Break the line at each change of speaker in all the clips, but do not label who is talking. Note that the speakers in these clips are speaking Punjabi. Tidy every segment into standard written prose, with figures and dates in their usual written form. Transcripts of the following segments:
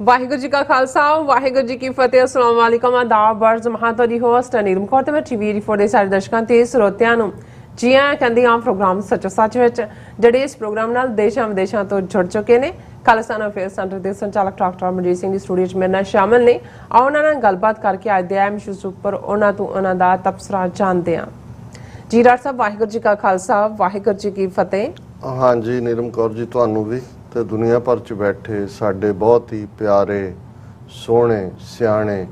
वाहिगुरू जी का खालसा वाहिगुरू जी की फतेह। अस्सलाम वालेकुम आदाब वर्ज महा ਤੁਹਾਡੀ ਹੋਸਟ ਨੀਲਮ ਕੌਰ ਤੇ ਮੈਂ ਟੀਵੀ ਰਿਪੋਰਟ ਦੇ ਸਾਰੇ ਦਰਸ਼ਕਾਂ ਤੇ ਸਰੋਤਿਆਂ ਨੂੰ ਜੀ ਆਇਆਂ ਕਹਿੰਦੀ ਹਾਂ ਪ੍ਰੋਗਰਾਮ ਸੱਚੋ ਸੱਚ ਵਿੱਚ ਜਿਹੜੇ ਇਸ ਪ੍ਰੋਗਰਾਮ ਨਾਲ ਦੇਸ਼ਾਂ ਵਿਦੇਸ਼ਾਂ ਤੋਂ ਜੁੜ ਚੁੱਕੇ ਨੇ। ਖਾਲਸਾ ਅਫੇਅਰ ਸੈਂਟਰ ਦੇ ਸੰਚਾਲਕ ਡਾਕਟਰ ਮਨਜੀਤ ਸਿੰਘ ਦੀ ਸਟੂਡੀਓ 'ਚ ਮੇਰੇ ਨਾਲ ਸ਼ਾਮਲ ਨੇ। ਆਓ ਉਹਨਾਂ ਨਾਲ ਗੱਲਬਾਤ ਕਰਕੇ ਅੱਜ ਦੇ ਅਹਿਮ ਇਸ਼ੂਜ਼ ਉੱਪਰ ਉਹਨਾਂ ਤੋਂ ਉਹਨਾਂ ਦਾ ਤਬਸਰਾ ਜਾਣਦੇ ਹਾਂ। ਜੀ ਡਾਕਟਰ ਸਾਹਿਬ ਵਾਹਿਗੁਰੂ ਜੀ ਕਾ ਖਾਲਸਾ ਵਾਹਿਗੁਰੂ ਜੀ ਕੀ ਫਤਿਹ।
हाँ जी नीलम कौर जी ਤੁਹਾਨੂੰ ਵੀ ਤੇ ਦੁਨੀਆ ਭਰ 'ਚ ਬੈਠੇ ਸਾਡੇ ਬਹੁਤ ਹੀ ਪਿਆਰੇ ਸੋਹਣੇ ਸਿਆਣੇ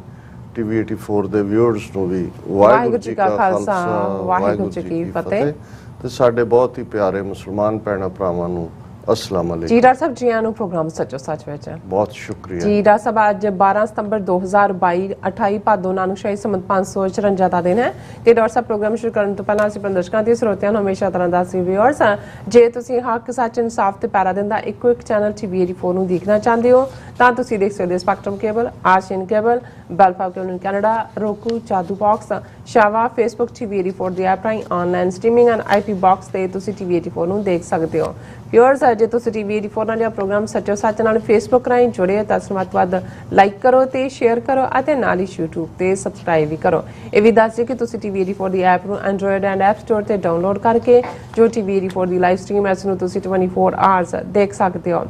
ਟੀਵੀ 84 ਦੇ ਵਿਊਅਰਸ ਨੂੰ ਵੀ ਵਾਹਿਗੁਰੂ ਜੀ ਕਾ ਖਾਲਸਾ ਵਾਹਿਗੁਰੂ ਜੀ ਕੀ ਫਤਿਹ ਤੇ ਸਾਡੇ ਬਹੁਤ ਹੀ ਪਿਆਰੇ ਮੁਸਲਮਾਨ ਭੈਣਾਂ ਭਰਾਵਾਂ ਨੂੰ अस्सलाम वालेकुम।
जी डॉक्टर साहब जी आनू प्रोग्राम सचो सच विच
बहुत शुक्रिया
जी। डॉक्टर साहब आज 12 सितंबर 2022 28 भादो नानकशाही संमत 554 ਦਾ ਦਿਨ ਹੈ ਤੇ ਡਾਕਟਰ ਸਾਹਿਬ ਪ੍ਰੋਗਰਾਮ ਸ਼ੁਰੂ ਕਰਨ ਤੋਂ ਪਹਿਲਾਂ ਅਸੀਂ ਦਰਸ਼ਕਾਂ ਤੇ ਸਰੋਤਿਆਂ ਨੂੰ ਹਮੇਸ਼ਾ ਤਰ੍ਹਾਂ ਦਾ ਸੀ ਵਿਊਅਰਸ ਜੇ ਤੁਸੀਂ ਹੱਕ ਸੱਚ ਇਨਸਾਫ ਤੇ ਪੈਰਾ ਦਿੰਦਾ ਇੱਕੋ ਇੱਕ ਚੈਨਲ ਟੀਵੀ 84 ਨੂੰ ਦੇਖਣਾ ਚਾਹੁੰਦੇ ਹੋ ਤਾਂ ਤੁਸੀਂ ਦੇਖ ਸਕਦੇ ਹੋ ਸਪੈਕਟਰਮ ਕੇਬਲ ਆਸ਼ੀਨ ਕੇਬਲ ਬੈਲਫਾਵ cable Canada Roku Jadoo box ਸ਼ਾਵਾ ਫੇਸਬੁੱਕ ਟੀਵੀ 84 ਦੀ ਐਪ ਰਾਹੀਂ online streaming and IP box ਤੇ ਤੁਸੀਂ ਟੀਵੀ 84 ਨੂੰ ਦੇਖ ਸਕਦੇ ਹੋ। ਵਿਊਅਰਸ ਜੇ ਤੁਸੀਂ ਟੀਵੀ 84 ਨਾਲ ਪ੍ਰੋਗਰਾਮ ਸੱਚੋ ਸੱਚ ਨਾਲ ਫੇਸਬੁੱਕ ਰਾਹੀਂ ਜੁੜੇ ਤਾਂ ਵੱਧ ਲਾਈਕ ਕਰੋ ਤੇ ਸ਼ੇਅਰ ਕਰੋ ਅਤੇ ਨਾਲ ਹੀ YouTube ਤੇ ਸਬਸਕ੍ਰਾਈਬ ਵੀ ਕਰੋ। ਇਹ ਵੀ ਦੱਸ ਦਿਓ ਕਿ ਤੁਸੀਂ ਟੀਵੀ 84 ਦੀ ਐਪ ਨੂੰ ਐਂਡਰੋਇਡ ਐਂਡ ਐਪ ਸਟੋਰ ਤੇ ਡਾਊਨਲੋਡ ਕਰਕੇ ਜੋ ਟੀਵੀ 84 ਦੀ ਲਾਈਵ ਸਟ੍ਰੀਮ ਇਸ ਨੂੰ ਤੁਸੀਂ 24 ਆਵਰਸ ਦੇਖ ਸਕਦੇ ਹੋ।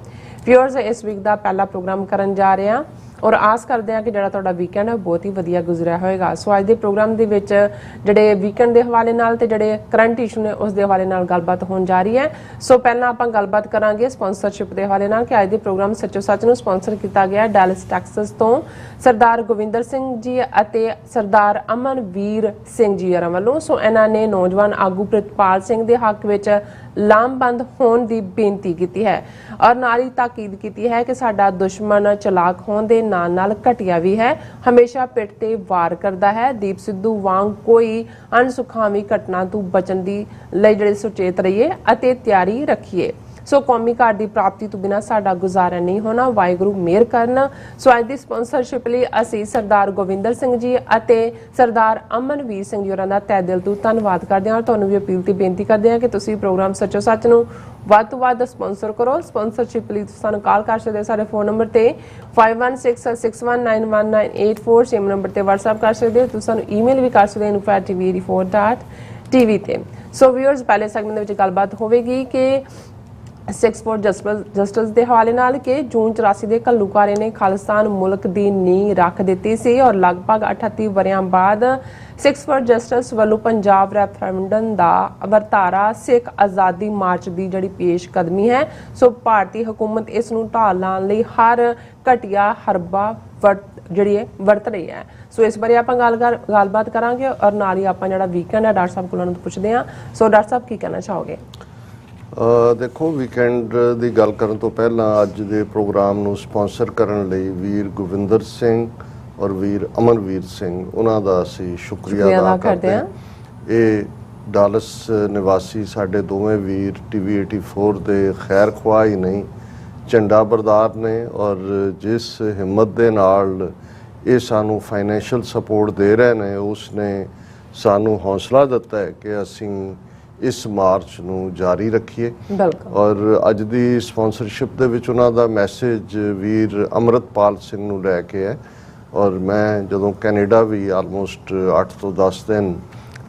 ਵਿਊਅਰਸ ਇਸ ਵੀਕ ਦਾ ਪਹਿਲਾ ਪ੍ਰੋਗਰਾਮ ਕਰਨ ਜਾ ਰਹੇ ਹਾਂ ਔਰ ਆਸ ਕਰਦੇ ਹਾਂ ਕਿ ਜਿਹੜਾ ਤੁਹਾਡਾ ਵੀਕਐਂਡ ਹੈ ਬਹੁਤ ਹੀ ਵਧੀਆ ਗੁਜ਼ਰਿਆ ਹੋਏਗਾ। ਸੋ ਅੱਜ ਦੇ ਪ੍ਰੋਗਰਾਮ ਦੇ ਵਿੱਚ ਜਿਹੜੇ ਵੀਕਐਂਡ ਦੇ ਹਵਾਲੇ ਨਾਲ ਤੇ ਜਿਹੜੇ ਕਰੰਟ ਇਸ਼ੂ ਨੇ ਉਸ ਦੇ ਹਵਾਲੇ ਨਾਲ ਗੱਲਬਾਤ ਹੋਣ ਜਾ ਰਹੀ ਹੈ। ਸੋ ਪਹਿਲਾਂ ਆਪਾਂ ਗੱਲਬਾਤ ਕਰਾਂਗੇ ਸਪਾਂਸਰਸ਼ਿਪ ਦੇ ਹਵਾਲੇ ਨਾਲ ਕਿ ਅੱਜ ਦੇ ਪ੍ਰੋਗਰਾਮ ਸੱਚੋ ਸੱਚ ਨੂੰ ਸਪਾਂਸਰ ਕੀਤਾ ਗਿਆ ਡੈਲਸ ਟੈਕਸਸ ਤੋਂ ਸਰਦਾਰ ਗੋਵਿੰਦਰ ਸਿੰਘ ਜੀ ਅਤੇ ਸਰਦਾਰ ਅਮਨਵੀਰ ਸਿੰਘ ਜੀ ਵੱਲੋਂ। ਸੋ ਇਹਨਾਂ ਨੇ ਨੌਜਵਾਨ ਆਗੂ ਪ੍ਰਿਤਪਾਲ ਸਿੰਘ ਦੇ ਹੱਕ ਵਿੱਚ ਲਾਮਬੰਦ ਹੋਣ ਦੀ ਬੇਨਤੀ ਕੀਤੀ ਹੈ ਔਰ ਨਾਲ ਹੀ ਤਾਕੀਦ ਕੀਤੀ ਹੈ ਕਿ ਸਾਡਾ ਦੁਸ਼ਮਣ ਚਲਾਕ ਹੋਣ ਦੇ ਨਾਲ ਘਟਿਆ ਵੀ ਹੈ, ਹਮੇਸ਼ਾ ਪਿੱਠ ਤੇ ਵਾਰ ਕਰਦਾ ਹੈ। ਦੀਪ ਸਿੱਧੂ ਵਾਂਗ ਕੋਈ ਅਣਸੁਖਾਵੀਂ ਘਟਨਾ ਤੋਂ ਬਚਣ ਦੀ ਲਈ ਜਿਹੜੇ ਸੁਚੇਤ ਰਹੀਏ ਅਤੇ ਤਿਆਰੀ ਰੱਖੀਏ। ਸੋ ਕੌਮੀ ਘਾਟ ਦੀ ਪ੍ਰਾਪਤੀ ਤੋਂ ਬਿਨਾਂ ਸਾਡਾ ਗੁਜ਼ਾਰਾ ਨਹੀਂ ਹੋਣਾ, ਵਾਹਿਗੁਰੂ ਮਿਹਰ ਕਰਨ। ਸੋ ਅੱਜ ਦੀ ਸਪਾਂਸਰਸ਼ਿਪ ਲਈ ਅਸੀਂ ਸਰਦਾਰ ਗੋਵਿੰਦਰ ਸਿੰਘ ਜੀ ਅਤੇ ਸਰਦਾਰ ਅਮਨਵੀਰ ਸਿੰਘ ਜੀ ਹੋਰਾਂ ਦਾ ਤਹਿ ਦਿਲ ਤੋਂ ਧੰਨਵਾਦ ਕਰਦੇ ਹਾਂ ਔਰ ਤੁਹਾਨੂੰ ਵੀ ਅਪੀਲ ਤੇ ਬੇਨਤੀ ਕਰਦੇ ਹਾਂ ਕਿ ਤੁਸੀਂ ਪ੍ਰੋਗਰਾਮ ਸੱਚੋ ਸੱਚ ਨੂੰ ਵੱਧ ਤੋਂ ਵੱਧ ਸਪਾਂਸਰ ਕਰੋ। ਸਪਾਂਸਰਸ਼ਿਪ ਲਈ ਤੁਸੀਂ ਸਾਨੂੰ ਕਾਲ ਕਰ ਸਕਦੇ ਹੋ ਸਾਡੇ ਫੋਨ ਨੰਬਰ ਤੇ 5166191984 ਸੇਮ ਨੰਬਰ ਤੇ WhatsApp ਕਰ ਸਕਦੇ ਹੋ। ਤੁਸੀਂ ਸਾਨੂੰ ਈਮੇਲ ਵੀ ਕਰ ਸਕਦੇ ਹੋ info@tv84.tv ਤੇ। ਸੋ ਵਿਊਅਰਸ ਪਹਿਲੇ ਸੈਗਮੈਂਟ ਦੇ ਵਿੱਚ ਗੱਲਬਾਤ ਹੋਵੇਗੀ ਕਿ 6 ਫੋਰ ਜਸਟਿਸ ਦੇ ਹਵਾਲੇ ਨਾਲ ਕਿ ਜੂਨ 84 ਦੇ ਘੱਲੂਘਾਰੇ ਨੇ ਖਾਲਿਸਤਾਨ ਮੁਲਕ ਦੀ ਨੀਂਹ ਰੱਖ ਦਿੱਤੀ ਸੀ ਔਰ ਲਗਭਗ 38 ਵਰਿਆਂ ਬਾਅਦ 6 ਫੋਰ ਜਸਟਿਸ ਵੱਲੋਂ ਪੰਜਾਬ ਰੈਫਰੈਂਡਮ ਦਾ ਵਰਤਾਰਾ ਸਿੱਖ ਆਜ਼ਾਦੀ ਮਾਰਚ ਦੀ ਜਿਹੜੀ ਪੇਸ਼ ਕਦਮੀ ਹੈ। ਸੋ ਭਾਰਤੀ ਹੁਕੂਮਤ ਇਸ ਨੂੰ ਢਾਲ ਲਾਉਣ ਲਈ ਹਰ ਘਟੀਆ ਹਰਬਾ ਵਰਤ ਰਹੀ ਹੈ। ਸੋ ਇਸ ਬਾਰੇ ਆਪਾਂ ਗੱਲਬਾਤ ਕਰਾਂਗੇ ਔਰ ਨਾਲ ਹੀ ਆਪਾਂ ਜਿਹੜਾ ਵੀਕਐਂਡ ਹੈ ਡਾਕਟਰ ਸਾਹਿਬ ਕੋਲੋਂ ਪੁੱਛਦੇ ਹਾਂ। ਸੋ ਡਾਕਟਰ ਸਾਹਿਬ ਕੀ ਕਹਿਣਾ ਚਾਹੋਗੇ?
ਦੇਖੋ ਵੀਕਐਂਡ ਦੀ ਗੱਲ ਕਰਨ ਤੋਂ ਪਹਿਲਾਂ ਅੱਜ ਦੇ ਪ੍ਰੋਗਰਾਮ ਨੂੰ ਸਪਾਂਸਰ ਕਰਨ ਲਈ ਵੀਰ ਗੋਵਿੰਦਰ ਸਿੰਘ ਔਰ ਵੀਰ ਅਮਨਵੀਰ ਸਿੰਘ ਉਹਨਾਂ ਦਾ ਅਸੀਂ ਸ਼ੁਕਰੀਆ ਅਦਾ ਕਰਦੇ ਹਾਂ। ਇਹ ਡਾਲਸ ਨਿਵਾਸੀ ਸਾਡੇ ਦੋਵੇਂ ਵੀਰ ਟੀਵੀ 84 ਦੇ ਖੈਰ ਖੁਆਹ ਹੀ ਨਹੀਂ ਝੰਡਾ ਬਰਦਾਰ ਨੇ ਔਰ ਜਿਸ ਹਿੰਮਤ ਦੇ ਨਾਲ ਇਹ ਸਾਨੂੰ ਫਾਈਨੈਂਸ਼ੀਅਲ ਸਪੋਰਟ ਦੇ ਰਹੇ ਨੇ ਉਸ ਨੇ ਸਾਨੂੰ ਹੌਸਲਾ ਦਿੱਤਾ ਹੈ ਕਿ ਅਸੀਂ ਇਸ ਮਾਰਚ ਨੂੰ ਜਾਰੀ ਰੱਖੀਏ। ਔਰ ਅੱਜ ਦੀ ਸਪਾਂਸਰਸ਼ਿਪ ਦੇ ਵਿੱਚ ਉਹਨਾਂ ਦਾ ਮੈਸੇਜ ਵੀਰ ਅੰਮ੍ਰਿਤਪਾਲ ਸਿੰਘ ਨੂੰ ਲੈ ਕੇ ਹੈ ਔਰ ਮੈਂ ਜਦੋਂ ਕੈਨੇਡਾ ਵੀ ਆਲਮੋਸਟ 8 ਤੋਂ 10 ਦਿਨ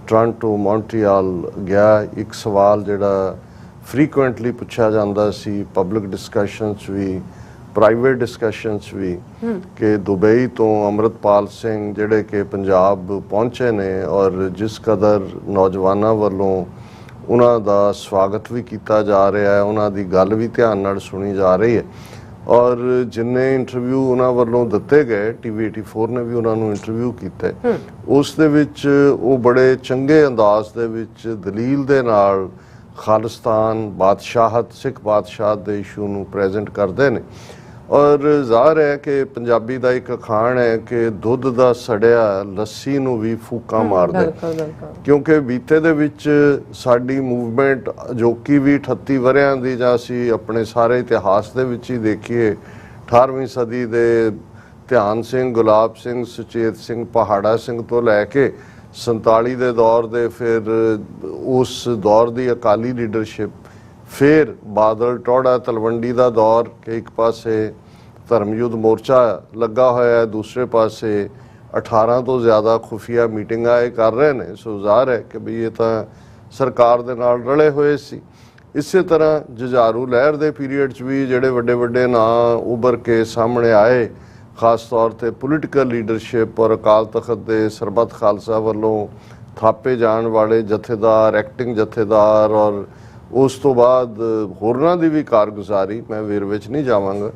ਟੋਰਾਂਟੋ ਮੌਂਟਰੀਅਲ ਗਿਆ ਇੱਕ ਸਵਾਲ ਜਿਹੜਾ ਫ੍ਰੀਕੁਐਂਟਲੀ ਪੁੱਛਿਆ ਜਾਂਦਾ ਸੀ ਪਬਲਿਕ ਡਿਸਕਸ਼ਨਸ ਵੀ ਪ੍ਰਾਈਵੇਟ ਡਿਸਕਸ਼ਨਸ ਵੀ ਕਿ ਦੁਬਈ ਤੋਂ ਅੰਮ੍ਰਿਤਪਾਲ ਸਿੰਘ ਜਿਹੜੇ ਕਿ ਪੰਜਾਬ ਪਹੁੰਚੇ ਨੇ ਔਰ ਜਿਸ ਕਦਰ ਨੌਜਵਾਨਾਂ ਵੱਲੋਂ ਉਹਨਾਂ ਦਾ ਸਵਾਗਤ ਵੀ ਕੀਤਾ ਜਾ ਰਿਹਾ ਹੈ, ਉਹਨਾਂ ਦੀ ਗੱਲ ਵੀ ਧਿਆਨ ਨਾਲ ਸੁਣੀ ਜਾ ਰਹੀ ਹੈ ਔਰ ਜਿੰਨੇ ਇੰਟਰਵਿਊ ਉਹਨਾਂ ਵੱਲੋਂ ਦਿੱਤੇ ਗਏ ਟੀਵੀ 84 ਨੇ ਵੀ ਉਹਨਾਂ ਨੂੰ ਇੰਟਰਵਿਊ ਕੀਤਾ ਉਸ ਦੇ ਵਿੱਚ ਉਹ ਬੜੇ ਚੰਗੇ ਅੰਦਾਜ਼ ਦੇ ਵਿੱਚ ਦਲੀਲ ਦੇ ਨਾਲ ਖਾਲਿਸਤਾਨ ਬਾਦਸ਼ਾਹਤ ਸਿੱਖ ਬਾਦਸ਼ਾਹਤ ਦੇ ਇਸ਼ੂ ਨੂੰ ਪ੍ਰੈਜ਼ੈਂਟ ਕਰਦੇ ਨੇ ਔਰ ਜ਼ਾਹਰ ਹੈ ਕਿ ਪੰਜਾਬੀ ਦਾ ਇੱਕ ਅਖਾਣ ਹੈ ਕਿ ਦੁੱਧ ਦਾ ਸੜਿਆ ਲੱਸੀ ਨੂੰ ਵੀ ਫੂਕਾਂ ਮਾਰਦਾ ਕਿਉਂਕਿ ਬੀਤੇ ਦੇ ਵਿੱਚ ਸਾਡੀ ਮੂਵਮੈਂਟ ਜੋ ਕਿ ਵੀ 38 ਵਰਿਆਂ ਦੀ ਜਾਂ ਅਸੀਂ ਆਪਣੇ ਸਾਰੇ ਇਤਿਹਾਸ ਦੇ ਵਿੱਚ ਹੀ ਦੇਖੀਏ 18ਵੀਂ ਸਦੀ ਦੇ ਧਿਆਨ ਸਿੰਘ ਗੁਲਾਬ ਸਿੰਘ ਸੁਚੇਤ ਸਿੰਘ ਪਹਾੜਾ ਸਿੰਘ ਤੋਂ ਲੈ ਕੇ 47 ਦੇ ਦੌਰ ਦੇ ਫਿਰ ਉਸ ਦੌਰ ਦੀ ਅਕਾਲੀ ਲੀਡਰਸ਼ਿਪ फिर बादल टोड़ा तलवंडी का दौर के एक पासे ਧਰਮ ਯੁੱਧ ਮੋਰਚਾ ਲੱਗਾ ਹੋਇਆ ਹੈ, ਦੂਸਰੇ ਪਾਸੇ 18 ਤੋਂ ਜ਼ਿਆਦਾ ਖੁਫੀਆ ਮੀਟਿੰਗਾਂ ਇਹ ਕਰ ਰਹੇ ਨੇ। ਸੋ ਜ਼ਾਹਰ ਹੈ ਕਿ ਵੀ ਇਹ ਤਾਂ ਸਰਕਾਰ ਦੇ ਨਾਲ ਰਲੇ ਹੋਏ ਸੀ। ਇਸੇ ਤਰ੍ਹਾਂ ਜੁਝਾਰੂ ਲਹਿਰ ਦੇ ਪੀਰੀਅਡ 'ਚ ਵੀ ਜਿਹੜੇ ਵੱਡੇ ਵੱਡੇ ਨਾਂ ਉੱਭਰ ਕੇ ਸਾਹਮਣੇ ਆਏ, ਖਾਸ ਤੌਰ ਤੇ ਪੋਲੀਟੀਕਲ ਲੀਡਰਸ਼ਿਪ ਔਰ ਅਕਾਲ ਤਖਤ ਦੇ ਸਰਬੱਤ ਖਾਲਸਾ ਵੱਲੋਂ ਥਾਪੇ ਜਾਣ ਵਾਲੇ ਜਥੇਦਾਰ, ਐਕਟਿੰਗ ਜਥੇਦਾਰ ਔਰ ਉਸ ਤੋਂ ਬਾਅਦ ਹੋਰਨਾਂ ਦੀ ਵੀ ਕਾਰਗੁਜ਼ਾਰੀ, ਮੈਂ ਵੇਰਵੇ 'ਚ ਨਹੀਂ ਜਾਵਾਂਗਾ,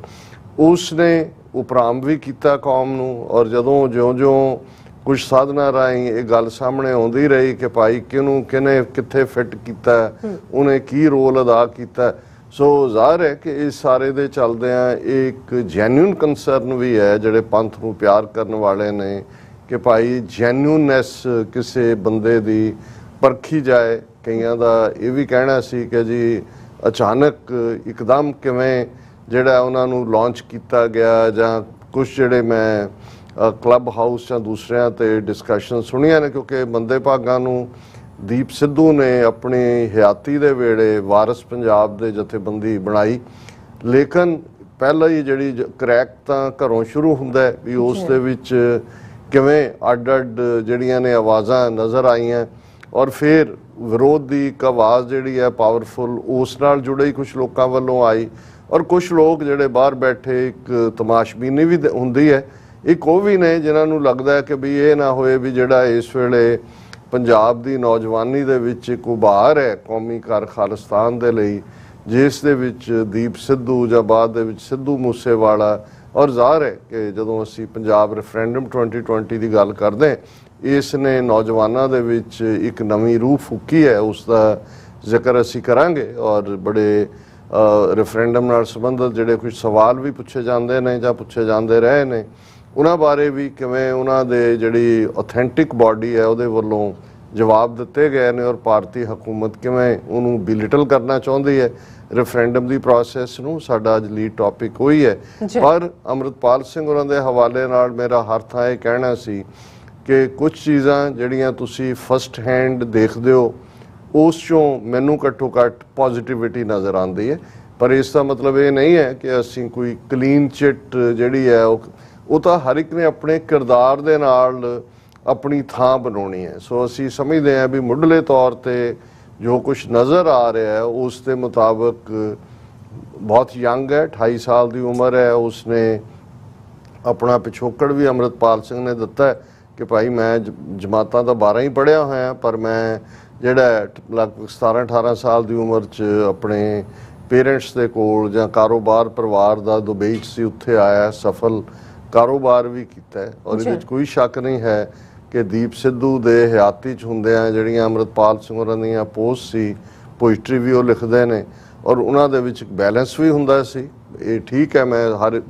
ਉਸ ਨੇ ਉਪਰਾਮ ਵੀ ਕੀਤਾ ਕੌਮ ਨੂੰ। ਔਰ ਜਦੋਂ ਜਿਉਂ-ਜਿਉਂ ਕੁਝ ਸਾਧਨਾ ਰਾਹੀਂ ਇਹ ਗੱਲ ਸਾਹਮਣੇ ਆਉਂਦੀ ਰਹੀ ਕਿ ਭਾਈ ਕਿਹਨੂੰ ਕਿਹਨੇ ਕਿੱਥੇ ਫਿੱਟ ਕੀਤਾ, ਉਹਨੇ ਕੀ ਰੋਲ ਅਦਾ ਕੀਤਾ, ਸੋ ਜ਼ਾਹਰ ਹੈ ਕਿ ਇਸ ਸਾਰੇ ਦੇ ਚੱਲਦਿਆਂ ਇਹ ਇੱਕ ਜੈਨੂਇਨ ਕੰਸਰਨ ਵੀ ਹੈ ਜਿਹੜੇ ਪੰਥ ਨੂੰ ਪਿਆਰ ਕਰਨ ਵਾਲੇ ਨੇ ਕਿ ਭਾਈ ਜੈਨੂਇਨਨੈਸ ਕਿਸੇ ਬੰਦੇ ਦੀ ਪਰਖੀ ਜਾਏ। ਕਈਆਂ ਦਾ ਇਹ ਵੀ ਕਹਿਣਾ ਸੀ ਕਿ ਜੀ ਅਚਾਨਕ ਇੱਕਦਮ ਕਿਵੇਂ ਜਿਹੜਾ ਉਹਨਾਂ ਨੂੰ ਲਾਂਚ ਕੀਤਾ ਗਿਆ, ਜਾਂ ਕੁਝ ਜਿਹੜੇ ਮੈਂ ਕਲੱਬ ਹਾਊਸ ਜਾਂ ਦੂਸਰਿਆਂ ਤੇ ਡਿਸਕਸ਼ਨ ਸੁਣੀਆਂ ਨੇ, ਕਿਉਂਕਿ ਬੰਦੇ ਭਾਗਾਂ ਨੂੰ ਦੀਪ ਸਿੱਧੂ ਨੇ ਆਪਣੀ ਹਯਾਤੀ ਦੇ ਵੇਲੇ ਵਾਰਿਸ ਪੰਜਾਬ ਦੇ ਜਥੇਬੰਦੀ ਬਣਾਈ, ਲੇਕਿਨ ਪਹਿਲਾਂ ਹੀ ਜਿਹੜੀ ਕਰੈਕ ਤਾਂ ਘਰੋਂ ਸ਼ੁਰੂ ਹੁੰਦਾ ਹੈ ਵੀ ਉਸ ਦੇ ਵਿੱਚ ਕਿਵੇਂ ਅੱਡ-ਅੱਡ ਜਿਹੜੀਆਂ ਨੇ ਆਵਾਜ਼ਾਂ ਨਜ਼ਰ ਆਈਆਂ, ਔਰ ਫਿਰ ਵਿਰੋਧ ਦੀ ਇੱਕ ਆਵਾਜ਼ ਜਿਹੜੀ ਹੈ ਪਾਵਰਫੁਲ ਉਸ ਨਾਲ ਜੁੜੇ ਹੀ ਕੁਝ ਲੋਕਾਂ ਵੱਲੋਂ ਆਈ, ਔਰ ਕੁਝ ਲੋਕ ਜਿਹੜੇ ਬਾਹਰ ਬੈਠੇ ਇੱਕ ਤਮਾਸ਼ਬੀਨੀ ਵੀ ਹੁੰਦੀ ਹੈ, ਇੱਕ ਉਹ ਵੀ ਨੇ ਜਿਨ੍ਹਾਂ ਨੂੰ ਲੱਗਦਾ ਹੈ ਕਿ ਵੀ ਇਹ ਨਾ ਹੋਏ ਵੀ ਜਿਹੜਾ ਇਸ ਵੇਲੇ ਪੰਜਾਬ ਦੀ ਨੌਜਵਾਨੀ ਦੇ ਵਿੱਚ ਇੱਕ ਉਭਾਰ ਹੈ ਕੌਮੀ ਘਰ ਖਾਲਿਸਤਾਨ ਦੇ ਲਈ, ਜਿਸ ਦੇ ਵਿੱਚ ਦੀਪ ਸਿੱਧੂ ਜਾਂ ਬਾਅਦ ਦੇ ਵਿੱਚ ਸਿੱਧੂ ਮੂਸੇਵਾਲਾ, ਔਰ ਜ਼ਾਹਰ ਹੈ ਕਿ ਜਦੋਂ ਅਸੀਂ ਪੰਜਾਬ ਰੈਫਰੈਂਡਮ 2020 ਦੀ ਗੱਲ ਕਰਦੇ ਇਸ ਨੇ ਨੌਜਵਾਨਾਂ ਦੇ ਵਿੱਚ ਇੱਕ ਨਵੀਂ ਰੂਹ ਫੂਕੀ ਹੈ, ਉਸ ਦਾ ਜ਼ਿਕਰ ਅਸੀਂ ਕਰਾਂਗੇ। ਔਰ ਬੜੇ ਰੈਫਰੈਂਡਮ ਨਾਲ ਸੰਬੰਧਿਤ ਜਿਹੜੇ ਕੁਝ ਸਵਾਲ ਵੀ ਪੁੱਛੇ ਜਾਂਦੇ ਨੇ ਜਾਂ ਪੁੱਛੇ ਜਾਂਦੇ ਰਹੇ ਨੇ, ਉਹਨਾਂ ਬਾਰੇ ਵੀ ਕਿਵੇਂ ਉਹਨਾਂ ਦੇ ਜਿਹੜੀ ਆਥੈਂਟਿਕ ਬਾਡੀ ਹੈ ਉਹਦੇ ਵੱਲੋਂ ਜਵਾਬ ਦਿੱਤੇ ਗਏ ਨੇ, ਔਰ ਭਾਰਤੀ ਹਕੂਮਤ ਕਿਵੇਂ ਉਹਨੂੰ ਬਿਲਿਟਲ ਕਰਨਾ ਚਾਹੁੰਦੀ ਹੈ ਰੈਫਰੈਂਡਮ ਦੀ ਪ੍ਰੋਸੈਸ ਨੂੰ। ਸਾਡਾ ਅੱਜ ਲੀਡ ਟੌਪਿਕ ਉਹੀ ਹੈ। ਪਰ ਅੰਮ੍ਰਿਤਪਾਲ ਸਿੰਘ ਉਹਨਾਂ ਦੇ ਹਵਾਲੇ ਨਾਲ ਮੇਰਾ ਹਰ ਥਾਂ ਇਹ ਕਹਿਣਾ ਸੀ ਕਿ ਕੁਝ ਚੀਜ਼ਾਂ ਜਿਹੜੀਆਂ ਤੁਸੀਂ ਫਸਟ ਹੈਂਡ ਦੇਖਦੇ ਹੋ ਉਸ 'ਚੋਂ ਮੈਨੂੰ ਘੱਟੋ ਘੱਟ ਪੋਜ਼ਿਟਿਵਿਟੀ ਨਜ਼ਰ ਆਉਂਦੀ ਹੈ, ਪਰ ਇਸ ਦਾ ਮਤਲਬ ਇਹ ਨਹੀਂ ਹੈ ਕਿ ਅਸੀਂ ਕੋਈ ਕਲੀਨ ਚਿੱਟ ਜਿਹੜੀ ਹੈ ਉਹ ਤਾਂ ਹਰ ਇੱਕ ਨੇ ਆਪਣੇ ਕਿਰਦਾਰ ਦੇ ਨਾਲ ਆਪਣੀ ਥਾਂ ਬਣਾਉਣੀ ਹੈ। ਸੋ ਅਸੀਂ ਸਮਝਦੇ ਹਾਂ ਵੀ ਮੁੱਢਲੇ ਤੌਰ ਤੇ ਜੋ ਕੁਝ ਨਜ਼ਰ ਆ ਰਿਹਾ ਹੈ ਉਸ ਦੇ ਮੁਤਾਬਕ ਬਹੁਤ ਯੰਗ ਹੈ, 28 ਸਾਲ ਦੀ ਉਮਰ ਹੈ, ਉਸਨੇ ਆਪਣਾ ਪਿਛੋਕੜ ਵੀ ਅੰਮ੍ਰਿਤਪਾਲ ਸਿੰਘ ਨੇ ਦਿੱਤਾ ਕਿ ਭਾਈ ਮੈਂ ਜਮਾਤਾਂ ਤਾਂ 12 ਹੀ ਪੜ੍ਹਿਆ ਹੋਇਆ, ਪਰ ਮੈਂ ਜਿਹੜਾ ਲਗਭਗ 17-18 ਸਾਲ ਦੀ ਉਮਰ 'ਚ ਆਪਣੇ ਪੇਰੈਂਟਸ ਦੇ ਕੋਲ ਜਾਂ ਕਾਰੋਬਾਰ ਪਰਿਵਾਰ ਦਾ ਦੁਬਈ 'ਚ ਸੀ, ਉੱਥੇ ਆਇਆ, ਸਫਲ ਕਾਰੋਬਾਰ ਵੀ ਕੀਤਾ, ਔਰ ਇਹਦੇ ਵਿੱਚ ਕੋਈ ਸ਼ੱਕ ਨਹੀਂ ਹੈ ਕਿ ਦੀਪ ਸਿੱਧੂ ਦੇ ਹਯਾਤੀ 'ਚ ਹੁੰਦਿਆਂ ਜਿਹੜੀਆਂ ਅੰਮ੍ਰਿਤਪਾਲ ਸਿੰਘ ਹੋਰਾਂ ਦੀਆਂ ਪੋਸਟ ਸੀ, ਪੋਇਟਰੀ ਵੀ ਉਹ ਲਿਖਦੇ ਨੇ, ਔਰ ਉਹਨਾਂ ਦੇ ਵਿੱਚ ਬੈਲੈਂਸ ਵੀ ਹੁੰਦਾ ਸੀ। ਇਹ ਠੀਕ ਹੈ, ਮੈਂ ਹਰ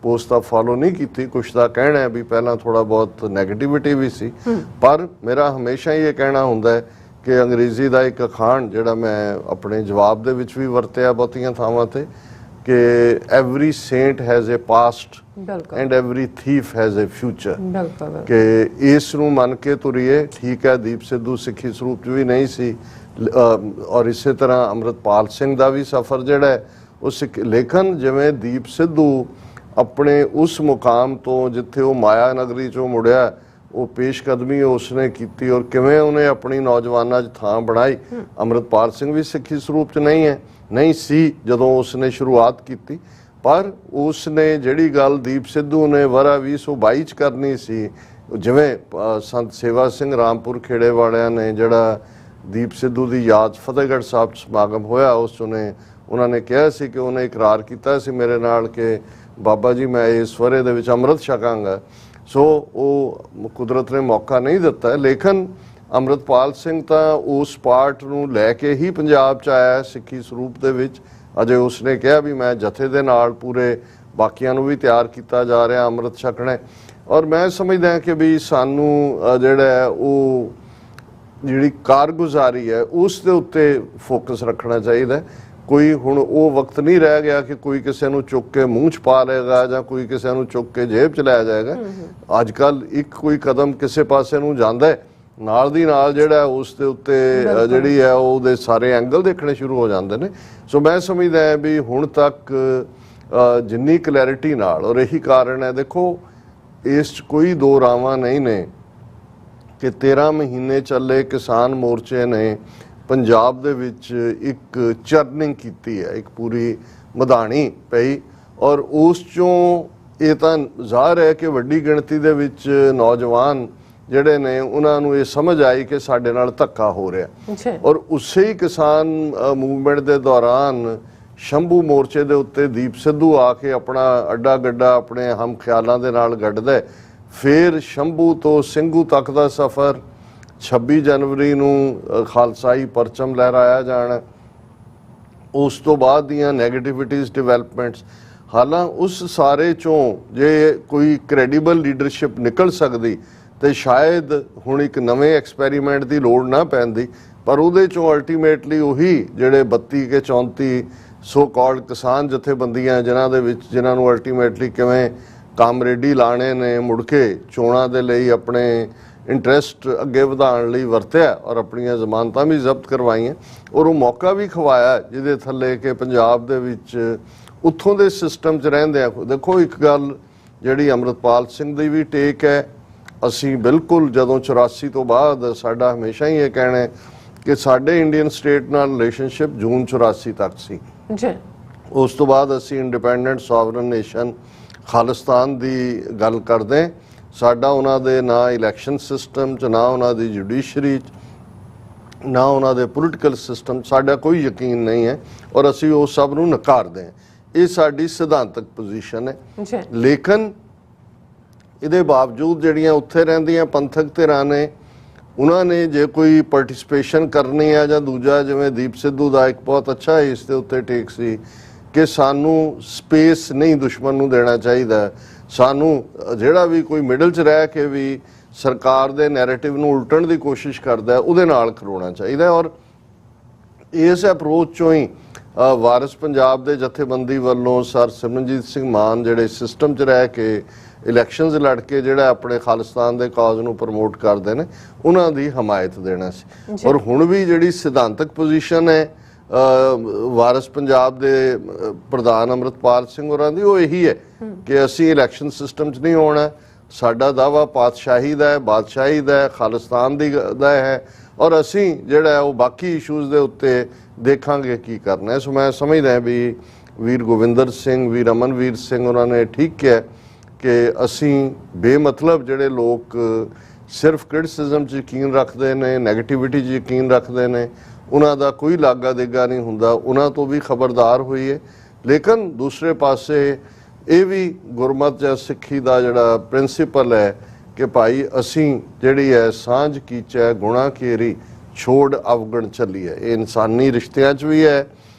ਪੋਸਟ ਦਾ ਫੋਲੋ ਨਹੀਂ ਕੀਤੀ, ਕੁਛ ਦਾ ਕਹਿਣਾ ਹੈ ਵੀ ਪਹਿਲਾਂ ਥੋੜਾ ਬਹੁਤ ਨੈਗੇਟਿਵਿਟੀ ਵੀ ਸੀ, ਪਰ ਮੇਰਾ ਹਮੇਸ਼ਾ ਹੀ ਇਹ ਕਹਿਣਾ ਹੁੰਦਾ ਹੈ ਕਿ ਅੰਗਰੇਜ਼ੀ ਦਾ ਇੱਕ ਅਖਾਣ ਜਿਹੜਾ ਮੈਂ ਆਪਣੇ ਜਵਾਬ ਦੇ ਵਿੱਚ ਵੀ ਵਰਤਿਆ ਬਹੁਤੀਆਂ ਥਾਵਾਂ ਤੇ ਕਿ every saint has a past and every thief has a future, ਕਿ ਇਸ ਨੂੰ ਮੰਨ ਕੇ ਤੁਰੀਏ। ਠੀਕ ਹੈ, ਦੀਪ ਸਿੱਧੂ ਸਿੱਖੀ ਸਰੂਪ 'ਚ ਵੀ ਨਹੀਂ ਸੀ, ਔਰ ਇਸੇ ਤਰ੍ਹਾਂ ਅੰਮ੍ਰਿਤਪਾਲ ਸਿੰਘ ਦਾ ਵੀ ਸਫ਼ਰ ਜਿਹੜਾ ਹੈ ਉਹ ਸਿੱਖ, ਲੇਕਿਨ ਜਿਵੇਂ ਦੀਪ ਸਿੱਧੂ ਆਪਣੇ ਉਸ ਮੁਕਾਮ ਤੋਂ ਜਿੱਥੇ ਉਹ ਮਾਇਆ ਨਗਰੀ 'ਚੋਂ ਮੁੜਿਆ, ਉਹ ਪੇਸ਼ਕਦਮੀ ਉਸਨੇ ਕੀਤੀ ਔਰ ਕਿਵੇਂ ਉਹਨੇ ਆਪਣੀ ਨੌਜਵਾਨਾਂ 'ਚ ਥਾਂ ਬਣਾਈ। ਅੰਮ੍ਰਿਤਪਾਲ ਸਿੰਘ ਵੀ ਸਿੱਖੀ ਸਰੂਪ 'ਚ ਨਹੀਂ ਸੀ ਜਦੋਂ ਉਸਨੇ ਸ਼ੁਰੂਆਤ ਕੀਤੀ, ਪਰ ਉਸਨੇ ਜਿਹੜੀ ਗੱਲ ਦੀਪ ਸਿੱਧੂ ਨੇ ਵਰਾ 2022 'ਚ ਕਰਨੀ ਸੀ, ਜਿਵੇਂ ਸੰਤ ਸੇਵਾ ਸਿੰਘ ਰਾਮਪੁਰ ਖੇੜੇ ਵਾਲਿਆਂ ਨੇ ਜਿਹੜਾ ਦੀਪ ਸਿੱਧੂ ਦੀ ਯਾਦ ਫਤਿਹਗੜ੍ਹ ਸਾਹਿਬ 'ਚ ਸਮਾਗਮ ਹੋਇਆ, ਉਸ ਨੇ ਉਹਨਾਂ ਨੇ ਕਿਹਾ ਸੀ ਕਿ ਉਹਨੇ ਇਕਰਾਰ ਕੀਤਾ ਸੀ ਮੇਰੇ ਨਾਲ ਕਿ ਬਾਬਾ ਜੀ ਮੈਂ ਇਸ ਵਰੇ ਦੇ ਵਿੱਚ ਅੰਮ੍ਰਿਤ ਛਕਾਂਗਾ। ਸੋ ਉਹ ਕੁਦਰਤ ਨੇ ਮੌਕਾ ਨਹੀਂ ਦਿੱਤਾ, ਲੇਕਿਨ ਅੰਮ੍ਰਿਤਪਾਲ ਸਿੰਘ ਤਾਂ ਉਸ ਪਾਰਟ ਨੂੰ ਲੈ ਕੇ ਹੀ ਪੰਜਾਬ 'ਚ ਆਇਆ ਸਿੱਖੀ ਸਰੂਪ ਦੇ ਵਿੱਚ। ਅਜੇ ਉਸਨੇ ਕਿਹਾ ਵੀ ਮੈਂ ਜਥੇ ਦੇ ਨਾਲ ਪੂਰੇ ਬਾਕੀਆਂ ਨੂੰ ਵੀ ਤਿਆਰ ਕੀਤਾ ਜਾ ਰਿਹਾ ਅੰਮ੍ਰਿਤ ਛਕਣਾ, ਔਰ ਮੈਂ ਸਮਝਦਾ ਕਿ ਵੀ ਸਾਨੂੰ ਜਿਹੜਾ ਹੈ ਉਹ ਜਿਹੜੀ ਕਾਰਗੁਜ਼ਾਰੀ ਹੈ ਉਸ ਦੇ ਉੱਤੇ ਫੋਕਸ ਰੱਖਣਾ ਚਾਹੀਦਾ। ਕੋਈ ਹੁਣ ਉਹ ਵਕਤ ਨਹੀਂ ਰਹਿ ਗਿਆ ਕਿ ਕੋਈ ਕਿਸੇ ਨੂੰ ਚੁੱਕ ਕੇ ਮੂੰਹ 'ਚ ਪਾ ਲਏਗਾ ਜਾਂ ਕੋਈ ਕਿਸੇ ਨੂੰ ਚੁੱਕ ਕੇ ਜੇਬ 'ਚ ਲੈ ਜਾਏਗਾ। ਅੱਜ ਕੱਲ੍ਹ ਇੱਕ ਕੋਈ ਕਦਮ ਕਿਸੇ ਪਾਸੇ ਨੂੰ ਜਾਂਦਾ ਹੈ, ਨਾਲ ਦੀ ਨਾਲ ਜਿਹੜਾ ਉਸ ਦੇ ਉੱਤੇ ਜਿਹੜੀ ਹੈ ਉਹਦੇ ਸਾਰੇ ਐਂਗਲ ਦੇਖਣੇ ਸ਼ੁਰੂ ਹੋ ਜਾਂਦੇ ਨੇ। ਸੋ ਮੈਂ ਸਮਝਦਾ ਵੀ ਹੁਣ ਤੱਕ ਜਿੰਨੀ ਕਲੈਰਿਟੀ ਨਾਲ, ਔਰ ਇਹੀ ਕਾਰਨ ਹੈ ਦੇਖੋ ਇਸ 'ਚ ਕੋਈ ਦੋ ਰਾਵਾਂ ਨਹੀਂ ਨੇ ਕਿ 13 ਮਹੀਨੇ ਚੱਲੇ ਕਿਸਾਨ ਮੋਰਚੇ ਨੇ ਪੰਜਾਬ ਦੇ ਵਿੱਚ ਇੱਕ ਚਰਨਿੰਗ ਕੀਤੀ ਹੈ, ਇੱਕ ਪੂਰੀ ਮਧਾਣੀ ਪਈ, ਔਰ ਉਸ ਚੋਂ ਇਹ ਤਾਂ ਜ਼ਾਹਰ ਹੈ ਕਿ ਵੱਡੀ ਗਿਣਤੀ ਦੇ ਵਿੱਚ ਨੌਜਵਾਨ ਜਿਹੜੇ ਨੇ ਉਹਨਾਂ ਨੂੰ ਇਹ ਸਮਝ ਆਈ ਕਿ ਸਾਡੇ ਨਾਲ ਧੱਕਾ ਹੋ ਰਿਹਾ। ਔਰ ਉਸੇ ਹੀ ਕਿਸਾਨ ਮੂਵਮੈਂਟ ਦੇ ਦੌਰਾਨ ਸ਼ੰਭੂ ਮੋਰਚੇ ਦੇ ਉੱਤੇ ਦੀਪ ਸਿੱਧੂ ਆ ਕੇ ਆਪਣਾ ਅੱਡਾ ਗੱਡਾ ਆਪਣੇ ਹਮ ਖਿਆਲਾਂ ਦੇ ਨਾਲ ਗੱਡਦਾ। ਫਿਰ ਸ਼ੰਭੂ ਤੋਂ ਸਿੰਘੂ ਤੱਕ ਦਾ ਸਫ਼ਰ 26 ਜਨਵਰੀ ਨੂੰ ਖਾਲਸਾਈ ਪਰਚਮ ਲਹਿਰਾਇਆ ਜਾਣਾ। ਉਸ ਤੋਂ ਬਾਅਦ ਦੀਆਂ ਨੈਗੇਟਿਵਿਟੀਜ਼ ਡਿਵੈਲਪਮੈਂਟਸ, ਹਾਲਾਂ ਉਸ ਸਾਰੇ ਚੋਂ ਜੇ ਕੋਈ ਕ੍ਰੈਡੀਬਲ ਲੀਡਰਸ਼ਿਪ ਨਿਕਲ ਸਕਦੀ ਤੇ ਸ਼ਾਇਦ ਹੁਣ ਇੱਕ ਨਵੇਂ ਐਕਸਪੈਰੀਮੈਂਟ ਦੀ ਲੋੜ ਨਾ ਪੈਂਦੀ, ਪਰ ਉਹਦੇ ਚੋਂ ਅਲਟੀਮੇਟਲੀ ਉਹੀ ਜਿਹੜੇ 32 ਕੇ 34 ਸੋ ਕਾਲਡ ਕਿਸਾਨ ਜਥੇਬੰਦੀਆਂ ਜਿਨ੍ਹਾਂ ਨੂੰ ਅਲਟੀਮੇਟਲੀ ਕਿਵੇਂ ਕਾਮਰੇਡੀ ਲਾਣੇ ਨੇ, ਮੁੜ ਕੇ ਚੋਣਾਂ ਦੇ ਲਈ ਆਪਣੇ ਇੰਟਰਸਟ ਅੱਗੇ ਵਧਾਉਣ ਲਈ ਵਰਤਿਆ ਔਰ ਆਪਣੀਆਂ ਜ਼ਮਾਨਤਾਂ ਵੀ ਜ਼ਬਤ ਕਰਵਾਈਆਂ ਔਰ ਉਹ ਮੌਕਾ ਵੀ ਖਵਾਇਆ ਜਿਹਦੇ ਥੱਲੇ ਕਿ ਪੰਜਾਬ ਦੇ ਵਿੱਚ ਉੱਥੋਂ ਦੇ ਸਿਸਟਮ 'ਚ ਰਹਿੰਦੇ ਆ। ਦੇਖੋ ਇੱਕ ਗੱਲ ਜਿਹੜੀ ਅੰਮ੍ਰਿਤਪਾਲ ਸਿੰਘ ਦੀ ਵੀ ਟੇਕ ਹੈ, ਅਸੀਂ ਬਿਲਕੁਲ ਜਦੋਂ 84 ਤੋਂ ਬਾਅਦ ਸਾਡਾ ਹਮੇਸ਼ਾ ਹੀ ਇਹ ਕਹਿਣਾ ਹੈ ਕਿ ਸਾਡੇ ਇੰਡੀਅਨ ਸਟੇਟ ਨਾਲ ਰਿਲੇਸ਼ਨਸ਼ਿਪ ਜੂਨ 84 ਤੱਕ ਸੀ। ਉਸ ਤੋਂ ਬਾਅਦ ਅਸੀਂ ਇੰਡੀਪੈਂਡੈਂਟ ਸੋਵਰਨ ਨੇਸ਼ਨ ਖਾਲਿਸਤਾਨ ਦੀ ਗੱਲ ਕਰਦੇ। ਸਾਡਾ ਉਹਨਾਂ ਦੇ ਨਾ ਇਲੈਕਸ਼ਨ ਸਿਸਟਮ 'ਚ, ਨਾ ਉਹਨਾਂ ਦੀ ਜੁਡੀਸ਼ਰੀ 'ਚ, ਨਾ ਉਹਨਾਂ ਦੇ ਪੋਲੀਟੀਕਲ ਸਿਸਟਮ 'ਚ ਸਾਡਾ ਕੋਈ ਯਕੀਨ ਨਹੀਂ ਹੈ ਔਰ ਅਸੀਂ ਉਸ ਸਭ ਨੂੰ ਨਕਾਰਦੇ ਹਾਂ। ਇਹ ਸਾਡੀ ਸਿਧਾਂਤਕ ਪੋਜੀਸ਼ਨ ਹੈ। ਲੇਕਿਨ ਇਹਦੇ ਬਾਵਜੂਦ ਜਿਹੜੀਆਂ ਉੱਥੇ ਰਹਿੰਦੀਆਂ ਪੰਥਕ ਧਿਰਾਂ ਨੇ, ਉਹਨਾਂ ਨੇ ਜੇ ਕੋਈ ਪਾਰਟਿਸਿਪੇਸ਼ਨ ਕਰਨੀ ਹੈ ਜਾਂ ਦੂਜਾ, ਜਿਵੇਂ ਦੀਪ ਸਿੱਧੂ ਦਾ ਇੱਕ ਬਹੁਤ ਅੱਛਾ ਇਸ ਦੇ ਉੱਤੇ ਟੇਕ ਸੀ ਕਿ ਸਾਨੂੰ ਸਪੇਸ ਨਹੀਂ ਦੁਸ਼ਮਣ ਨੂੰ ਦੇਣਾ ਚਾਹੀਦਾ, ਸਾਨੂੰ ਜਿਹੜਾ ਵੀ ਕੋਈ ਮਿਡਲ 'ਚ ਰਹਿ ਕੇ ਵੀ ਸਰਕਾਰ ਦੇ ਨੈਰੇਟਿਵ ਨੂੰ ਉਲਟਣ ਦੀ ਕੋਸ਼ਿਸ਼ ਕਰਦਾ ਉਹਦੇ ਨਾਲ ਖਲੋਣਾ ਚਾਹੀਦਾ। ਔਰ ਇਸ ਅਪਰੋਚ ਚੋਂ ਹੀ ਵਾਰਿਸ ਪੰਜਾਬ ਦੇ ਜਥੇਬੰਦੀ ਵੱਲੋਂ ਸਰ ਸਿਮਰਨਜੀਤ ਸਿੰਘ ਮਾਨ ਜਿਹੜੇ ਸਿਸਟਮ 'ਚ ਰਹਿ ਕੇ ਇਲੈਕਸ਼ਨਸ ਲੜ ਕੇ ਜਿਹੜਾ ਆਪਣੇ ਖਾਲਿਸਤਾਨ ਦੇ ਕਾਜ਼ ਨੂੰ ਪ੍ਰਮੋਟ ਕਰਦੇ ਨੇ, ਉਹਨਾਂ ਦੀ ਹਮਾਇਤ ਦੇਣਾ ਸੀ। ਔਰ ਹੁਣ ਵੀ ਜਿਹੜੀ ਸਿਧਾਂਤਕ ਪੋਜੀਸ਼ਨ ਹੈ ਵਾਰਿਸ ਪੰਜਾਬ ਦੇ ਪ੍ਰਧਾਨ ਅੰਮ੍ਰਿਤਪਾਲ ਸਿੰਘ ਹੋਰਾਂ ਦੀ, ਉਹ ਇਹੀ ਹੈ ਕਿ ਅਸੀਂ ਇਲੈਕਸ਼ਨ ਸਿਸਟਮ 'ਚ ਨਹੀਂ ਆਉਣਾ, ਸਾਡਾ ਦਾਅਵਾ ਪਾਤਸ਼ਾਹੀ ਦਾ ਹੈ, ਬਾਦਸ਼ਾਹੀ ਦਾ ਹੈ, ਖਾਲਿਸਤਾਨ ਦਾ ਹੈ, ਔਰ ਅਸੀਂ ਜਿਹੜਾ ਉਹ ਬਾਕੀ ਇਸ਼ੂਜ਼ ਦੇ ਉੱਤੇ ਦੇਖਾਂਗੇ ਕੀ ਕਰਨਾ ਹੈ। ਸੋ ਮੈਂ ਸਮਝਦਾ ਵੀ ਵੀਰ ਗੋਵਿੰਦਰ ਸਿੰਘ, ਵੀਰ ਅਮਨਵੀਰ ਸਿੰਘ ਉਹਨਾਂ ਨੇ ਠੀਕ ਕਿਹਾ ਕਿ ਅਸੀਂ ਬੇਮਤਲਬ ਜਿਹੜੇ ਲੋਕ ਸਿਰਫ ਕ੍ਰਿਟਿਸਿਜ਼ਮ 'ਚ ਯਕੀਨ ਰੱਖਦੇ ਨੇ, ਨੈਗੇਟਿਵਿਟੀ 'ਚ ਯਕੀਨ ਰੱਖਦੇ ਨੇ, ਉਹਨਾਂ ਦਾ ਕੋਈ ਲਾਗਾ ਦੇਗਾ ਨਹੀਂ ਹੁੰਦਾ, ਉਹਨਾਂ ਤੋਂ ਵੀ ਖਬਰਦਾਰ ਹੋਈਏ। ਲੇਕਿਨ ਦੂਸਰੇ ਪਾਸੇ ਇਹ ਵੀ ਗੁਰਮਤ ਜਾਂ ਸਿੱਖੀ ਦਾ ਜਿਹੜਾ ਪ੍ਰਿੰਸੀਪਲ ਹੈ ਕਿ ਭਾਈ ਅਸੀਂ ਜਿਹੜੀ ਹੈ ਸਾਂਝ ਕੀਚੈ ਗੁਣਾ ਕੇਰੀ ਛੋੜ ਅਵਗਣ ਚੱਲੀ ਹੈ। ਇਹ ਇਨਸਾਨੀ ਰਿਸ਼ਤਿਆਂ 'ਚ ਵੀ ਹੈ,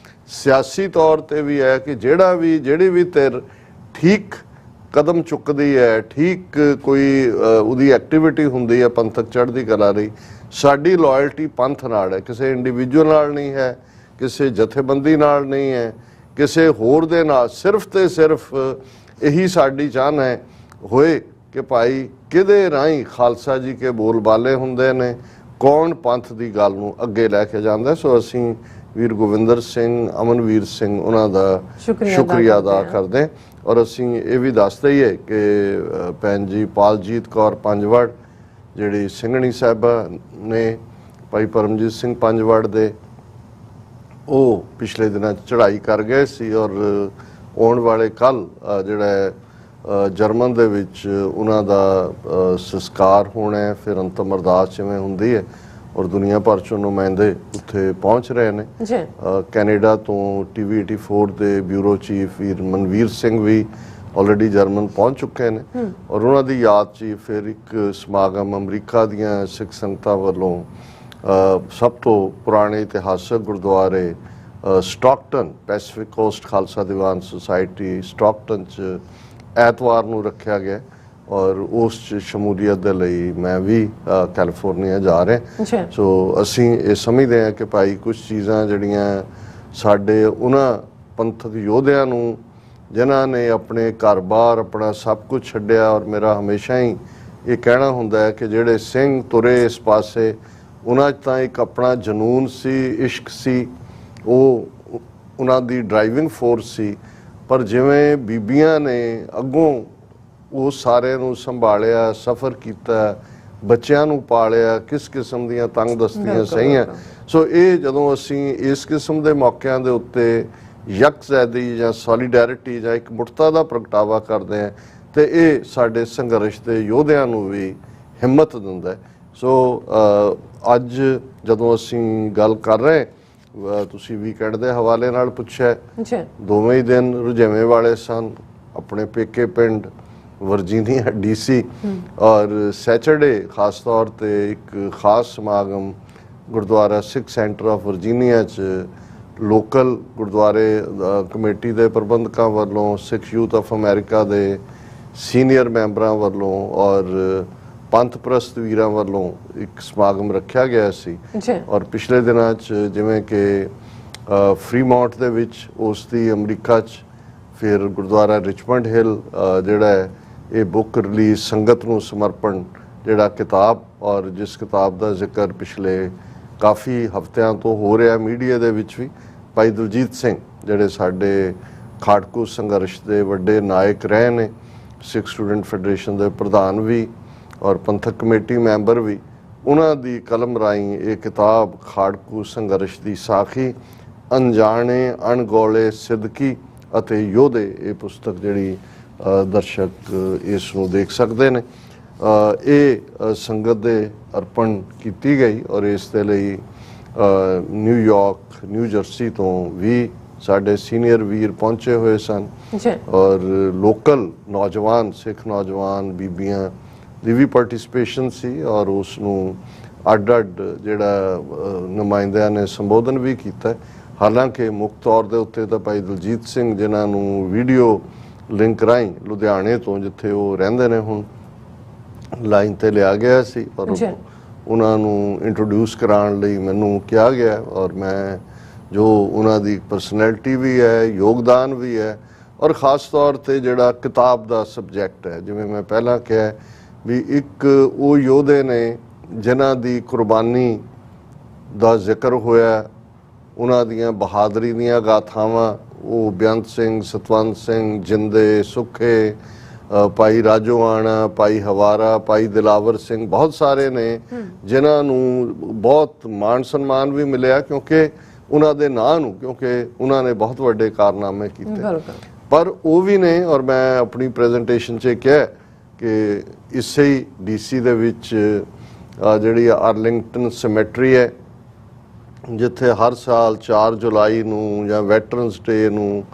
ਸਿਆਸੀ ਤੌਰ ਤੇ ਵੀ ਹੈ ਕਿ ਜਿਹੜੀ ਵੀ ਧਿਰ ਠੀਕ ਕਦਮ ਚੁੱਕਦੀ ਹੈ, ਠੀਕ ਕੋਈ ਉਹਦੀ ਐਕਟੀਵਿਟੀ ਹੁੰਦੀ ਹੈ ਪੰਥਕ ਚੜ੍ਹਦੀ ਕਲਾ ਲਈ, ਸਾਡੀ ਲਾਇਲਟੀ ਪੰਥ ਨਾਲ ਹੈ, ਕਿਸੇ ਇੰਡੀਵਿਜੂਅਲ ਨਾਲ ਨਹੀਂ ਹੈ, ਕਿਸੇ ਜਥੇਬੰਦੀ ਨਾਲ ਨਹੀਂ ਹੈ, ਕਿਸੇ ਹੋਰ ਦੇ ਨਾਲ। ਸਿਰਫ ਤੇ ਸਿਰਫ ਇਹੀ ਸਾਡੀ ਚਾਹਨਾ ਹੈ ਹੋਏ ਕਿ ਭਾਈ ਕਿਹਦੇ ਰਾਹੀਂ ਖਾਲਸਾ ਜੀ ਕੇ ਬੋਲ ਬਾਲੇ ਹੁੰਦੇ ਨੇ, ਕੌਣ ਪੰਥ ਦੀ ਗੱਲ ਨੂੰ ਅੱਗੇ ਲੈ ਕੇ ਜਾਂਦਾ। ਸੋ ਅਸੀਂ ਵੀਰ ਗੋਵਿੰਦਰ ਸਿੰਘ, ਅਮਨਵੀਰ ਸਿੰਘ ਉਹਨਾਂ ਦਾ ਸ਼ੁਕਰੀਆ ਅਦਾ ਕਰਦੇ ਔਰ ਅਸੀਂ ਇਹ ਵੀ ਦੱਸਦੇ ਹੀ ਹੈ ਕਿ ਭੈਣ ਜੀ ਪਾਲਜੀਤ ਕੌਰ ਪੰਜਵੜ ਜਿਹੜੀ ਸਿੰਘਣੀ ਸਾਹਿਬਾ ਨੇ, ਭਾਈ ਪਰਮਜੀਤ ਸਿੰਘ ਪੰਜਵੜ ਦੇ, ਉਹ ਪਿਛਲੇ ਦਿਨਾਂ 'ਚ ਚੜ੍ਹਾਈ ਕਰ ਗਏ ਸੀ ਔਰ ਆਉਣ ਵਾਲੇ ਕੱਲ ਜਿਹੜਾ ਜਰਮਨ ਦੇ ਵਿੱਚ ਉਹਨਾਂ ਦਾ ਸੰਸਕਾਰ ਹੋਣਾ ਹੈ। ਫਿਰ ਅੰਤਮ ਅਰਦਾਸ ਜਿਵੇਂ ਹੁੰਦੀ ਹੈ ਔਰ ਦੁਨੀਆ ਭਰ ਚੋਂ ਨੁਮਾਇੰਦੇ ਉੱਥੇ ਪਹੁੰਚ ਰਹੇ ਨੇ। ਕੈਨੇਡਾ ਤੋਂ TV 84 ਦੇ ਬਿਊਰੋ ਚੀਫ ਵੀਰ ਮਨਵੀਰ ਸਿੰਘ ਵੀ ਆਲਰੇਡੀ ਜਰਮਨ ਪਹੁੰਚ ਚੁੱਕੇ ਨੇ ਔਰ ਉਹਨਾਂ ਦੀ ਯਾਦ 'ਚ ਫਿਰ ਇੱਕ ਸਮਾਗਮ ਅਮਰੀਕਾ ਦੀਆਂ ਸਿੱਖ ਸੰਗਤਾਂ ਵੱਲੋਂ ਸਭ ਤੋਂ ਪੁਰਾਣੇ ਇਤਿਹਾਸਕ ਗੁਰਦੁਆਰੇ Stockton Pacific cost Khalsa Diwan society Stockton 'ਚ ਐਤਵਾਰ ਨੂੰ ਰੱਖਿਆ ਗਿਆ ਔਰ ਉਸ 'ਚ ਸ਼ਮੂਲੀਅਤ ਦੇ ਲਈ ਮੈਂ ਵੀ ਕੈਲੀਫੋਰਨੀਆ ਜਾ ਰਿਹਾ। ਸੋ ਅਸੀਂ ਇਹ ਸਮਝਦੇ ਹਾਂ ਕਿ ਭਾਈ ਕੁਝ ਚੀਜ਼ਾਂ ਜਿਹੜੀਆਂ ਸਾਡੇ ਉਹਨਾਂ ਪੰਥਕ ਯੋਧਿਆਂ ਨੂੰ ਜਿਨ੍ਹਾਂ ਨੇ ਆਪਣੇ ਘਰ-ਬਾਰ ਆਪਣਾ ਸਭ ਕੁਝ ਛੱਡਿਆ, ਔਰ ਮੇਰਾ ਹਮੇਸ਼ਾ ਹੀ ਇਹ ਕਹਿਣਾ ਹੁੰਦਾ ਹੈ ਕਿ ਜਿਹੜੇ ਸਿੰਘ ਤੁਰੇ ਇਸ ਪਾਸੇ ਉਹਨਾਂ 'ਚ ਤਾਂ ਇੱਕ ਆਪਣਾ ਜਨੂਨ ਸੀ, ਇਸ਼ਕ ਸੀ, ਉਹ ਉਹਨਾਂ ਦੀ ਡਰਾਈਵਿੰਗ ਫੋਰਸ ਸੀ ਪਰ ਜਿਵੇਂ ਬੀਬੀਆਂ ਨੇ ਅੱਗੋਂ ਉਹ ਸਾਰੇ ਨੂੰ ਸੰਭਾਲਿਆ, ਸਫ਼ਰ ਕੀਤਾ, ਬੱਚਿਆਂ ਨੂੰ ਪਾਲਿਆ, ਕਿਸ ਕਿਸਮ ਦੀਆਂ ਤੰਗਦਸਤੀਆਂ ਸਹੀਆਂ। ਸੋ ਇਹ ਜਦੋਂ ਅਸੀਂ ਇਸ ਕਿਸਮ ਦੇ ਮੌਕਿਆਂ ਦੇ ਉੱਤੇ ਯਕਜ਼ੈਦੀ ਜਾਂ ਸੋਲੀਡੈਰਿਟੀ ਜਾਂ ਇੱਕ ਮੁੱਠਤਾ ਦਾ ਪ੍ਰਗਟਾਵਾ ਕਰਦੇ ਹਾਂ ਤੇ ਇਹ ਸਾਡੇ ਸੰਘਰਸ਼ ਦੇ ਯੋਧਿਆਂ ਨੂੰ ਵੀ ਹਿੰਮਤ ਦਿੰਦਾ ਹੈ। ਸੋ ਅੱਜ ਜਦੋਂ ਅਸੀਂ ਗੱਲ ਕਰ ਰਹੇ, ਤੁਸੀਂ ਵੀਕਐਂਡ ਦੇ ਹਵਾਲੇ ਨਾਲ ਪੁੱਛਿਆ, ਦੋਵੇਂ ਹੀ ਦਿਨ ਰੁਝੇਵੇਂ ਵਾਲੇ ਸਨ। ਆਪਣੇ ਪੇਕੇ ਪਿੰਡ ਵਰਜੀਨੀਆ DC ਔਰ ਸੈਚਰਡੇ ਖਾਸ ਤੌਰ ਤੇ ਇੱਕ ਖਾਸ ਸਮਾਗਮ ਗੁਰਦੁਆਰਾ ਸਿੱਖ ਸੈਂਟਰ ਆਫ ਵਰਜੀਨੀਆ 'ਚ ਲੋਕਲ ਗੁਰਦੁਆਰੇ ਕਮੇਟੀ ਦੇ ਪ੍ਰਬੰਧਕਾਂ ਵੱਲੋਂ, ਸਿੱਖ ਯੂਥ ਆਫ ਅਮਰੀਕਾ ਦੇ ਸੀਨੀਅਰ ਮੈਂਬਰਾਂ ਵੱਲੋਂ ਔਰ ਪੰਥ ਪ੍ਰਸਤ ਵੀਰਾਂ ਵੱਲੋਂ ਇੱਕ ਸਮਾਗਮ ਰੱਖਿਆ ਗਿਆ ਸੀ। ਔਰ ਪਿਛਲੇ ਦਿਨਾਂ 'ਚ ਜਿਵੇਂ ਕਿ ਫਰੀਮਾਉਂਟ ਦੇ ਵਿੱਚ ਉਸ ਦੀ ਅਮਰੀਕਾ 'ਚ, ਫਿਰ ਗੁਰਦੁਆਰਾ ਰਿਚਮੰਡ ਹਿੱਲ ਜਿਹੜਾ ਹੈ ਇਹ ਬੁੱਕ ਰਿਲੀਜ਼ ਸੰਗਤ ਨੂੰ ਸਮਰਪਣ ਜਿਹੜਾ ਕਿਤਾਬ, ਔਰ ਜਿਸ ਕਿਤਾਬ ਦਾ ਜ਼ਿਕਰ ਪਿਛਲੇ ਕਾਫੀ ਹਫ਼ਤਿਆਂ ਤੋਂ ਹੋ ਰਿਹਾ ਮੀਡੀਆ ਦੇ ਵਿੱਚ ਵੀ, ਭਾਈ ਦਲਜੀਤ ਸਿੰਘ ਜਿਹੜੇ ਸਾਡੇ ਖਾੜਕੂ ਸੰਘਰਸ਼ ਦੇ ਵੱਡੇ ਨਾਇਕ ਰਹੇ ਨੇ, ਸਿੱਖ ਸਟੂਡੈਂਟ ਫੈਡਰੇਸ਼ਨ ਦੇ ਪ੍ਰਧਾਨ ਵੀ ਔਰ ਪੰਥਕ ਕਮੇਟੀ ਮੈਂਬਰ ਵੀ, ਉਹਨਾਂ ਦੀ ਕਲਮ ਰਾਹੀਂ ਇਹ ਕਿਤਾਬ ਖਾੜਕੂ ਸੰਘਰਸ਼ ਦੀ ਸਾਖੀ, ਅਣਜਾਣੇ ਅਣਗੌਲੇ ਸਿੱਦਕੀ ਅਤੇ ਯੋਧੇ, ਇਹ ਪੁਸਤਕ ਜਿਹੜੀ ਦਰਸ਼ਕ ਇਸ ਨੂੰ ਦੇਖ ਸਕਦੇ ਨੇ, ਇਹ ਸੰਗਤ ਦੇ ਅਰਪਣ ਕੀਤੀ ਗਈ। ਔਰ ਇਸ ਦੇ ਲਈ ਨਿਊਯਾਰਕ, ਨਿਊ ਜਰਸੀ ਤੋਂ ਵੀ ਸਾਡੇ ਸੀਨੀਅਰ ਵੀਰ ਪਹੁੰਚੇ ਹੋਏ ਸਨ ਔਰ ਲੋਕਲ ਨੌਜਵਾਨ, ਸਿੱਖ ਨੌਜਵਾਨ ਬੀਬੀਆਂ ਦੀ ਵੀ ਪਾਰਟਿਸਿਪੇਸ਼ਨ ਸੀ ਔਰ ਉਸ ਨੂੰ ਅੱਡ-ਅੱਡ ਜਿਹੜਾ ਨੁਮਾਇੰਦਿਆਂ ਨੇ ਸੰਬੋਧਨ ਵੀ ਕੀਤਾ। ਹਾਲਾਂਕਿ ਮੁੱਖ ਤੌਰ ਦੇ ਉੱਤੇ ਤਾਂ ਭਾਈ ਦਲਜੀਤ ਸਿੰਘ, ਜਿਨ੍ਹਾਂ ਨੂੰ ਵੀਡੀਓ ਲਿੰਕ ਰਾਹੀਂ ਲੁਧਿਆਣੇ ਤੋਂ, ਜਿੱਥੇ ਉਹ ਰਹਿੰਦੇ ਨੇ ਹੁਣ, ਲਾਈਨ ਤੇ ਲਿਆ ਗਿਆ ਸੀ ਔਰ ਉਹਨਾਂ ਨੂੰ ਇੰਟਰੋਡਿਊਸ ਕਰਾਉਣ ਲਈ ਮੈਨੂੰ ਕਿਹਾ ਗਿਆ। ਔਰ ਮੈਂ ਜੋ ਉਹਨਾਂ ਦੀ ਪਰਸਨੈਲਿਟੀ ਵੀ ਹੈ, ਯੋਗਦਾਨ ਵੀ ਹੈ ਔਰ ਖ਼ਾਸ ਤੌਰ ਤੇ ਜਿਹੜਾ ਕਿਤਾਬ ਦਾ ਸਬਜੈਕਟ ਹੈ, ਜਿਵੇਂ ਮੈਂ ਪਹਿਲਾਂ ਕਿਹਾ ਵੀ ਇੱਕ ਉਹ ਯੋਧੇ ਨੇ ਜਿਨ੍ਹਾਂ ਦੀ ਕੁਰਬਾਨੀ ਦਾ ਜ਼ਿਕਰ ਹੋਇਆ, ਉਹਨਾਂ ਦੀਆਂ ਬਹਾਦਰੀ ਦੀਆਂ ਗਾਥਾਵਾਂ, ਉਹ ਬੇਅੰਤ ਸਿੰਘ, ਸਤਵੰਤ ਸਿੰਘ, ਜਿੰਦੇ, ਸੁੱਖੇ, ਭਾਈ ਰਾਜੋਆਣਾ, ਭਾਈ ਹਵਾਰਾ, ਭਾਈ ਦਿਲਾਵਰ ਸਿੰਘ, ਬਹੁਤ ਸਾਰੇ ਨੇ ਜਿਨ੍ਹਾਂ ਨੂੰ ਬਹੁਤ ਮਾਣ ਸਨਮਾਨ ਵੀ ਮਿਲਿਆ ਕਿਉਂਕਿ ਉਹਨਾਂ ਦੇ ਨਾਂ ਨੂੰ, ਕਿਉਂਕਿ ਉਹਨਾਂ ਨੇ ਬਹੁਤ ਵੱਡੇ ਕਾਰਨਾਮੇ ਕੀਤੇ। ਪਰ ਉਹ ਵੀ ਨੇ, ਔਰ ਮੈਂ ਆਪਣੀ ਪ੍ਰੈਜੈਂਟੇਸ਼ਨ 'ਚ ਕਿਹਾ ਕਿ ਇਸੇ ਹੀ DC ਦੇ ਵਿੱਚ ਜਿਹੜੀ ਆਰਲਿੰਗਟਨ ਸਿਮੈਟਰੀ ਹੈ, ਜਿੱਥੇ ਹਰ ਸਾਲ 4 ਜੁਲਾਈ ਨੂੰ ਜਾਂ ਵੈਟਰਨਸ ਡੇ ਨੂੰ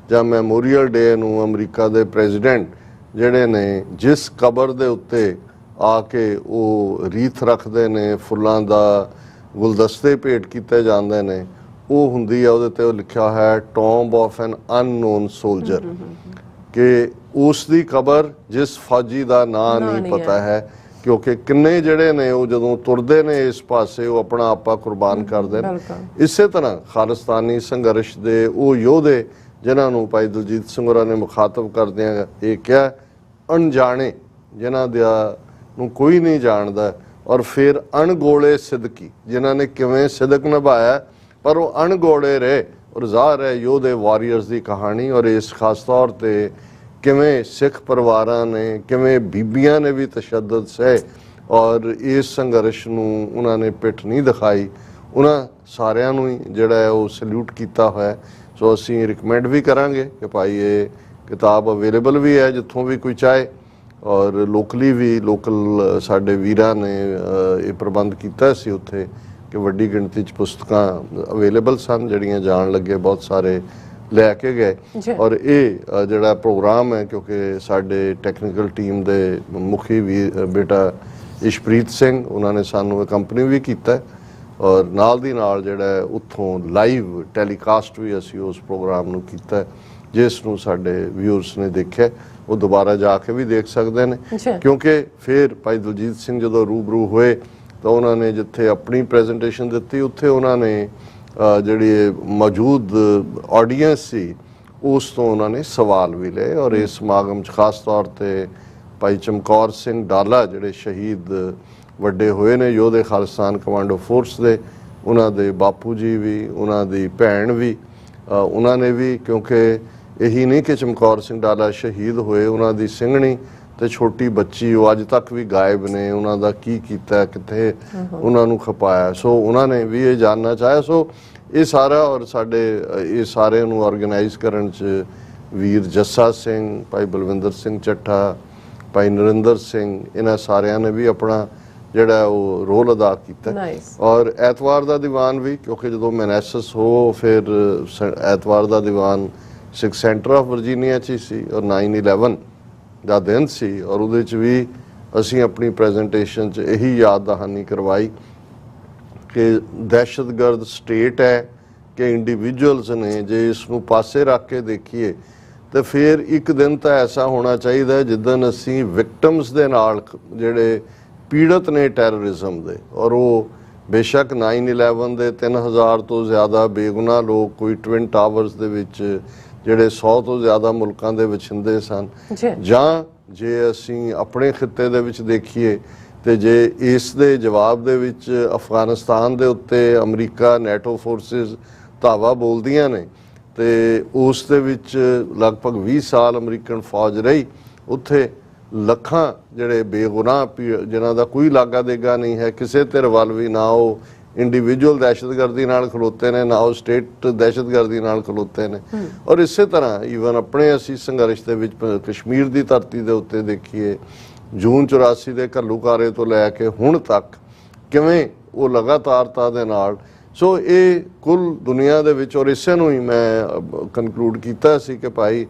ਜਾਂ ਮੈਮੋਰੀਅਲ ਡੇ ਨੂੰ ਅਮਰੀਕਾ ਦੇ ਪ੍ਰੈਜ਼ੀਡੈਂਟ ਜਿਹੜੇ ਨੇ ਜਿਸ ਕਬਰ ਦੇ ਉੱਤੇ ਆ ਕੇ ਉਹ ਰੀਥ ਰੱਖਦੇ ਨੇ, ਫੁੱਲਾਂ ਦਾ ਗੁਲਦਸਤੇ ਭੇਟ ਕੀਤੇ ਜਾਂਦੇ ਨੇ, ਉਹ ਹੁੰਦੀ ਆ, ਉਹਦੇ ਤੇ ਉਹ ਲਿਖਿਆ ਹੈ ਟੌਂਬ ਆਫ ਐਨ ਅਨਨੋਨ ਸੋਲਜਰ, ਕਿ ਉਸ ਦੀ ਕਬਰ ਜਿਸ ਫੌਜੀ ਦਾ ਨਾਂ ਨਹੀਂ ਪਤਾ ਹੈ, ਕਿਉਂਕਿ ਕਿੰਨੇ ਜਿਹੜੇ ਨੇ ਉਹ ਜਦੋਂ ਤੁਰਦੇ ਨੇ ਇਸ ਪਾਸੇ ਉਹ ਆਪਣਾ ਆਪਾ ਕੁਰਬਾਨ ਕਰਦੇ ਨੇ। ਇਸੇ ਤਰ੍ਹਾਂ ਖਾਲਿਸਤਾਨੀ ਸੰਘਰਸ਼ ਦੇ ਉਹ ਯੋਧੇ ਜਿਨ੍ਹਾਂ ਨੂੰ ਭਾਈ ਦਲਜੀਤ ਸਿੰਘ ਹੋਰਾਂ ਨੇ ਮੁਖਾਤਬ ਕਰਦਿਆਂ ਇਹ ਕਿਹਾ, ਅਣਜਾਣੇ ਜਿਨ੍ਹਾਂ ਦਾ ਨੂੰ ਕੋਈ ਨਹੀਂ ਜਾਣਦਾ, ਔਰ ਫਿਰ ਅਣਗੋਲੇ ਸਿੱਦਕੀ ਜਿਨ੍ਹਾਂ ਨੇ ਕਿਵੇਂ ਸਿਦਕ ਨਿਭਾਇਆ ਪਰ ਉਹ ਅਣਗੋਲੇ ਰਹੇ, ਔਰ ਜ਼ਾਹਰ ਹੈ ਯੋਧੇ ਵਾਰੀਅਰਸ ਦੀ ਕਹਾਣੀ। ਔਰ ਇਸ ਖਾਸ ਤੌਰ ਤੇ ਕਿਵੇਂ ਸਿੱਖ ਪਰਿਵਾਰਾਂ ਨੇ, ਕਿਵੇਂ ਬੀਬੀਆਂ ਨੇ ਵੀ ਤਸ਼ੱਦਦ ਸਹਿ ਔਰ ਇਸ ਸੰਘਰਸ਼ ਨੂੰ ਉਹਨਾਂ ਨੇ ਪਿੱਠ ਨਹੀਂ ਦਿਖਾਈ, ਉਹਨਾਂ ਸਾਰਿਆਂ ਨੂੰ ਹੀ ਜਿਹੜਾ ਹੈ ਉਹ ਸਲੂਟ ਕੀਤਾ ਹੋਇਆ। ਸੋ ਅਸੀਂ ਰਿਕਮੈਂਡ ਵੀ ਕਰਾਂਗੇ ਕਿ ਭਾਈ ਇਹ ਕਿਤਾਬ ਅਵੇਲੇਬਲ ਵੀ ਹੈ ਜਿੱਥੋਂ ਵੀ ਕੋਈ ਚਾਹੇ, ਔਰ ਲੋਕਲੀ ਵੀ ਲੋਕਲ ਸਾਡੇ ਵੀਰਾਂ ਨੇ ਇਹ ਪ੍ਰਬੰਧ ਕੀਤਾ ਸੀ ਉੱਥੇ ਕਿ ਵੱਡੀ ਗਿਣਤੀ 'ਚ ਪੁਸਤਕਾਂ ਅਵੇਲੇਬਲ ਸਨ, ਜਿਹੜੀਆਂ ਜਾਣ ਲੱਗੇ ਬਹੁਤ ਸਾਰੇ ਲੈ ਕੇ ਗਏ। ਔਰ ਇਹ ਜਿਹੜਾ ਪ੍ਰੋਗਰਾਮ ਹੈ, ਕਿਉਂਕਿ ਸਾਡੇ ਟੈਕਨੀਕਲ ਟੀਮ ਦੇ ਮੁਖੀ ਵੀ ਬੇਟਾ ਇਸ਼ਪ੍ਰੀਤ ਸਿੰਘ, ਉਹਨਾਂ ਨੇ ਸਾਨੂੰ ਕੰਪਨੀ ਵੀ ਕੀਤਾ ਔਰ ਨਾਲ ਦੀ ਨਾਲ ਜਿਹੜਾ ਉੱਥੋਂ ਲਾਈਵ ਟੈਲੀਕਾਸਟ ਵੀ ਅਸੀਂ ਉਸ ਪ੍ਰੋਗਰਾਮ ਨੂੰ ਕੀਤਾ, ਜਿਸ ਨੂੰ ਸਾਡੇ ਵਿਊਅਰਸ ਨੇ ਦੇਖਿਆ ਉਹ ਦੁਬਾਰਾ ਜਾ ਕੇ ਵੀ ਦੇਖ ਸਕਦੇ ਨੇ। ਕਿਉਂਕਿ ਫਿਰ ਭਾਈ ਦਲਜੀਤ ਸਿੰਘ ਜਦੋਂ ਰੂਬਰੂ ਹੋਏ ਤਾਂ ਉਹਨਾਂ ਨੇ ਜਿੱਥੇ ਆਪਣੀ ਪ੍ਰੈਜੈਂਟੇਸ਼ਨ ਦਿੱਤੀ, ਉੱਥੇ ਉਹਨਾਂ ਨੇ ਜਿਹੜੀ ਮੌਜੂਦ ਆਡੀਅנס ਸੀ ਉਸ ਤੋਂ ਉਹਨਾਂ ਨੇ ਸਵਾਲ ਵੀ ਲਏ। ਔਰ ਇਸ ਸਮਾਗਮ 'ਚ ਖਾਸ ਤੌਰ ਤੇ ਭਾਈ ਚਮਕੌਰ ਸਿੰਘ ਡਾਲਾ ਜਿਹੜੇ ਸ਼ਹੀਦ ਵੱਡੇ ਹੋਏ ਨੇ ਯੋਧੇ ਖਾਲਿਸਤਾਨ ਕਮਾਂਡੋ ਫੋਰਸ ਦੇ, ਉਹਨਾਂ ਦੇ ਬਾਪੂ ਜੀ ਵੀ, ਉਹਨਾਂ ਦੀ ਭੈਣ ਵੀ, ਉਹਨਾਂ ਨੇ ਵੀ, ਕਿਉਂਕਿ ਇਹੀ ਨਹੀਂ ਕਿ ਚਮਕੌਰ ਸਿੰਘ ਡਾਲਾ ਸ਼ਹੀਦ ਹੋਏ, ਉਹਨਾਂ ਦੀ ਸਿੰਘਣੀ ਤੇ ਛੋਟੀ ਬੱਚੀ ਉਹ ਅੱਜ ਤੱਕ ਵੀ ਗਾਇਬ ਨੇ। ਉਹਨਾਂ ਦਾ ਕੀ ਕੀਤਾ, ਕਿੱਥੇ ਉਹਨਾਂ ਨੂੰ ਖਪਾਇਆ, ਸੋ ਉਹਨਾਂ ਨੇ ਵੀ ਇਹ ਜਾਣਨਾ ਚਾਹਿਆ। ਸੋ ਇਹ ਸਾਰਾ ਔਰ ਸਾਡੇ ਇਹ ਸਾਰੇ ਨੂੰ ਆਰਗੇਨਾਈਜ਼ ਕਰਨ 'ਚ ਵੀਰ ਜੱਸਾ ਸਿੰਘ, ਭਾਈ ਬਲਵਿੰਦਰ ਸਿੰਘ ਚੱਠਾ, ਭਾਈ ਨਰਿੰਦਰ ਸਿੰਘ, ਇਹਨਾਂ ਸਾਰਿਆਂ ਨੇ ਵੀ ਆਪਣਾ ਜਿਹੜਾ ਉਹ ਰੋਲ ਅਦਾ ਕੀਤਾ। ਔਰ ਐਤਵਾਰ ਦਾ ਦੀਵਾਨ ਵੀ, ਕਿਉਂਕਿ ਜਦੋਂ ਮੈਨੇਸਸ ਹੋ ਫਿਰ ਐਤਵਾਰ ਦਾ ਦੀਵਾਨ ਸਿੱਖ ਸੈਂਟਰ ਆਫ ਵਰਜੀਨੀਆ 'ਚ ਹੀ ਸੀ ਔਰ 9/11 ਦਾ ਦਿਨ ਸੀ, ਔਰ ਉਹਦੇ 'ਚ ਵੀ ਅਸੀਂ ਆਪਣੀ ਪ੍ਰੈਜੈਂਟੇਸ਼ਨ 'ਚ ਇਹੀ ਯਾਦ ਦਹਾਨੀ ਕਰਵਾਈ ਕਿ ਦਹਿਸ਼ਤਗਰਦ ਸਟੇਟ ਹੈ ਕਿ ਇੰਡੀਵਿਜੂਅਲਸ ਨੇ। ਜੇ ਇਸ ਨੂੰ ਪਾਸੇ ਰੱਖ ਕੇ ਦੇਖੀਏ ਤਾਂ ਫਿਰ ਇੱਕ ਦਿਨ ਤਾਂ ਐਸਾ ਹੋਣਾ ਚਾਹੀਦਾ ਜਿੱਦਣ ਅਸੀਂ ਵਿਕਟਮਸ ਦੇ ਨਾਲ, ਜਿਹੜੇ ਪੀੜਤ ਨੇ ਟੈਰਰਿਜ਼ਮ ਦੇ, ਔਰ ਉਹ ਬੇਸ਼ੱਕ 9/11 ਦੇ 3000 ਤੋਂ ਜ਼ਿਆਦਾ ਬੇਗੁਨਾਹ ਲੋਕ ਕੋਈ ਟਵਿਨ ਟਾਵਰਸ ਦੇ ਵਿੱਚ ਜਿਹੜੇ 100 ਤੋਂ ਜ਼ਿਆਦਾ ਮੁਲਕਾਂ ਦੇ ਵਸਿੰਦੇ ਸਨ, ਜਾਂ ਜੇ ਅਸੀਂ ਆਪਣੇ ਖਿੱਤੇ ਦੇ ਵਿੱਚ ਦੇਖੀਏ ਤੇ ਜੇ ਇਸ ਦੇ ਜਵਾਬ ਦੇ ਵਿੱਚ ਅਫਗਾਨਿਸਤਾਨ ਦੇ ਉੱਤੇ ਅਮਰੀਕਾ ਨੈਟੋ ਫੋਰਸਿਸ ਧਾਵਾ ਬੋਲਦੀਆਂ ਨੇ ਤੇ ਉਸ ਦੇ ਵਿੱਚ ਲਗਭਗ 20 ਸਾਲ ਅਮਰੀਕਨ ਫੌਜ ਰਹੀ, ਉੱਥੇ ਲੱਖਾਂ ਜਿਹੜੇ ਬੇਗੁਨਾਹ ਜਿਨ੍ਹਾਂ ਦਾ ਕੋਈ ਲਾਗਾ ਦੇਗਾ ਨਹੀਂ ਹੈ ਕਿਸੇ ਧਿਰ ਵੱਲ ਵੀ, ਨਾ ਉਹ ਇੰਡੀਵਿਜੂਅਲ ਦਹਿਸ਼ਤਗਰਦੀ ਨਾਲ ਖਲੋਤੇ ਨੇ, ਨਾ ਉਹ ਸਟੇਟ ਦਹਿਸ਼ਤਗਰਦੀ ਨਾਲ ਖਲੋਤੇ ਨੇ। ਔਰ ਇਸੇ ਤਰ੍ਹਾਂ ਈਵਨ ਆਪਣੇ ਅਸੀਂ ਸੰਘਰਸ਼ ਦੇ ਵਿੱਚ ਕਸ਼ਮੀਰ ਦੀ ਧਰਤੀ ਦੇ ਉੱਤੇ ਦੇਖੀਏ, ਜੂਨ 84 ਦੇ ਘੱਲੂਘਾਰੇ ਤੋਂ ਲੈ ਕੇ ਹੁਣ ਤੱਕ ਕਿਵੇਂ ਉਹ ਲਗਾਤਾਰਤਾ ਦੇ ਨਾਲ। ਸੋ ਇਹ ਕੁੱਲ ਦੁਨੀਆ ਦੇ ਵਿੱਚ, ਔਰ ਇਸੇ ਨੂੰ ਹੀ ਮੈਂ ਕਨਕਲੂਡ ਕੀਤਾ ਸੀ ਕਿ ਭਾਈ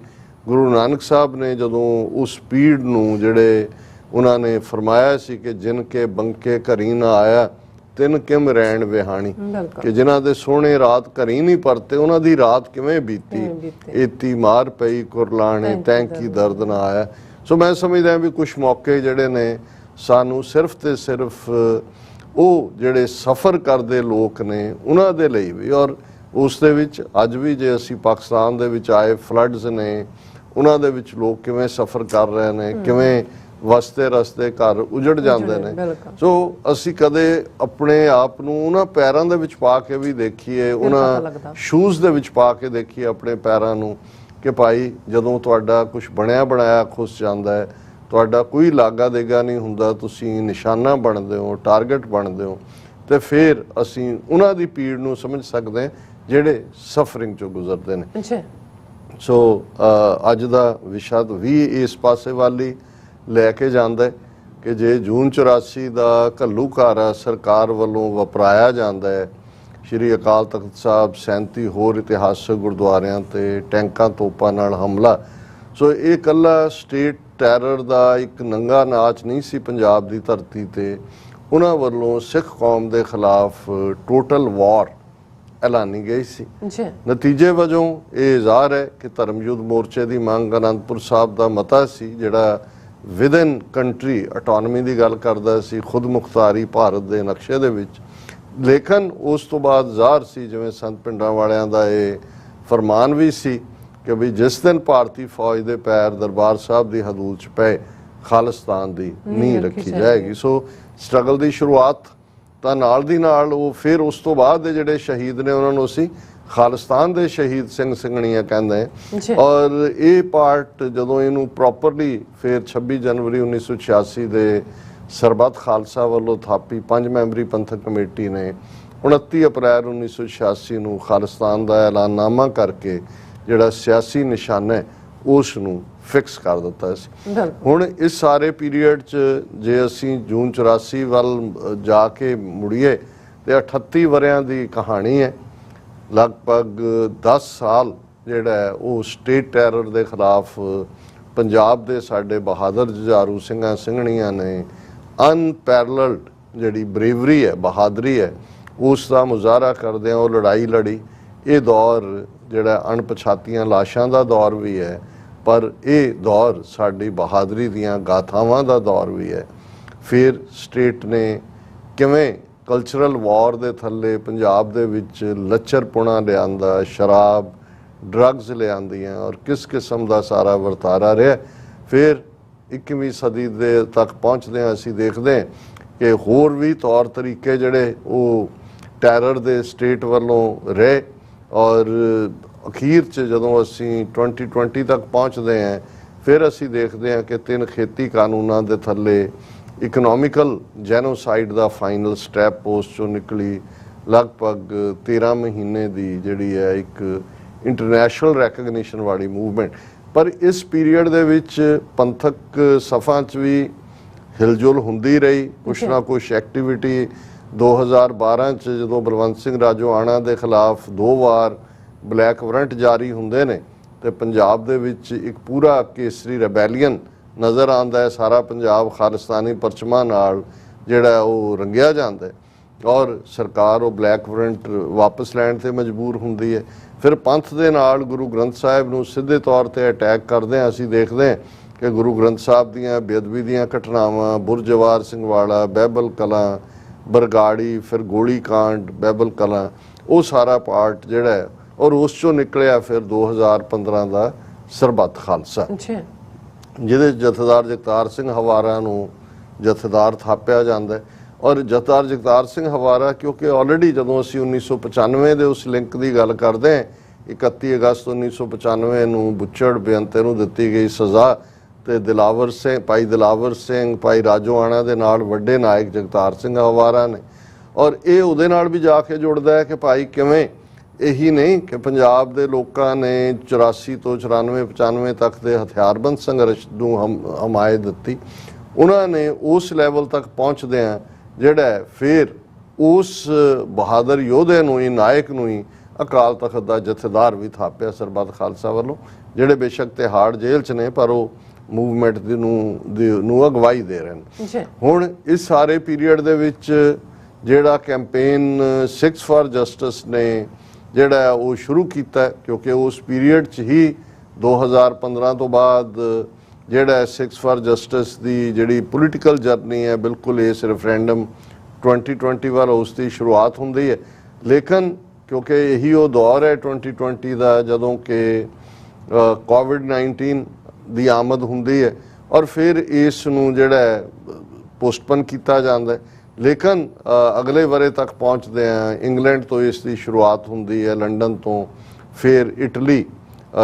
ਗੁਰੂ ਨਾਨਕ ਸਾਹਿਬ ਨੇ ਜਦੋਂ ਉਸ ਸਪੀਡ ਨੂੰ ਜਿਹੜੇ ਉਹਨਾਂ ਨੇ ਫਰਮਾਇਆ ਸੀ ਕਿ ਜਿਨ ਕੇ ਬੰਕੇ ਘਰੀ ਨਾ ਆਇਆ ਤਿੰਨ ਕਿਮ ਰਹਿਣ ਵਿਹਾਣੀ, ਕਿ ਜਿਨ੍ਹਾਂ ਦੇ ਸੋਹਣੇ ਰਾਤ ਘਰੀ ਨਹੀਂ ਪਰਤੇ ਉਹਨਾਂ ਦੀ ਰਾਤ ਕਿਵੇਂ ਬੀਤੀ, ਏਤੀ ਮਾਰ ਪਈ ਕੁਰਲਾਣੇ ਤੈਂ ਕੀ ਦਰਦ ਨਾ ਆਇਆ। ਸੋ ਮੈਂ ਸਮਝਦਾ ਵੀ ਕੁਝ ਮੌਕੇ ਜਿਹੜੇ ਨੇ ਸਾਨੂੰ ਸਿਰਫ ਤੇ ਸਿਰਫ ਉਹ ਜਿਹੜੇ ਸਫ਼ਰ ਕਰਦੇ ਲੋਕ ਨੇ ਉਹਨਾਂ ਦੇ ਲਈ ਵੀ, ਔਰ ਉਸ ਦੇ ਵਿੱਚ ਅੱਜ ਵੀ ਜੇ ਅਸੀਂ ਪਾਕਿਸਤਾਨ ਦੇ ਵਿੱਚ ਆਏ ਫਲੱਡਸ ਨੇ, ਉਹਨਾਂ ਦੇ ਵਿੱਚ ਲੋਕ ਕਿਵੇਂ ਸਫ਼ਰ ਕਰ ਰਹੇ ਨੇ, ਕਿਵੇਂ ਵਸਤੇ ਰਸਤੇ ਘਰ ਉਜੜ ਜਾਂਦੇ ਨੇ। ਸੋ ਅਸੀਂ ਕਦੇ ਆਪਣੇ ਆਪ ਨੂੰ ਉਹਨਾਂ ਪੈਰਾਂ ਦੇ ਵਿੱਚ ਪਾ ਕੇ ਵੀ ਦੇਖੀਏ, ਉਹਨਾਂ ਸ਼ੂਜ਼ ਦੇ ਵਿੱਚ ਪਾ ਕੇ ਦੇਖੀਏ ਆਪਣੇ ਪੈਰਾਂ ਨੂੰ ਕਿ ਭਾਈ ਜਦੋਂ ਤੁਹਾਡਾ ਕੁਝ ਬਣਿਆ ਬਣਾਇਆ ਖੁੱਸ ਜਾਂਦਾ ਹੈ, ਤੁਹਾਡਾ ਕੋਈ ਲਾਗਾ ਦੇਗਾ ਨਹੀਂ ਹੁੰਦਾ, ਤੁਸੀਂ ਨਿਸ਼ਾਨਾ ਬਣਦੇ ਹੋ, ਟਾਰਗੇਟ ਬਣਦੇ ਹੋ, ਤੇ ਫਿਰ ਅਸੀਂ ਉਹਨਾਂ ਦੀ ਪੀੜ ਨੂੰ ਸਮਝ ਸਕਦੇ ਹਾਂ ਜਿਹੜੇ ਸਫਰਿੰਗ ਚੋਂ ਗੁਜ਼ਰਦੇ ਨੇ। ਸੋ ਅੱਜ ਦਾ ਵਿਸ਼ਾ ਵੀ ਇਸ ਪਾਸੇ ਵਾਲੀ ਲੈ ਕੇ ਜਾਂਦਾ ਹੈ ਕਿ ਜੇ ਜੂਨ 84 ਦਾ ਘੱਲੂਘਾਰਾ ਸਰਕਾਰ ਵੱਲੋਂ ਵਪਰਾਇਆ ਜਾਂਦਾ ਹੈ, ਸ਼੍ਰੀ ਅਕਾਲ ਤਖਤ ਸਾਹਿਬ 37 ਹੋਰ ਇਤਿਹਾਸਕ ਗੁਰਦੁਆਰਿਆਂ ਤੇ ਟੈਂਕਾਂ ਤੋਪਾਂ ਨਾਲ ਹਮਲਾ, ਸੋ ਇਹ ਇਕੱਲਾ ਸਟੇਟ ਟੈਰਰ ਦਾ ਇੱਕ ਨੰਗਾ ਨਾਚ ਨਹੀਂ ਸੀ ਪੰਜਾਬ ਦੀ ਧਰਤੀ ਤੇ। ਉਹਨਾਂ ਵੱਲੋਂ ਸਿੱਖ ਕੌਮ ਦੇ ਖਿਲਾਫ ਟੋਟਲ ਵਾਰ ਐਲਾਨੀ ਗਈ ਸੀ। ਨਤੀਜੇ ਵਜੋਂ ਇਹ ਜ਼ਾਹਰ ਹੈ ਕਿ ਧਰਮ ਯੁੱਧ ਮੋਰਚੇ ਦੀ ਮੰਗ ਅਨੰਦਪੁਰ ਸਾਹਿਬ ਦਾ ਮਤਾ ਸੀ ਜਿਹੜਾ ਵਿਦਨ ਕੰਟਰੀ ਆਟੋਨਮੀ ਦੀ ਗੱਲ ਕਰਦਾ ਸੀ, ਖੁਦ ਮੁਖਤਾਰੀ ਭਾਰਤ ਦੇ ਨਕਸ਼ੇ ਦੇ ਵਿੱਚ। ਲੇਕਿਨ ਉਸ ਤੋਂ ਬਾਅਦ ਜ਼ਾਹਰ ਸੀ ਜਿਵੇਂ ਸੰਤ ਪਿੰਡਾਂ ਵਾਲਿਆਂ ਦਾ ਇਹ ਫਰਮਾਨ ਵੀ ਸੀ ਕਿ ਵੀ ਜਿਸ ਦਿਨ ਭਾਰਤੀ ਫੌਜ ਦੇ ਪੈਰ ਦਰਬਾਰ ਸਾਹਿਬ ਦੀ ਹਦੂਦ 'ਚ ਪਏ ਖਾਲਿਸਤਾਨ ਦੀ ਨੀਂਹ ਰੱਖੀ ਜਾਏਗੀ। ਸੋ ਸਟਰਗਲ ਦੀ ਸ਼ੁਰੂਆਤ ਤਾਂ ਨਾਲ ਦੀ ਨਾਲ ਉਹ ਫਿਰ ਉਸ ਤੋਂ ਬਾਅਦ ਦੇ ਜਿਹੜੇ ਸ਼ਹੀਦ ਨੇ ਉਹਨਾਂ ਨੂੰ ਅਸੀਂ ਖਾਲਿਸਤਾਨ ਦੇ ਸ਼ਹੀਦ ਸਿੰਘ ਸਿੰਘਣੀਆਂ ਕਹਿੰਦੇ ਹਾਂ। ਔਰ ਇਹ ਪਾਰਟ ਜਦੋਂ ਇਹਨੂੰ ਪ੍ਰੋਪਰਲੀ ਫਿਰ 26 ਜਨਵਰੀ 1986 ਦੇ ਸਰਬੱਤ ਖਾਲਸਾ ਵੱਲੋਂ ਥਾਪੀ 5 ਮੈਂਬਰੀ ਪੰਥਕ ਕਮੇਟੀ ਨੇ 29 ਅਪ੍ਰੈਲ 1986 ਨੂੰ ਖਾਲਿਸਤਾਨ ਦਾ ਐਲਾਨਨਾਮਾ ਕਰਕੇ ਜਿਹੜਾ ਸਿਆਸੀ ਨਿਸ਼ਾਨਾ ਹੈ ਉਸ ਨੂੰ ਫਿਕਸ ਕਰ ਦਿੱਤਾ ਸੀ। ਹੁਣ ਇਸ ਸਾਰੇ ਪੀਰੀਅਡ 'ਚ ਜੇ ਅਸੀਂ ਜੂਨ 84 ਵੱਲ ਜਾ ਕੇ ਮੁੜੀਏ ਤੇ 38 ਵਰਿਆਂ ਦੀ ਕਹਾਣੀ ਹੈ। ਲਗਭਗ 10 ਸਾਲ ਜਿਹੜਾ ਹੈ ਉਹ ਸਟੇਟ ਟੈਰਰ ਦੇ ਖਿਲਾਫ ਪੰਜਾਬ ਦੇ ਸਾਡੇ ਬਹਾਦਰ ਜੁਝਾਰੂ ਸਿੰਘਾਂ ਸਿੰਘਣੀਆਂ ਨੇ ਅਨਪੈਰਲਡ ਜਿਹੜੀ ਬਰੇਵਰੀ ਹੈ, ਬਹਾਦਰੀ ਹੈ, ਉਸ ਦਾ ਮੁਜ਼ਾਹਰਾ ਕਰਦਿਆਂ ਉਹ ਲੜਾਈ ਲੜੀ। ਇਹ ਦੌਰ ਜਿਹੜਾ ਅਣਪਛਾਤੀਆਂ ਲਾਸ਼ਾਂ ਦਾ ਦੌਰ ਵੀ ਹੈ, ਪਰ ਇਹ ਦੌਰ ਸਾਡੀ ਬਹਾਦਰੀ ਦੀਆਂ ਗਾਥਾਵਾਂ ਦਾ ਦੌਰ ਵੀ ਹੈ। ਫਿਰ ਸਟੇਟ ਨੇ ਕਿਵੇਂ ਕਲਚਰਲ ਵਾਰ ਦੇ ਥੱਲੇ ਪੰਜਾਬ ਦੇ ਵਿੱਚ ਲੱਚਰਪੁਣਾ ਲਿਆਂਦਾ, ਸ਼ਰਾਬ ਡਰੱਗਸ ਲਿਆਂਦੀਆਂ, ਔਰ ਕਿਸ ਕਿਸਮ ਦਾ ਸਾਰਾ ਵਰਤਾਰਾ ਰਿਹਾ। ਫਿਰ 21ਵੀਂ ਸਦੀ ਦੇ ਤੱਕ ਪਹੁੰਚਦੇ ਹਾਂ ਅਸੀਂ ਦੇਖਦੇ ਕਿ ਹੋਰ ਵੀ ਤੌਰ ਤਰੀਕੇ ਜਿਹੜੇ ਉਹ ਟੈਰਰ ਦੇ ਸਟੇਟ ਵੱਲੋਂ ਰਹੇ। ਔਰ ਅਖੀਰ 'ਚ ਜਦੋਂ ਅਸੀਂ 2020 ਤੱਕ ਪਹੁੰਚਦੇ ਹਾਂ, ਫਿਰ ਅਸੀਂ ਦੇਖਦੇ ਹਾਂ ਕਿ 3 ਖੇਤੀ ਕਾਨੂੰਨਾਂ ਦੇ ਥੱਲੇ ਇਕਨੋਮਿਕਲ ਜੈਨੋਸਾਈਡ ਦਾ ਫਾਈਨਲ ਸਟੈਪ ਉਸ 'ਚੋਂ ਨਿਕਲੀ ਲਗਭਗ 13 ਮਹੀਨੇ ਦੀ ਜਿਹੜੀ ਹੈ ਇੱਕ ਇੰਟਰਨੈਸ਼ਨਲ ਰੈਕਗਨੀਸ਼ਨ ਵਾਲੀ ਮੂਵਮੈਂਟ। ਪਰ ਇਸ ਪੀਰੀਅਡ ਦੇ ਵਿੱਚ ਪੰਥਕ ਸਫਾਂ 'ਚ ਵੀ ਹਿਲਜੁਲ ਹੁੰਦੀ ਰਹੀ, ਕੁਛ ਨਾ ਕੁਛ ਐਕਟੀਵਿਟੀ। 2012 'ਚ ਜਦੋਂ ਬਲਵੰਤ ਸਿੰਘ ਰਾਜੋਆਣਾ ਦੇ ਖਿਲਾਫ 2 ਵਾਰ ਬਲੈਕ ਵਾਰੰਟ ਜਾਰੀ ਹੁੰਦੇ ਨੇ ਤੇ ਪੰਜਾਬ ਦੇ ਵਿੱਚ ਇੱਕ ਪੂਰਾ ਕੇਸਰੀ ਰੈਬੈਲੀਅਨ ਨਜ਼ਰ ਆਉਂਦਾ ਹੈ। ਸਾਰਾ ਪੰਜਾਬ ਖਾਲਿਸਤਾਨੀ ਪਰਚਮਾਂ ਨਾਲ ਜਿਹੜਾ ਉਹ ਰੰਗਿਆ ਜਾਂਦਾ ਹੈ ਔਰ ਸਰਕਾਰ ਉਹ ਬਲੈਕ ਵਾਰੰਟ ਵਾਪਸ ਲੈਣ ਤੇ ਮਜਬੂਰ ਹੁੰਦੀ ਹੈ। ਫਿਰ ਪੰਥ ਦੇ ਨਾਲ ਗੁਰੂ ਗ੍ਰੰਥ ਸਾਹਿਬ ਨੂੰ ਸਿੱਧੇ ਤੌਰ ਤੇ ਅਟੈਕ ਕਰਦੇ ਹਾਂ। ਅਸੀਂ ਦੇਖਦੇ ਹਾਂ ਕਿ ਗੁਰੂ ਗ੍ਰੰਥ ਸਾਹਿਬ ਦੀਆਂ ਬੇਅਦਬੀ ਦੀਆਂ ਘਟਨਾਵਾਂ, ਬੁਰਜਵਾਰ ਸਿੰਘ ਵਾਲਾ, ਬਹਿਬਲ ਕਲਾਂ, ਬਰਗਾੜੀ, ਫਿਰ ਗੋਲੀ ਕਾਂਡ, ਬਹਿਬਲ ਕਲਾਂ, ਉਹ ਸਾਰਾ ਪਾਰਟ ਜਿਹੜਾ ਹੈ ਔਰ ਉਸ ਚੋਂ ਨਿਕਲਿਆ ਫਿਰ 2015 ਦਾ ਸਰਬੱਤ ਖਾਲਸਾ, ਜਿਹਦੇ ਜਥੇਦਾਰ ਜਗਤਾਰ ਸਿੰਘ ਹਵਾਰਾ ਨੂੰ ਜਥੇਦਾਰ ਥਾਪਿਆ ਜਾਂਦਾ ਹੈ। ਔਰ ਜਥੇਦਾਰ ਜਗਤਾਰ ਸਿੰਘ ਹਵਾਰਾ ਕਿਉਂਕਿ ਆਲਰੇਡੀ ਜਦੋਂ ਅਸੀਂ 1995 ਦੇ ਉਸ ਲਿੰਕ ਦੀ ਗੱਲ ਕਰਦੇ ਹਾਂ, 31 ਅਗਸਤ 1995 ਨੂੰ ਬੁੱਚੜ ਬੇਅੰਤੇ ਨੂੰ ਦਿੱਤੀ ਗਈ ਸਜ਼ਾ ਤੇ ਦਿਲਾਵਰ ਸਿੰਘ, ਭਾਈ ਦਿਲਾਵਰ ਸਿੰਘ, ਭਾਈ ਰਾਜੋਆਣਾ ਦੇ ਨਾਲ ਵੱਡੇ ਨਾਇਕ ਜਗਤਾਰ ਸਿੰਘ ਹਵਾਰਾ ਨੇ। ਔਰ ਇਹ ਉਹਦੇ ਨਾਲ ਵੀ ਜਾ ਕੇ ਜੁੜਦਾ ਹੈ ਕਿ ਭਾਈ ਕਿਵੇਂ ਇਹੀ ਨਹੀਂ ਕਿ ਪੰਜਾਬ ਦੇ ਲੋਕਾਂ ਨੇ 84 ਤੋਂ 94 95 ਤੱਕ ਦੇ ਹਥਿਆਰਬੰਦ ਸੰਘਰਸ਼ ਨੂੰ ਹਮਾਇਤ ਦਿੱਤੀ, ਉਹਨਾਂ ਨੇ ਉਸ ਲੈਵਲ ਤੱਕ ਪਹੁੰਚਦਿਆਂ ਜਿਹੜਾ ਫਿਰ ਉਸ ਬਹਾਦਰ ਯੋਧੇ ਨੂੰ ਹੀ, ਨਾਇਕ ਨੂੰ ਹੀ ਅਕਾਲ ਤਖਤ ਦਾ ਜਥੇਦਾਰ ਵੀ ਥਾਪਿਆ ਸਰਬੱਤ ਖਾਲਸਾ ਵੱਲੋਂ, ਜਿਹੜੇ ਬੇਸ਼ੱਕ ਤਿਹਾੜ ਜੇਲ੍ਹ 'ਚ ਨੇ ਪਰ ਉਹ ਮੂਵਮੈਂਟ ਨੂੰ ਅਗਵਾਈ ਦੇ ਰਹੇ ਨੇ। ਹੁਣ ਇਸ ਸਾਰੇ ਪੀਰੀਅਡ ਦੇ ਵਿੱਚ ਜਿਹੜਾ ਕੈਂਪੇਨ ਸਿੱਖਸ ਫਾਰ ਜਸਟਿਸ ਨੇ ਜਿਹੜਾ ਉਹ ਸ਼ੁਰੂ ਕੀਤਾ, ਕਿਉਂਕਿ ਉਸ ਪੀਰੀਅਡ 'ਚ ਹੀ 2015 ਤੋਂ ਬਾਅਦ ਜਿਹੜਾ ਸਿੱਖਸ ਫਾਰ ਜਸਟਿਸ ਦੀ ਜਿਹੜੀ ਪੋਲੀਟੀਕਲ ਜਰਨੀ ਹੈ ਬਿਲਕੁਲ ਇਸ ਰੈਫਰੈਂਡਮ 2020 ਵਾਲਾ ਉਸ ਦੀ ਸ਼ੁਰੂਆਤ ਹੁੰਦੀ ਹੈ। ਲੇਕਿਨ ਕਿਉਂਕਿ ਇਹੀ ਉਹ ਦੌਰ ਹੈ 2020 ਦਾ ਜਦੋਂ ਕਿ ਕੋਵਿਡ-19 ਦੀ ਆਮਦ ਹੁੰਦੀ ਹੈ ਔਰ ਫਿਰ ਇਸ ਨੂੰ ਜਿਹੜਾ ਪੋਸਟਪਨ ਕੀਤਾ ਜਾਂਦਾ ਹੈ। ਲੇਕਿਨ ਅਗਲੇ ਵਰੇ ਤੱਕ ਪਹੁੰਚਦੇ ਆ ਇੰਗਲੈਂਡ ਤੋਂ ਇਸ ਦੀ ਸ਼ੁਰੂਆਤ ਹੁੰਦੀ ਹੈ, ਲੰਡਨ ਤੋਂ, ਫਿਰ ਇਟਲੀ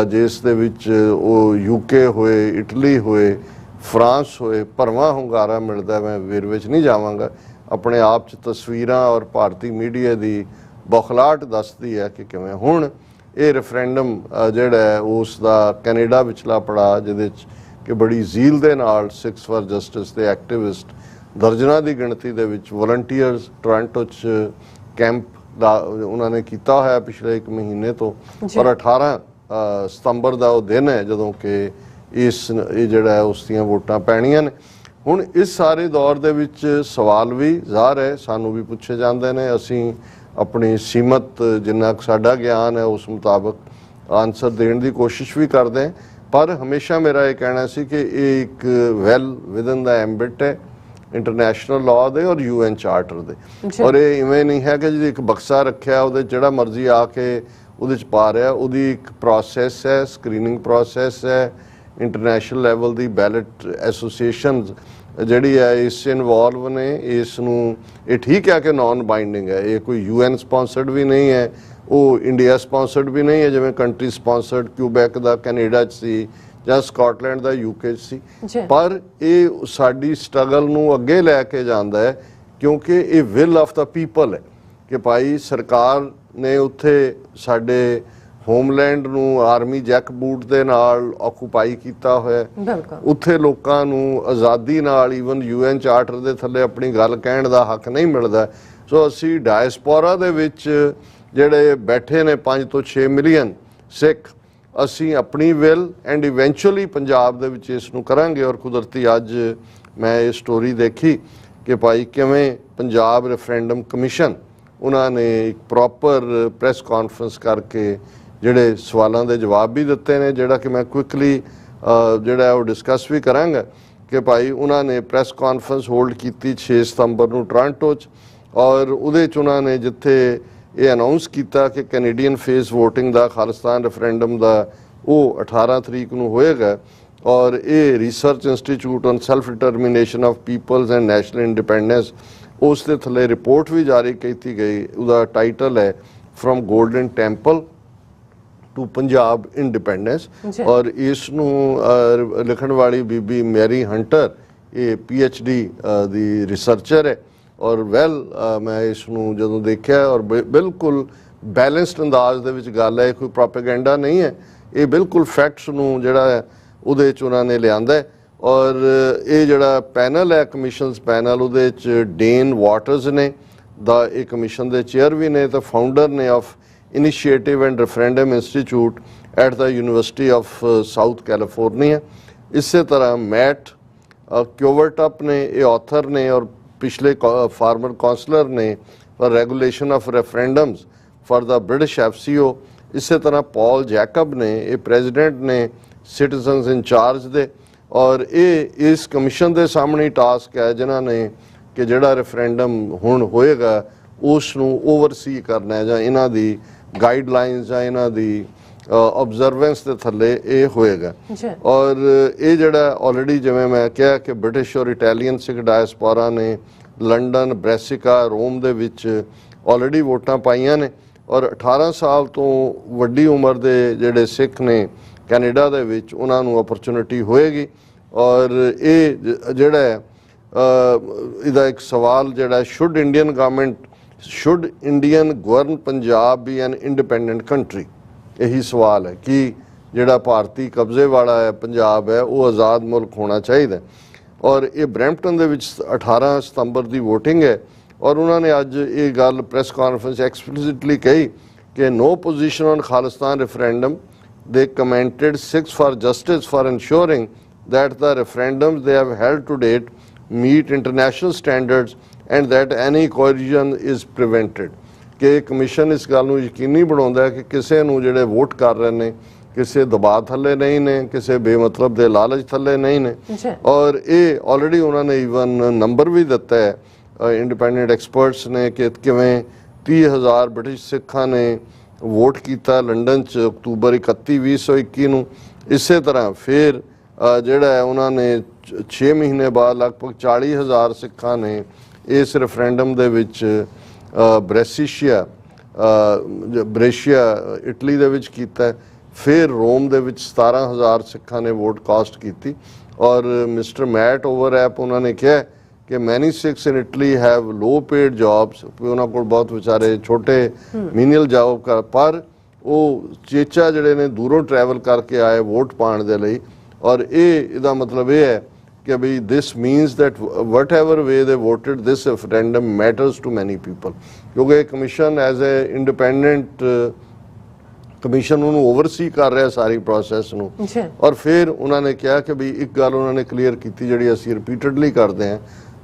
ਜਿਸ ਦੇ ਵਿੱਚ ਉਹ UK ਹੋਏ, ਇਟਲੀ ਹੋਏ, ਫਰਾਂਸ ਹੋਏ, ਭਰਵਾਂ ਹੁੰਗਾਰਾ ਮਿਲਦਾ। ਮੈਂ ਵੇਰਵੇ 'ਚ ਨਹੀਂ ਜਾਵਾਂਗਾ, ਆਪਣੇ ਆਪ 'ਚ ਤਸਵੀਰਾਂ ਔਰ ਭਾਰਤੀ ਮੀਡੀਆ ਦੀ ਬੌਖਲਾਹਟ ਦੱਸਦੀ ਹੈ ਕਿ ਕਿਵੇਂ ਹੁਣ ਇਹ ਰੈਫਰੈਂਡਮ ਜਿਹੜਾ ਹੈ ਉਸ ਦਾ ਕੈਨੇਡਾ ਵਿਚਲਾ ਪੜਾਅ, ਜਿਹਦੇ 'ਚ ਕਿ ਬੜੀ ਜ਼ੀਲ ਦੇ ਨਾਲ ਸਿੱਖਸ ਫਾਰ ਜਸਟਿਸ ਦੇ ਐਕਟਿਵਿਸਟ ਦਰਜਨਾਂ ਦੀ ਗਿਣਤੀ ਦੇ ਵਿੱਚ ਵਲੰਟੀਅਰਸ ਟੋਰਾਂਟੋ 'ਚ ਕੈਂਪ ਦਾ ਉਹਨਾਂ ਨੇ ਕੀਤਾ ਹੋਇਆ ਪਿਛਲੇ 1 ਮਹੀਨੇ ਤੋਂ। ਔਰ 18 ਸਤੰਬਰ ਦਾ ਉਹ ਦਿਨ ਹੈ ਜਦੋਂ ਕਿ ਇਹ ਜਿਹੜਾ ਉਸ ਦੀਆਂ ਵੋਟਾਂ ਪੈਣੀਆਂ ਨੇ। ਹੁਣ ਇਸ ਸਾਰੇ ਦੌਰ ਦੇ ਵਿੱਚ ਸਵਾਲ ਵੀ ਜ਼ਾਹਰ ਹੈ ਸਾਨੂੰ ਵੀ ਪੁੱਛੇ ਜਾਂਦੇ ਨੇ, ਅਸੀਂ ਆਪਣੀ ਸੀਮਤ ਜਿੰਨਾ ਕੁ ਸਾਡਾ ਗਿਆਨ ਹੈ ਉਸ ਮੁਤਾਬਕ ਆਨਸਰ ਦੇਣ ਦੀ ਕੋਸ਼ਿਸ਼ ਵੀ ਕਰਦੇ ਹਾਂ। ਪਰ ਹਮੇਸ਼ਾ ਮੇਰਾ ਇਹ ਕਹਿਣਾ ਸੀ ਕਿ ਇਹ ਇੱਕ ਵੈਲ ਵਿਦਨ ਦਾ ਐਂਬਿਟ ਹੈ ਇੰਟਰਨੈਸ਼ਨਲ ਲਾਅ ਦੇ ਔਰ UN ਚਾਰਟਰ ਦੇ। ਔਰ ਇਹ ਇਵੇਂ ਨਹੀਂ ਹੈ ਕਿ ਜਿਹੜੀ ਇੱਕ ਬਕਸਾ ਰੱਖਿਆ ਉਹਦੇ ਜਿਹੜਾ ਮਰਜ਼ੀ ਆ ਕੇ ਉਹਦੇ 'ਚ ਪਾ ਰਿਹਾ, ਉਹਦੀ ਇੱਕ ਪ੍ਰੋਸੈਸ ਹੈ, ਸਕਰੀਨਿੰਗ ਪ੍ਰੋਸੈਸ ਹੈ, ਇੰਟਰਨੈਸ਼ਨਲ ਲੈਵਲ ਦੀ ਬੈਲਟ ਐਸੋਸੀਏਸ਼ਨਸ ਜਿਹੜੀ ਹੈ ਇਸ 'ਚ ਇਨਵੋਲਵ ਨੇ। ਇਸ ਨੂੰ ਇਹ ਠੀਕ ਹੈ ਕਿ ਨਾਨ ਬਾਈਂਡਿੰਗ ਹੈ, ਇਹ ਕੋਈ UN ਸਪਾਂਸਰਡ ਵੀ ਨਹੀਂ ਹੈ, ਉਹ ਇੰਡੀਆ ਸਪਾਂਸਰਡ ਵੀ ਨਹੀਂ ਹੈ ਜਿਵੇਂ ਕੰਟਰੀ ਸਪਾਂਸਰਡ ਕਿਊਬੈਕ ਦਾ ਕੈਨੇਡਾ 'ਚ ਸੀ ਜਾਂ ਸਕਾਟਲੈਂਡ ਦਾ UK 'ਚ ਸੀ। ਪਰ ਇਹ ਸਾਡੀ ਸਟਰਗਲ ਨੂੰ ਅੱਗੇ ਲੈ ਕੇ ਜਾਂਦਾ ਹੈ ਕਿਉਂਕਿ ਇਹ ਵਿਲ ਆਫ ਦਾ ਪੀਪਲ ਹੈ ਕਿ ਭਾਈ ਸਰਕਾਰ ਨੇ ਉੱਥੇ ਸਾਡੇ ਹੋਮਲੈਂਡ ਨੂੰ ਆਰਮੀ ਜੈਕ ਬੂਟ ਦੇ ਨਾਲ ਆਕੂਪਾਈ ਕੀਤਾ ਹੋਇਆ, ਉੱਥੇ ਲੋਕਾਂ ਨੂੰ ਆਜ਼ਾਦੀ ਨਾਲ ਈਵਨ UN ਚਾਰਟਰ ਦੇ ਥੱਲੇ ਆਪਣੀ ਗੱਲ ਕਹਿਣ ਦਾ ਹੱਕ ਨਹੀਂ ਮਿਲਦਾ। ਸੋ ਅਸੀਂ ਡਾਇਸਪੋਰਾ ਦੇ ਵਿੱਚ ਜਿਹੜੇ ਬੈਠੇ ਨੇ 5 ਤੋਂ 6 ਮਿਲੀਅਨ ਸਿੱਖ, ਅਸੀਂ ਆਪਣੀ ਵਿਲ ਐਂਡ ਇਵੈਂਚੁਅਲੀ ਪੰਜਾਬ ਦੇ ਵਿੱਚ ਇਸ ਨੂੰ ਕਰਾਂਗੇ। ਔਰ ਕੁਦਰਤੀ ਅੱਜ ਮੈਂ ਇਹ ਸਟੋਰੀ ਦੇਖੀ ਕਿ ਭਾਈ ਕਿਵੇਂ ਪੰਜਾਬ ਰੈਫਰੈਂਡਮ ਕਮਿਸ਼ਨ ਉਹਨਾਂ ਨੇ ਇੱਕ ਪ੍ਰੋਪਰ ਪ੍ਰੈਸ ਕਾਨਫਰੰਸ ਕਰਕੇ ਜਿਹੜੇ ਸਵਾਲਾਂ ਦੇ ਜਵਾਬ ਵੀ ਦਿੱਤੇ ਨੇ, ਜਿਹੜਾ ਕਿ ਮੈਂ ਕੁਇਕਲੀ ਜਿਹੜਾ ਉਹ ਡਿਸਕਸ ਵੀ ਕਰਾਂਗਾ ਕਿ ਭਾਈ ਉਹਨਾਂ ਨੇ ਪ੍ਰੈਸ ਕਾਨਫਰੰਸ ਹੋਲਡ ਕੀਤੀ 6 ਸਤੰਬਰ ਨੂੰ ਟੋਰਾਂਟੋ 'ਚ ਔਰ ਉਹਦੇ 'ਚ ਉਹਨਾਂ ਨੇ ਜਿੱਥੇ ਇਹ ਅਨਾਉਂਸ ਕੀਤਾ ਕਿ ਕੈਨੇਡੀਅਨ ਫੇਸ ਵੋਟਿੰਗ ਦਾ ਖਾਲਿਸਤਾਨ ਰੈਫਰੈਂਡਮ ਦਾ ਉਹ 18 ਤਰੀਕ ਨੂੰ ਹੋਏਗਾ ਔਰ ਇਹ research institute on self determination of peoples and national independence ਉਸ ਦੇ ਥੱਲੇ ਰਿਪੋਰਟ ਵੀ ਜਾਰੀ ਕੀਤੀ ਗਈ। ਉਹਦਾ ਟਾਈਟਲ ਹੈ from Golden Temple to Punjab independence. और इसनू लिखण वाली बीबी मैरी हंटर ये PhD दी रिसर्चर है और मैं इसनू जदों देखिया और बिल्कुल बैलेंस्ड अंदाज दे विच गल है, कोई प्रोपेगेंडा नहीं है, ये बिल्कुल फैक्ट्स नू जिहड़ा है उहदे च उन्हां ने लिआंदा है। और ये जिहड़ा पैनल है कमिशनस पैनल उहदे च डेन वाटर्स ने द कमिशन के चेयर भी ने तो फाउंडर ने of initiative and referendum institute at the university of south California. इस तरह मैट क्योवर्टअप ने ये ऑथर ने और पिछले फार्मर काउंसलर ने for regulation of referendums for the British FCO। इस तरह पॉल जैकब ने ये प्रेजिडेंट ने सिटीजनस इंचार्ज दे और ये इस कमिशन के सामने टास्क है जिन्होंने कि जिहड़ा रेफरेंडम हुण होएगा उसनू ओवरसी करना है, जां इन्हां दी गाइडलाइनस जां इन्हां दी ऑब्जरवेंस के थले ये होएगा। और ये जिहड़ा ऑलरेडी जिवें मैं कहा कि ब्रिटिश और इटैलीयन सिख डायस्पोरा ने लंडन, ब्रैसिका, रोम दे विच ऑलरेडी वोटां पाईयां ने और 18 साल तो वड्डी उम्र दे जिहड़े सिख ने कैनेडा दे विच उन्हां नूं अपॉर्चुनिटी होएगी। और ये जिहड़ा है इहदा एक सवाल जिहड़ा should Indian govern Punjab be an independent country, यही सवाल है कि जिहड़ा भारती कब्जे वाला है पंजाब है वो आज़ाद मुल्क होना चाहिए। और ये ब्रैम्पटन दे विच 18 सितंबर की वोटिंग है और उन्होंने अज ये गल प्रेस कॉन्फ्रेंस एक्सप्लिसिटली कही कि no position on Khalistan referendum. They commented 6 for justice for ensuring that the referendums they have held to date meet international standards and that any coercion is prevented. कि कमिशन इस गल नूं यकीनी बनाउंदा है कि किसी नूं जिहड़े वोट कर रहे हैं किसी दबाव थले नहीं ने, किसी बेमतलब के लालच थले नहीं ने। और ये ऑलरेडी उन्होंने ईवन नंबर भी दिता है इंडिपेंडेंट एक्सपर्ट्स ने कि किवें 30,000 ब्रिटिश सिखां ने वोट किया लंडन च अक्तूबर 31, 2021 नूं। इस तरह फिर जिहड़ा है उन्होंने 6 महीने बाद लगभग 40,000 सिखां ने इस रेफरेंडम दे विच ब्रेशिया इटली दे विच कीता। फिर रोम दे विच 17,000 सिखां ने वोट कास्ट की। और मिस्टर मैट ओवरएप उन्होंने कहा कि many six in Italy have low paid jobs, उन्होंने को बहुत बेचारे छोटे मीनियल जॉब कर, पर वो चेचा जिहड़े ने दूरों ट्रैवल करके आए वोट पाने दे लई। और इसदा मतलब ये है कि भाई this means that whatever way they voted this referendum matters to many people. क्योंकि commission as a independent commission उन्होंने ओवरसी कर रहा सारी प्रोसैस नूं। और फिर उन्होंने कहा कि भाई एक गल उन्होंने क्लीयर की जी असीं रिपीटडली करते हैं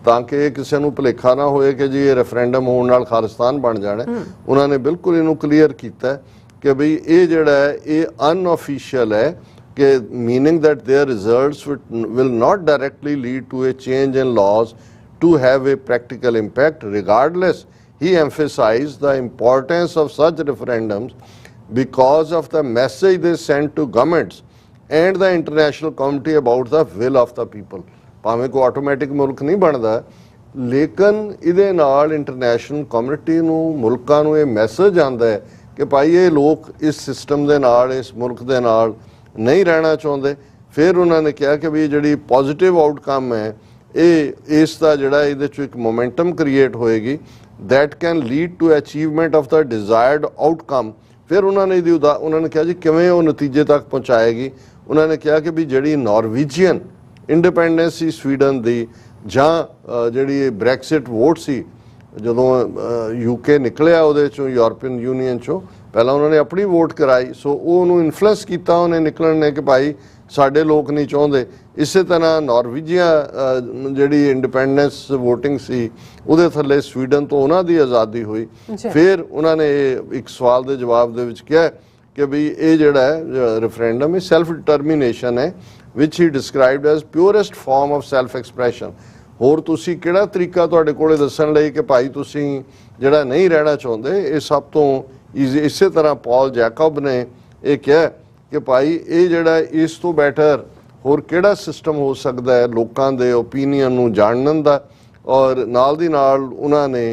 ताकि किसी को भुलेखा ना होए कि जी ये रेफरेंडम होने नाल खालिस्तान बन जाना। उन्होंने बिल्कुल इनू क्लीयर किया कि भाई ये जिहड़ा है ये अनऑफिशियल है कि meaning that their results will not directly lead to a change in laws to have a practical impact. Regardless he emphasised the importance of such referendums because of the message they send to governments and the international community about the will of the people। भावें कोई ऑटोमैटिक मुल्क नहीं बनता लेकिन इहदे नाल इंटरनेशनल कम्युनिटी नूं मुल्कां नूं ये मैसेज आंदा है कि भाई ये लोग इस सिस्टम दे नाल इस मुल्क दे नाल नहीं रहना चाहुंदे। फिर उन्होंने कहा कि भी जिहड़ी पॉजिटिव आउटकम है ये इसका जिहड़ा इहदे चों एक मोमेंटम क्रिएट होएगी that can lead to achievement of the desired outcome. फिर उन्होंने उन्होंने कहा जी किवें वो नतीजे तक पहुँचाएगी। उन्होंने कहा कि भी जिहड़ी नॉर्वेजियन इंडिपेंडेंस सी स्वीडन दी जां जिहड़ी ब्रैक्सिट वोट सी जदों UK निकलिया उहदे चों यूरोपीयन यूनीयन चों पहला उन्होंने अपनी वोट कराई सो उन्होंने इन्फ्लुएंस किया उन्हें निकलण ने कि भाई साडे लोग नहीं चाहुंदे। इस तरह नॉर्वेजिया जिहड़ी इंडिपेंडेंस वोटिंग सी उहदे थल्ले स्वीडन तो उन्हां दी आज़ादी हुई। फिर उन्होंने एक सवाल के जवाब दे विच कहा कि भी ये जिहड़ा है रेफरेंडम सैल्फ डिटरमीनेशन है which he described as purest form of self expression. होर तुसीं किहड़ा तरीका तुहाडे कोले दस्सण लई कि भाई तुसीं जिहड़ा नहीं रहना चाहुंदे ये सब तो ईजी। इस तरह पॉल जैकब ने यह कहा कि भाई ये जिहड़ा इस तो बैटर होर किहड़ा सिस्टम हो सकता है लोकां दे ओपीनियन नूं जानन दा। और नाल दी नाल उन्होंने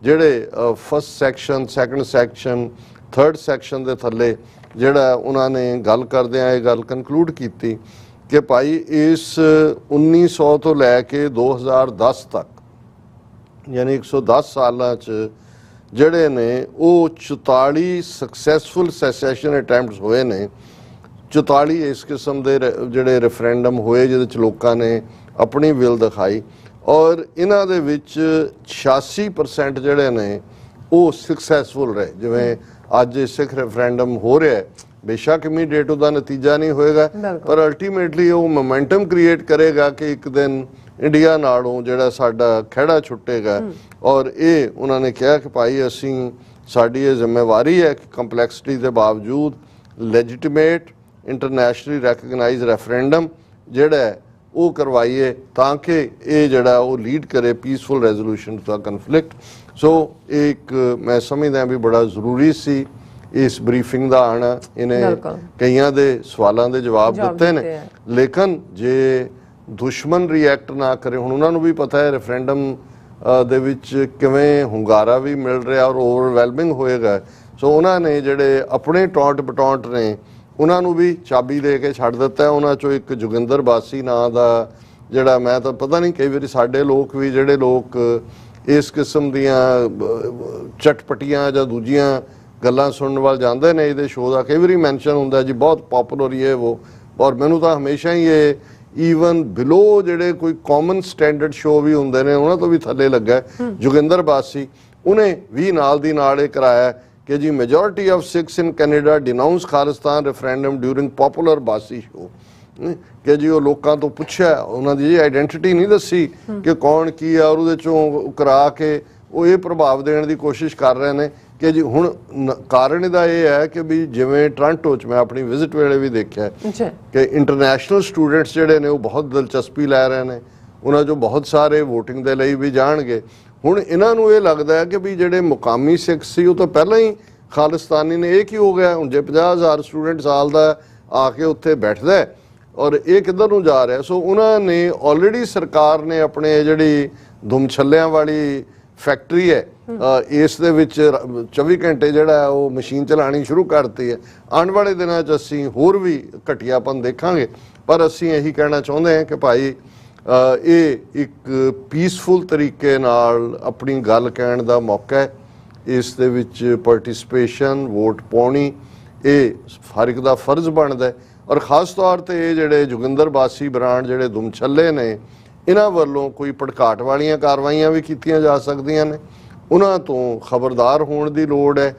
जिहड़े first section second section third section दे थल्ले ਜਿਹੜਾ ਉਹਨਾਂ ਨੇ ਗੱਲ ਕਰਦਿਆਂ ਇਹ ਗੱਲ ਕਨਕਲੂਡ ਕੀਤੀ ਕਿ ਭਾਈ ਇਸ 1900 ਤੋਂ ਲੈ ਕੇ 2010 ਤੱਕ ਯਾਨੀ 110 ਸਾਲਾਂ 'ਚ ਜਿਹੜੇ ਨੇ ਉਹ 44 ਸਕਸੈਸਫੁਲ ਸੈਸੈਸ਼ਨ ਅਟੈਂਪਟਸ ਹੋਏ ਨੇ। 44 ਇਸ ਕਿਸਮ ਦੇ ਜਿਹੜੇ ਰੈਫਰੈਂਡਮ ਹੋਏ ਜਿਹਦੇ 'ਚ ਲੋਕਾਂ ਨੇ ਆਪਣੀ ਵਿਲ ਦਿਖਾਈ, ਔਰ ਇਹਨਾਂ ਦੇ ਵਿੱਚ 86% ਜਿਹੜੇ ਨੇ ਉਹ ਸਕਸੈਸਫੁਲ ਰਹੇ। ਜਿਵੇਂ ਅੱਜ ਸਿੱਖ ਰੈਫਰੈਂਡਮ ਹੋ ਰਿਹਾ, ਬੇਸ਼ੱਕ ਇਮੀਡੀਏਟ ਉਹਦਾ ਨਤੀਜਾ ਨਹੀਂ ਹੋਏਗਾ, ਪਰ ਅਲਟੀਮੇਟਲੀ ਉਹ ਮੋਮੈਂਟਮ ਕ੍ਰੀਏਟ ਕਰੇਗਾ ਕਿ ਇੱਕ ਦਿਨ ਇੰਡੀਆ ਨਾਲੋਂ ਜਿਹੜਾ ਸਾਡਾ ਖਹਿੜਾ ਛੁੱਟੇਗਾ। ਔਰ ਇਹ ਉਹਨਾਂ ਨੇ ਕਿਹਾ ਕਿ ਭਾਈ ਅਸੀਂ ਸਾਡੀ ਇਹ ਜ਼ਿੰਮੇਵਾਰੀ ਹੈ ਕਿ ਕੰਪਲੈਕਸਿਟੀ ਦੇ ਬਾਵਜੂਦ ਲੈਜੀਟੀਮੇਟ ਇੰਟਰਨੈਸ਼ਨਲੀ ਰੈਕਗਨਾਈਜ਼ ਰੈਫਰੈਂਡਮ ਜਿਹੜਾ ਉਹ ਕਰਵਾਈਏ ਤਾਂ ਕਿ ਇਹ ਜਿਹੜਾ ਉਹ ਲੀਡ ਕਰੇ peaceful resolution to the conflict. So ਇੱਕ ਮੈਂ ਸਮਝਦਾ ਵੀ ਬੜਾ ਜ਼ਰੂਰੀ ਸੀ ਇਸ ਬਰੀਫਿੰਗ ਦਾ ਆਣਾ। ਇਹਨੇ ਕਈਆਂ ਦੇ ਸਵਾਲਾਂ ਦੇ ਜਵਾਬ ਦਿੱਤੇ ਨੇ, ਲੇਕਿਨ ਜੇ ਦੁਸ਼ਮਣ ਰਿਐਕਟ ਨਾ ਕਰੇ, ਹੁਣ ਉਹਨਾਂ ਨੂੰ ਵੀ ਪਤਾ ਹੈ ਰੈਫਰੈਂਡਮ ਦੇ ਵਿੱਚ ਕਿਵੇਂ ਹੁੰਗਾਰਾ ਵੀ ਮਿਲ ਰਿਹਾ ਔਰ ਓਵਰਵੈਲਮਿੰਗ ਹੋਏਗਾ। ਸੋ ਉਹਨਾਂ ਨੇ ਜਿਹੜੇ ਆਪਣੇ ਟੌਂਟ ਬਟੌਂਟ ਨੇ ਉਹਨਾਂ ਨੂੰ ਵੀ ਚਾਬੀ ਦੇ ਕੇ ਛੱਡ ਦਿੱਤਾ। ਉਹਨਾਂ 'ਚੋਂ ਇੱਕ ਜੋਗਿੰਦਰ ਬਾਸੀ ਨਾਂ ਦਾ ਜਿਹੜਾ, ਮੈਂ ਤਾਂ ਪਤਾ ਨਹੀਂ, ਕਈ ਵਾਰੀ ਸਾਡੇ ਲੋਕ ਵੀ ਜਿਹੜੇ ਲੋਕ ਇਸ ਕਿਸਮ ਦੀਆਂ ਚਟਪਟੀਆਂ ਜਾਂ ਦੂਜੀਆਂ ਗੱਲਾਂ ਸੁਣਨ ਵੱਲ ਜਾਂਦੇ ਨੇ, ਇਹਦੇ ਸ਼ੋਅ ਦਾ ਕਈ ਵਾਰੀ ਮੈਂਸ਼ਨ ਹੁੰਦਾ ਜੀ ਬਹੁਤ ਪੋਪੂਲਰ ਇਹ ਉਹ, ਔਰ ਮੈਨੂੰ ਤਾਂ ਹਮੇਸ਼ਾ ਹੀ ਇਹ ਈਵਨ ਬਿਲੋ ਜਿਹੜੇ ਕੋਈ ਕਾਮਨ ਸਟੈਂਡਰਡ ਸ਼ੋਅ ਵੀ ਹੁੰਦੇ ਨੇ ਉਹਨਾਂ ਤੋਂ ਵੀ ਥੱਲੇ ਲੱਗਾ। ਜੋਗਿੰਦਰ ਬਾਸੀ ਉਹਨੇ ਵੀ ਨਾਲ ਦੀ ਨਾਲ ਇਹ ਕਰਾਇਆ ਕਿ ਜੀ majority of Sikhs in Canada denounce Khalistan referendum during popular Bassi show, ਕਿ ਜੀ ਉਹ ਲੋਕਾਂ ਤੋਂ ਪੁੱਛਿਆ, ਉਹਨਾਂ ਦੀ ਆਈਡੈਂਟੀਟੀ ਨਹੀਂ ਦੱਸੀ ਕਿ ਕੌਣ ਕੀ ਆ, ਔਰ ਉਹਦੇ ਚੋਂ ਕਰਾ ਕੇ ਉਹ ਇਹ ਪ੍ਰਭਾਵ ਦੇਣ ਦੀ ਕੋਸ਼ਿਸ਼ ਕਰ ਰਹੇ ਨੇ ਕਿ ਜੀ ਹੁਣ ਕਾਰਨ ਇਹਦਾ ਇਹ ਹੈ ਕਿ ਵੀ ਜਿਵੇਂ ਟੋਰਾਂਟੋ 'ਚ ਮੈਂ ਆਪਣੀ ਵਿਜ਼ਿਟ ਵੇਲੇ ਵੀ ਦੇਖਿਆ ਕਿ ਇੰਟਰਨੈਸ਼ਨਲ ਸਟੂਡੈਂਟਸ ਜਿਹੜੇ ਨੇ ਉਹ ਬਹੁਤ ਦਿਲਚਸਪੀ ਲੈ ਰਹੇ ਨੇ, ਉਹਨਾਂ 'ਚੋਂ ਬਹੁਤ ਸਾਰੇ ਵੋਟਿੰਗ ਦੇ ਲਈ ਵੀ ਜਾਣਗੇ। ਹੁਣ ਇਹਨਾਂ ਨੂੰ ਇਹ ਲੱਗਦਾ ਹੈ ਕਿ ਵੀ ਜਿਹੜੇ ਮੁਕਾਮੀ ਸਿੱਖ ਸੀ ਉਹ ਤਾਂ ਪਹਿਲਾਂ ਹੀ ਖਾਲਿਸਤਾਨੀ ਨੇ, ਇਹ ਕੀ ਹੋ ਗਿਆ ਹੁਣ ਜੇ 50,000 ਸਟੂਡੈਂਟ ਸਾਲ ਦਾ ਆ ਕੇ ਉੱਥੇ ਬੈਠਦਾ ਔਰ ਇਹ ਕਿੱਧਰ ਨੂੰ ਜਾ ਰਿਹਾ। ਸੋ ਉਹਨਾਂ ਨੇ ਆਲਰੇਡੀ ਸਰਕਾਰ ਨੇ ਆਪਣੇ ਜਿਹੜੀ ਦੁਮਛੱਲਿਆਂ ਵਾਲੀ ਫੈਕਟਰੀ ਹੈ ਇਸ ਦੇ ਵਿੱਚ 24 ਘੰਟੇ ਜਿਹੜਾ ਉਹ ਮਸ਼ੀਨ ਚਲਾਉਣੀ ਸ਼ੁਰੂ ਕਰਤੀ ਹੈ। ਆਉਣ ਵਾਲੇ ਦਿਨਾਂ 'ਚ ਅਸੀਂ ਹੋਰ ਵੀ ਘਟੀਆਪਨ ਦੇਖਾਂਗੇ, ਪਰ ਅਸੀਂ ਇਹੀ ਕਹਿਣਾ ਚਾਹੁੰਦੇ ਹਾਂ ਕਿ ਭਾਈ ਇਹ ਇੱਕ ਪੀਸਫੁਲ ਤਰੀਕੇ ਨਾਲ ਆਪਣੀ ਗੱਲ ਕਹਿਣ ਦਾ ਮੌਕਾ ਹੈ। ਇਸ ਦੇ ਵਿੱਚ ਪਾਰਟਿਸਿਪੇਸ਼ਨ, ਵੋਟ ਪਾਉਣੀ ਇਹ ਹਰ ਇੱਕ ਦਾ ਫਰਜ਼ ਬਣਦਾ, ਔਰ ਖ਼ਾਸ ਤੌਰ 'ਤੇ ਇਹ ਜਿਹੜੇ ਜੋਗਿੰਦਰ ਬਾਸੀ ਬਰਾਂਡ ਜਿਹੜੇ ਦੁਮਛੱਲੇ ਨੇ, ਇਹਨਾਂ ਵੱਲੋਂ ਕੋਈ ਭੜਕਾਟ ਵਾਲੀਆਂ ਕਾਰਵਾਈਆਂ ਵੀ ਕੀਤੀਆਂ ਜਾ ਸਕਦੀਆਂ ਨੇ। ਉਹਨਾਂ ਤੋਂ ਖਬਰਦਾਰ ਹੋਣ ਦੀ ਲੋੜ ਹੈ।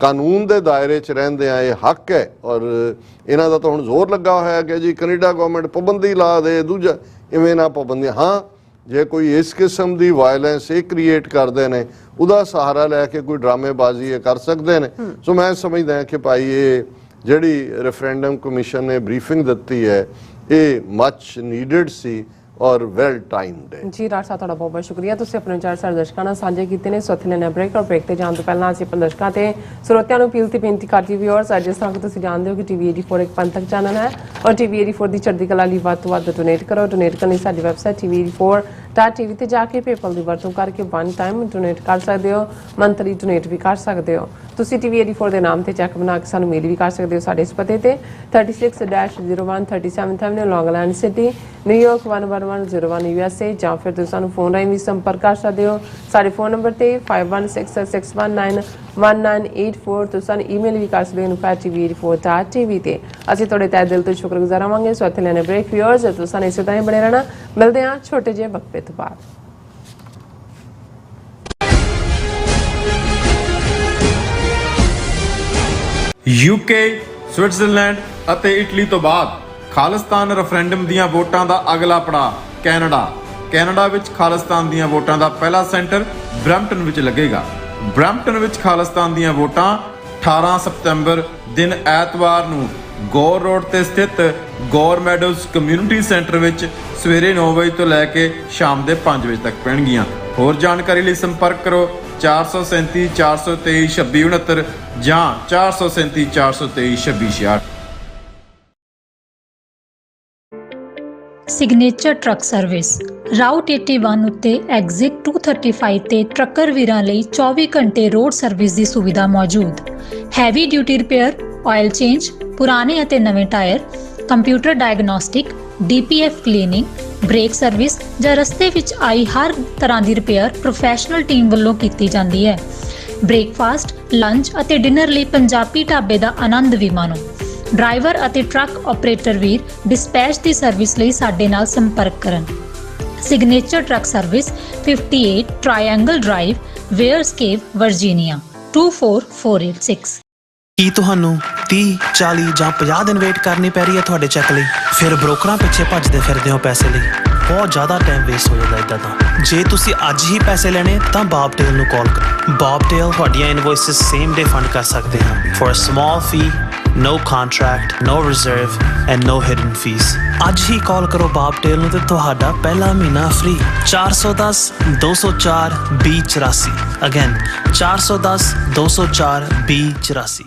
ਕਾਨੂੰਨ ਦੇ ਦਾਇਰੇ 'ਚ ਰਹਿੰਦਿਆਂ ਇਹ ਹੱਕ ਹੈ, ਔਰ ਇਹਨਾਂ ਦਾ ਤਾਂ ਹੁਣ ਜ਼ੋਰ ਲੱਗਾ ਹੋਇਆ ਕਿ ਜੀ ਕੈਨੇਡਾ ਗਵਰਨਮੈਂਟ ਪਾਬੰਦੀ ਲਾ ਦੇ, ਦੂਜਾ ਇਵੇਂ ਨਾ ਪਾਬੰਦੀ। ਹਾਂ, ਜੇ ਕੋਈ ਇਸ ਕਿਸਮ ਦੀ ਵਾਇਲੈਂਸ ਇਹ ਕ੍ਰੀਏਟ ਕਰਦੇ ਨੇ, ਉਹਦਾ ਸਹਾਰਾ ਲੈ ਕੇ ਕੋਈ ਡਰਾਮੇਬਾਜ਼ੀ ਇਹ ਕਰ ਸਕਦੇ ਨੇ। ਸੋ ਮੈਂ ਸਮਝਦਾ ਕਿ ਭਾਈ ਇਹ ਜਿਹੜੀ ਰੈਫਰੈਂਡਮ ਕਮਿਸ਼ਨ ਨੇ ਬਰੀਫਿੰਗ ਦਿੱਤੀ ਹੈ ਇਹ ਮੱਚ ਨੀਡਡ ਸੀ ਔਰ ਵੈਲ ਟਾਈਮਡ ਹੈ।
ਜੀ ਡਾਕਟਰ ਸਾਹਿਬ, ਤੁਹਾਡਾ ਬਹੁਤ ਬਹੁਤ ਸ਼ੁਕਰੀਆ। ਤੁਸੀਂ ਆਪਣੇ ਵਿਚਾਰ ਸਾਡੇ ਦਰਸ਼ਕਾਂ ਨਾਲ ਸਾਂਝੇ ਕੀਤੇ ਨੇ। ਸੋ ਲੈਣਾ ਬ੍ਰੇਕ, ਔਰ ਬ੍ਰੇਕ ਤੇ ਜਾਣ ਤੋਂ ਪਹਿਲਾਂ ਅਸੀਂ ਆਪਣੇ ਦਰਸ਼ਕਾਂ ਤੇ ਸਰੋਤਿਆਂ ਨੂੰ ਅਪੀਲ ਤੇ ਬੇਨਤੀ ਕਰਦੀ ਵੀਅਰਸ, ਜਿਸ ਤਰ੍ਹਾਂ ਕਿ ਤੁਸੀਂ ਜਾਣਦੇ ਹੋ ਕਿ TV 84 ਇੱਕ ਪੰਥਕ ਚੈਨਲ ਹੈ, ਔਰ TV 84 ਦੀ ਚੜ੍ਹਦੀ ਕਲਾ ਲਈ ਵੱਧ ਤੋਂ ਵੱਧ ਡੋਨੇਟ ਕਰੋ। ਡੋਨੇਟ ਕਰਨ ਲਈ ਸਾਡੀ ਵੈਬਸਾਈਟ TV84.tv ਤੇ ਜਾ ਕੇ ਪੇਪਲ ਦੀ ਵਰਤੋਂ ਕਰਕੇ 1 ਟਾਈਮ ਡੋਨੇਟ ਕਰ ਸਕਦੇ ਹੋ, ਮੰਥਲੀ ਡੋਨੇਟ ਵੀ ਕਰ ਸਕਦੇ ਹੋ। ਤੁਸੀਂ TV 84 ਦੇ ਨਾਮ ਤੇ ਚੈੱਕ ਬਣਾ ਕੇ ਸਾਨੂੰ ਮੇਲ ਵੀ ਕਰ ਸਕਦੇ ਹੋ ਸਾਡੇ ਇਸ ਪਤੇ ਤੇ 36-01 37th Avenue, ਲੌਂਗ ਆਈਲੈਂਡ ਸਿਟੀ, ਨਿਊਯਾਰਕ 11101 USA, ਜਾਂ ਫਿਰ ਤੁਸੀਂ ਸਾਨੂੰ ਫੋਨ ਰਾਹੀਂ ਵੀ ਸੰਪਰਕ ਕਰ ਸਕਦੇ ਹੋ ਸਾਡੇ ਫੋਨ ਨੰਬਰ ਤੇ 5166191984। ਤੁਸੀਂ ਸਾਨੂੰ ਈਮੇਲ ਵੀ ਕਰ ਸਕਦੇ ਹੋ info@tv84.tv ਤੇ। ਅਸੀਂ ਤੁਹਾਡੇ ਤਹਿ ਦਿਲ ਤੋਂ ਸ਼ੁਕਰਗੁਜ਼ਾਰ ਰਹਾਂਗੇ। ਸੋ ਇੱਥੇ ਲੈਣੇ ਬ੍ਰੇਕ ਵੀਅਰਸ, ਤੁਸੀਂ ਇਸੇ ਤਰ੍ਹਾਂ ਹੀ ਬਣੇ ਰਹਿਣਾ। ਮਿਲਦੇ ਹਾਂ ਛੋਟੇ ਜਿਹੇ ਵਕਫੇ ਤੋਂ ਬਾਅਦ।
UK, ਸਵਿਟਜ਼ਰਲੈਂਡ ਅਤੇ ਇਟਲੀ ਤੋਂ ਬਾਅਦ ਖਾਲਿਸਤਾਨ ਰੈਫਰੈਂਡਮ ਦੀਆਂ ਵੋਟਾਂ ਦਾ ਅਗਲਾ ਪੜਾਅ ਕੈਨੇਡਾ। ਕੈਨੇਡਾ ਵਿੱਚ ਖਾਲਿਸਤਾਨ ਦੀਆਂ ਵੋਟਾਂ ਦਾ ਪਹਿਲਾ ਸੈਂਟਰ ਬਰੈਂਪਟਨ ਵਿੱਚ ਲੱਗੇਗਾ। ਬਰੈਂਪਟਨ ਵਿੱਚ ਖਾਲਿਸਤਾਨ ਦੀਆਂ ਵੋਟਾਂ 18 ਸਤੰਬਰ ਦਿਨ ਐਤਵਾਰ ਨੂੰ ਗੌਰ ਰੋਡ ਤੇ ਸਥਿਤ ਗੌਰ ਮੈਡੋਜ਼ ਕਮਿਊਨਿਟੀ ਸੈਂਟਰ ਵਿੱਚ ਸਵੇਰੇ 9 ਵਜੇ ਤੋਂ ਲੈ ਕੇ ਸ਼ਾਮ ਦੇ 5 ਵਜੇ ਤੱਕ ਪੈਣਗੀਆਂ। ਹੋਰ ਜਾਣਕਾਰੀ ਲਈ ਸੰਪਰਕ ਕਰੋ 437 423 2669 ਜਾਂ 437 423 2666।
ਸਿਗਨੇਚਰ ਟਰੱਕ ਸਰਵਿਸ ਰਾਊਟ 81 ਉੱਤੇ ਐਗਜ਼ਿਟ 235 ਤੇ ਟਰੱਕਰ ਵੀਰਾਂ ਲਈ 24 ਘੰਟੇ ਰੋਡ ਸਰਵਿਸ ਦੀ ਸੁਵਿਧਾ ਮੌਜੂਦ। Heavy duty repair, oil change, ਪੁਰਾਣੇ ਅਤੇ ਨਵੇਂ tyre, computer diagnostic, DPF cleaning, brake service ਜਾਂ ਰਸਤੇ ਵਿੱਚ ਆਈ ਹਰ ਤਰ੍ਹਾਂ ਦੀ ਰਿਪੇਅਰ ਪ੍ਰੋਫੈਸ਼ਨਲ ਟੀਮ ਵੱਲੋਂ ਕੀਤੀ ਜਾਂਦੀ ਹੈ। ਬ੍ਰੇਕਫਾਸਟ, ਲੰਚ ਅਤੇ ਡਿਨਰ ਲਈ ਪੰਜਾਬੀ ਢਾਬੇ ਦਾ ਆਨੰਦ ਵੀ ਮਾਣੋ। ਡਰਾਈਵਰ ਅਤੇ ਟਰੱਕ ਆਪਰੇਟਰ ਵੀਰ ਡਿਸਪੈਚ ਦੀ ਸਰਵਿਸ ਲਈ ਸਾਡੇ ਨਾਲ ਸੰਪਰਕ ਕਰਨ। Signature truck service 58 triangle drive, wares cave, Virginia 24486।
ਕੀ ਤੁਹਾਨੂੰ 30, 40 ਜਾਂ 50 ਦਿਨ ਵੇਟ ਕਰਨੀ ਪੈ ਰਹੀ ਹੈ ਤੁਹਾਡੇ ਚੈੱਕ ਲਈ? ਫਿਰ ਬ੍ਰੋਕਰਾਂ ਪਿੱਛੇ ਭੱਜਦੇ ਫਿਰਦੇ ਹੋ ਪੈਸੇ ਲਈ। ਬਹੁਤ ਜ਼ਿਆਦਾ ਟਾਈਮ ਵੇਸਟ ਹੋ ਜਾਂਦਾ ਇੱਦਾਂ ਤਾਂ। ਜੇ ਤੁਸੀਂ ਅੱਜ ਹੀ ਪੈਸੇ ਲੈਣੇ ਤਾਂ ਬਾਬਟੇਲ ਨੂੰ ਕਾਲ ਕਰੋ। ਬਾਬਟੇਲ ਤੁਹਾਡੀਆਂ ਇਨਵੋਇਸਿਸ ਸੇਮ ਡੇ ਫੰਡ ਕਰ ਸਕਦੇ ਹਨ for a small fee, no contract, no reserve and no hidden fees। ਅੱਜ ਹੀ ਕਾਲ ਕਰੋ ਬਾਬਟੇਲ ਨੂੰ ਤੇ ਤੁਹਾਡਾ ਪਹਿਲਾ ਮਹੀਨਾ ਫ੍ਰੀ। 410 204 2084। ਅਗੇਨ 410 204 2084।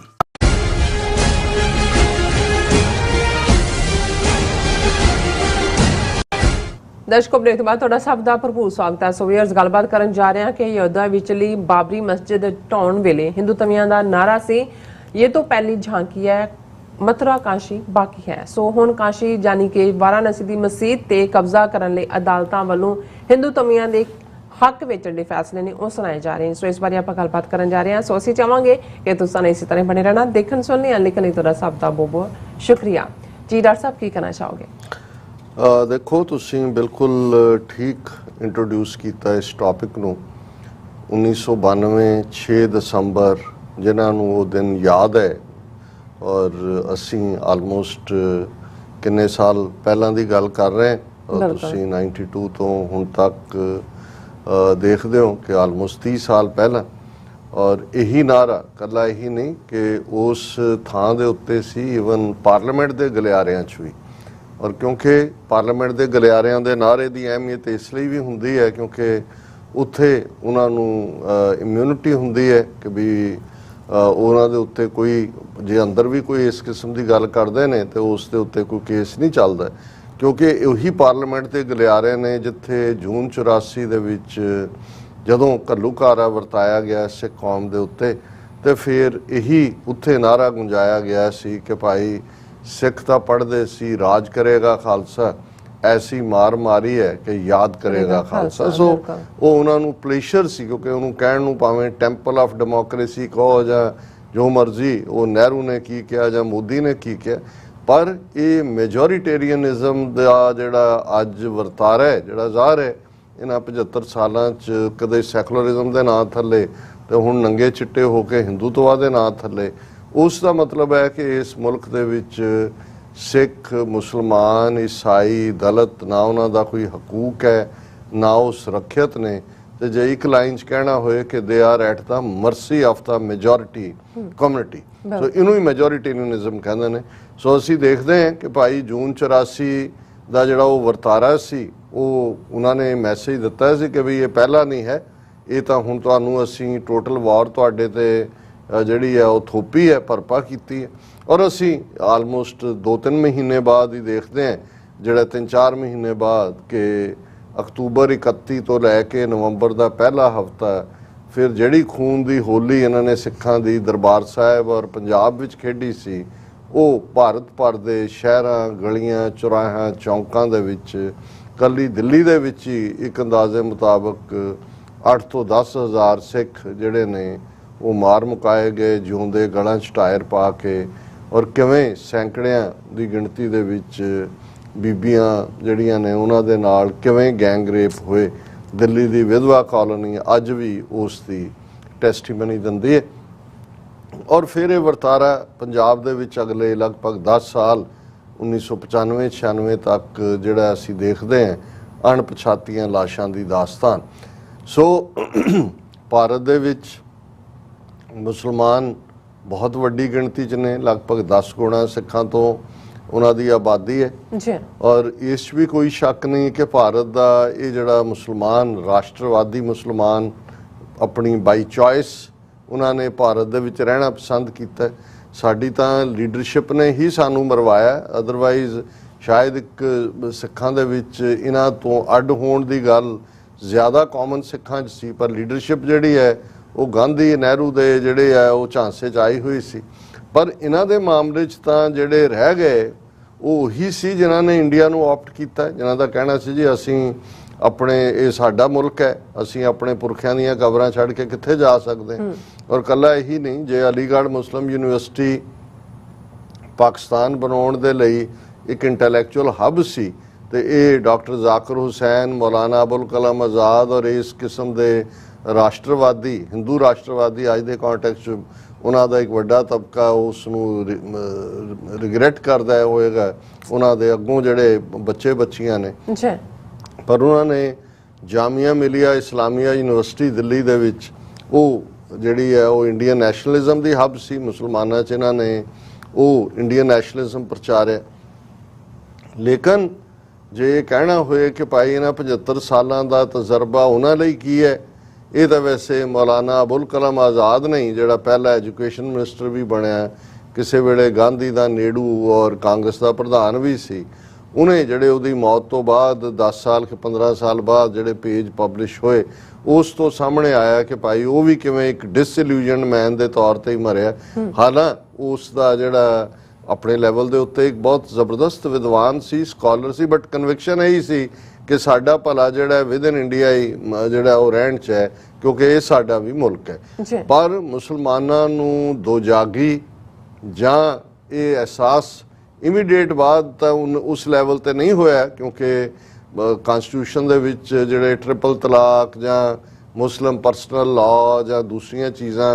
ਦਰਸ਼ਕੋ, ਬ੍ਰੇਕ ਤੋਂ ਬਾਅਦ ਤੁਹਾਡਾ ਸਭ ਦਾ ਭਰਪੂਰ ਸਵਾਗਤ ਹੈ। ਸੋ ਵੀਅਰਸ, ਗੱਲਬਾਤ ਕਰਨ ਜਾ ਰਹੇ ਹਾਂ ਕਿ ਅਯੋਧਿਆ ਵਿਚਲੀ ਬਾਬਰੀ ਮਸਜਿਦ ਢਾਉਣ ਵੇਲੇ ਹਿੰਦੂ ਤਵੀਆਂ ਦਾ ਨਾਰਾ ਸੀ, ਇਹ ਤੋਂ ਪਹਿਲੀ ਝਾਂਕੀ ਹੈ, ਮਥੁਰਾ ਕਾਸ਼ੀ ਬਾਕੀ ਹੈ। ਸੋ ਹੁਣ ਕਾਸ਼ੀ ਜਾਨੀ ਕਿ ਵਾਰਾਣਸੀ ਦੀ ਮਸਜਿਦ ਤੇ ਕਬਜ਼ਾ ਕਰਨ ਲਈ ਅਦਾਲਤਾਂ ਵੱਲੋਂ ਹਿੰਦੂ ਤਵੀਆਂ ਦੇ ਹੱਕ ਵਿੱਚ ਜਿਹੜੇ ਫੈਸਲੇ ਨੇ ਉਹ ਸੁਣਾਏ ਜਾ ਰਹੇ ਨੇ। ਸੋ ਇਸ ਬਾਰੇ ਆਪਾਂ ਗੱਲਬਾਤ ਕਰਨ ਜਾ ਰਹੇ ਹਾਂ। ਸੋ ਅਸੀਂ ਚਾਹਾਂਗੇ ਕਿ ਤੁਸੀਂ ਇਸੇ ਤਰ੍ਹਾਂ ਬਣੇ ਰਹਿਣਾ, ਦੇਖਣ ਸੁਣਨੇ ਲਿਖਣ ਲਈ ਤੁਹਾਡਾ ਸਭ ਦਾ ਬਹੁਤ ਬਹੁਤ ਸ਼ੁਕਰੀਆ ਜੀ। ਡਾਕਟਰ ਸਾਹਿਬ, ਕੀ ਕਹਿਣਾ ਚਾਹੋਗੇ?
ਦੇਖੋ, ਤੁਸੀਂ ਬਿਲਕੁਲ ਠੀਕ ਇੰਟਰੋਡਿਊਸ ਕੀਤਾ ਇਸ ਟੌਪਿਕ ਨੂੰ। 1992 6 ਦਸੰਬਰ ਜਿਨ੍ਹਾਂ ਨੂੰ ਉਹ ਦਿਨ ਯਾਦ ਹੈ, ਔਰ ਅਸੀਂ ਆਲਮੋਸਟ ਕਿੰਨੇ ਸਾਲ ਪਹਿਲਾਂ ਦੀ ਗੱਲ ਕਰ ਰਹੇ ਹਾਂ। ਤੁਸੀਂ 92 ਤੋਂ ਹੁਣ ਤੱਕ ਦੇਖਦੇ ਹੋ ਕਿ ਆਲਮੋਸਟ 30 ਸਾਲ ਪਹਿਲਾਂ। ਔਰ ਇਹੀ ਨਾਰਾ ਇਕੱਲਾ ਇਹੀ ਨਹੀਂ ਕਿ ਉਸ ਥਾਂ ਦੇ ਉੱਤੇ ਸੀ, ਈਵਨ ਪਾਰਲੀਮੈਂਟ ਦੇ ਗਲਿਆਰਿਆਂ 'ਚ ਵੀ। ਔਰ ਕਿਉਂਕਿ ਪਾਰਲੀਮੈਂਟ ਦੇ ਗਲਿਆਰਿਆਂ ਦੇ ਨਾਅਰੇ ਦੀ ਅਹਿਮੀਅਤ ਇਸ ਲਈ ਵੀ ਹੁੰਦੀ ਹੈ ਕਿਉਂਕਿ ਉੱਥੇ ਉਹਨਾਂ ਨੂੰ ਇਮਿਊਨਿਟੀ ਹੁੰਦੀ ਹੈ ਕਿ ਵੀ ਉਹਨਾਂ ਦੇ ਉੱਤੇ ਕੋਈ ਜੇ ਅੰਦਰ ਵੀ ਕੋਈ ਇਸ ਕਿਸਮ ਦੀ ਗੱਲ ਕਰਦੇ ਨੇ ਤੇ ਉਸ ਦੇ ਉੱਤੇ ਕੋਈ ਕੇਸ ਨਹੀਂ ਚੱਲਦਾ, ਕਿਉਂਕਿ ਉਹੀ ਪਾਰਲੀਮੈਂਟ ਦੇ ਗਲਿਆਰੇ ਨੇ ਜਿੱਥੇ ਜੂਨ 84 ਦੇ ਵਿੱਚ ਜਦੋਂ ਘੱਲੂਘਾਰਾ ਵਰਤਾਇਆ ਗਿਆ ਸਿੱਖ ਕੌਮ ਦੇ ਉੱਤੇ, ਤੇ ਫਿਰ ਇਹੀ ਉੱਥੇ ਨਾਅਰਾ ਗੁੰਜਾਇਆ ਗਿਆ ਸੀ ਕਿ ਭਾਈ ਸਿੱਖ ਤਾਂ ਪੜ੍ਹਦੇ ਸੀ, ਰਾਜ ਕਰੇਗਾ ਖਾਲਸਾ, ਐਸੀ ਮਾਰ ਮਾਰੀ ਹੈ ਕਿ ਯਾਦ ਕਰੇਗਾ ਖਾਲਸਾ। ਸੋ ਉਹ ਉਹਨਾਂ ਨੂੰ ਪਲੇਸ਼ਰ ਸੀ, ਕਿਉਂਕਿ ਉਹਨੂੰ ਕਹਿਣ ਨੂੰ ਭਾਵੇਂ ਟੈਂਪਲ ਆਫ ਡੈਮੋਕ੍ਰੇਸੀ ਕਹੋ ਜਾਂ ਜੋ ਮਰਜ਼ੀ, ਉਹ ਨਹਿਰੂ ਨੇ ਕੀ ਕਿਹਾ ਜਾਂ ਮੋਦੀ ਨੇ ਕੀ ਕਿਹਾ, ਪਰ ਇਹ ਮੈਜੋਰੀਟੇਰੀਅਨਿਜ਼ਮ ਦਾ ਜਿਹੜਾ ਅੱਜ ਵਰਤਾਰਾ ਹੈ, ਜਿਹੜਾ ਜ਼ਾਹਰ ਹੈ ਇਹਨਾਂ 75 ਸਾਲਾਂ 'ਚ, ਕਦੇ ਸੈਕੂਲਰਿਜ਼ਮ ਦੇ ਨਾਂ ਥੱਲੇ ਤੇ ਹੁਣ ਨੰਗੇ ਚਿੱਟੇ ਹੋ ਕੇ ਹਿੰਦੂਤਵਾ ਦੇ ਨਾਂ ਥੱਲੇ, ਉਸ ਦਾ ਮਤਲਬ ਹੈ ਕਿ ਇਸ ਮੁਲਕ ਦੇ ਵਿੱਚ ਸਿੱਖ, ਮੁਸਲਮਾਨ, ਈਸਾਈ, ਦਲਿਤ ਨਾ ਉਹਨਾਂ ਦਾ ਕੋਈ ਹਕੂਕ ਹੈ, ਨਾ ਉਹ ਸੁਰੱਖਿਅਤ ਨੇ। ਤੇ ਜੇ ਇੱਕ ਲਾਈਨ 'ਚ ਕਹਿਣਾ ਹੋਏ ਕਿ they are at the mercy of the majority community, so ਇਹਨੂੰ ਹੀ ਮੈਜੋਰੀਟੇਰੀਅਨਿਜ਼ਮ ਕਹਿੰਦੇ ਨੇ। ਸੋ ਅਸੀਂ ਦੇਖਦੇ ਹਾਂ ਕਿ ਭਾਈ ਜੂਨ 84 ਦਾ ਜਿਹੜਾ ਉਹ ਵਰਤਾਰਾ ਸੀ, ਉਹ ਉਹਨਾਂ ਨੇ ਮੈਸੇਜ ਦਿੱਤਾ ਸੀ ਕਿ ਵੀ ਇਹ ਪਹਿਲਾਂ ਨਹੀਂ ਹੈ, ਇਹ ਤਾਂ ਹੁਣ ਤੁਹਾਨੂੰ ਅਸੀਂ ਟੋਟਲ ਵਾਰ ਤੁਹਾਡੇ ਤੇ ਜਿਹੜੀ ਹੈ ਉਹ ਥੋਪੀ ਹੈ, ਭਰਪਾ ਕੀਤੀ ਹੈ। ਔਰ ਅਸੀਂ ਆਲਮੋਸਟ 2-3 ਮਹੀਨੇ ਬਾਅਦ ਹੀ ਦੇਖਦੇ ਹਾਂ, ਜਿਹੜਾ 3-4 ਮਹੀਨੇ ਬਾਅਦ ਕਿ ਅਕਤੂਬਰ 31 ਤੋਂ ਲੈ ਕੇ ਨਵੰਬਰ ਦਾ ਪਹਿਲਾ ਹਫ਼ਤਾ, ਫਿਰ ਜਿਹੜੀ ਖੂਨ ਦੀ ਹੋਲੀ ਇਹਨਾਂ ਨੇ ਸਿੱਖਾਂ ਦੀ ਦਰਬਾਰ ਸਾਹਿਬ ਔਰ ਪੰਜਾਬ ਵਿੱਚ ਖੇਡੀ ਸੀ, ਉਹ ਭਾਰਤ ਭਰ ਦੇ ਸ਼ਹਿਰਾਂ, ਗਲੀਆਂ, ਚੌਰਾਹਿਆਂ, ਚੌਂਕਾਂ ਦੇ ਵਿੱਚ, ਕੱਲੀ ਦਿੱਲੀ ਦੇ ਵਿੱਚ ਹੀ ਇੱਕ ਅੰਦਾਜ਼ੇ ਮੁਤਾਬਕ 8 ਤੋਂ 10 ਹਜ਼ਾਰ ਸਿੱਖ ਜਿਹੜੇ ਨੇ ਉਹ ਮਾਰ ਮੁਕਾਏ ਗਏ, ਜਿਉਂਦੇ ਗਲਾਂ 'ਚ ਟਾਇਰ ਪਾ ਕੇ। ਔਰ ਕਿਵੇਂ ਸੈਂਕੜਿਆਂ ਦੀ ਗਿਣਤੀ ਦੇ ਵਿੱਚ ਬੀਬੀਆਂ ਜਿਹੜੀਆਂ ਨੇ ਉਹਨਾਂ ਦੇ ਨਾਲ ਕਿਵੇਂ ਗੈਂਗ ਰੇਪ ਹੋਏ। ਦਿੱਲੀ ਦੀ ਵਿਧਵਾ ਕਾਲੋਨੀ ਅੱਜ ਵੀ ਉਸ ਦੀ ਟੈਸਟੀਮਨੀ ਦਿੰਦੀ ਹੈ। ਔਰ ਫਿਰ ਇਹ ਵਰਤਾਰਾ ਪੰਜਾਬ ਦੇ ਵਿੱਚ ਅਗਲੇ ਲਗਭਗ 10 ਸਾਲ 1995-96 ਤੱਕ ਜਿਹੜਾ ਅਸੀਂ ਦੇਖਦੇ ਹਾਂ, ਅਣਪਛਾਤੀਆਂ ਲਾਸ਼ਾਂ ਦੀ ਦਾਸਤਾਨ। ਸੋ ਭਾਰਤ ਦੇ ਵਿੱਚ ਮੁਸਲਮਾਨ ਬਹੁਤ ਵੱਡੀ ਗਿਣਤੀ 'ਚ ਨੇ, ਲਗਭਗ 10 ਗੁਣਾ ਸਿੱਖਾਂ ਤੋਂ ਉਹਨਾਂ ਦੀ ਆਬਾਦੀ ਹੈ ਜੀ। ਔਰ ਇਸ 'ਚ ਵੀ ਕੋਈ ਸ਼ੱਕ ਨਹੀਂ ਕਿ ਭਾਰਤ ਦਾ ਇਹ ਜਿਹੜਾ ਮੁਸਲਮਾਨ, ਰਾਸ਼ਟਰਵਾਦੀ ਮੁਸਲਮਾਨ, ਆਪਣੀ ਬਾਈ ਚੋਇਸ ਉਹਨਾਂ ਨੇ ਭਾਰਤ ਦੇ ਵਿੱਚ ਰਹਿਣਾ ਪਸੰਦ ਕੀਤਾ। ਸਾਡੀ ਤਾਂ ਲੀਡਰਸ਼ਿਪ ਨੇ ਹੀ ਸਾਨੂੰ ਮਰਵਾਇਆ, ਅਦਰਵਾਈਜ਼ ਸ਼ਾਇਦ ਇੱਕ ਸਿੱਖਾਂ ਦੇ ਵਿੱਚ ਇਹਨਾਂ ਤੋਂ ਅੱਡ ਹੋਣ ਦੀ ਗੱਲ ਜ਼ਿਆਦਾ ਕਾਮਨ ਸਿੱਖਾਂ 'ਚ ਸੀ, ਪਰ ਲੀਡਰਸ਼ਿਪ ਜਿਹੜੀ ਹੈ ਉਹ ਗਾਂਧੀ, ਨਹਿਰੂ ਦੇ ਜਿਹੜੇ ਆ ਉਹ ਝਾਂਸੇ 'ਚ ਆਈ ਹੋਈ ਸੀ। ਪਰ ਇਹਨਾਂ ਦੇ ਮਾਮਲੇ 'ਚ ਤਾਂ ਜਿਹੜੇ ਰਹਿ ਗਏ ਉਹ ਉਹੀ ਸੀ ਜਿਨ੍ਹਾਂ ਨੇ ਇੰਡੀਆ ਨੂੰ ਆਪਟ ਕੀਤਾ, ਜਿਨ੍ਹਾਂ ਦਾ ਕਹਿਣਾ ਸੀ ਜੀ ਅਸੀਂ ਆਪਣੇ, ਇਹ ਸਾਡਾ ਮੁਲਕ ਹੈ, ਅਸੀਂ ਆਪਣੇ ਪੁਰਖਿਆਂ ਦੀਆਂ ਕਬਰਾਂ ਛੱਡ ਕੇ ਕਿੱਥੇ ਜਾ ਸਕਦੇ। ਔਰ ਕੱਲਾ ਇਹੀ ਨਹੀਂ, ਜੇ ਅਲੀਗੜ੍ਹ ਮੁਸਲਿਮ ਯੂਨੀਵਰਸਿਟੀ ਪਾਕਿਸਤਾਨ ਬਣਾਉਣ ਦੇ ਲਈ ਇੱਕ ਇੰਟੈਲੈਕਚੁਅਲ ਹੱਬ ਸੀ ਤੇ ਇਹ ਡਾਕਟਰ ਜ਼ਾਕਿਰ ਹੁਸੈਨ, ਮੌਲਾਨਾ ਅਬੁਲ ਕਲਾਮ ਆਜ਼ਾਦ ਔਰ ਇਸ ਕਿਸਮ ਦੇ ਰਾਸ਼ਟਰਵਾਦੀ, ਹਿੰਦੂ ਰਾਸ਼ਟਰਵਾਦੀ ਅੱਜ ਦੇ ਕੰਟੈਕਸਟ 'ਚ ਉਹਨਾਂ ਦਾ ਇੱਕ ਵੱਡਾ ਤਬਕਾ ਉਸ ਨੂੰ ਰਿਗਰੈਟ ਕਰਦਾ ਹੋਏਗਾ, ਉਹਨਾਂ ਦੇ ਅੱਗੋਂ ਜਿਹੜੇ ਬੱਚੇ ਬੱਚੀਆਂ ਨੇ। ਪਰ ਉਹਨਾਂ ਨੇ ਜਾਮੀਆ ਮਿਲੀਆ ਇਸਲਾਮੀਆ ਯੂਨੀਵਰਸਿਟੀ ਦਿੱਲੀ ਦੇ ਵਿੱਚ ਉਹ ਜਿਹੜੀ ਹੈ ਉਹ ਇੰਡੀਅਨ ਨੈਸ਼ਨਲਿਜ਼ਮ ਦੀ ਹੱਬ ਸੀ। ਮੁਸਲਮਾਨਾਂ 'ਚ ਇਹਨਾਂ ਨੇ ਉਹ ਇੰਡੀਅਨ ਨੈਸ਼ਨਲਿਜ਼ਮ ਪ੍ਰਚਾਰਿਆ। ਲੇਕਿਨ ਜੇ ਇਹ ਕਹਿਣਾ ਹੋਏ ਕਿ ਭਾਈ ਇਹਨਾਂ 75 ਸਾਲਾਂ ਦਾ ਤਜਰਬਾ ਉਹਨਾਂ ਲਈ ਕੀ ਹੈ, ਇਹ ਤਾਂ ਵੈਸੇ ਮੌਲਾਨਾ ਅਬੁਲ ਕਲਾਮ ਆਜ਼ਾਦ ਨਹੀਂ, ਜਿਹੜਾ ਪਹਿਲਾ ਐਜੂਕੇਸ਼ਨ ਮਿਨਿਸਟਰ ਵੀ ਬਣਿਆ, ਕਿਸੇ ਵੇਲੇ ਗਾਂਧੀ ਦਾ ਨੇੜੂ ਔਰ ਕਾਂਗਰਸ ਦਾ ਪ੍ਰਧਾਨ ਵੀ ਸੀ, ਉਹਨੇ ਜਿਹੜੇ ਉਹਦੀ ਮੌਤ ਤੋਂ ਬਾਅਦ 10 ਸਾਲ ਕਿ 15 ਸਾਲ ਬਾਅਦ ਜਿਹੜੇ ਪੇਜ ਪਬਲਿਸ਼ ਹੋਏ, ਉਸ ਤੋਂ ਸਾਹਮਣੇ ਆਇਆ ਕਿ ਭਾਈ ਉਹ ਵੀ ਕਿਵੇਂ ਇੱਕ ਡਿਸਇਲੂਜਨਡ ਮੈਨ ਦੇ ਤੌਰ ਤੇ ਹੀ ਮਰਿਆ। ਹਾਲਾਂਕਿ ਉਸ ਦਾ ਜਿਹੜਾ ਆਪਣੇ ਲੈਵਲ ਦੇ ਉੱਤੇ ਇੱਕ ਬਹੁਤ ਜ਼ਬਰਦਸਤ ਵਿਦਵਾਨ ਸੀ, ਸਕਾਲਰ ਸੀ, ਬਟ ਕਨਵਿਕਸ਼ਨ ਇਹੀ ਸੀ ਕਿ ਸਾਡਾ ਭਲਾ ਜਿਹੜਾ ਵਿਦ ਇਨ ਇੰਡੀਆ ਹੀ ਜਿਹੜਾ ਉਹ ਰਹਿਣ 'ਚ ਹੈ, ਕਿਉਂਕਿ ਇਹ ਸਾਡਾ ਵੀ ਮੁਲਕ ਹੈ। ਪਰ ਮੁਸਲਮਾਨਾਂ ਨੂੰ ਦੋਜਾਗੀ ਜਾਂ ਇਹ ਅਹਿਸਾਸ ਇਮੀਡੀਏਟ ਬਾਅਦ ਤਾਂ ਉਸ ਲੈਵਲ ਤੇ ਨਹੀਂ ਹੋਇਆ, ਕਿਉਂਕਿ ਕਨਸਟੀਟਿਊਸ਼ਨ ਦੇ ਵਿੱਚ ਜਿਹੜੇ ਟ੍ਰਿਪਲ ਤਲਾਕ ਜਾਂ ਮੁਸਲਿਮ ਪਰਸਨਲ ਲਾਅ ਜਾਂ ਦੂਸਰੀਆਂ ਚੀਜ਼ਾਂ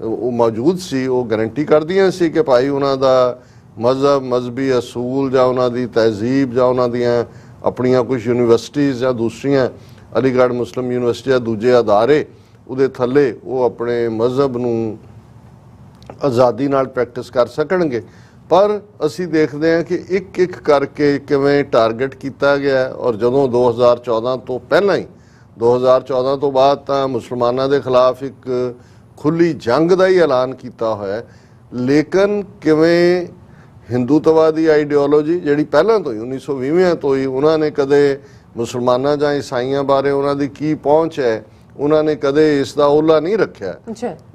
ਉਹ ਮੌਜੂਦ ਸੀ, ਉਹ ਗਾਰੰਟੀ ਕਰਦੀਆਂ ਸੀ ਕਿ ਭਾਈ ਉਹਨਾਂ ਦਾ ਮਜ਼ਹਬ, ਮਜ਼ਹਬੀ ਅਸੂਲ ਜਾਂ ਉਹਨਾਂ ਦੀ ਤਹਿਜ਼ੀਬ ਜਾਂ ਉਹਨਾਂ ਦੀਆਂ ਆਪਣੀਆਂ ਕੁਝ ਯੂਨੀਵਰਸਿਟੀਜ਼ ਜਾਂ ਦੂਸਰੀਆਂ ਅਲੀਗੜ੍ਹ ਮੁਸਲਿਮ ਯੂਨੀਵਰਸਿਟੀ ਜਾਂ ਦੂਜੇ ਅਦਾਰੇ ਉਹਦੇ ਥੱਲੇ ਉਹ ਆਪਣੇ ਮਜ਼ਹਬ ਨੂੰ ਆਜ਼ਾਦੀ ਨਾਲ ਪ੍ਰੈਕਟਿਸ ਕਰ ਸਕਣਗੇ। ਪਰ ਅਸੀਂ ਦੇਖਦੇ ਹਾਂ ਕਿ ਇੱਕ ਇੱਕ ਕਰਕੇ ਕਿਵੇਂ ਟਾਰਗੇਟ ਕੀਤਾ ਗਿਆ। ਔਰ ਜਦੋਂ 2014 ਤੋਂ ਪਹਿਲਾਂ ਹੀ 2014 ਤੋਂ ਬਾਅਦ ਤਾਂ ਮੁਸਲਮਾਨਾਂ ਦੇ ਖਿਲਾਫ ਇੱਕ ਖੁੱਲੀ ਜੰਗ ਦਾ ਹੀ ਐਲਾਨ ਕੀਤਾ ਹੋਇਆ, ਲੇਕਿਨ ਕਿਵੇਂ ਹਿੰਦੂਤਵਾਦੀ ਆਈਡੀਓਲੋਜੀ ਜਿਹੜੀ ਪਹਿਲਾਂ ਤੋਂ ਹੀ 1920 ਤੋਂ ਹੀ ਉਹਨਾਂ ਨੇ ਕਦੇ ਮੁਸਲਮਾਨਾਂ ਜਾਂ ਈਸਾਈਆਂ ਬਾਰੇ ਉਹਨਾਂ ਦੀ ਕੀ ਪਹੁੰਚ ਹੈ, ਉਹਨਾਂ ਨੇ ਕਦੇ ਇਸ ਦਾ ਓਹਲਾ ਨਹੀਂ ਰੱਖਿਆ।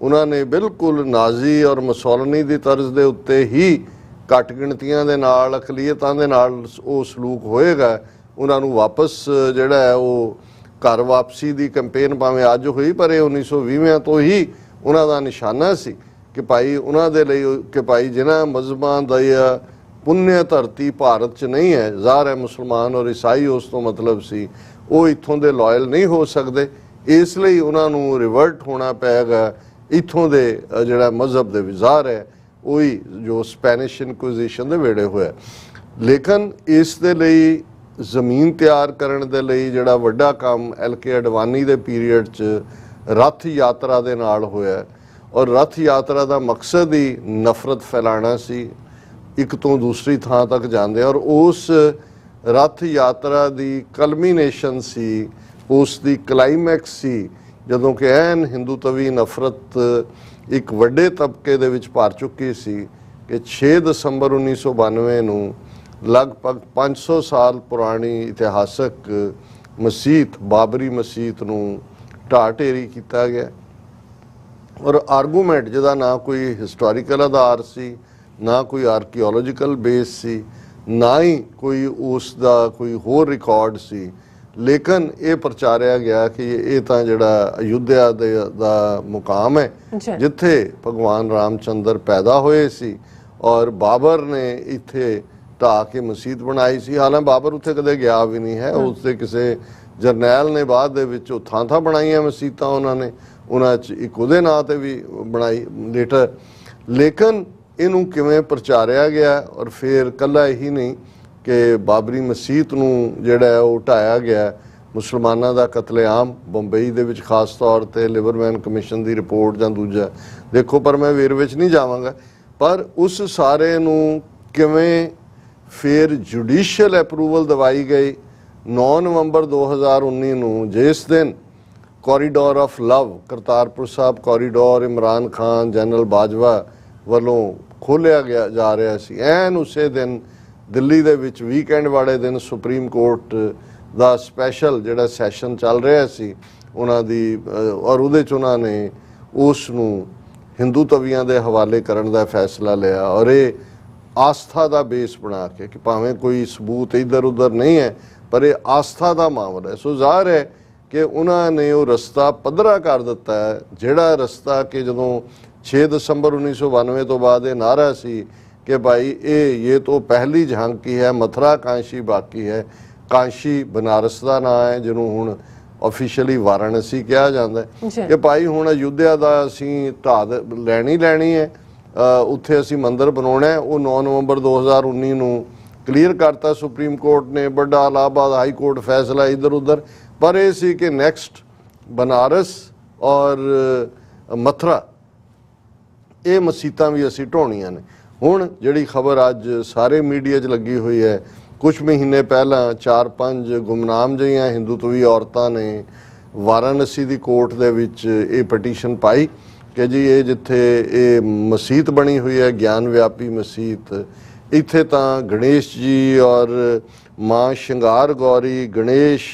ਉਹਨਾਂ ਨੇ ਬਿਲਕੁਲ ਨਾਜ਼ੀ ਔਰ ਮੁਸੋਲਨੀ ਦੀ ਤਰਜ਼ ਦੇ ਉੱਤੇ ਹੀ ਘੱਟ ਗਿਣਤੀਆਂ ਦੇ ਨਾਲ, ਅਕਲੀਅਤਾਂ ਦੇ ਨਾਲ ਉਹ ਸਲੂਕ ਹੋਏਗਾ। ਉਹਨਾਂ ਨੂੰ ਵਾਪਸ ਜਿਹੜਾ ਹੈ ਉਹ ਘਰ ਵਾਪਸੀ ਦੀ ਕੈਂਪੇਨ ਭਾਵੇਂ ਅੱਜ ਹੋਈ, ਪਰ ਇਹ 1920 ਤੋਂ ਹੀ ਉਹਨਾਂ ਦਾ ਨਿਸ਼ਾਨਾ ਸੀ ਕਿ ਭਾਈ ਉਹਨਾਂ ਦੇ ਲਈ ਕਿ ਭਾਈ ਜਿਨ੍ਹਾਂ ਮਜ਼ਹਬਾਂ ਦਾ ਪੁੰਨਿਆ ਧਰਤੀ ਭਾਰਤ 'ਚ ਨਹੀਂ ਹੈ, ਜ਼ਾਹਰ ਹੈ ਮੁਸਲਮਾਨ ਔਰ ਈਸਾਈ ਉਸ ਤੋਂ ਮਤਲਬ ਸੀ, ਉਹ ਇੱਥੋਂ ਦੇ ਲਾਇਲ ਨਹੀਂ ਹੋ ਸਕਦੇ, ਇਸ ਲਈ ਉਹਨਾਂ ਨੂੰ ਰਿਵਰਟ ਹੋਣਾ ਪਏਗਾ ਇੱਥੋਂ ਦੇ ਜਿਹੜਾ ਮਜ਼ਹਬ ਦੇ ਵਿਜ਼ਾਰ ਹੈ ਉਹੀ ਜੋ ਸਪੈਨਿਸ਼ ਇਨਕੁਇਜ਼ੀਸ਼ਨ ਦੇ ਵੇੜੇ ਹੋਇਆ। ਲੇਕਿਨ ਇਸ ਦੇ ਲਈ ਜ਼ਮੀਨ ਤਿਆਰ ਕਰਨ ਦੇ ਲਈ ਜਿਹੜਾ ਵੱਡਾ ਕੰਮ LK ਅਡਵਾਨੀ ਦੇ ਪੀਰੀਅਡ 'ਚ ਰੱਥ ਯਾਤਰਾ ਦੇ ਨਾਲ ਹੋਇਆ। ਔਰ ਰੱਥ ਯਾਤਰਾ ਦਾ ਮਕਸਦ ਹੀ ਨਫ਼ਰਤ ਫੈਲਾਉਣਾ ਸੀ, ਇੱਕ ਤੋਂ ਦੂਸਰੀ ਥਾਂ ਤੱਕ ਜਾਂਦੇ। ਔਰ ਉਸ ਰੱਥ ਯਾਤਰਾ ਦੀ ਕਲਮੀਨੇਸ਼ਨ ਸੀ, ਉਸ ਦੀ ਕਲਾਈਮੈਕਸ ਸੀ ਜਦੋਂ ਕਿ ਐਨ ਹਿੰਦੂਤਵੀ ਨਫ਼ਰਤ ਇੱਕ ਵੱਡੇ ਤਬਕੇ ਦੇ ਵਿੱਚ ਭਰ ਚੁੱਕੀ ਸੀ ਕਿ 6 ਦਸੰਬਰ 1992 ਨੂੰ ਲਗਭਗ 500 ਸਾਲ ਪੁਰਾਣੀ ਇਤਿਹਾਸਕ ਮਸੀਤ ਬਾਬਰੀ ਮਸੀਤ ਨੂੰ ਢਾਹ ਢੇਰੀ ਕੀਤਾ ਗਿਆ। ਔਰ ਆਰਗੂਮੈਂਟ ਜਿਹਦਾ ਨਾ ਕੋਈ ਹਿਸਟੋਰੀਕਲ ਆਧਾਰ ਸੀ, ਨਾ ਕੋਈ ਆਰਕੀਓਲੋਜੀਕਲ ਬੇਸ ਸੀ, ਨਾ ਹੀ ਕੋਈ ਉਸ ਦਾ ਕੋਈ ਹੋਰ ਰਿਕਾਰਡ ਸੀ, ਲੇਕਿਨ ਇਹ ਪ੍ਰਚਾਰਿਆ ਗਿਆ ਕਿ ਇਹ ਤਾਂ ਜਿਹੜਾ ਅਯੁੱਧਿਆ ਦਾ ਮੁਕਾਮ ਹੈ ਜਿੱਥੇ ਭਗਵਾਨ ਰਾਮਚੰਦਰ ਪੈਦਾ ਹੋਏ ਸੀ ਔਰ ਬਾਬਰ ਨੇ ਇੱਥੇ ਢਾਹ ਕੇ ਮਸੀਤ ਬਣਾਈ ਸੀ। ਹਾਲਾਂਕਿ ਬਾਬਰ ਉੱਥੇ ਕਦੇ ਗਿਆ ਵੀ ਨਹੀਂ ਹੈ, ਉਸ ਦੇ ਕਿਸੇ ਜਰਨੈਲ ਨੇ ਬਾਅਦ ਦੇ ਵਿੱਚ ਉਹ ਥਾਂ ਬਣਾਈਆਂ ਮਸੀਤਾਂ, ਉਹਨਾਂ 'ਚ ਇੱਕ ਉਹਦੇ ਨਾਂ ਤੇ ਵੀ ਬਣਾਈ ਲੇਟਰ। ਲੇਕਿਨ ਇਹਨੂੰ ਕਿਵੇਂ ਪ੍ਰਚਾਰਿਆ ਗਿਆ ਔਰ ਫਿਰ ਕੱਲਾ ਇਹੀ ਨਹੀਂ ਕਿ ਬਾਬਰੀ ਮਸੀਤ ਨੂੰ ਜਿਹੜਾ ਉਹ ਢਾਇਆ ਗਿਆ, ਮੁਸਲਮਾਨਾਂ ਦਾ ਕਤਲੇਆਮ ਬੰਬਈ ਦੇ ਵਿੱਚ ਖਾਸ ਤੌਰ ਤੇ ਲਿਬਰਮੈਨ ਕਮਿਸ਼ਨ ਦੀ ਰਿਪੋਰਟ ਜਾਂ ਦੂਜਾ ਦੇਖੋ, ਪਰ ਮੈਂ ਵੇਰ ਵਿੱਚ ਨਹੀਂ ਜਾਵਾਂਗਾ। ਪਰ ਉਸ ਸਾਰੇ ਨੂੰ ਕਿਵੇਂ ਫਿਰ ਜੁਡੀਸ਼ੀਅਲ ਅਪਰੂਵਲ ਦਵਾਈ ਗਈ 9 ਨਵੰਬਰ 2019 ਨੂੰ, ਜਿਸ ਦਿਨ corridor of love Kartarpur Sahib corridor Imran Khan general Bajwa ਵੱਲੋਂ ਖੋਲ੍ਹਿਆ ਜਾ ਰਿਹਾ ਸੀ। ਐਨ ਉਸੇ ਦਿਨ ਦਿੱਲੀ ਦੇ ਵਿੱਚ ਵੀਕਐਂਡ ਵਾਲੇ ਦਿਨ ਸੁਪਰੀਮ ਕੋਰਟ ਦਾ ਸਪੈਸ਼ਲ ਜਿਹੜਾ ਸੈਸ਼ਨ ਚੱਲ ਰਿਹਾ ਸੀ ਉਹਨਾਂ ਦੀ, ਔਰ ਉਹਦੇ 'ਚ ਉਹਨਾਂ ਨੇ ਉਸ ਨੂੰ ਹਿੰਦੂ ਤਵੀਆਂ ਦੇ ਹਵਾਲੇ ਕਰਨ ਦਾ ਫੈਸਲਾ ਲਿਆ ਔਰ ਇਹ ਆਸਥਾ ਦਾ ਬੇਸ ਬਣਾ ਕੇ ਕਿ ਭਾਵੇਂ ਕੋਈ ਸਬੂਤ ਇੱਧਰ ਉੱਧਰ ਨਹੀਂ ਹੈ ਪਰ ਇਹ ਆਸਥਾ ਦਾ ਮਾਮਲਾ ਹੈ। ਸੋ ਜ਼ਾਹਰ ਹੈ ਕਿ ਉਹਨਾਂ ਨੇ ਉਹ ਰਸਤਾ ਪੱਧਰਾ ਕਰ ਦਿੱਤਾ ਹੈ, ਜਿਹੜਾ ਰਸਤਾ ਕਿ ਜਦੋਂ 6 ਦਸੰਬਰ 1992 ਤੋਂ ਬਾਅਦ ਇਹ ਨਾਰਾ ਸੀ कि भाई ये तो पहली झांकी है, मथुरा कांशी बाकी है। कांशी बनारस का नाम है जिन्हों हुण ऑफिशियली वाराणसी कहा जाता है कि भाई हुण अयोध्या का असी ढाह लैनी है, उत्थे असी मंदिर बनाना है। वो 9 नवंबर 2019 नूं क्लीयर करता सुप्रीम कोर्ट ने, बड़ा इलाहाबाद हाई कोर्ट फैसला इधर उधर, पर यह सी कि नैक्सट बनारस और मथुरा ये मसीतां भी असी ढाउणियां ने। ਹੁਣ ਜਿਹੜੀ ਖਬਰ ਅੱਜ ਸਾਰੇ ਮੀਡੀਆ 'ਚ ਲੱਗੀ ਹੋਈ ਹੈ, ਕੁਝ ਮਹੀਨੇ ਪਹਿਲਾਂ 4-5 ਗੁਮਨਾਮ ਜਿਹੀਆਂ ਹਿੰਦੂਤਵੀ ਔਰਤਾਂ ਨੇ ਵਾਰਾਣਸੀ ਦੀ ਕੋਰਟ ਦੇ ਵਿੱਚ ਇਹ ਪਟੀਸ਼ਨ ਪਾਈ ਕਿ ਜੀ ਇਹ ਜਿੱਥੇ ਇਹ ਮਸੀਤ ਬਣੀ ਹੋਈ ਹੈ, ਗਿਆਨ ਵਿਆਪੀ ਮਸੀਤ, ਇੱਥੇ ਤਾਂ ਗਣੇਸ਼ ਜੀ ਔਰ ਮਾਂ ਸ਼ਿੰਗਾਰ ਗੌਰੀ, ਗਣੇਸ਼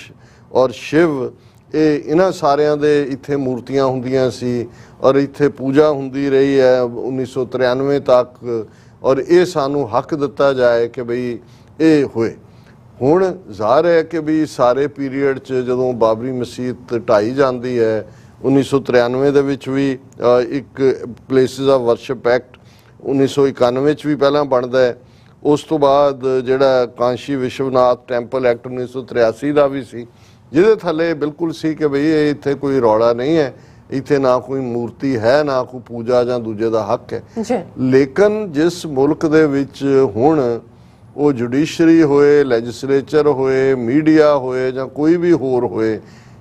ਔਰ ਸ਼ਿਵ, ਇਹ ਇਹਨਾਂ ਸਾਰਿਆਂ ਦੇ ਇੱਥੇ ਮੂਰਤੀਆਂ ਹੁੰਦੀਆਂ ਸੀ ਔਰ ਇੱਥੇ ਪੂਜਾ ਹੁੰਦੀ ਰਹੀ ਹੈ 1993 ਤੱਕ, ਔਰ ਇਹ ਸਾਨੂੰ ਹੱਕ ਦਿੱਤਾ ਜਾਏ ਕਿ ਬਈ ਇਹ ਹੋਏ। ਹੁਣ ਜ਼ਾਹਰ ਹੈ ਕਿ ਵੀ ਸਾਰੇ ਪੀਰੀਅਡ 'ਚ ਜਦੋਂ ਬਾਬਰੀ ਮਸੀਤ ਢਾਈ ਜਾਂਦੀ ਹੈ 1993 ਦੇ ਵਿੱਚ ਵੀ ਇੱਕ ਪਲੇਸਿਸ ਆਫ ਵਰਸ਼ਿਪ ਐਕਟ 1991 'ਚ ਵੀ ਪਹਿਲਾਂ ਬਣਦਾ ਹੈ, ਉਸ ਤੋਂ ਬਾਅਦ ਜਿਹੜਾ ਕਾਂਸ਼ੀ ਵਿਸ਼ਵਨਾਥ ਟੈਂਪਲ ਐਕਟ 1983 ਦਾ ਵੀ ਸੀ, ਜਿਹਦੇ ਥੱਲੇ ਬਿਲਕੁਲ ਸੀ ਕਿ ਬਈ ਇਹ ਇੱਥੇ ਕੋਈ ਰੌਲਾ ਨਹੀਂ ਹੈ, ਇੱਥੇ ਨਾ ਕੋਈ ਮੂਰਤੀ ਹੈ, ਨਾ ਕੋਈ ਪੂਜਾ ਜਾਂ ਦੂਜੇ ਦਾ ਹੱਕ ਹੈ। ਲੇਕਿਨ ਜਿਸ ਮੁਲਕ ਦੇ ਵਿੱਚ ਹੁਣ ਉਹ ਜੁਡੀਸ਼ਰੀ ਹੋਏ, ਲੈਜਿਸਲੇਚਰ ਹੋਏ, ਮੀਡੀਆ ਹੋਏ ਜਾਂ ਕੋਈ ਵੀ ਹੋਰ ਹੋਏ,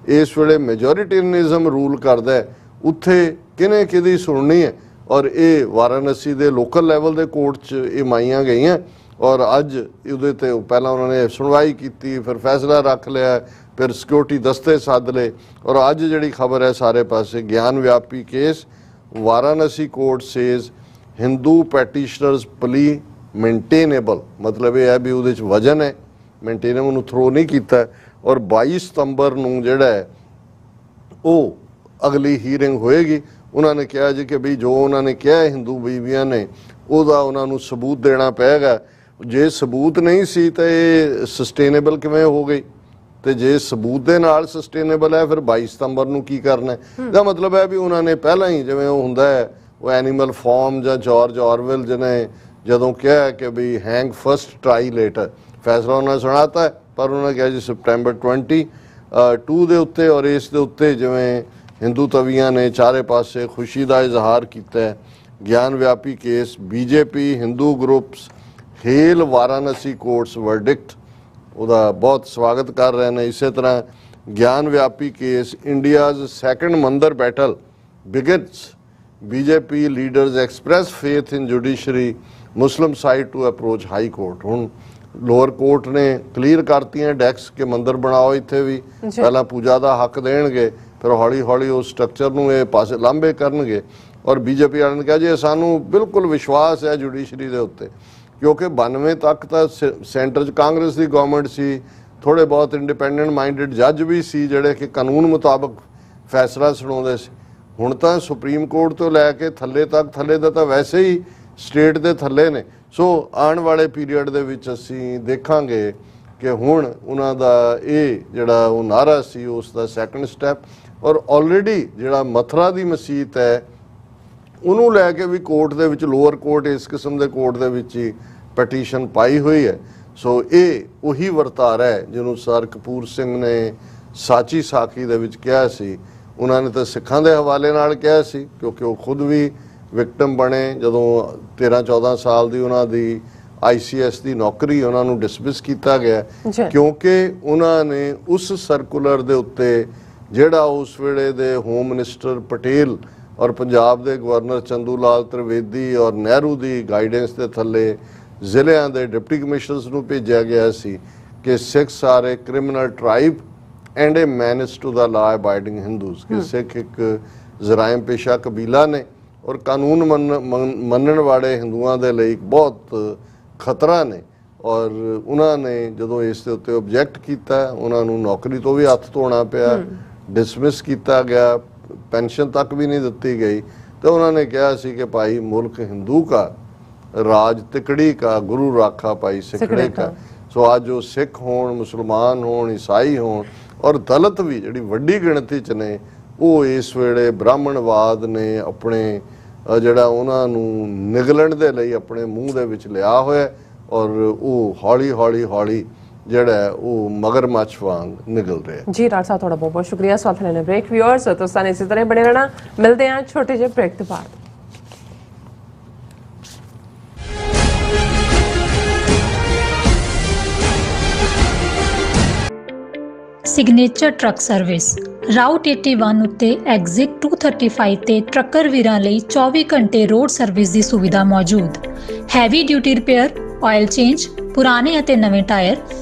ਇਸ ਵੇਲੇ ਮੈਜੋਰਿਟੇਰੀਅਨਿਜ਼ਮ ਰੂਲ ਕਰਦਾ ਹੈ, ਉੱਥੇ ਕਿਹਨੇ ਕਿਹਦੀ ਸੁਣਨੀ ਹੈ। ਔਰ ਇਹ ਵਾਰਾਣਸੀ ਦੇ ਲੋਕਲ ਲੈਵਲ ਦੇ ਕੋਰਟ 'ਚ ਇਹ ਮਾਈਆਂ ਗਈਆਂ ਔਰ ਅੱਜ ਉਹਦੇ ਤੇ ਪਹਿਲਾਂ ਉਹਨਾਂ ਨੇ ਸੁਣਵਾਈ ਕੀਤੀ, ਫਿਰ ਫੈਸਲਾ ਰੱਖ ਲਿਆ, ਫਿਰ ਸਿਕਿਉਰਿਟੀ ਦਸਤੇ ਸੱਦ ਲਏ ਔਰ ਅੱਜ ਜਿਹੜੀ ਖਬਰ ਹੈ ਸਾਰੇ ਪਾਸੇ Gyanvapi case, Varanasi court says Hindu petitioners plea maintainable, ਮਤਲਬ ਇਹ ਹੈ ਵੀ ਉਹਦੇ 'ਚ ਵਜਨ ਹੈ, ਮੇਨਟੇਨੇਬਲ ਨੂੰ ਥਰੋ ਨਹੀਂ ਕੀਤਾ। ਔਰ 22 ਸਤੰਬਰ ਨੂੰ ਜਿਹੜਾ ਹੈ ਉਹ ਅਗਲੀ ਹੀਅਰਿੰਗ ਹੋਏਗੀ। ਉਹਨਾਂ ਨੇ ਕਿਹਾ ਜੀ ਕਿ ਵੀ ਜੋ ਉਹਨਾਂ ਨੇ ਕਿਹਾ ਹਿੰਦੂ ਬੀਬੀਆਂ ਨੇ ਉਹਦਾ ਉਹਨਾਂ ਨੂੰ ਸਬੂਤ ਦੇਣਾ ਪਏਗਾ। ਜੇ ਸਬੂਤ ਨਹੀਂ ਸੀ ਤਾਂ ਇਹ ਸਸਟੇਨੇਬਲ ਕਿਵੇਂ ਹੋ ਗਈ, ਤੇ ਜੇ ਸਬੂਤ ਦੇ ਨਾਲ ਸਸਟੇਨੇਬਲ ਹੈ ਫਿਰ 22 ਸਤੰਬਰ ਨੂੰ ਕੀ ਕਰਨਾ ਹੈ। ਇਹਦਾ ਮਤਲਬ ਹੈ ਵੀ ਉਹਨਾਂ ਨੇ ਪਹਿਲਾਂ ਹੀ, ਜਿਵੇਂ ਉਹ ਹੁੰਦਾ ਹੈ ਉਹ ਐਨੀਮਲ ਫਾਰਮ ਜਾਂ ਜਾਰਜ ਆਰਵੈਲ ਜਿਹਨੇ ਜਦੋਂ ਕਿਹਾ ਕਿ ਵੀ ਹੈਂਗ ਫਸਟ ਟਰਾਈ ਲੇਟਰ, ਫੈਸਲਾ ਉਹਨਾਂ ਨੇ ਸੁਣਾਤਾ ਪਰ ਉਹਨਾਂ ਨੇ ਕਿਹਾ ਜੀ ਸਪਟੈਂਬਰ 22 ਦੇ ਉੱਤੇ। ਔਰ ਇਸ ਦੇ ਉੱਤੇ ਜਿਵੇਂ ਹਿੰਦੂ ਤਵੀਆਂ ਨੇ ਚਾਰੇ ਪਾਸੇ ਖੁਸ਼ੀ ਦਾ ਇਜ਼ਹਾਰ ਕੀਤਾ ਹੈ। Gyanvapi case, BJP Hindu groups hail Varanasi court's verdict, ਉਹਦਾ ਬਹੁਤ ਸਵਾਗਤ ਕਰ ਰਹੇ ਨੇ। ਇਸੇ ਤਰ੍ਹਾਂ Gyanvapi case, India's second mandir battle begins, BJP leaders express faith in judiciary, Muslim side to approach high court. ਹੁਣ ਲੋਅਰ ਕੋਰਟ ਨੇ ਕਲੀਅਰ ਕਰਤੀਆਂ ਡੈਕਸ ਕਿ ਮੰਦਰ ਬਣਾਓ ਇੱਥੇ ਵੀ, ਪਹਿਲਾਂ ਪੂਜਾ ਦਾ ਹੱਕ ਦੇਣਗੇ, ਫਿਰ ਹੌਲੀ ਹੌਲੀ ਉਸ ਸਟਰਕਚਰ ਨੂੰ ਇਹ ਪਾਸੇ ਲਾਂਭੇ ਕਰਨਗੇ। ਔਰ ਬੀਜੇਪੀ ਵਾਲਿਆਂ ਨੇ ਕਿਹਾ ਜੀ ਸਾਨੂੰ ਬਿਲਕੁਲ ਵਿਸ਼ਵਾਸ ਹੈ ਜੁਡੀਸ਼ਰੀ ਦੇ ਉੱਤੇ, ਕਿਉਂਕਿ 92 ਤੱਕ ਤਾਂ ਸੈਂਟਰ 'ਚ ਕਾਂਗਰਸ ਦੀ ਗਵਰਨਮੈਂਟ ਸੀ, ਥੋੜ੍ਹੇ ਬਹੁਤ ਇੰਡੀਪੈਂਡੈਂਟ ਮਾਈਂਡਡ ਜੱਜ ਵੀ ਸੀ ਜਿਹੜੇ ਕਿ ਕਾਨੂੰਨ ਮੁਤਾਬਕ ਫੈਸਲਾ ਸੁਣਾਉਂਦੇ ਸੀ। ਹੁਣ ਤਾਂ ਸੁਪਰੀਮ ਕੋਰਟ ਤੋਂ ਲੈ ਕੇ ਥੱਲੇ ਤੱਕ, ਥੱਲੇ ਦਾ ਤਾਂ ਵੈਸੇ ਹੀ ਸਟੇਟ ਦੇ ਥੱਲੇ ਨੇ। ਸੋ ਆਉਣ ਵਾਲੇ ਪੀਰੀਅਡ ਦੇ ਵਿੱਚ ਅਸੀਂ ਦੇਖਾਂਗੇ ਕਿ ਹੁਣ ਉਹਨਾਂ ਦਾ ਇਹ ਜਿਹੜਾ ਉਹ ਨਾਰਾ ਸੀ ਉਸ ਦਾ ਸੈਕੰਡ ਸਟੈਪ, ਔਰ ਆਲਰੇਡੀ ਜਿਹੜਾ ਮਥੁਰਾ ਦੀ ਮਸੀਤ ਹੈ ਉਹਨੂੰ ਲੈ ਕੇ ਵੀ ਕੋਰਟ ਦੇ ਵਿੱਚ, ਲੋਅਰ ਕੋਰਟ ਇਸ ਕਿਸਮ ਦੇ ਕੋਰਟ ਦੇ ਵਿੱਚ ਹੀ ਪਟੀਸ਼ਨ ਪਾਈ ਹੋਈ ਹੈ। ਸੋ ਇਹ ਉਹੀ ਵਰਤਾਰਾ ਹੈ ਜਿਹਨੂੰ ਸਰ ਕਪੂਰ ਸਿੰਘ ਨੇ ਸਾਚੀ ਸਾਖੀ ਦੇ ਵਿੱਚ ਕਿਹਾ ਸੀ। ਉਹਨਾਂ ਨੇ ਤਾਂ ਸਿੱਖਾਂ ਦੇ ਹਵਾਲੇ ਨਾਲ ਕਿਹਾ ਸੀ ਕਿਉਂਕਿ ਉਹ ਖੁਦ ਵੀ ਵਿਕਟਮ ਬਣੇ ਜਦੋਂ 13-14 ਸਾਲ ਦੀ ਉਹਨਾਂ ਦੀ ICS ਦੀ ਨੌਕਰੀ ਉਹਨਾਂ ਨੂੰ ਡਿਸਮਿਸ ਕੀਤਾ ਗਿਆ ਕਿਉਂਕਿ ਉਹਨਾਂ ਨੇ ਉਸ ਸਰਕੂਲਰ ਦੇ ਉੱਤੇ ਜਿਹੜਾ ਉਸ ਵੇਲੇ ਦੇ ਹੋਮ ਮਿਨਿਸਟਰ ਪਟੇਲ ਔਰ ਪੰਜਾਬ ਦੇ ਗਵਰਨਰ ਚੰਦੂ ਲਾਲ ਤ੍ਰਿਵੇਦੀ ਔਰ ਨਹਿਰੂ ਦੀ ਗਾਈਡੈਂਸ ਦੇ ਥੱਲੇ ਜ਼ਿਲ੍ਹਿਆਂ ਦੇ ਡਿਪਟੀ ਕਮਿਸ਼ਨਰਸ ਨੂੰ ਭੇਜਿਆ ਗਿਆ ਸੀ ਕਿ Sikhs are a criminal tribe and a menace to the law abiding Hindus, ਕਿ ਸਿੱਖ ਇੱਕ ਜ਼ਰਾਇਮ ਪੇਸ਼ਾ ਕਬੀਲਾ ਨੇ ਔਰ ਕਾਨੂੰਨ ਮੰਨਣ ਵਾਲੇ ਹਿੰਦੂਆਂ ਦੇ ਲਈ ਬਹੁਤ ਖਤਰਾ ਨੇ। ਔਰ ਉਹਨਾਂ ਨੇ ਜਦੋਂ ਇਸ ਦੇ ਉੱਤੇ ਆਬਜੈਕਟ ਕੀਤਾ ਉਹਨਾਂ ਨੂੰ ਨੌਕਰੀ ਤੋਂ ਵੀ ਹੱਥ ਧੋਣਾ ਪਿਆ, ਡਿਸਮਿਸ ਕੀਤਾ ਗਿਆ, ਪੈਨਸ਼ਨ ਤੱਕ ਵੀ ਨਹੀਂ ਦਿੱਤੀ ਗਈ। तो उन्होंने कहा सी कि भाई मुल्क हिंदू का, राज तिकड़ी का, गुरु राखा भाई सिखड़े का। सो आज जो सिख होण, मुसलमान होण, ईसाई होण और दलित भी जिहड़ी वड्डी गिणती च ने, वो इस वेले ब्राह्मणवाद ने अपने ਜਿਹੜਾ ਉਹਨਾਂ ਨੂੰ ਨਿਗਲਣ ਦੇ ਲਈ ਆਪਣੇ ਮੂੰਹ ਦੇ ਵਿੱਚ ਲਿਆ ਹੋਇਆ ਔਰ ਉਹ ਹੌਲੀ ਹੌਲੀ ਹੌਲੀ ਜਿਹੜਾ ਉਹ ਮਗਰਮੱਛ ਵਾਂਗ ਨਿਗਲ ਰਿਹਾ।
ਜੀ ਡਾਕਟਰ ਸਾਹਿਬ ਤੁਹਾਡਾ ਬਹੁਤ ਬਹੁਤ ਸ਼ੁਕਰੀਆ। ਸਵਾਲ ਲੈਣੇ ਬ੍ਰੇਕ ਵਿਊਅਰਸ ਤੁਸੀਂ ਇਸੇ ਤਰ੍ਹਾਂ ਬਣੇ ਰਹਿਣਾ। ਮਿਲਦੇ ਹਾਂ ਛੋਟੇ ਜਿਹੇ ਬ੍ਰੇਕ ਤੋਂ ਬਾਅਦ।
ਸਿਗਨੇਚਰ ਟਰੱਕ ਸਰਵਿਸ ਰਾਊਟ 81 ਉੱਤੇ ਐਗਜ਼ਿਟ 235 ਤੇ ਟਰੱਕਰ ਵੀਰਾਂ ਲਈ 24 ਘੰਟੇ ਰੋਡ ਸਰਵਿਸ ਦੀ ਸੁਵਿਧਾ ਮੌਜੂਦ। Heavy duty repair, oil change, ਪੁਰਾਣੇ ਅਤੇ ਨਵੇਂ tyre,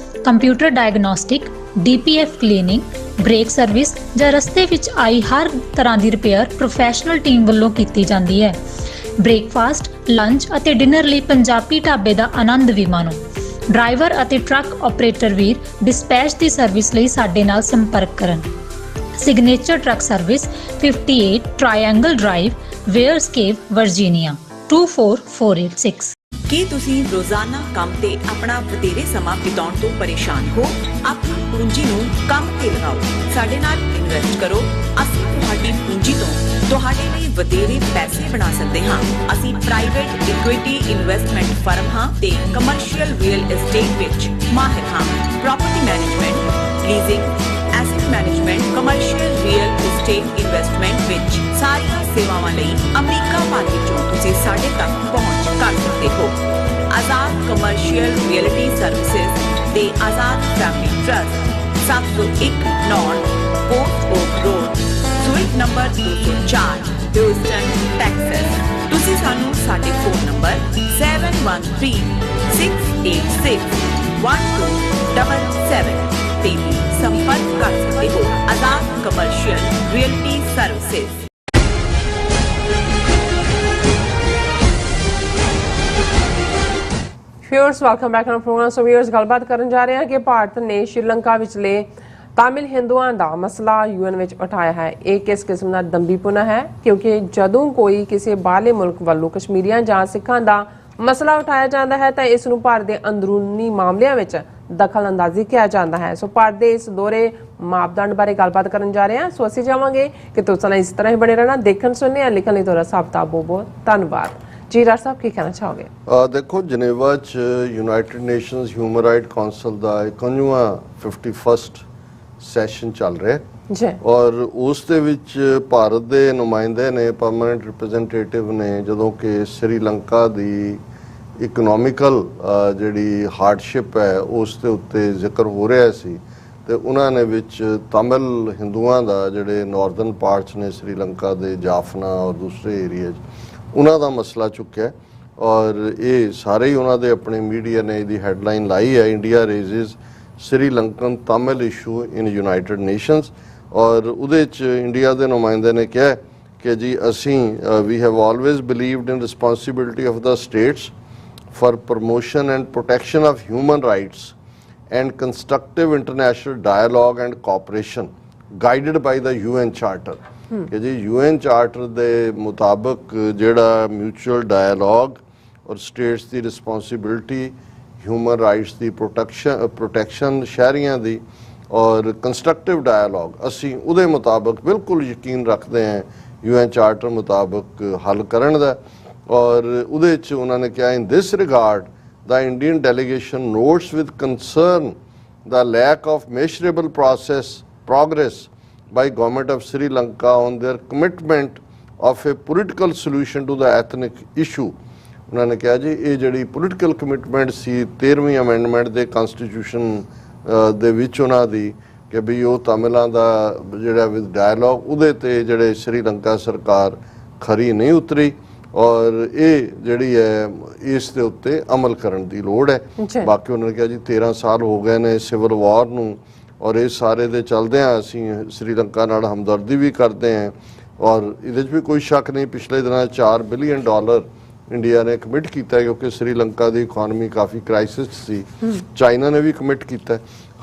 computer diagnostic, DPF cleaning, brake service ਜਾਂ ਰਸਤੇ ਵਿੱਚ ਆਈ ਹਰ ਤਰ੍ਹਾਂ ਦੀ ਰਿਪੇਅਰ ਪ੍ਰੋਫੈਸ਼ਨਲ ਟੀਮ ਵੱਲੋਂ ਕੀਤੀ ਜਾਂਦੀ ਹੈ। ਬ੍ਰੇਕਫਾਸਟ, ਲੰਚ ਅਤੇ ਡਿਨਰ ਲਈ ਪੰਜਾਬੀ ਢਾਬੇ ਦਾ ਆਨੰਦ ਵੀ ਮਾਣੋ। ਡਰਾਈਵਰ ਅਤੇ ਟਰੱਕ ਆਪਰੇਟਰ ਵੀਰ ਡਿਸਪੈਚ ਦੀ ਸਰਵਿਸ ਲਈ ਸਾਡੇ ਨਾਲ ਸੰਪਰਕ ਕਰਨ। Signature truck service 58 triangle drive, Weyers Cave, Virginia 24486।
ਕੀ ਤੁਸੀਂ ਰੋਜ਼ਾਨਾ ਕੰਮ ਤੇ ਆਪਣਾ ਵਧੇਰੇ ਸਮਾਂ ਬਿਤਾਉਣ ਤੋਂ ਪਰੇਸ਼ਾਨ ਹੋ? ਆਪਣੀ ਪੂੰਜੀ ਨੂੰ ਕੰਮ ਤੇ ਲਗਾਓ, ਸਾਡੇ ਨਾਲ ਇਨਵੈਸਟ ਕਰੋ। ਅਸੀਂ ਤੁਹਾਡੀ ਪੂੰਜੀ ਤੋਂ ਤੁਹਾਡੇ ਲਈ ਵਧੇਰੇ ਪੈਸੇ ਬਣਾ ਸਕਦੇ ਹਾਂ। ਅਸੀਂ ਪ੍ਰਾਈਵੇਟ ਇਕੁਇਟੀ ਇਨਵੈਸਟਮੈਂਟ ਫਰਮ ਹਾਂ ਤੇ ਕਮਰਸ਼ੀਅਲ ਰੀਅਲ ਏਸਟੇਟ ਵਿੱਚ ਮਾਹਿਰ ਹਾਂ। Property management, leasing, asset management, commercial real estate investment ਵਿੱਚ ਸਾਰੀਆਂ ਸੇਵਾਵਾਂ ਲਈ ਅਮਰੀਕਾ ਭਰ ਵਿੱਚੋਂ ਤੁਸੀਂ ਸਾਡੇ ਤੱਕ ਪਹੁੰਚ ਕਰ ਸਕਦੇ ਹੋ। ਆਜ਼ਾਦ ਕਮਰਸ਼ੀਅਲ ਰੀਅਲਟੀ ਸਰਵਿਸਿਜ਼ ਤੇ Azad family trust 701 North Post Oak Road, suite number 204, Houston, Texas. ਤੁਸੀਂ ਸਾਨੂੰ ਸਾਡੇ ਫੋਨ ਨੰਬਰ 7136861277 ਤੇ ਵੀ ਸੰਪਰਕ ਕਰ ਸਕਦੇ ਹੋ। Azad commercial realty services.
Viewers welcome back to programme. So viewers ਗੱਲਬਾਤ ਕਰਨ ਜਾ ਰਹੇ ਹਾਂ ਕਿ ਭਾਰਤ ਨੇ ਸ਼੍ਰੀਲੰਕਾ ਵਿਚਲੇ ਤਾਮਿਲ ਹਿੰਦੂਆਂ ਦਾ ਮਸਲਾ UN ਵਿੱਚ ਉਠਾਇਆ ਹੈ। ਇਹ ਕਿਸ ਕਿਸਮ ਦਾ ਦੰਭੀਪੁਣਾ ਹੈ? ਕਿਉਂਕਿ ਜਦੋਂ ਕੋਈ ਕਿਸੇ ਬਾਹਰਲੇ ਮੁਲਕ ਵੱਲੋਂ ਕਸ਼ਮੀਰੀਆਂ ਜਾਂ ਸਿੱਖਾਂ ਦਾ ਮਸਲਾ ਉਠਾਇਆ ਜਾਂਦਾ ਹੈ ਤਾਂ ਇਸ ਨੂੰ ਭਾਰਤ ਦੇ ਅੰਦਰੂਨੀ ਮਾਮਲਿਆਂ ਵਿੱਚ ਦਖਲ ਅੰਦਾਜ਼ੀ ਕਿਹਾ ਜਾਂਦਾ ਹੈ। ਸੋ ਭਾਰਤ ਦੇ ਇਸ ਦੋਹਰੇ ਮਾਪਦੰਡ ਬਾਰੇ ਗੱਲਬਾਤ ਕਰਨ ਜਾ ਰਹੇ ਹਾਂ। ਸੋ ਅਸੀਂ ਚਾਹਾਂਗੇ ਕਿ ਤੁਸੀਂ ਇਸ ਤਰ੍ਹਾਂ ਹੀ ਬਣੇ ਰਹਿਣਾ। ਦੇਖਣ ਸੁਣਨੇ ਜਾਂ ਲਿਖਣ ਲਈ ਤੁਹਾਡਾ ਸਭ ਦਾ ਬਹੁਤ ਬਹੁਤ ਧੰਨਵਾਦ। ਜੀ ਡਾਕਟਰ ਸਾਹਿਬ ਕੀ ਕਹਿਣਾ ਚਾਹੋਗੇ?
ਦੇਖੋ ਜਨੇਵਾ 'ਚ United Nations Human Right Council ਦਾ 51ਵਾਂ 51st ਸੈਸ਼ਨ ਚੱਲ ਰਿਹਾ
ਜੀ,
ਔਰ ਉਸ ਦੇ ਵਿੱਚ ਭਾਰਤ ਦੇ ਨੁਮਾਇੰਦੇ ਨੇ, ਪਰਮਾਨੈਂਟ ਰਿਪਰੈਜ਼ੈਂਟੇਟਿਵ ਨੇ, ਜਦੋਂ ਕਿ ਸ੍ਰੀਲੰਕਾ ਦੀ ਇਕਨੋਮਿਕਲ ਜਿਹੜੀ ਹਾਰਡਸ਼ਿਪ ਹੈ ਉਸ ਦੇ ਉੱਤੇ ਜ਼ਿਕਰ ਹੋ ਰਿਹਾ ਸੀ ਤੇ ਉਹਨਾਂ ਨੇ ਵਿੱਚ ਤਾਮਿਲ ਹਿੰਦੂਆਂ ਦਾ ਜਿਹੜੇ ਨਾਰਦਰਨ ਪਾਰਟਸ ਨੇ ਸ੍ਰੀਲੰਕਾ ਦੇ, ਜਾਫਨਾ ਔਰ ਦੂਸਰੇ ਏਰੀਆ 'ਚ, ਉਹਨਾਂ ਦਾ ਮਸਲਾ ਚੁੱਕਿਆ ਔਰ ਇਹ ਸਾਰੇ ਹੀ ਉਹਨਾਂ ਦੇ ਆਪਣੇ ਮੀਡੀਆ ਨੇ ਇਹਦੀ ਹੈਡਲਾਈਨ ਲਾਈ ਹੈ, ਇੰਡੀਆ ਰੇਜ਼ਿਜ਼ ਸ੍ਰੀਲੰਕਨ ਤਾਮਿਲ ਇਸ਼ੂ ਇਨ ਯੂਨਾਈਟਿਡ ਨੇਸ਼ਨਸ। ਔਰ ਉਹਦੇ 'ਚ ਇੰਡੀਆ ਦੇ ਨੁਮਾਇੰਦੇ ਨੇ ਕਿਹਾ ਕਿ ਜੀ ਅਸੀਂ we have always believed in responsibility of the states for promotion and protection of human rights and constructive international dialogue and cooperation guided by the UN Charter। कि जी UN Charter ਦੇ ਮੁਤਾਬਕ ਜਿਹੜਾ ਮਿਊਚੁਅਲ ਡਾਇਲੋਗ ਔਰ ਸਟੇਟਸ ਦੀ ਰਿਸਪੌਂਸਿਬਿਲਿਟੀ, ਹਿਊਮਨ ਰਾਈਟਸ ਦੀ ਪ੍ਰੋਟੈਕਸ਼ਨ ਸ਼ਹਿਰੀਆਂ ਦੀ ਔਰ ਕੰਸਟਰਕਟਿਵ ਡਾਇਲੋਗ, ਅਸੀਂ ਉਹਦੇ ਮੁਤਾਬਕ ਬਿਲਕੁਲ ਯਕੀਨ ਰੱਖਦੇ ਹਾਂ UN Charter ਮੁਤਾਬਕ ਹੱਲ ਕਰਨ ਦਾ। ਔਰ ਉਹਦੇ 'ਚ ਉਹਨਾਂ ਨੇ ਕਿਹਾ in this regard the Indian delegation notes with concern the lack of measurable progress by government of Sri Lanka on their commitment of a political solution to the ethnic issue। ਉਹਨਾਂ ਨੇ ਕਿਹਾ ਜੀ ਇਹ ਜਿਹੜੀ ਪੋਲੀਟੀਕਲ ਕਮਿਟਮੈਂਟ ਸੀ 13ਵੀਂ ਅਮੈਂਡਮੈਂਟ ਦੇ ਕਨਸਟੀਟਿਊਸ਼ਨ ਦੇ ਵਿੱਚ ਉਹਨਾਂ ਦੀ, ਕਿ ਵੀ ਉਹ ਤਾਮਿਲਾਂ ਦਾ ਜਿਹੜਾ ਵਿਦ ਡਾਇਲੋਗ ਉਹਦੇ 'ਤੇ ਜਿਹੜੇ ਸ੍ਰੀਲੰਕਾ ਸਰਕਾਰ ਖਰੀ ਨਹੀਂ ਉਤਰੀ ਔਰ ਇਹ ਜਿਹੜੀ ਹੈ ਇਸ ਦੇ ਉੱਤੇ ਅਮਲ ਕਰਨ ਦੀ ਲੋੜ ਹੈ। ਬਾਕੀ ਉਹਨਾਂ ਨੇ ਕਿਹਾ ਜੀ 13 ਸਾਲ ਹੋ ਗਏ ਨੇ ਸਿਵਲ ਵਾਰ ਨੂੰ ਔਰ ਇਹ ਸਾਰੇ ਦੇ ਚੱਲਦਿਆਂ ਅਸੀਂ ਸ੍ਰੀਲੰਕਾ ਨਾਲ ਹਮਦਰਦੀ ਵੀ ਕਰਦੇ ਹਾਂ ਔਰ ਇਹਦੇ 'ਚ ਵੀ ਕੋਈ ਸ਼ੱਕ ਨਹੀਂ ਪਿਛਲੇ ਦਿਨਾਂ $4 ਬਿਲੀਅਨ ਇੰਡੀਆ ਨੇ ਕਮਿਟ ਕੀਤਾ ਕਿਉਂਕਿ ਸ੍ਰੀਲੰਕਾ ਦੀ ਇਕਨੋਮੀ ਕਾਫੀ ਕ੍ਰਾਈਸਿਸ ਸੀ। ਚਾਈਨਾ ਨੇ ਵੀ ਕਮਿਟ ਕੀਤਾ।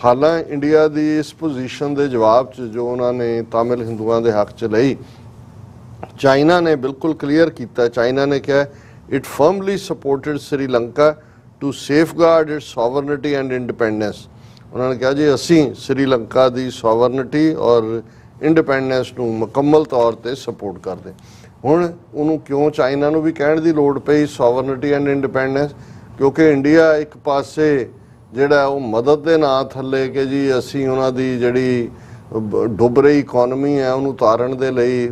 ਹਾਲਾਂਕਿ ਇੰਡੀਆ ਦੀ ਇਸ ਪੋਜੀਸ਼ਨ ਦੇ ਜਵਾਬ 'ਚ ਜੋ ਉਹਨਾਂ ਨੇ ਤਾਮਿਲ ਹਿੰਦੂਆਂ ਦੇ ਹੱਕ 'ਚ ਲਈ ਚਾਈਨਾ ਨੇ ਬਿਲਕੁਲ ਕਲੀਅਰ ਕੀਤਾ। ਚਾਈਨਾ ਨੇ ਕਿਹਾ it firmly supported Sri Lanka to safeguard its sovereignty and independence. ਉਹਨਾਂ ਨੇ ਕਿਹਾ ਜੀ ਅਸੀਂ ਸ੍ਰੀਲੰਕਾ ਦੀ ਸੋਵਰਨਿਟੀ ਔਰ ਇੰਡੀਪੈਂਡੈਂਸ ਨੂੰ ਮੁਕੰਮਲ ਤੌਰ ਤੇ ਸਪੋਰਟ ਕਰਦੇ। ਹੁਣ ਉਹਨੂੰ ਕਿਉਂ ਚਾਈਨਾ ਨੂੰ ਵੀ ਕਹਿਣ ਦੀ ਲੋੜ ਪਈ ਸੋਵਰਨਿਟੀ ਐਂਡ ਇੰਡੀਪੈਂਡੈਂਸ? ਕਿਉਂਕਿ ਇੰਡੀਆ ਇੱਕ ਪਾਸੇ ਜਿਹੜਾ ਉਹ ਮਦਦ ਦੇ ਨਾਂ ਥੱਲੇ ਕਿ ਜੀ ਅਸੀਂ ਉਹਨਾਂ ਦੀ ਜਿਹੜੀ ਡੁੱਬ ਰਹੀ ਇਕਨੋਮੀ ਹੈ ਉਹਨੂੰ ਉਤਾਰਨ ਦੇ ਲਈ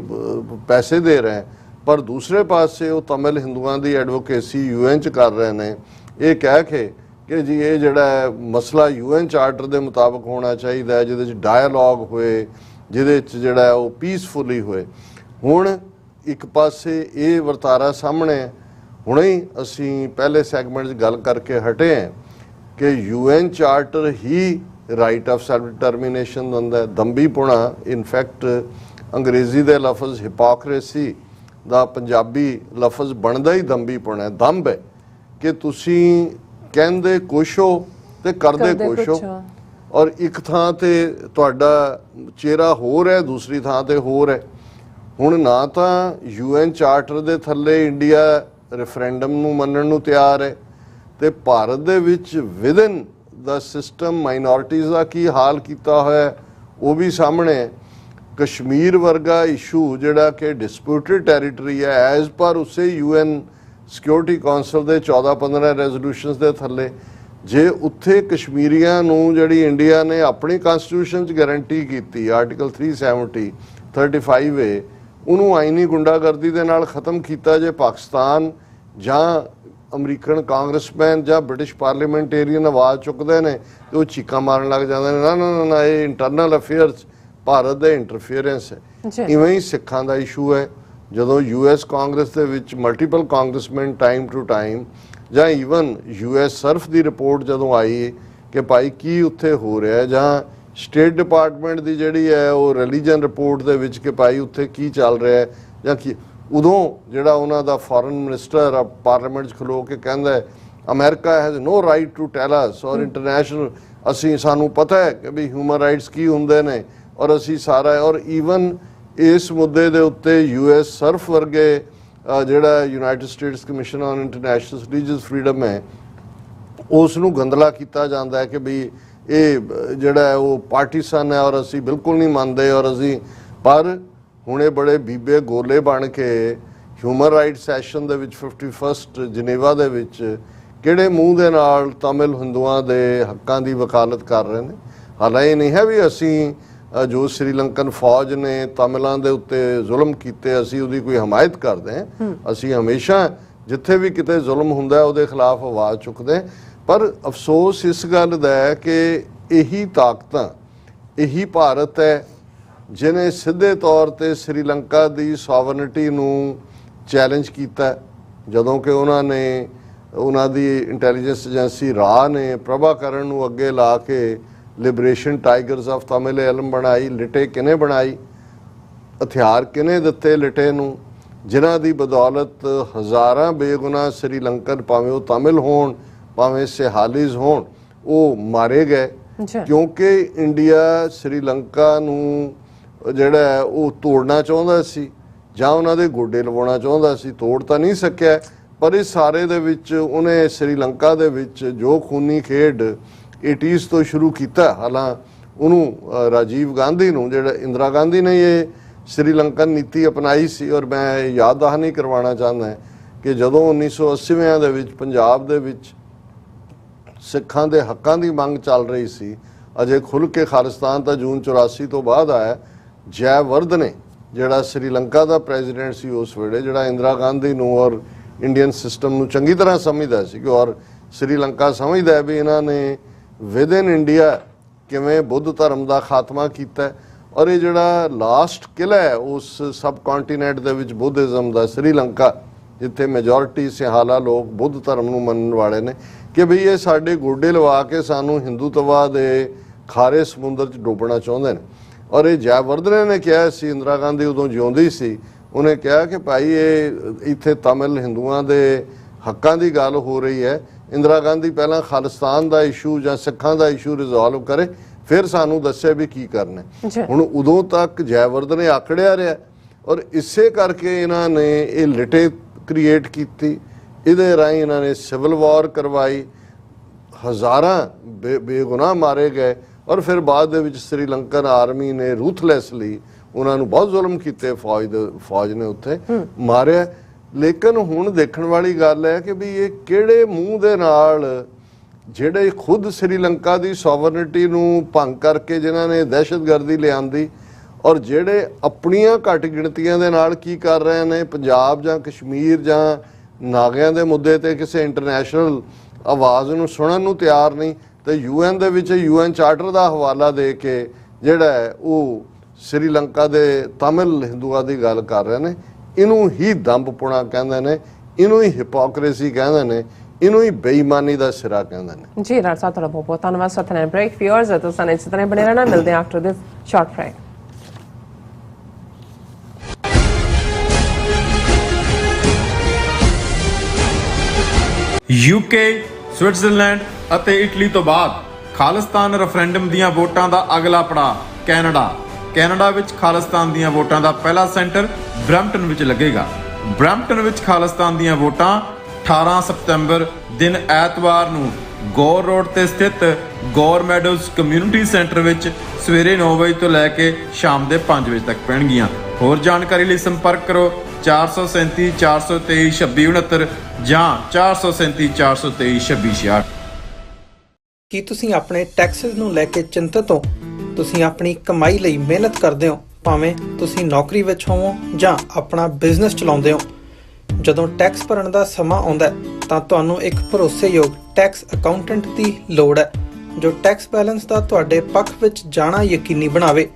ਪੈਸੇ ਦੇ ਰਹੇ, ਪਰ ਦੂਸਰੇ ਪਾਸੇ ਉਹ ਤਮਿਲ ਹਿੰਦੂਆਂ ਦੀ ਐਡਵੋਕੇਸੀ UN 'ਚ ਕਰ ਰਹੇ ਨੇ ਇਹ ਕਹਿ ਕੇ ਕਿ ਜੀ ਇਹ ਜਿਹੜਾ ਮਸਲਾ UN ਚਾਰਟਰ ਦੇ ਮੁਤਾਬਕ ਹੋਣਾ ਚਾਹੀਦਾ ਹੈ, ਜਿਹਦੇ 'ਚ ਡਾਇਲੋਗ ਹੋਏ, ਜਿਹਦੇ 'ਚ ਜਿਹੜਾ ਉਹ ਪੀਸਫੁਲੀ ਹੋਏ। ਹੁਣ ਇੱਕ ਪਾਸੇ ਇਹ ਵਰਤਾਰਾ ਸਾਹਮਣੇ, ਹੁਣੇ ਹੀ ਅਸੀਂ ਪਹਿਲੇ ਸੈਗਮੈਂਟ 'ਚ ਗੱਲ ਕਰਕੇ ਹਟੇ ਹਾਂ ਕਿ UN charter he right of self determination ਦਿੰਦਾ ਹੈ। ਦੰਭੀਪੁਣਾ, ਇਨਫੈਕਟ ਅੰਗਰੇਜ਼ੀ ਦੇ ਲਫ਼ਜ਼ ਹਿਪੋਕਰੇਸੀ ਦਾ ਪੰਜਾਬੀ ਲਫ਼ਜ਼ ਬਣਦਾ ਹੀ ਦੰਭੀਪੁਣਾ ਹੈ। ਦੰਭ ਹੈ ਕਿ ਤੁਸੀਂ ਕਹਿੰਦੇ ਕੁਛ ਹੋ ਤੇ ਕਰਦੇ ਕੁਛ ਹੋ, ਔਰ ਇੱਕ ਥਾਂ ਤੇ ਤੁਹਾਡਾ ਚਿਹਰਾ ਹੋਰ ਹੈ, ਦੂਸਰੀ ਥਾਂ ਤੇ ਹੋਰ ਹੈ। ਹੁਣ ਨਾ ਤਾਂ UN ਚਾਰਟਰ ਦੇ ਥੱਲੇ ਇੰਡੀਆ ਰੈਫਰੈਂਡਮ ਨੂੰ ਮੰਨਣ ਨੂੰ ਤਿਆਰ ਹੈ, ਤੇ ਭਾਰਤ ਦੇ ਵਿੱਚ ਵਿਦਨ ਦਾ ਸਿਸਟਮ ਮਾਈਨੋਰਿਟੀਜ਼ ਦਾ ਕੀ ਹਾਲ ਕੀਤਾ ਹੋਇਆ ਉਹ ਵੀ ਸਾਹਮਣੇ ਹੈ। ਕਸ਼ਮੀਰ ਵਰਗਾ ਇਸ਼ੂ ਜਿਹੜਾ ਕਿ ਡਿਸਪਿਊਟਡ ਟੈਰੀਟਰੀ ਹੈ ਐਜ਼ ਪਰ ਉਸੇ UN ਸਿਕਿਉਰਿਟੀ ਕੌਂਸਲ ਦੇ 14-15 ਰੈਜ਼ੋਲੂਸ਼ਨਸ ਦੇ ਥੱਲੇ, ਜੇ ਉੱਥੇ ਕਸ਼ਮੀਰੀਆਂ ਨੂੰ ਜਿਹੜੀ ਇੰਡੀਆ ਨੇ ਆਪਣੀ ਕਨਸਟੀਟਿਊਸ਼ਨ 'ਚ ਗਾਰੰਟੀ ਕੀਤੀ ਆਰਟੀਕਲ 370 35A, ਉਹਨੂੰ ਆਈਨੀ ਗੁੰਡਾਗਰਦੀ ਦੇ ਨਾਲ ਖਤਮ ਕੀਤਾ, ਜੇ ਪਾਕਿਸਤਾਨ ਜਾਂ ਅਮਰੀਕਨ ਕਾਂਗਰਸਮੈਨ ਜਾਂ ਬ੍ਰਿਟਿਸ਼ ਪਾਰਲੀਮੈਂਟੇਰੀਅਨ ਆਵਾਜ਼ ਚੁੱਕਦੇ ਨੇ ਤੇ ਉਹ ਚੀਕਾਂ ਮਾਰਨ ਲੱਗ ਜਾਂਦੇ ਨੇ ਨਾ ਨਾ ਨਾ ਇਹ ਇੰਟਰਨਲ ਅਫੇਅਰਸ ਭਾਰਤ ਦੇ ਇੰਟਰਫੀਅਰੈਂਸ ਹੈ। ਇਵੇਂ ਹੀ ਸਿੱਖਾਂ ਦਾ ਇਸ਼ੂ ਹੈ। ਜਦੋਂ US ਕਾਂਗਰਸ ਦੇ ਵਿੱਚ multiple congressmen time to time ਜਾਂ ਈਵਨ US ਸਰਫ ਦੀ ਰਿਪੋਰਟ ਜਦੋਂ ਆਈ ਕਿ ਭਾਈ ਕੀ ਉੱਥੇ ਹੋ ਰਿਹਾ ਹੈ, ਜਾਂ ਸਟੇਟ ਡਿਪਾਰਟਮੈਂਟ ਦੀ ਜਿਹੜੀ ਹੈ ਉਹ ਰਿਲੀਜਨ ਰਿਪੋਰਟ ਦੇ ਵਿੱਚ ਕਿ ਭਾਈ ਉੱਥੇ ਕੀ ਚੱਲ ਰਿਹਾ ਹੈ ਜਾਂ ਕੀ, ਉਦੋਂ ਜਿਹੜਾ ਉਹਨਾਂ ਦਾ ਫੋਰਨ ਮਿਨਿਸਟਰ ਪਾਰਲੀਮੈਂਟ 'ਚ ਖਲੋ ਕੇ ਕਹਿੰਦਾ America has no right to tell us or international, ਅਸੀਂ ਸਾਨੂੰ ਪਤਾ ਹੈ ਕਿ ਵੀ ਹਿਊਮਨ ਰਾਈਟਸ ਕੀ ਹੁੰਦੇ ਨੇ ਔਰ ਅਸੀਂ ਸਾਰਾ, ਔਰ ਈਵਨ ਇਸ ਮੁੱਦੇ ਦੇ ਉੱਤੇ US ਸਰਫ ਵਰਗੇ ਜਿਹੜਾ United States commission on international religious freedom ਹੈ ਉਸ ਨੂੰ ਗੰਦਲਾ ਕੀਤਾ ਜਾਂਦਾ ਹੈ ਕਿ ਵੀ ਇਹ ਜਿਹੜਾ ਹੈ ਉਹ ਪਾਰਟੀਸਨ ਹੈ ਔਰ ਅਸੀਂ ਬਿਲਕੁਲ ਨਹੀਂ ਮੰਨਦੇ ਔਰ ਅਸੀਂ, ਪਰ ਹੁਣ ਇਹ ਬੜੇ ਬੀਬੇ ਗੋਲੇ ਬਣ ਕੇ ਹਿਊਮਨ ਰਾਈਟ ਸੈਸ਼ਨ ਦੇ ਵਿੱਚ 51st ਜਨੇਵਾ ਦੇ ਵਿੱਚ ਕਿਹੜੇ ਮੂੰਹ ਦੇ ਨਾਲ ਤਮਿਲ ਹਿੰਦੂਆਂ ਦੇ ਹੱਕਾਂ ਦੀ ਵਕਾਲਤ ਕਰ ਰਹੇ ਨੇ। ਹਾਲਾਂਕਿ ਇਹ ਨਹੀਂ ਹੈ ਵੀ ਅਸੀਂ ਜੋ ਸ੍ਰੀਲੰਕਨ ਫੌਜ ਨੇ ਤਮਿਲਾਂ ਦੇ ਉੱਤੇ ਜ਼ੁਲਮ ਕੀਤੇ ਅਸੀਂ ਉਹਦੀ ਕੋਈ ਹਮਾਇਤ ਕਰਦੇ ਹਾਂ। ਅਸੀਂ ਹਮੇਸ਼ਾ ਜਿੱਥੇ ਵੀ ਕਿਤੇ ਜ਼ੁਲਮ ਹੁੰਦਾ ਉਹਦੇ ਖਿਲਾਫ ਆਵਾਜ਼ ਚੁੱਕਦੇ, ਪਰ ਅਫਸੋਸ ਇਸ ਗੱਲ ਦਾ ਹੈ ਕਿ ਇਹੀ ਤਾਕਤਾਂ, ਇਹੀ ਭਾਰਤ ਹੈ ਜਿਹਨੇ ਸਿੱਧੇ ਤੌਰ ਤੇ ਸ੍ਰੀਲੰਕਾ ਦੀ ਸੋਵਰਨਿਟੀ ਨੂੰ ਚੈਲੰਜ ਕੀਤਾ, ਜਦੋਂ ਕਿ ਉਹਨਾਂ ਦੀ ਇੰਟੈਲੀਜੈਂਸ ਏਜੰਸੀ ਰਾਹ ਨੇ ਪ੍ਰਭਾਕਰਨ ਨੂੰ ਅੱਗੇ ਲਾ ਕੇ ਲਿਬਰੇਸ਼ਨ ਟਾਈਗਰਸ ਆਫ ਤਮਿਲ ਬਣਾਈ। ਲਿਟੇ ਕਿਨੇ ਬਣਾਈ, ਹਥਿਆਰ ਕਿਨੇ ਦਿੱਤੇ ਲਿਟੇ ਨੂੰ, ਜਿਨ੍ਹਾਂ ਦੀ ਬਦੌਲਤ ਹਜ਼ਾਰਾਂ ਬੇਗੁਨਾਹ ਸ੍ਰੀਲੰਕਨ, ਭਾਵੇਂ ਉਹ ਤਮਿਲ ਹੋਣ ਭਾਵੇਂ ਸਿਹਾਲੀਜ਼ ਹੋਣ, ਉਹ ਮਾਰੇ ਗਏ ਕਿਉਂਕਿ ਇੰਡੀਆ ਸ੍ਰੀਲੰਕਾ ਨੂੰ ਜਿਹੜਾ ਉਹ ਤੋੜਨਾ ਚਾਹੁੰਦਾ ਸੀ ਜਾਂ ਉਹਨਾਂ ਦੇ ਗੋਡੇ ਲਵਾਉਣਾ ਚਾਹੁੰਦਾ ਸੀ। ਤੋੜ ਤਾਂ ਨਹੀਂ ਸਕਿਆ, ਪਰ ਇਸ ਸਾਰੇ ਦੇ ਵਿੱਚ ਉਹਨੇ ਸ੍ਰੀਲੰਕਾ ਦੇ ਵਿੱਚ ਜੋ ਖੂਨੀ ਖੇਡ 80s ਤੋਂ ਸ਼ੁਰੂ ਕੀਤਾ, ਹਾਲਾਂ ਉਹਨੂੰ ਰਾਜੀਵ ਗਾਂਧੀ ਨੂੰ, ਜਿਹੜਾ ਇੰਦਰਾ ਗਾਂਧੀ ਨੇ ਇਹ ਸ੍ਰੀਲੰਕਨ ਨੀਤੀ ਅਪਣਾਈ ਸੀ। ਔਰ ਮੈਂ ਯਾਦ ਦਹਾਨੀ ਕਰਵਾਉਣਾ ਚਾਹੁੰਦਾ ਕਿ ਜਦੋਂ 1980ਵਿਆਂ ਦੇ ਵਿੱਚ ਪੰਜਾਬ ਦੇ ਵਿੱਚ ਸਿੱਖਾਂ ਦੇ ਹੱਕਾਂ ਦੀ ਮੰਗ ਚੱਲ ਰਹੀ ਸੀ, ਅਜੇ ਖੁੱਲ੍ਹ ਕੇ ਖਾਲਿਸਤਾਨ ਤਾਂ ਜੂਨ 84 ਤੋਂ ਬਾਅਦ ਆਇਆ। ਜੈਵਰਧ ਨੇ ਜਿਹੜਾ ਸ੍ਰੀਲੰਕਾ ਦਾ ਪ੍ਰੈਜ਼ੀਡੈਂਟ ਸੀ ਉਸ ਵੇਲੇ, ਜਿਹੜਾ ਇੰਦਰਾ ਗਾਂਧੀ ਨੂੰ ਔਰ ਇੰਡੀਅਨ ਸਿਸਟਮ ਨੂੰ ਚੰਗੀ ਤਰ੍ਹਾਂ ਸਮਝਦਾ ਸੀ ਔਰ ਸ੍ਰੀਲੰਕਾ ਸਮਝਦਾ ਵੀ ਇਹਨਾਂ ਨੇ ਵਿਦਨ ਇੰਡੀਆ ਕਿਵੇਂ ਬੁੱਧ ਧਰਮ ਦਾ ਖਾਤਮਾ ਕੀਤਾ, ਔਰ ਇਹ ਜਿਹੜਾ ਲਾਸਟ ਕਿਲਾ ਹੈ ਉਸ ਸਬ ਕੰਟੀਨੈਂਟ ਦੇ ਵਿੱਚ ਬੁੱਧਿਜ਼ਮ ਦਾ, ਸ੍ਰੀਲੰਕਾ, ਜਿੱਥੇ ਮੈਜੋਰਿਟੀ ਸਿਹਾਲਾ ਲੋਕ ਬੁੱਧ ਧਰਮ ਨੂੰ ਮੰਨਣ ਵਾਲੇ ਨੇ, ਕਿ ਬਈ ਇਹ ਸਾਡੇ ਗੋਡੇ ਲਵਾ ਕੇ ਸਾਨੂੰ ਹਿੰਦੂਤਵਾ ਦੇ ਖਾਰੇ ਸਮੁੰਦਰ 'ਚ ਡੋਬਣਾ ਚਾਹੁੰਦੇ ਨੇ। ਔਰ ਇਹ ਜੈਵਰਧਨੇ ਨੇ ਕਿਹਾ ਸੀ, ਇੰਦਰਾ ਗਾਂਧੀ ਉਦੋਂ ਜਿਉਂਦੀ ਸੀ, ਉਹਨੇ ਕਿਹਾ ਕਿ ਭਾਈ ਇਹ ਇੱਥੇ ਤਮਿਲ ਹਿੰਦੂਆਂ ਦੇ ਹੱਕਾਂ ਦੀ ਗੱਲ ਹੋ ਰਹੀ ਹੈ, ਇੰਦਰਾ ਗਾਂਧੀ ਪਹਿਲਾਂ ਖਾਲਿਸਤਾਨ ਦਾ ਇਸ਼ੂ ਜਾਂ ਸਿੱਖਾਂ ਦਾ ਇਸ਼ੂ ਰਿਜ਼ੋਲਵ ਕਰੇ, ਫਿਰ ਸਾਨੂੰ ਦੱਸੇ ਵੀ ਕੀ ਕਰਨਾ। ਹੁਣ ਉਦੋਂ ਤੱਕ ਜੈਵਰਧਨੇ ਆਕੜਿਆ ਰਿਹਾ ਔਰ ਇਸੇ ਕਰਕੇ ਇਹਨਾਂ ਨੇ ਇਹ ਲਿਟੇ ਕ੍ਰੀਏਟ ਕੀਤੀ, ਇਹਦੇ ਰਾਹੀਂ ਇਹਨਾਂ ਨੇ ਸਿਵਲ ਵਾਰ ਕਰਵਾਈ, ਹਜ਼ਾਰਾਂ ਬੇਗੁਨਾਹ ਮਾਰੇ ਗਏ ਔਰ ਫਿਰ ਬਾਅਦ ਦੇ ਵਿੱਚ ਸ੍ਰੀਲੰਕਨ ਆਰਮੀ ਨੇ ਰੂਥਲੈਸਲੀ ਉਹਨਾਂ ਨੂੰ ਬਹੁਤ ਜ਼ੁਲਮ ਕੀਤੇ, ਫੌਜ ਨੇ ਉੱਥੇ ਮਾਰਿਆ। ਲੇਕਿਨ ਹੁਣ ਦੇਖਣ ਵਾਲੀ ਗੱਲ ਹੈ ਕਿ ਵੀ ਇਹ ਕਿਹੜੇ ਮੂੰਹ ਦੇ ਨਾਲ ਜਿਹੜੇ ਖੁਦ ਸ੍ਰੀਲੰਕਾ ਦੀ ਸੋਵਰਨਿਟੀ ਨੂੰ ਭੰਗ ਕਰਕੇ ਜਿਨ੍ਹਾਂ ਨੇ ਦਹਿਸ਼ਤਗਰਦੀ ਲਿਆਂਦੀ ਔਰ ਜਿਹੜੇ ਆਪਣੀਆਂ ਘੱਟ ਗਿਣਤੀਆਂ ਦੇ ਨਾਲ ਕੀ ਕਰ ਰਹੇ ਨੇ, ਪੰਜਾਬ ਜਾਂ ਕਸ਼ਮੀਰ ਜਾਂ ਨਾਗਿਆਂ ਦੇ ਮੁੱਦੇ ਤੇ ਕਿਸੇ ਇੰਟਰਨੈਸ਼ਨਲ ਆਵਾਜ਼ ਨੂੰ ਸੁਣਨ ਨੂੰ ਤਿਆਰ ਨਹੀਂ, ਤੇ UN ਦੇ ਵਿੱਚ UN ਚਾਰਟਰ ਦਾ ਹਵਾਲਾ ਦੇ ਕੇ ਜਿਹੜਾ ਹੈ ਉਹ ਸ੍ਰੀਲੰਕਾ ਦੇ ਤਮਿਲ ਹਿੰਦੂਆਂ ਦੀ ਗੱਲ ਕਰ ਰਹੇ ਨੇ। ਇਹਨੂੰ ਹੀ ਦੰਭਪੁਣਾ ਕਹਿੰਦੇ ਨੇ, ਇਹਨੂੰ ਹੀ ਹਿਪੋਕ੍ਰੇਸੀ ਕਹਿੰਦੇ ਨੇ, ਇਹਨੂੰ ਹੀ ਬੇਈਮਾਨੀ ਦਾ ਸਿਰਾ ਕਹਿੰਦੇ ਨੇ।
ਜੀ ਰਾਜ ਸਾਹਿਬ ਤੁਹਾਡਾ ਬਹੁਤ ਬਹੁਤ ਧੰਨਵਾਦ। ਸਤਨਾਮ ਬ੍ਰੇਕ ਵਿਊਅਰਸ ਤੁਸੀਂ ਇਸੇ ਤਰ੍ਹਾਂ ਬਣੇ ਰਹਿਣਾ, ਮਿਲਦੇ ਹਾਂ after this short break.
UK, Switzerland ਅਤੇ ਇਟਲੀ ਤੋਂ ਬਾਅਦ ਖਾਲਿਸਤਾਨ ਰੈਫਰੈਂਡਮ ਦੀਆਂ ਵੋਟਾਂ ਦਾ ਅਗਲਾ ਪੜਾਅ ਕੈਨੇਡਾ ਵਿੱਚ ਖਾਲਿਸਤਾਨ ਦੀਆਂ ਵੋਟਾਂ ਦਾ ਪਹਿਲਾ ਸੈਂਟਰ ਬਰੈਂਪਟਨ ਵਿੱਚ ਲੱਗੇਗਾ। ਬਰੈਂਪਟਨ ਵਿੱਚ ਖਾਲਿਸਤਾਨ ਦੀਆਂ ਵੋਟਾਂ 18 ਸਤੰਬਰ ਦਿਨ ਐਤਵਾਰ ਨੂੰ ਗੌਰ ਰੋਡ ਤੇ ਸਥਿਤ ਗੌਰ ਮੈਡੋਜ਼ ਕਮਿਊਨਿਟੀ ਸੈਂਟਰ ਵਿੱਚ ਸਵੇਰੇ 9 ਵਜੇ ਤੋਂ ਲੈ ਕੇ ਸ਼ਾਮ ਦੇ 5 ਵਜੇ ਤੱਕ ਪੈਣਗੀਆਂ। ਹੋਰ ਜਾਣਕਾਰੀ ਲਈ ਸੰਪਰਕ ਕਰੋ 437 423 2669 ਜਾਂ 437 423 2666।
ਕੀ ਤੁਸੀਂ ਆਪਣੇ ਟੈਕਸਸ ਨੂੰ ਲੈ ਕੇ ਚਿੰਤਤ ਹੋ? ਤੁਸੀਂ ਆਪਣੀ ਕਮਾਈ ਲਈ ਮਿਹਨਤ ਕਰਦੇ ਹੋ, ਭਾਵੇਂ ਤੁਸੀਂ ਨੌਕਰੀ ਵਿੱਚ ਹੋਵੋ ਜਾਂ ਆਪਣਾ ਬਿਜ਼ਨਸ ਚਲਾਉਂਦੇ ਹੋ। ਜਦੋਂ ਟੈਕਸ ਭਰਨ ਦਾ ਸਮਾਂ ਆਉਂਦਾ ਹੈ ਤਾਂ ਤੁਹਾਨੂੰ ਇੱਕ ਭਰੋਸੇਯੋਗ ਟੈਕਸ ਅਕਾਊਂਟੈਂਟ ਦੀ ਲੋੜ ਹੈ ਜੋ ਟੈਕਸ ਬੈਲੈਂਸ ਦਾ ਤੁਹਾਡੇ ਪੱਖ ਵਿੱਚ ਜਾਣਾ ਯਕੀਨੀ ਬਣਾਵੇ।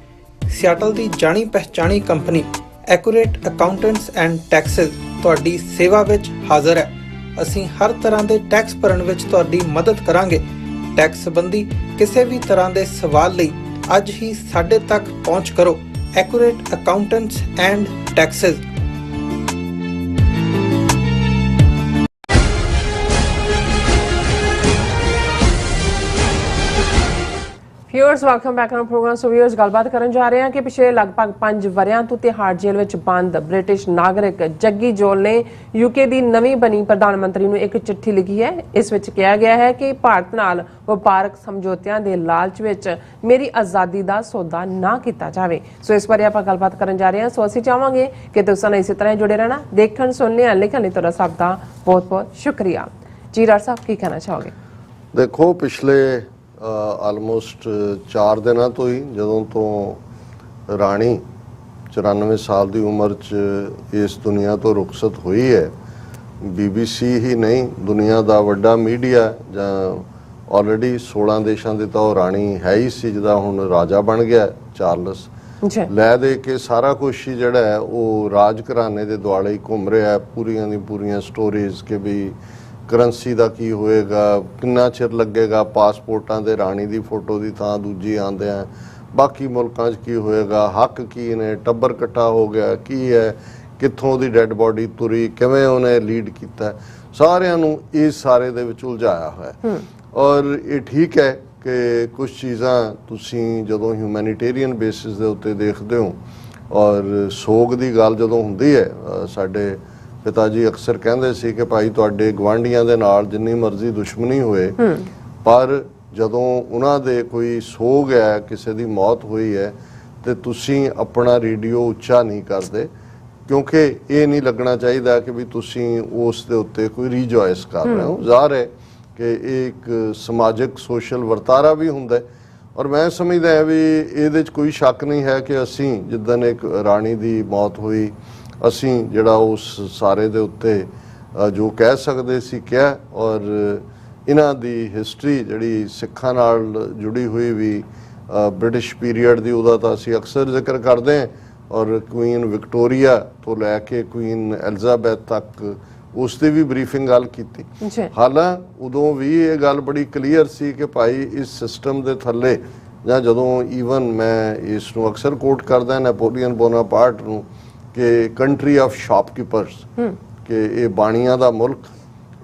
ਸਿਆਟਲ ਦੀ ਜਾਣੀ ਪਛਾਣੀ company accurate accountants and taxes ਤੁਹਾਡੀ ਸੇਵਾ ਵਿੱਚ ਹਾਜ਼ਰ ਹੈ। ਅਸੀਂ ਹਰ ਤਰ੍ਹਾਂ ਦੇ ਟੈਕਸ ਭਰਨ ਵਿੱਚ ਤੁਹਾਡੀ ਮਦਦ ਕਰਾਂਗੇ। ਟੈਕਸ ਸੰਬੰਧੀ ਕਿਸੇ ਵੀ ਤਰ੍ਹਾਂ ਦੇ ਸਵਾਲ ਲਈ ਅੱਜ ਹੀ ਸਾਡੇ ਤੱਕ ਪਹੁੰਚ ਕਰੋ। Accurate accountants and taxes.
Viewers welcome back to programme. So viewers ਗੱਲਬਾਤ ਕਰਨ ਜਾ ਰਹੇ ਹਾਂ ਕਿ ਪਿਛਲੇ ਲਗਭਗ 5 ਵਰਿਆਂ ਤੋਂ ਤਿਹਾੜ ਜੇਲ੍ਹ ਵਿੱਚ ਬੰਦ ਬ੍ਰਿਟਿਸ਼ ਨਾਗਰਿਕ ਜੱਗੀ ਜੋਲ ਨੇ UK ਦੀ ਨਵੀਂ ਬਣੀ ਪ੍ਰਧਾਨ ਮੰਤਰੀ ਨੂੰ ਇੱਕ ਚਿੱਠੀ ਲਿਖੀ ਹੈ। ਇਸ ਵਿੱਚ ਕਿਹਾ ਗਿਆ ਹੈ ਕਿ ਭਾਰਤ ਨਾਲ ਵਪਾਰਕ ਸਮਝੌਤਿਆਂ ਦੇ ਲਾਲਚ ਵਿੱਚ ਮੇਰੀ ਆਜ਼ਾਦੀ ਦਾ ਸੌਦਾ ਨਾ ਕੀਤਾ ਜਾਵੇ। ਸੋ ਇਸ ਬਾਰੇ ਆਪਾਂ ਗੱਲਬਾਤ ਕਰਨ ਜਾ ਰਹੇ ਹਾਂ। ਸੋ ਅਸੀਂ ਚਾਹਾਂਗੇ ਕਿ ਤੁਸੀਂ ਇਸੇ ਤਰ੍ਹਾਂ ਜੁੜੇ ਰਹਿਣਾ। ਦੇਖਣ ਸੁਣਨੇ ਲਿਖਣ ਲਈ ਤੁਹਾਡਾ ਸਭ ਦਾ ਬਹੁਤ ਬਹੁਤ ਸ਼ੁਕਰੀਆ। ਜੀ ਰਾਜ ਸਾਹਿਬ ਕੀ ਕਹਿਣਾ ਚਾਹੋਗੇ?
ਦੇਖੋ ਪਿਛਲੇ ਆਲਮੋਸਟ 4 ਦਿਨਾਂ ਤੋਂ ਹੀ ਜਦੋਂ ਤੋਂ ਰਾਣੀ 94 ਸਾਲ ਦੀ ਉਮਰ 'ਚ ਇਸ ਦੁਨੀਆ ਤੋਂ ਰੁਖਸਤ ਹੋਈ ਹੈ, BBC ਹੀ ਨਹੀਂ ਦੁਨੀਆ ਦਾ ਵੱਡਾ ਮੀਡੀਆ ਜਾਂ ਆਲਰੇਡੀ 16 ਦੇਸ਼ਾਂ ਦੇ ਤਾਂ ਉਹ ਰਾਣੀ ਹੈ ਹੀ ਸੀ, ਜਿਹਦਾ ਹੁਣ ਰਾਜਾ ਬਣ ਗਿਆ ਚਾਰਲਸ, ਲੈ ਦੇ ਕੇ ਸਾਰਾ ਕੁਝ ਹੀ ਜਿਹੜਾ ਹੈ ਉਹ ਰਾਜ ਘਰਾਣੇ ਦੇ ਦੁਆਲੇ ਹੀ ਘੁੰਮ ਰਿਹਾ ਹੈ। ਪੂਰੀਆਂ ਦੀ ਪੂਰੀਆਂ ਸਟੋਰੀਜ਼ ਕਿ ਵੀ ਕਰੰਸੀ ਦਾ ਕੀ ਹੋਏਗਾ, ਕਿੰਨਾ ਚਿਰ ਲੱਗੇਗਾ ਪਾਸਪੋਰਟਾਂ ਦੇ ਰਾਣੀ ਦੀ ਫੋਟੋ ਦੀ ਥਾਂ ਦੂਜੀ ਆਉਂਦੇ ਆ, ਬਾਕੀ ਮੁਲਕਾਂ 'ਚ ਕੀ ਹੋਏਗਾ, ਹੱਕ ਕੀ ਨੇ, ਟੱਬਰ ਇਕੱਠਾ ਹੋ ਗਿਆ ਕੀ ਹੈ, ਕਿੱਥੋਂ ਦੀ ਡੈੱਡ ਬੋਡੀ ਤੁਰੀ, ਕਿਵੇਂ ਉਹਨੇ ਲੀਡ ਕੀਤਾ, ਸਾਰਿਆਂ ਨੂੰ ਇਸ ਸਾਰੇ ਦੇ ਵਿੱਚ ਉਲਝਾਇਆ ਹੋਇਆ। ਔਰ ਇਹ ਠੀਕ ਹੈ ਕਿ ਕੁਝ ਚੀਜ਼ਾਂ ਤੁਸੀਂ ਜਦੋਂ ਹਿਊਮੈਨਿਟੇਰੀਅਨ ਬੇਸਿਸ ਦੇ ਉੱਤੇ ਦੇਖਦੇ ਹੋ ਔਰ ਸੋਗ ਦੀ ਗੱਲ ਜਦੋਂ ਹੁੰਦੀ ਹੈ, ਸਾਡੇ ਪਿਤਾ ਜੀ ਅਕਸਰ ਕਹਿੰਦੇ ਸੀ ਕਿ ਭਾਈ ਤੁਹਾਡੇ ਗੁਆਂਢੀਆਂ ਦੇ ਨਾਲ ਜਿੰਨੀ ਮਰਜ਼ੀ ਦੁਸ਼ਮਣੀ ਹੋਏ, ਪਰ ਜਦੋਂ ਉਹਨਾਂ ਦੇ ਕੋਈ ਸੋਗ ਹੈ, ਕਿਸੇ ਦੀ ਮੌਤ ਹੋਈ ਹੈ, ਤੇ ਤੁਸੀਂ ਆਪਣਾ ਰੇਡੀਓ ਉੱਚਾ ਨਹੀਂ ਕਰਦੇ, ਕਿਉਂਕਿ ਇਹ ਨਹੀਂ ਲੱਗਣਾ ਚਾਹੀਦਾ ਕਿ ਵੀ ਤੁਸੀਂ ਉਸ ਦੇ ਉੱਤੇ ਕੋਈ ਰੀਜੋਇਸ ਕਰ ਰਹੇ ਹੋ। ਜ਼ਾਹਰ ਹੈ ਕਿ ਇਹ ਇੱਕ ਸਮਾਜਿਕ ਸੋਸ਼ਲ ਵਰਤਾਰਾ ਵੀ ਹੁੰਦਾ ਔਰ ਮੈਂ ਸਮਝਦਾ ਹੈ ਵੀ ਇਹਦੇ 'ਚ ਕੋਈ ਸ਼ੱਕ ਨਹੀਂ ਹੈ ਕਿ ਅਸੀਂ ਜਿੱਦਣ ਇੱਕ ਰਾਣੀ ਦੀ ਮੌਤ ਹੋਈ ਅਸੀਂ ਜਿਹੜਾ ਉਸ ਸਾਰੇ ਦੇ ਉੱਤੇ ਜੋ ਕਹਿ ਸਕਦੇ ਸੀ ਕਿਹਾ। ਔਰ ਇਹਨਾਂ ਦੀ ਹਿਸਟਰੀ ਜਿਹੜੀ ਸਿੱਖਾਂ ਨਾਲ ਜੁੜੀ ਹੋਈ ਵੀ ਬ੍ਰਿਟਿਸ਼ ਪੀਰੀਅਡ ਦੀ, ਉਹਦਾ ਤਾਂ ਅਸੀਂ ਅਕਸਰ ਜ਼ਿਕਰ ਕਰਦੇ ਹਾਂ ਔਰ ਕੁਈਨ ਵਿਕਟੋਰੀਆ ਤੋਂ ਲੈ ਕੇ ਕੁਈਨ ਐਲਿਜ਼ਾਬੈਥ ਤੱਕ ਉਸ ਦੀ ਵੀ ਬਰੀਫਿੰਗ ਗੱਲ ਕੀਤੀ। ਹਾਲਾਂ ਉਦੋਂ ਵੀ ਇਹ ਗੱਲ ਬੜੀ ਕਲੀਅਰ ਸੀ ਕਿ ਭਾਈ ਇਸ ਸਿਸਟਮ ਦੇ ਥੱਲੇ ਜਾਂ ਜਦੋਂ ਈਵਨ ਮੈਂ ਇਸ ਨੂੰ ਅਕਸਰ ਕੋਟ ਕਰਦਾ ਨੈਪੋਲੀਅਨ ਬੋਨਾਪਾਰਟ ਨੂੰ ਕਿ ਕੰਟਰੀ ਆਫ ਸ਼ਾਪਕੀਪਰਸ, ਕਿ ਇਹ ਬਾਣੀਆਂ ਦਾ ਮੁਲਕ,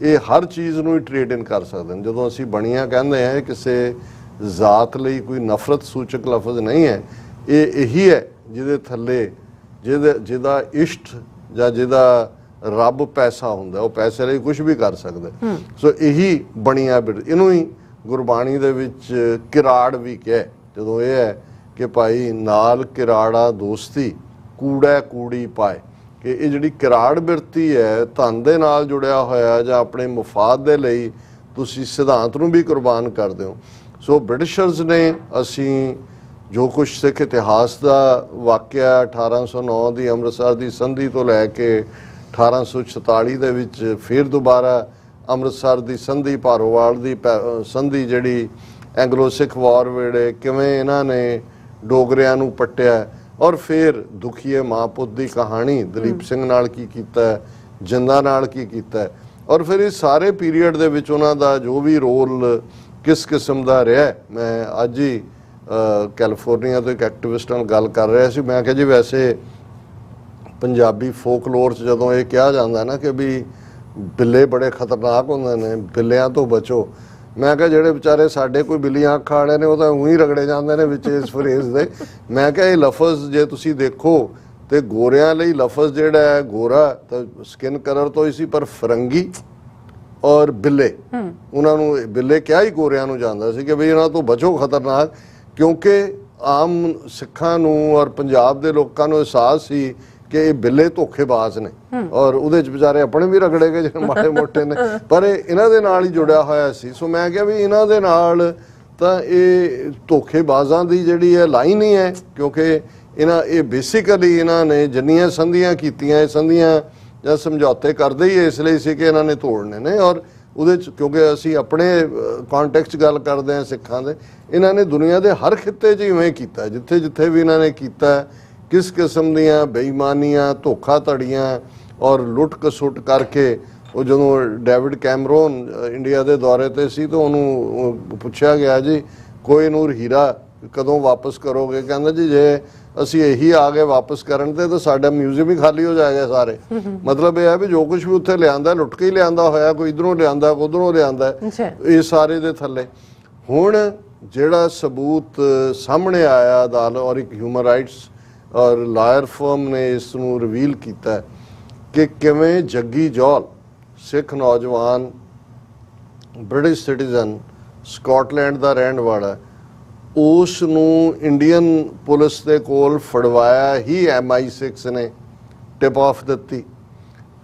ਇਹ ਹਰ ਚੀਜ਼ ਨੂੰ ਹੀ ਟ੍ਰੇਡ ਇਨ ਕਰ ਸਕਦੇ ਨੇ। ਜਦੋਂ ਅਸੀਂ ਬਣੀਆਂ ਕਹਿੰਦੇ ਹਾਂ ਕਿਸੇ ਜ਼ਾਤ ਲਈ ਕੋਈ ਨਫ਼ਰਤ ਸੂਚਕ ਲਫ਼ਜ਼ ਨਹੀਂ ਹੈ, ਇਹ ਇਹੀ ਹੈ ਜਿਹਦੇ ਥੱਲੇ ਜਿਹਦਾ ਇਸ਼ਟ ਜਾਂ ਜਿਹਦਾ ਰੱਬ ਪੈਸਾ ਹੁੰਦਾ, ਉਹ ਪੈਸੇ ਲਈ ਕੁਝ ਵੀ ਕਰ ਸਕਦਾ। ਸੋ ਇਹੀ ਬਣੀਆਂ ਇਹਨੂੰ ਹੀ ਗੁਰਬਾਣੀ ਦੇ ਵਿੱਚ ਕਿਰਾੜ ਵੀ ਕਿਹਾ, ਜਦੋਂ ਇਹ ਹੈ ਕਿ ਭਾਈ ਨਾਲ ਕਿਰਾੜਾ ਦੋਸਤੀ ਕੂੜਾ ਕੂੜੀ ਪਾਏ, ਕਿ ਇਹ ਜਿਹੜੀ ਕਿਰਾੜ ਬਿਰਤੀ ਹੈ ਧਨ ਦੇ ਨਾਲ ਜੁੜਿਆ ਹੋਇਆ ਜਾਂ ਆਪਣੇ ਮੁਫਾਦ ਦੇ ਲਈ ਤੁਸੀਂ ਸਿਧਾਂਤ ਨੂੰ ਵੀ ਕੁਰਬਾਨ ਕਰਦੇ ਹੋ। ਸੋ ਬ੍ਰਿਟਿਸ਼ਰਸ ਨੇ, ਅਸੀਂ ਜੋ ਕੁਝ ਸਿੱਖ ਇਤਿਹਾਸ ਦਾ ਵਾਕਿਆ 1809 ਦੀ ਅੰਮ੍ਰਿਤਸਰ ਦੀ ਸੰਧੀ ਤੋਂ ਲੈ ਕੇ 1846 ਦੇ ਵਿੱਚ ਫਿਰ ਦੁਬਾਰਾ ਅੰਮ੍ਰਿਤਸਰ ਦੀ ਸੰਧੀ, ਭਾਰੋਵਾਲ ਦੀ ਸੰਧੀ ਜਿਹੜੀ ਐਂਗਲੋ ਸਿੱਖ ਵਾਰ ਵੇਲੇ ਕਿਵੇਂ ਇਹਨਾਂ ਨੇ ਡੋਗਰਿਆਂ ਨੂੰ ਪੱਟਿਆ, ਔਰ ਫਿਰ ਦੁਖੀਏ ਮਾਂ ਪੁੱਤ ਦੀ ਕਹਾਣੀ ਦਲੀਪ ਸਿੰਘ ਨਾਲ ਕੀ ਕੀਤਾ, ਜਿੰਦਾ ਨਾਲ ਕੀ ਕੀਤਾ, ਔਰ ਫਿਰ ਇਸ ਸਾਰੇ ਪੀਰੀਅਡ ਦੇ ਵਿੱਚ ਉਹਨਾਂ ਦਾ ਜੋ ਵੀ ਰੋਲ ਕਿਸ ਕਿਸਮ ਦਾ ਰਿਹਾ। ਮੈਂ ਅੱਜ ਹੀ ਕੈਲੀਫੋਰਨੀਆ ਤੋਂ ਇੱਕ ਐਕਟਿਵਿਸਟ ਨਾਲ ਗੱਲ ਕਰ ਰਿਹਾ ਸੀ। ਮੈਂ ਕਿਹਾ ਜੀ ਵੈਸੇ ਪੰਜਾਬੀ ਫੋਕਲੋਰ 'ਚ ਜਦੋਂ ਇਹ ਕਿਹਾ ਜਾਂਦਾ ਨਾ ਕਿ ਵੀ ਬਿੱਲੇ ਬੜੇ ਖਤਰਨਾਕ ਹੁੰਦੇ ਨੇ, ਬਿੱਲਿਆਂ ਤੋਂ ਬਚੋ, ਮੈਂ ਕਿਹਾ ਜਿਹੜੇ ਵਿਚਾਰੇ ਸਾਡੇ ਕੋਈ ਬਿੱਲੀਆਂ ਅੱਖਾਂ ਵਾਲੇ ਨੇ ਉਹ ਤਾਂ ਉਹੀ ਰਗੜੇ ਜਾਂਦੇ ਨੇ ਵਿੱਚ ਇਸ ਫਰੇਜ਼ ਦੇ। ਮੈਂ ਕਿਹਾ ਇਹ ਲਫ਼ਜ਼ ਜੇ ਤੁਸੀਂ ਦੇਖੋ ਤੇ ਗੋਰਿਆਂ ਲਈ ਲਫ਼ਜ਼ ਜਿਹੜਾ ਹੈ ਗੋਰਾ ਤਾਂ ਸਕਿਨ ਕਲਰ ਤੋਂ ਹੀ ਸੀ, ਪਰ ਫਰੰਗੀ ਔਰ ਬਿੱਲੇ, ਉਹਨਾਂ ਨੂੰ ਬਿੱਲੇ ਕਿਹਾ ਹੀ ਗੋਰਿਆਂ ਨੂੰ ਜਾਂਦਾ ਸੀ ਕਿ ਬਈ ਇਹਨਾਂ ਤੋਂ ਬਚੋ ਖਤਰਨਾਕ, ਕਿਉਂਕਿ ਆਮ ਸਿੱਖਾਂ ਨੂੰ ਔਰ ਪੰਜਾਬ ਦੇ ਲੋਕਾਂ ਨੂੰ ਅਹਿਸਾਸ ਸੀ ਕਿ ਇਹ ਬਿੱਲੇ ਧੋਖੇਬਾਜ਼ ਨੇ, ਔਰ ਉਹਦੇ ਚ ਵਿਚਾਰੇ ਆਪਣੇ ਵੀ ਰਗੜੇ ਗਏ ਜਿਹੜੇ ਮਾੜੇ ਮੋਟੇ ਨੇ, ਪਰ ਇਹ ਇਹਨਾਂ ਦੇ ਨਾਲ ਹੀ ਜੁੜਿਆ ਹੋਇਆ ਸੀ। ਸੋ ਮੈਂ ਕਿਹਾ ਵੀ ਇਹਨਾਂ ਦੇ ਨਾਲ ਤਾਂ ਇਹ ਧੋਖੇਬਾਜ਼ਾਂ ਦੀ ਜਿਹੜੀ ਹੈ ਲਾਈਨ ਹੀ ਹੈ, ਕਿਉਂਕਿ ਇਹ ਬੇਸਿਕਲੀ ਇਹਨਾਂ ਨੇ ਜਿੰਨੀਆਂ ਸੰਧੀਆਂ ਕੀਤੀਆਂ, ਇਹ ਸੰਧੀਆਂ ਜਾਂ ਸਮਝੌਤੇ ਕਰਦੇ ਹੀ ਇਸ ਲਈ ਸੀ ਕਿ ਇਹਨਾਂ ਨੇ ਤੋੜਨੇ ਨੇ, ਔਰ ਉਹਦੇ 'ਚ ਕਿਉਂਕਿ ਅਸੀਂ ਆਪਣੇ ਕੌਨਟੈਕਸਟ 'ਚ ਗੱਲ ਕਰਦੇ ਹਾਂ ਸਿੱਖਾਂ ਦੇ, ਇਹਨਾਂ ਨੇ ਦੁਨੀਆ ਦੇ ਹਰ ਖਿੱਤੇ 'ਚ ਇਵੇਂ ਕੀਤਾ, ਜਿੱਥੇ ਜਿੱਥੇ ਵੀ ਇਹਨਾਂ ਨੇ ਕੀਤਾ, ਕਿਸ ਕਿਸਮ ਦੀਆਂ ਬੇਈਮਾਨੀਆਂ, ਧੋਖਾਧੜੀਆਂ ਔਰ ਲੁੱਟ ਖਸੁੱਟ ਕਰਕੇ। ਉਹ ਜਦੋਂ ਡੇਵਿਡ ਕੈਮਰੋਨ ਇੰਡੀਆ ਦੇ ਦੌਰੇ 'ਤੇ ਸੀ ਤਾਂ ਉਹਨੂੰ ਪੁੱਛਿਆ ਗਿਆ ਜੀ ਕੋਈ ਨੂਰ ਹੀਰਾ ਕਦੋਂ ਵਾਪਸ ਕਰੋਗੇ, ਕਹਿੰਦਾ ਜੀ ਜੇ ਅਸੀਂ ਇਹੀ ਆ ਗਏ ਵਾਪਸ ਕਰਨ ਤੇ ਤਾਂ ਸਾਡਾ ਮਿਊਜ਼ੀਅਮ ਹੀ ਖਾਲੀ ਹੋ ਜਾਏਗਾ ਸਾਰੇ। ਮਤਲਬ ਇਹ ਹੈ ਵੀ ਜੋ ਕੁਝ ਵੀ ਉੱਥੇ ਲਿਆਂਦਾ ਲੁੱਟ ਕੇ ਹੀ ਲਿਆਂਦਾ ਹੋਇਆ, ਕੋਈ ਇਧਰੋਂ ਲਿਆਂਦਾ ਕੋਈ ਉਧਰੋਂ ਲਿਆਂਦਾ, ਇਹ ਸਾਰੇ ਦੇ ਥੱਲੇ। ਹੁਣ ਜਿਹੜਾ ਸਬੂਤ ਸਾਹਮਣੇ ਆਇਆ ਅਦਾਲਤ ਔਰ ਇੱਕ ਹਿਊਮਨ ਰਾਈਟਸ ਔਰ ਲਾਇਰ ਫਰਮ ਨੇ ਇਸ ਨੂੰ ਰਿਵੀਲ ਕੀਤਾ ਕਿ ਕਿਵੇਂ ਜੱਗੀ ਜੌਲ ਸਿੱਖ ਨੌਜਵਾਨ ਬ੍ਰਿਟਿਸ਼ ਸਿਟੀਜ਼ਨ ਸਕਾਟਲੈਂਡ ਦਾ ਰਹਿਣ ਵਾਲਾ, ਉਸ ਨੂੰ ਇੰਡੀਅਨ ਪੁਲਿਸ ਦੇ ਕੋਲ ਫੜਵਾਇਆ ਹੀ MI6 ਨੇ ਟਿਪ ਆਫ ਦਿੱਤੀ,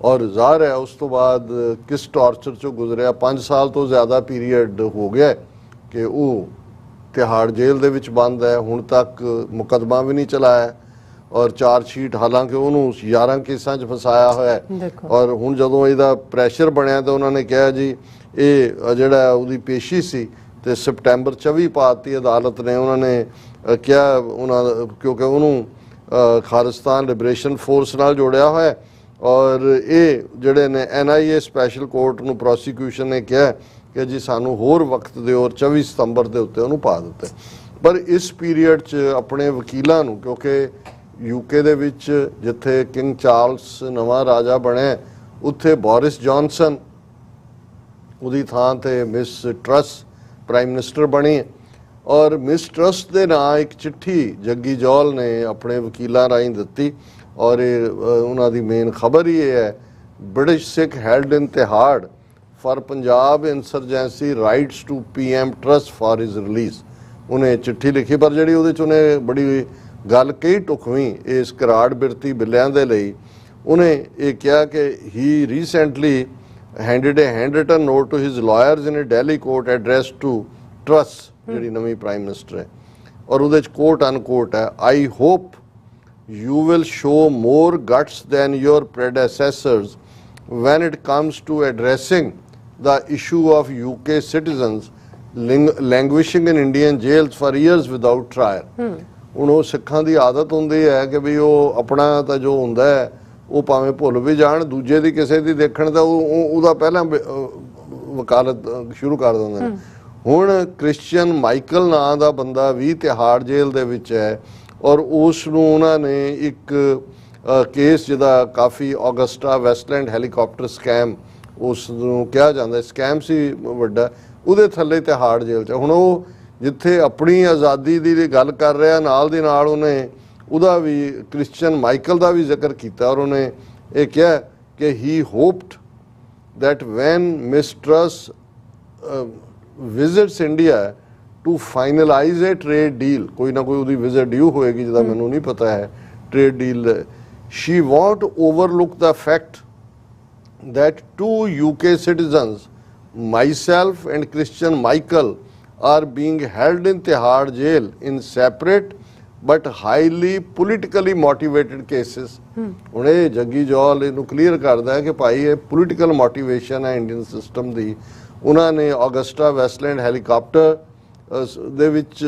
ਔਰ ਜ਼ਾਹਰ ਹੈ ਉਸ ਤੋਂ ਬਾਅਦ ਕਿਸ ਟਾਰਚਰ ਚੋਂ ਗੁਜ਼ਰਿਆ। 5 ਸਾਲ ਤੋਂ ਜ਼ਿਆਦਾ ਪੀਰੀਅਡ ਹੋ ਗਿਆ ਕਿ ਉਹ ਤਿਹਾੜ ਜੇਲ੍ਹ ਦੇ ਵਿੱਚ ਬੰਦ ਹੈ, ਹੁਣ ਤੱਕ ਮੁਕੱਦਮਾ ਵੀ ਨਹੀਂ ਚਲਾਇਆ, ਔਰ ਚਾਰਜ ਸ਼ੀਟ ਹਾਲਾਂਕਿ ਉਹਨੂੰ 11 ਕੇਸਾਂ 'ਚ ਫਸਾਇਆ ਹੋਇਆ ਹੈ। ਔਰ ਹੁਣ ਜਦੋਂ ਇਹਦਾ ਪ੍ਰੈਸ਼ਰ ਬਣਿਆ ਤਾਂ ਉਹਨਾਂ ਨੇ ਕਿਹਾ ਜੀ ਇਹ ਜਿਹੜਾ ਉਹਦੀ ਪੇਸ਼ੀ ਸੀ ਤੇ ਸਪਟੈਂਬਰ 24 ਪਾਤੀ ਅਦਾਲਤ ਨੇ। ਉਹਨਾਂ ਨੇ ਕਿਹਾ ਉਹਨਾਂ ਕਿਉਂਕਿ ਉਹਨੂੰ ਖਾਲਿਸਤਾਨ ਲਿਬਰੇਸ਼ਨ ਫੋਰਸ ਨਾਲ ਜੋੜਿਆ ਹੋਇਆ, ਔਰ ਇਹ ਜਿਹੜੇ ਨੇ NIA ਸਪੈਸ਼ਲ ਕੋਰਟ ਨੂੰ ਪ੍ਰੋਸੀਕਿਊਸ਼ਨ ਨੇ ਕਿਹਾ ਕਿ ਜੀ ਸਾਨੂੰ ਹੋਰ ਵਕਤ ਦਿਓ, ਔਰ 24 ਸਤੰਬਰ ਦੇ ਉੱਤੇ ਉਹਨੂੰ ਪਾ ਦਿੱਤੇ। ਪਰ ਇਸ ਪੀਰੀਅਡ 'ਚ ਆਪਣੇ ਵਕੀਲਾਂ ਨੂੰ, ਕਿਉਂਕਿ UK ਦੇ ਵਿੱਚ ਜਿੱਥੇ ਕਿੰਗ ਚਾਰਲਸ ਨਵਾਂ ਰਾਜਾ ਬਣਿਆ, ਉੱਥੇ ਬੋਰਿਸ ਜੌਨਸਨ ਉਹਦੀ ਥਾਂ ਤੇ ਮਿਸ ਟਰਸ ਪ੍ਰਾਈਮ ਮਿਨਿਸਟਰ ਬਣੀ, ਔਰ ਮਿਸ ਟਰਸ ਦੇ ਨਾਂ ਇੱਕ ਚਿੱਠੀ ਜੱਗੀ ਜੌਲ ਨੇ ਆਪਣੇ ਵਕੀਲਾਂ ਰਾਹੀਂ ਦਿੱਤੀ, ਔਰ ਇਹ ਉਹਨਾਂ ਦੀ ਮੇਨ ਖਬਰ ਹੀ ਇਹ ਹੈ British Sikh held in Tihar for Punjab insurgency writes to PM Truss for his release. ਉਹਨੇ ਚਿੱਠੀ ਲਿਖੀ, ਪਰ ਜਿਹੜੀ ਉਹਦੇ 'ਚ ਉਹਨੇ ਬੜੀ ਗੱਲ ਕਹੀ ਢੁਕਵੀਂ ਇਸ ਕਰਾੜ ਬਿਰਤੀ ਬਿੱਲਿਆਂ ਦੇ ਲਈ। ਉਹਨੇ ਇਹ ਕਿਹਾ ਕਿ ਹੀ recently handed a handwritten note to his lawyers in a Delhi court addressed to Truss, ਜਿਹੜੀ ਨਵੀਂ ਪ੍ਰਾਈਮ ਮਿਨਿਸਟਰ ਹੈ, ਔਰ ਉਹਦੇ 'ਚ ਕੋਟ ਅਨਕੋਟ ਹੈ, I hope you will show more guts than your predecessors when it comes to addressing the issue of UK citizens languishing in Indian jails for years without trial. ਹੁਣ ਉਹ ਸਿੱਖਾਂ ਦੀ ਆਦਤ ਹੁੰਦੀ ਹੈ ਕਿ ਵੀ ਉਹ ਆਪਣਾ ਤਾਂ ਜੋ ਹੁੰਦਾ ਹੈ ਉਹ ਭਾਵੇਂ ਭੁੱਲ ਵੀ ਜਾਣ, ਦੂਜੇ ਦੀ ਕਿਸੇ ਦੀ ਦੇਖਣ ਦਾ ਉਹਦਾ ਪਹਿਲਾਂ ਵਕਾਲਤ ਸ਼ੁਰੂ ਕਰ ਦਿੰਦੇ ਨੇ। ਹੁਣ ਕ੍ਰਿਸਚੀਅਨ ਮਾਈਕਲ ਨਾਂ ਦਾ ਬੰਦਾ ਵੀ ਤਿਹਾੜ ਜੇਲ੍ਹ ਦੇ ਵਿੱਚ ਹੈ, ਔਰ ਉਸ ਨੂੰ ਉਹਨਾਂ ਨੇ ਇੱਕ ਕੇਸ ਜਿਹਦਾ ਕਾਫੀ ਆਗਸਟਾ ਵੈਸਟਲੈਂਡ ਹੈਲੀਕਾਪਟਰ ਸਕੈਮ ਉਸ ਨੂੰ ਕਿਹਾ ਜਾਂਦਾ ਸਕੈਮ ਸੀ ਵੱਡਾ, ਉਹਦੇ ਥੱਲੇ ਤਿਹਾੜ ਜੇਲ੍ਹ 'ਚ। ਹੁਣ ਉਹ ਜਿੱਥੇ ਆਪਣੀ ਆਜ਼ਾਦੀ ਦੀ ਗੱਲ ਕਰ ਰਿਹਾ, ਨਾਲ ਦੀ ਨਾਲ ਉਹਨੇ ਉਹਦਾ ਵੀ ਕ੍ਰਿਸਚੀਅਨ ਮਾਈਕਲ ਦਾ ਵੀ ਜ਼ਿਕਰ ਕੀਤਾ ਔਰ ਉਹਨੇ ਇਹ ਕਿਹਾ ਕਿ ਹੀ ਹੋਪਡ that when Ms. Truss visits India to finalize a trade deal, कोई ना कोई उदी visit due होएगी जिदा मैनू नहीं पता है trade deal, she won't overlook the fact that 2 UK citizens, myself and Christian Michael, are being held in Tihar jail in separate but highly politically motivated cases. ਹੁਣ ਇਹ ਜੱਗੀ ਜੌਲ ਇਹਨੂੰ ਕਲੀਅਰ ਕਰਦਾ ਹੈ ਕਿ ਭਾਈ ਇਹ ਪੋਲੀਟੀਕਲ ਮੋਟੀਵੇਸ਼ਨ ਹੈ ਇੰਡੀਅਨ ਸਿਸਟਮ ਦੀ। ਉਹਨਾਂ ਨੇ ਅਗਸਟਾ ਵੈਸਟਲੈਂਡ ਹੈਲੀਕਾਪਟਰ ਦੇ ਵਿੱਚ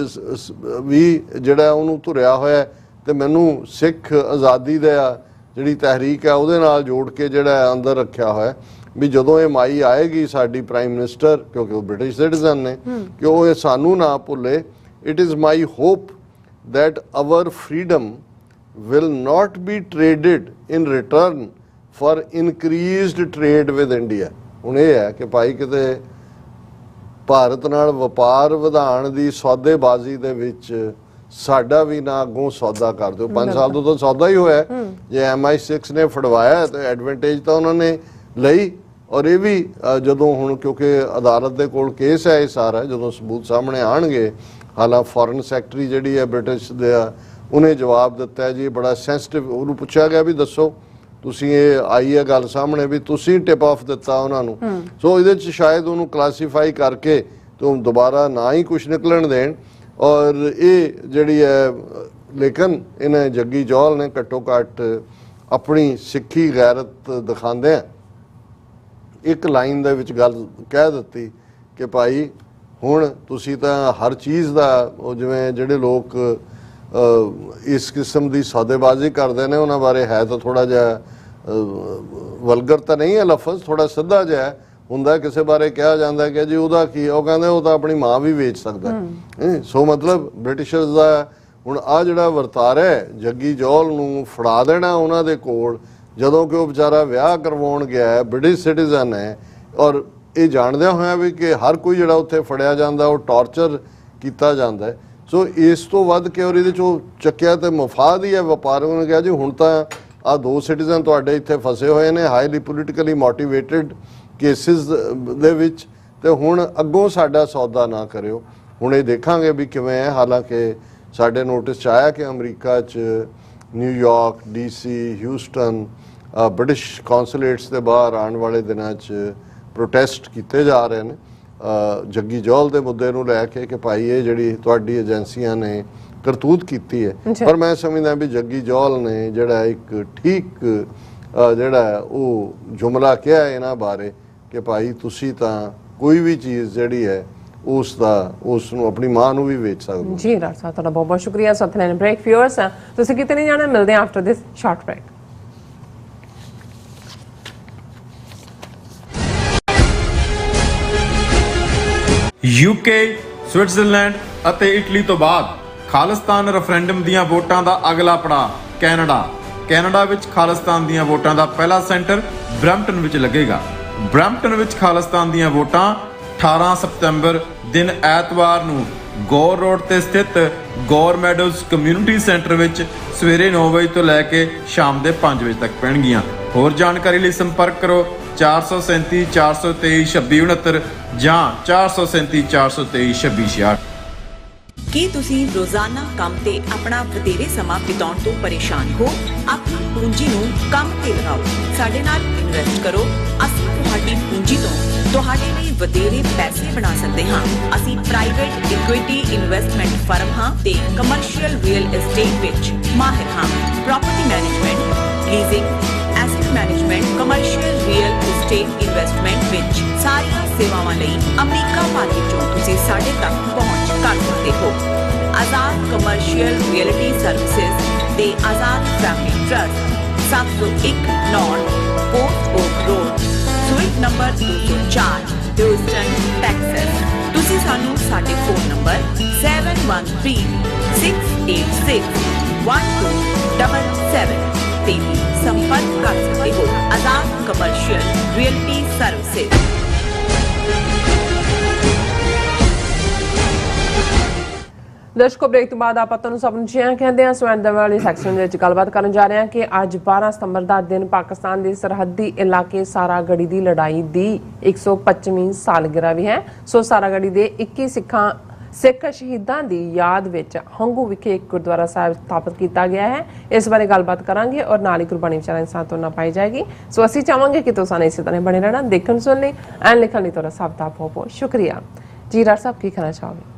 ਵੀ ਜਿਹੜਾ ਉਹਨੂੰ ਧੁਰਿਆ ਹੋਇਆ ਤੇ ਮੈਨੂੰ ਸਿੱਖ ਆਜ਼ਾਦੀ ਦਾ ਜਿਹੜੀ ਤਹਿਰੀਕ ਹੈ ਉਹਦੇ ਨਾਲ ਜੋੜ ਕੇ ਜਿਹੜਾ ਅੰਦਰ ਰੱਖਿਆ ਹੋਇਆ ਵੀ ਜਦੋਂ ਇਹ ਮਾਈ ਆਏਗੀ ਸਾਡੀ ਪ੍ਰਾਈਮ ਮਿਨਿਸਟਰ, ਕਿਉਂਕਿ ਉਹ ਬ੍ਰਿਟਿਸ਼ ਸਿਟੀਜ਼ਨ ਨੇ, ਕਿ ਉਹ ਇਹ ਸਾਨੂੰ ਨਾ ਭੁੱਲੇ। It is my hop that our freedom will not be traded in return for increased trade with India। ਹੁਣ ਇਹ ਹੈ ਕਿ ਭਾਈ ਕਿਤੇ ਭਾਰਤ ਨਾਲ ਵਪਾਰ ਵਧਾਉਣ ਦੀ ਸੌਦੇਬਾਜ਼ੀ ਦੇ ਵਿੱਚ ਸਾਡਾ ਵੀ ਨਾ ਅੱਗੋਂ ਸੌਦਾ ਕਰ ਦਿਓ। 5 ਸਾਲ ਤੋਂ ਤਾਂ ਸੌਦਾ ਹੀ ਹੋਇਆ, ਜੇ MI6 ਨੇ ਫੜਵਾਇਆ ਤੇ ਐਡਵਾਂਟੇਜ ਤਾਂ ਉਹਨਾਂ ਨੇ ਲਈ। ਔਰ ਇਹ ਵੀ ਜਦੋਂ ਹੁਣ ਕਿਉਂਕਿ ਅਦਾਲਤ ਦੇ ਕੋਲ ਕੇਸ ਹੈ ਇਹ ਸਾਰਾ, ਜਦੋਂ ਸਬੂਤ ਸਾਹਮਣੇ ਆਣਗੇ, ਹਾਲਾਂ ਫੋਰਨ ਸੈਕਟਰੀ ਜਿਹੜੀ ਹੈ ਬ੍ਰਿਟਿਸ਼ ਦੇ ਉਹਨੇ ਜਵਾਬ ਦਿੱਤਾ ਜੀ ਬੜਾ ਸੈਂਸਿਟਿਵ, ਉਹਨੂੰ ਪੁੱਛਿਆ ਗਿਆ ਵੀ ਦੱਸੋ ਤੁਸੀਂ ਇਹ ਆਈ ਹੈ ਗੱਲ ਸਾਹਮਣੇ ਵੀ ਤੁਸੀਂ ਟਿਪ ਆਫ ਦਿੱਤਾ ਉਹਨਾਂ ਨੂੰ। ਸੋ ਇਹਦੇ 'ਚ ਸ਼ਾਇਦ ਉਹਨੂੰ ਕਲਾਸੀਫਾਈ ਕਰਕੇ ਤੋਂ ਦੁਬਾਰਾ ਨਾ ਹੀ ਕੁਛ ਨਿਕਲਣ ਦੇਣ। ਔਰ ਇਹ ਜਿਹੜੀ ਹੈ ਲੇਕਿਨ ਇਹਨੇ ਜੱਗੀ ਜੌਲ ਨੇ ਘੱਟੋ ਘੱਟ ਆਪਣੀ ਸਿੱਖੀ ਗੈਰਤ ਦਿਖਾਉਂਦੇ ਆ ਇੱਕ ਲਾਈਨ ਦੇ ਵਿੱਚ ਗੱਲ ਕਹਿ ਦਿੱਤੀ ਕਿ ਭਾਈ ਹੁਣ ਤੁਸੀਂ ਤਾਂ ਹਰ ਚੀਜ਼ ਦਾ ਉਹ ਜਿਵੇਂ ਜਿਹੜੇ ਲੋਕ ਇਸ ਕਿਸਮ ਦੀ ਸੌਦੇਬਾਜ਼ੀ ਕਰਦੇ ਨੇ ਉਹਨਾਂ ਬਾਰੇ ਹੈ ਤਾਂ ਥੋੜ੍ਹਾ ਜਿਹਾ ਵਲਗਰ ਤਾਂ ਨਹੀਂ ਹੈ ਲਫ਼ਜ਼, ਥੋੜ੍ਹਾ ਸਿੱਧਾ ਜਿਹਾ ਹੁੰਦਾ। ਕਿਸੇ ਬਾਰੇ ਕਿਹਾ ਜਾਂਦਾ ਕਿ ਜੀ ਉਹਦਾ ਕੀ, ਉਹ ਕਹਿੰਦੇ ਉਹ ਤਾਂ ਆਪਣੀ ਮਾਂ ਵੀ ਵੇਚ ਸਕਦਾ। ਸੋ ਮਤਲਬ ਬ੍ਰਿਟਿਸ਼ਰਸ ਦਾ ਹੁਣ ਆਹ ਜਿਹੜਾ ਵਰਤਾਰਾ ਹੈ ਜੱਗੀ ਜੌਲ ਨੂੰ ਫੜਾ ਦੇਣਾ ਉਹਨਾਂ ਦੇ ਕੋਲ, ਜਦੋਂ ਕਿ ਉਹ ਵਿਚਾਰਾ ਵਿਆਹ ਕਰਵਾਉਣ ਗਿਆ ਹੈ, ਬ੍ਰਿਟਿਸ਼ ਸਿਟੀਜ਼ਨ ਹੈ, ਔਰ ਇਹ ਜਾਣਦਿਆਂ ਹੋਇਆ ਵੀ ਕਿ ਹਰ ਕੋਈ ਜਿਹੜਾ ਉੱਥੇ ਫੜਿਆ ਜਾਂਦਾ ਉਹ ਟਾਰਚਰ ਕੀਤਾ ਜਾਂਦਾ ਹੈ। ਸੋ ਇਸ ਤੋਂ ਵੱਧ ਕੇ ਔਰ ਇਹਦੇ 'ਚੋਂ ਚੱਕਿਆ ਤੇ ਮਫਾਦ ਹੀ ਹੈ ਵਪਾਰ। ਉਹਨੇ ਕਿਹਾ ਜੀ ਹੁਣ ਤਾਂ ਆਹ 2 ਸਿਟੀਜ਼ਨ ਤੁਹਾਡੇ ਇੱਥੇ ਫਸੇ ਹੋਏ ਨੇ ਹਾਈਲੀ ਪੋਲੀਟੀਕਲੀ ਮੋਟੀਵੇਟਡ ਕੇਸਿਸ ਦੇ ਵਿੱਚ, ਤੇ ਹੁਣ ਅੱਗੋਂ ਸਾਡਾ ਸੌਦਾ ਨਾ ਕਰਿਓ। ਹੁਣ ਇਹ ਦੇਖਾਂਗੇ ਵੀ ਕਿਵੇਂ ਹੈ। ਹਾਲਾਂਕਿ ਸਾਡੇ ਨੋਟਿਸ 'ਚ ਆਇਆ ਕਿ ਅਮਰੀਕਾ 'ਚ ਨਿਊਯਾਰਕ, DC, ਹਿਊਸਟਨ ਬ੍ਰਿਟਿਸ਼ ਕੌਂਸੂਲੇਟਸ ਦੇ ਬਾਹਰ ਆਉਣ ਵਾਲੇ ਦਿਨਾਂ 'ਚ ਪ੍ਰੋਟੈਸਟ ਕੀਤੇ ਜਾ ਰਹੇ ਨੇ ਜੱਗੀ ਜੌਲ ਦੇ ਮੁੱਦੇ ਨੂੰ ਲੈ ਕੇ ਕਿ ਭਾਈ ਇਹ ਜਿਹੜੀ ਤੁਹਾਡੀ ਏਜੰਸੀਆਂ ਨੇ ਕਰਤੂਤ ਕੀਤੀ ਹੈ। ਪਰ ਮੈਂ ਸਮਝਦਾ ਵੀ ਜੱਗੀ ਜੌਲ ਨੇ ਜਿਹੜਾ ਇੱਕ ਠੀਕ ਜਿਹੜਾ ਉਹ ਜੁਮਲਾ ਕਿਹਾ ਇਹਨਾਂ ਬਾਰੇ ਕਿ ਭਾਈ ਤੁਸੀਂ ਤਾਂ ਕੋਈ ਵੀ ਚੀਜ਼ ਜਿਹੜੀ ਹੈ ਉਸ ਨੂੰ ਆਪਣੀ ਮਾਂ ਨੂੰ ਵੀ ਵੇਚ ਸਕਦੇ ਹੋ।
ਜੀ ਡਾਕਟਰ ਸਾਹਿਬ ਤੁਹਾਡਾ ਬਹੁਤ ਬਹੁਤ ਸ਼ੁਕਰੀਆ। ਸਤਿਨਾਰਾਇਣ ਬ੍ਰੇਕ ਵਿਊਅਰਸ ਤੁਸੀਂ ਕਿਤੇ ਨਹੀਂ ਜਾਣਾ, ਮਿਲਦੇ ਹਾਂ after this short break.
UK, Switzerland ਅਤੇ ਇਟਲੀ ਤੋਂ ਬਾਅਦ ਖਾਲਿਸਤਾਨ ਰੈਫਰੈਂਡਮ ਦੀਆਂ ਵੋਟਾਂ ਦਾ ਅਗਲਾ ਪੜਾਅ ਕੈਨੇਡਾ ਵਿੱਚ ਖਾਲਿਸਤਾਨ ਦੀਆਂ ਵੋਟਾਂ ਦਾ ਪਹਿਲਾ ਸੈਂਟਰ ਬਰੈਂਪਟਨ ਵਿੱਚ ਲੱਗੇਗਾ। ਬਰੈਂਪਟਨ ਵਿੱਚ ਖਾਲਿਸਤਾਨ ਦੀਆਂ ਵੋਟਾਂ 18 ਸਤੰਬਰ ਦਿਨ ਐਤਵਾਰ ਨੂੰ ਗੌਰ ਰੋਡ ਤੇ ਸਥਿਤ ਗੌਰ ਮੈਡੋਜ਼ ਕਮਿਊਨਿਟੀ ਸੈਂਟਰ ਵਿੱਚ ਸਵੇਰੇ 9 ਵਜੇ ਤੋਂ ਲੈ ਕੇ ਸ਼ਾਮ ਦੇ 5 ਵਜੇ ਤੱਕ ਪੈਣਗੀਆਂ। ਹੋਰ ਜਾਣਕਾਰੀ ਲਈ ਸੰਪਰਕ ਕਰੋ 437 423 2669 ਜਾਂ 437 423 2666।
ਕੀ ਤੁਸੀਂ ਰੋਜ਼ਾਨਾ ਕੰਮ ਤੇ ਆਪਣਾ ਵਧੇਰੇ ਸਮਾਂ ਬਿਤਾਉਣ ਤੋਂ ਪਰੇਸ਼ਾਨ ਹੋ? ਆਪਣੀ ਪੂੰਜੀ ਨੂੰ ਕੰਮ ਤੇ ਲਗਾਓ, ਸਾਡੇ ਨਾਲ ਇਨਵੈਸਟ ਕਰੋ। ਅਸੀਂ ਤੁਹਾਡੀ ਪੂੰਜੀ ਤੋਂ ਤੁਹਾਡੇ ਲਈ ਵਧੇਰੇ ਪੈਸੇ ਬਣਾ ਸਕਦੇ ਹਾਂ। ਅਸੀਂ ਪ੍ਰਾਈਵੇਟ ਇਕੁਇਟੀ ਇਨਵੈਸਟਮੈਂਟ ਫਰਮ ਹਾਂ ਤੇ ਕਮਰਸ਼ੀਅਲ ਰੀਅਲ ਏਸਟੇਟ ਵਿੱਚ ਮਾਹਿਰ ਹਾਂ। Property management, leasing, asset management, commercial real estate investment ਵਿੱਚ ਸਾਰੀਆਂ ਸੇਵਾਵਾਂ ਲਈ ਅਮਰੀਕਾ ਭਰ ਵਿੱਚੋਂ ਤੁਸੀਂ ਸਾਡੇ ਤੱਕ ਪਹੁੰਚ ਕਰ ਸਕਦੇ ਹੋ। ਆਜ਼ਾਦ ਕਮਰਸ਼ੀਅਲ ਰੀਅਲਟੀ ਸਰਵਿਸਿਜ਼ ਦੇ Azad family trust 701 North Post Oak Road, suite number 204, Houston, Texas. ਤੁਸੀਂ ਸਾਨੂੰ ਸਾਡੇ ਫੋਨ ਨੰਬਰ 7136861277 ਤੇ ਸੰਪਰਕ ਕਰ ਸਕਦੇ ਹੋ। Azad commercial realty services.
ਦਰਸ਼ਕੋ, break ਤੋਂ ਬਾਅਦ ਆਪਾਂ ਤੁਹਾਨੂੰ ਸਭ ਨੂੰ ਜਿਵੇਂ ਕਹਿੰਦੇ ਆ ਸਵੈਨ ਵਾਲੀ ਸੈਕਸ਼ਨ ਦੇ ਵਿੱਚ ਗੱਲਬਾਤ ਕਰਨ ਜਾ ਰਹੇ ਹਾਂ ਕਿ ਅੱਜ 12 ਸਤੰਬਰ ਦਾ ਦਿਨ ਪਾਕਿਸਤਾਨ ਦੇ ਸਰਹੱਦੀ ਇਲਾਕੇ ਸਾਰਾਗੜੀ ਦੀ ਲੜਾਈ ਦੀ 125ਵੀਂ ਸਾਲਗਿਰਾ ਵੀ ਹੈ। ਸੋ ਸਾਰਾਗੜੀ ਦੇ 21 ਸਿੱਖ ਸ਼ਹੀਦਾਂ ਦੀ ਯਾਦ ਵਿੱਚ ਹੰਗੂ ਵਿਖੇ ਇੱਕ ਗੁਰਦੁਆਰਾ ਸਾਹਿਬ ਸਥਾਪਿਤ ਕੀਤਾ ਗਿਆ ਹੈ। ਇਸ ਬਾਰੇ ਗੱਲਬਾਤ ਕਰਾਂਗੇ ਔਰ ਨਾਲ ਹੀ ਕੁਰਬਾਨੀ ਵਿਚਾਰਾਂ ਇਨਸਾਨ ਤੋਂ ਨਾ ਪਾਈ ਜਾਏਗੀ। ਸੋ ਅਸੀਂ ਚਾਹਾਂਗੇ ਕਿ ਤੁਸੀਂ ਇਸੇ ਤਰ੍ਹਾਂ ਬਣੇ ਰਹਿਣਾ, ਦੇਖਣ ਸੁਣ ਲਈ ਐਂਡ ਲਿਖਣ ਲਈ ਤੁਹਾਡਾ ਸਭ ਦਾ ਬਹੁਤ ਬਹੁਤ ਸ਼ੁਕਰੀਆ ਜੀ। ਡਾਕਟਰ ਸਾਹਿਬ, ਕੀ ਕਹਿਣਾ ਚਾਹੋਗੇ?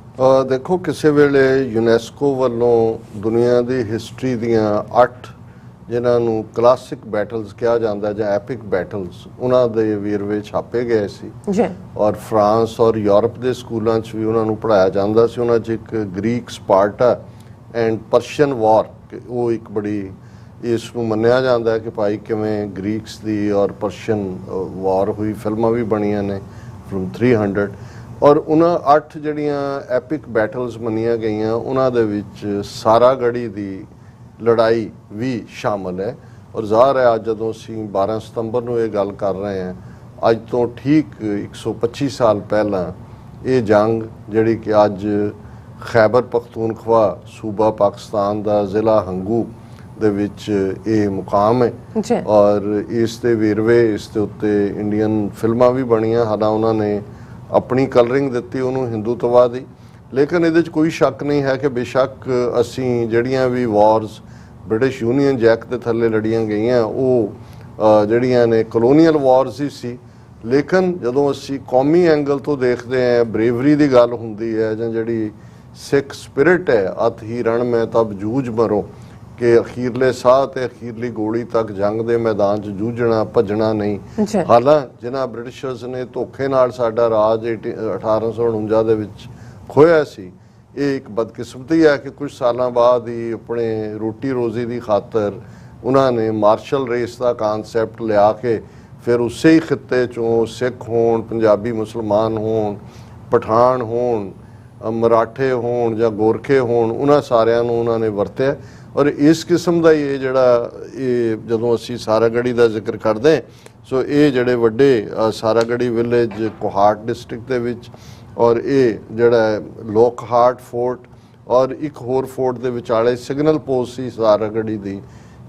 ਦੇਖੋ, ਕਿਸੇ ਵੇਲੇ ਯੂਨੈਸਕੋ ਵੱਲੋਂ ਦੁਨੀਆ ਦੀ ਹਿਸਟਰੀ ਦੀਆਂ 8 ਜਿਨ੍ਹਾਂ ਨੂੰ ਕਲਾਸਿਕ ਬੈਟਲਸ ਕਿਹਾ ਜਾਂਦਾ ਜਾਂ ਐਪਿਕ ਬੈਟਲਸ, ਉਹਨਾਂ ਦੇ ਵੇਰਵੇ ਛਾਪੇ ਗਏ ਸੀ
ਜੀ।
ਔਰ ਫਰਾਂਸ ਔਰ ਯੂਰਪ ਦੇ ਸਕੂਲਾਂ 'ਚ ਵੀ ਉਹਨਾਂ ਨੂੰ ਪੜ੍ਹਾਇਆ ਜਾਂਦਾ ਸੀ। ਉਹਨਾਂ 'ਚ ਇੱਕ ਗ੍ਰੀਕ ਸਪਾਰਟਾ ਐਂਡ ਪਰਸ਼ੀਅਨ ਵਾਰ, ਉਹ ਇੱਕ ਬੜੀ ਇਸ ਨੂੰ ਮੰਨਿਆ ਜਾਂਦਾ ਹੈ ਕਿ ਭਾਈ ਕਿਵੇਂ ਗ੍ਰੀਕਸ ਦੀ ਔਰ ਪਰਸ਼ੀਅਨ ਵਾਰ ਹੋਈ। ਫਿਲਮਾਂ ਵੀ ਬਣੀਆਂ ਨੇ ਫਰਮ 300 ਔਰ ਉਹਨਾਂ 8 ਜਿਹੜੀਆਂ ਐਪਿਕ ਬੈਟਲਸ ਮੰਨੀਆਂ ਗਈਆਂ ਉਹਨਾਂ ਦੇ ਵਿੱਚ ਸਾਰਾਗੜੀ ਦੀ ਲੜਾਈ ਵੀ ਸ਼ਾਮਲ ਹੈ। ਔਰ ਜ਼ਾਹਰ ਹੈ ਅੱਜ ਜਦੋਂ ਅਸੀਂ 12 ਸਤੰਬਰ ਨੂੰ ਇਹ ਗੱਲ ਕਰ ਰਹੇ ਹਾਂ, ਅੱਜ ਤੋਂ ਠੀਕ 125 ਸਾਲ ਪਹਿਲਾਂ ਇਹ ਜੰਗ ਜਿਹੜੀ ਕਿ ਅੱਜ ਖੈਬਰ ਪਖਤੂਨਖਵਾ ਸੂਬਾ ਪਾਕਿਸਤਾਨ ਦਾ ਜ਼ਿਲ੍ਹਾ ਹੰਗੂ ਦੇ ਵਿੱਚ ਇਹ ਮੁਕਾਮ ਹੈ ਔਰ ਇਸ ਦੇ ਵੇਰਵੇ ਇਸ ਦੇ ਉੱਤੇ ਇੰਡੀਅਨ ਫਿਲਮਾਂ ਵੀ ਬਣੀਆਂ। ਹਾਲਾਂ ਉਹਨਾਂ ਨੇ ਆਪਣੀ ਕਲਰਿੰਗ ਦਿੱਤੀ ਉਹਨੂੰ ਹਿੰਦੂਤਵਾ ਦੀ, ਲੇਕਿਨ ਇਹਦੇ 'ਚ ਕੋਈ ਸ਼ੱਕ ਨਹੀਂ ਹੈ ਕਿ ਬੇਸ਼ੱਕ ਅਸੀਂ ਜਿਹੜੀਆਂ ਵੀ ਵਾਰਸ ਬ੍ਰਿਟਿਸ਼ ਯੂਨੀਅਨ ਜੈਕ ਦੇ ਥੱਲੇ ਲੜੀਆਂ ਗਈਆਂ ਉਹ ਜਿਹੜੀਆਂ ਨੇ ਕਲੋਨੀਅਲ ਵਾਰਸ ਹੀ ਸੀ, ਲੇਕਿਨ ਜਦੋਂ ਅਸੀਂ ਕੌਮੀ ਐਂਗਲ ਤੋਂ ਦੇਖਦੇ ਹਾਂ, ਬਰੇਵਰੀ ਦੀ ਗੱਲ ਹੁੰਦੀ ਹੈ ਜਾਂ ਜਿਹੜੀ ਸਿੱਖ ਸਪਿਰਿਟ ਹੈ, ਅਤ ਹੀ ਰਣ ਮੈਂ ਤਬ ਜੂਝ ਮਰੋ, ਕਿ ਅਖੀਰਲੇ ਸਾਹ ਤੇ ਅਖੀਰਲੀ ਗੋਲੀ ਤੱਕ ਜੰਗ ਦੇ ਮੈਦਾਨ 'ਚ ਜੂਝਣਾ, ਭੱਜਣਾ ਨਹੀਂ। ਹਾਲਾਂ ਜਿਨ੍ਹਾਂ ਬ੍ਰਿਟਿਸ਼ਰਸ ਨੇ ਧੋਖੇ ਨਾਲ ਸਾਡਾ ਰਾਜ 1849 ਦੇ ਵਿੱਚ ਖੋਇਆ ਸੀ, ਇਹ ਇੱਕ ਬਦਕਿਸਮਤੀ ਹੈ ਕਿ ਕੁਝ ਸਾਲਾਂ ਬਾਅਦ ਹੀ ਆਪਣੇ ਰੋਟੀ ਰੋਜ਼ੀ ਦੀ ਖਾਤਰ ਉਹਨਾਂ ਨੇ ਮਾਰਸ਼ਲ ਰੇਸ ਦਾ ਕਾਨਸੈਪਟ ਲਿਆ ਕੇ ਫਿਰ ਉਸੇ ਹੀ ਖਿੱਤੇ 'ਚੋਂ ਸਿੱਖ ਹੋਣ, ਪੰਜਾਬੀ ਮੁਸਲਮਾਨ ਹੋਣ, ਪਠਾਨ ਹੋਣ, ਮਰਾਠੇ ਹੋਣ ਜਾਂ ਗੋਰਖੇ ਹੋਣ, ਉਹਨਾਂ ਸਾਰਿਆਂ ਨੂੰ ਉਹਨਾਂ ਨੇ ਵਰਤਿਆ। ਔਰ ਇਸ ਕਿਸਮ ਦਾ ਹੀ ਇਹ ਜਿਹੜਾ ਇਹ ਜਦੋਂ ਅਸੀਂ ਸਾਰਾਗੜੀ ਦਾ ਜ਼ਿਕਰ ਕਰਦੇ ਸੋ ਇਹ ਜਿਹੜੇ ਵੱਡੇ ਸਾਰਾਗੜੀ ਵਿਲੇਜ ਕੋਹਾਟ ਡਿਸਟ੍ਰਿਕਟ ਦੇ ਵਿੱਚ ਔਰ ਇਹ ਜਿਹੜਾ ਲੋਕਹਾਰਟ ਫੋਰਟ ਔਰ ਇੱਕ ਹੋਰ ਫੋਰਟ ਦੇ ਵਿਚਾਲੇ ਸਿਗਨਲ ਪੋਸਟ ਸੀ ਸਾਰਾਗੜੀ ਦੀ,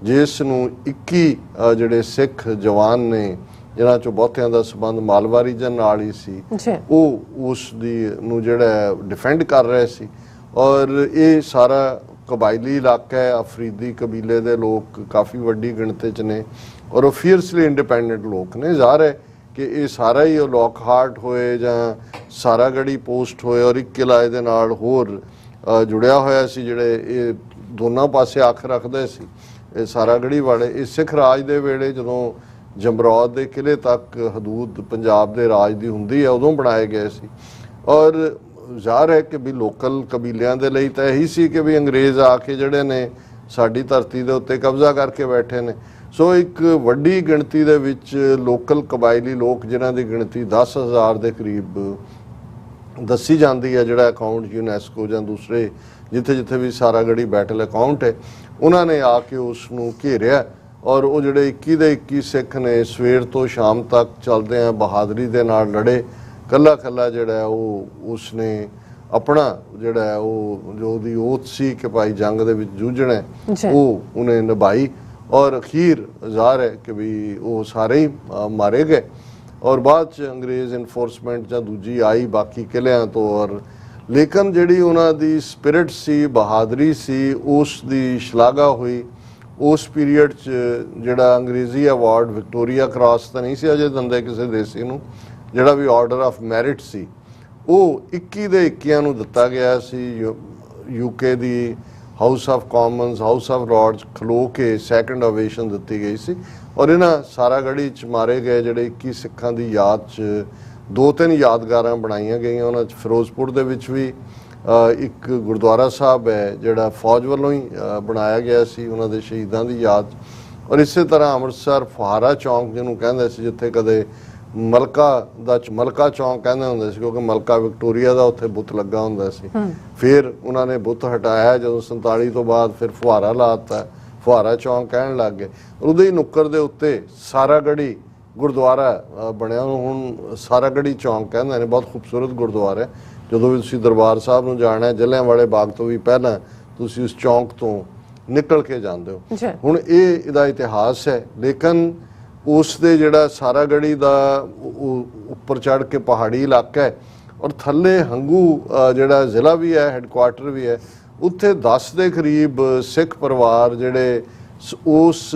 ਜਿਸ ਨੂੰ 21 ਜਿਹੜੇ ਸਿੱਖ ਜਵਾਨ ਨੇ ਜਿਨ੍ਹਾਂ 'ਚੋਂ ਬਹੁਤਿਆਂ ਦਾ ਸੰਬੰਧ ਮਾਲਵਾ ਰੀਜਨ ਨਾਲ ਹੀ ਸੀ, ਉਹ ਉਸ ਦੀ ਨੂੰ ਜਿਹੜਾ ਡਿਫੈਂਡ ਕਰ ਰਹੇ ਸੀ। ਔਰ ਇਹ ਸਾਰਾ ਕਬਾਇਲੀ ਇਲਾਕਾ ਹੈ, ਅਫਰੀਦੀ ਕਬੀਲੇ ਦੇ ਲੋਕ ਕਾਫੀ ਵੱਡੀ ਗਿਣਤੀ 'ਚ ਨੇ ਔਰ ਉਹ ਫੀਅਰਸਲੀ ਇੰਡੀਪੈਂਡੈਂਟ ਲੋਕ ਨੇ। ਜ਼ਾਹਰ ਹੈ ਕਿ ਇਹ ਸਾਰਾ ਹੀ ਉਹ ਲੋਕਹਾਰਟ ਹੋਏ ਜਾਂ ਸਾਰਾਗੜੀ ਪੋਸਟ ਹੋਏ ਔਰ ਇੱਕ ਕਿਲਾ ਇਹਦੇ ਨਾਲ ਹੋਰ ਜੁੜਿਆ ਹੋਇਆ ਸੀ, ਜਿਹੜੇ ਇਹ ਦੋਨਾਂ ਪਾਸੇ ਅੱਖ ਰੱਖਦੇ ਸੀ ਇਹ ਸਾਰਾਗੜੀ ਵਾਲੇ। ਇਹ ਸਿੱਖ ਰਾਜ ਦੇ ਵੇਲੇ ਜਦੋਂ ਜਮਰੌਦ ਦੇ ਕਿਲੇ ਤੱਕ ਹਦੂਦ ਪੰਜਾਬ ਦੇ ਰਾਜ ਦੀ ਹੁੰਦੀ ਹੈ ਉਦੋਂ ਬਣਾਏ ਗਏ ਸੀ। ਔਰ ਜ਼ਾਹਰ ਹੈ ਕਿ ਵੀ ਲੋਕਲ ਕਬੀਲਿਆਂ ਦੇ ਲਈ ਤਾਂ ਇਹੀ ਸੀ ਕਿ ਵੀ ਅੰਗਰੇਜ਼ ਆ ਕੇ ਜਿਹੜੇ ਨੇ ਸਾਡੀ ਧਰਤੀ ਦੇ ਉੱਤੇ ਕਬਜ਼ਾ ਕਰਕੇ ਬੈਠੇ ਨੇ। ਸੋ ਇੱਕ ਵੱਡੀ ਗਿਣਤੀ ਦੇ ਵਿੱਚ ਲੋਕਲ ਕਬਾਇਲੀ ਲੋਕ ਜਿਨ੍ਹਾਂ ਦੀ ਗਿਣਤੀ 10,000 ਦੇ ਕਰੀਬ ਦੱਸੀ ਜਾਂਦੀ ਹੈ, ਜਿਹੜਾ ਅਕਾਊਂਟ ਯੂਨੈਸਕੋ ਜਾਂ ਦੂਸਰੇ ਜਿੱਥੇ ਜਿੱਥੇ ਵੀ ਸਾਰਾਗੜੀ ਬੈਟਲ ਅਕਾਊਂਟ ਹੈ, ਉਹਨਾਂ ਨੇ ਆ ਕੇ ਉਸ ਨੂੰ ਘੇਰਿਆ ਔਰ ਉਹ ਜਿਹੜੇ 21 ਦੇ 21 ਸਿੱਖ ਨੇ ਸਵੇਰ ਤੋਂ ਸ਼ਾਮ ਤੱਕ ਚੱਲਦੇ ਆ ਬਹਾਦਰੀ ਦੇ ਨਾਲ ਲੜੇ। ਕੱਲਾ ਜਿਹੜਾ ਉਹ ਉਸਨੇ ਆਪਣਾ ਜਿਹੜਾ ਉਹ ਜੋ ਉਹਦੀ ਓਥ ਸੀ ਕਿ ਭਾਈ ਜੰਗ ਦੇ ਵਿੱਚ ਜੂਝਣਾ ਉਹ ਉਹਨੇ ਨਿਭਾਈ ਔਰ ਅਖੀਰ ਜ਼ਾਹਰ ਹੈ ਕਿ ਵੀ ਉਹ ਸਾਰੇ ਹੀ ਮਾਰੇ ਗਏ। ਔਰ ਬਾਅਦ 'ਚ ਅੰਗਰੇਜ਼ ਇਨਫੋਰਸਮੈਂਟ ਜਾਂ ਦੂਜੀ ਆਈ ਬਾਕੀ ਕਿਲਿਆਂ ਤੋਂ ਔਰ ਲੇਕਿਨ ਜਿਹੜੀ ਉਹਨਾਂ ਦੀ ਸਪਿਰਿਟ ਸੀ, ਬਹਾਦਰੀ ਸੀ, ਉਸ ਦੀ ਸ਼ਲਾਘਾ ਹੋਈ। ਉਸ ਪੀਰੀਅਡ 'ਚ ਜਿਹੜਾ ਅੰਗਰੇਜ਼ੀ ਅਵਾਰਡ ਵਿਕਟੋਰੀਆ ਕ੍ਰਾਸ ਤਾਂ ਨਹੀਂ ਸੀ ਅਜੇ ਦਿੰਦੇ ਕਿਸੇ ਦੇਸੀ ਨੂੰ, ਜਿਹੜਾ ਵੀ ਆਰਡਰ ਆਫ ਮੈਰਿਟ ਸੀ ਉਹ 21 ਦੇ 21 ਨੂੰ ਦਿੱਤਾ ਗਿਆ ਸੀ। UK the house of Commons, house of Lords ਖਲੋ ਕੇ ਸੈਕੰਡ ਓਵੇਸ਼ਨ ਦਿੱਤੀ ਗਈ ਸੀ। ਔਰ ਇਹਨਾਂ ਸਾਰਾਗੜੀ 'ਚ ਮਾਰੇ ਗਏ ਜਿਹੜੇ 21 ਸਿੱਖਾਂ ਦੀ ਯਾਦ 'ਚ 2-3 ਯਾਦਗਾਰਾਂ ਬਣਾਈਆਂ ਗਈਆਂ। ਉਹਨਾਂ 'ਚ ਫਿਰੋਜ਼ਪੁਰ ਦੇ ਵਿੱਚ ਵੀ ਇੱਕ ਗੁਰਦੁਆਰਾ ਸਾਹਿਬ ਹੈ ਜਿਹੜਾ ਫੌਜ ਵੱਲੋਂ ਹੀ ਬਣਾਇਆ ਗਿਆ ਸੀ ਉਹਨਾਂ ਦੇ ਸ਼ਹੀਦਾਂ ਦੀ ਯਾਦ 'ਚ। ਔਰ ਇਸੇ ਤਰ੍ਹਾਂ ਅੰਮ੍ਰਿਤਸਰ ਫੁਹਾਰਾ ਚੌਂਕ ਜਿਹਨੂੰ ਕਹਿੰਦੇ ਸੀ, ਜਿੱਥੇ ਕਦੇ ਮਲਕਾ ਚੌਂਕ ਕਹਿੰਦੇ ਹੁੰਦੇ ਸੀ ਕਿਉਂਕਿ ਮਲਕਾ ਵਿਕਟੋਰੀਆ ਦਾ ਉੱਥੇ ਬੁੱਤ ਲੱਗਾ ਹੁੰਦਾ ਸੀ। ਫਿਰ ਉਹਨਾਂ ਨੇ ਬੁੱਤ ਹਟਾਇਆ ਜਦੋਂ 47 ਤੋਂ ਬਾਅਦ, ਫਿਰ ਫੁਹਾਰਾ ਲਾਤਾ, ਫੁਹਾਰਾ ਚੌਂਕ ਕਹਿਣ ਲੱਗ ਗਏ। ਉਹਦੇ ਹੀ ਨੁੱਕਰ ਦੇ ਉੱਤੇ ਸਾਰਾਗੜੀ ਗੁਰਦੁਆਰਾ ਬਣਿਆ, ਹੁਣ ਸਾਰਾਗੜੀ ਚੌਂਕ ਕਹਿੰਦੇ ਨੇ। ਬਹੁਤ ਖੂਬਸੂਰਤ ਗੁਰਦੁਆਰਾ ਹੈ ਜਦੋਂ ਵੀ ਤੁਸੀਂ ਦਰਬਾਰ ਸਾਹਿਬ ਨੂੰ ਜਾਣਾ, ਜਲ੍ਹਿਆਂਵਾਲੇ ਬਾਗ ਤੋਂ ਵੀ ਪਹਿਲਾਂ ਤੁਸੀਂ ਉਸ ਚੌਂਕ ਤੋਂ ਨਿਕਲ ਕੇ ਜਾਂਦੇ ਹੋ। ਹੁਣ ਇਹ ਇਹਦਾ ਇਤਿਹਾਸ ਹੈ, ਲੇਕਿਨ ਉਸ ਦੇ ਜਿਹੜਾ ਸਾਰਾਗੜੀ ਦਾ ਉੱਪਰ ਚੜ੍ਹ ਕੇ ਪਹਾੜੀ ਇਲਾਕਾ ਹੈ ਔਰ ਥੱਲੇ ਹੰਗੂ ਜਿਹੜਾ ਜ਼ਿਲ੍ਹਾ ਵੀ ਹੈ, ਹੈੱਡਕੁਆਟਰ ਵੀ ਹੈ, ਉੱਥੇ 10 ਦੇ ਕਰੀਬ ਸਿੱਖ ਪਰਿਵਾਰ ਜਿਹੜੇ ਉਸ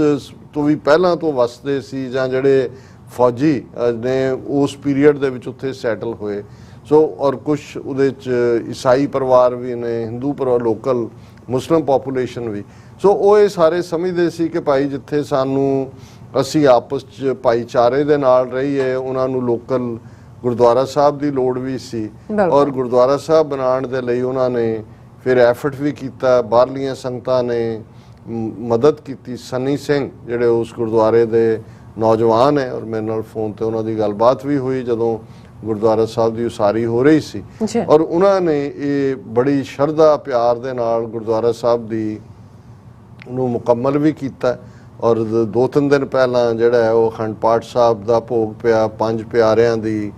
ਤੋਂ ਵੀ ਪਹਿਲਾਂ ਤੋਂ ਵਸਦੇ ਸੀ ਜਾਂ ਜਿਹੜੇ ਫੌਜੀ ਨੇ ਉਸ ਪੀਰੀਅਡ ਦੇ ਵਿੱਚ ਉੱਥੇ ਸੈਟਲ ਹੋਏ। ਸੋ ਔਰ ਕੁਛ ਉਹਦੇ 'ਚ ਈਸਾਈ ਪਰਿਵਾਰ ਵੀ ਨੇ, ਹਿੰਦੂ ਪਰਿਵਾਰ, ਲੋਕਲ ਮੁਸਲਿਮ ਪੋਪੂਲੇਸ਼ਨ ਵੀ। ਸੋ ਉਹ ਇਹ ਸਾਰੇ ਸਮਝਦੇ ਸੀ ਕਿ ਭਾਈ ਜਿੱਥੇ ਸਾਨੂੰ ਅਸੀਂ ਆਪਸ 'ਚ ਭਾਈਚਾਰੇ ਦੇ ਨਾਲ ਰਹੀਏ, ਉਹਨਾਂ ਨੂੰ ਲੋਕਲ ਗੁਰਦੁਆਰਾ ਸਾਹਿਬ ਦੀ ਲੋੜ ਵੀ ਸੀ ਔਰ ਗੁਰਦੁਆਰਾ ਸਾਹਿਬ ਬਣਾਉਣ ਦੇ ਲਈ ਉਹਨਾਂ ਨੇ ਫਿਰ ਐਫਰਟ ਵੀ ਕੀਤਾ। ਬਾਹਰਲੀਆਂ ਸੰਗਤਾਂ ਨੇ ਮਦਦ ਕੀਤੀ। ਸਨੀ ਸਿੰਘ ਜਿਹੜੇ ਉਸ ਗੁਰਦੁਆਰੇ ਦੇ ਨੌਜਵਾਨ ਹੈ ਔਰ ਮੇਰੇ ਨਾਲ ਫੋਨ ਤੇ ਉਹਨਾਂ ਦੀ ਗੱਲਬਾਤ ਵੀ ਹੋਈ ਜਦੋਂ ਗੁਰਦੁਆਰਾ ਸਾਹਿਬ ਦੀ ਉਸਾਰੀ ਹੋ ਰਹੀ ਸੀ, ਔਰ ਉਹਨਾਂ ਨੇ ਇਹ ਬੜੀ ਸ਼ਰਧਾ ਪਿਆਰ ਦੇ ਨਾਲ ਗੁਰਦੁਆਰਾ ਸਾਹਿਬ ਦੀ ਨੂੰ ਮੁਕੰਮਲ ਵੀ ਕੀਤਾ। ਔਰ 2-3 ਦਿਨ ਪਹਿਲਾਂ ਜਿਹੜਾ ਹੈ ਉਹ ਅਖੰਡ ਪਾਠ ਸਾਹਿਬ ਦਾ ਭੋਗ ਪਿਆ। 5 ਪਿਆਰਿਆਂ ਦੀ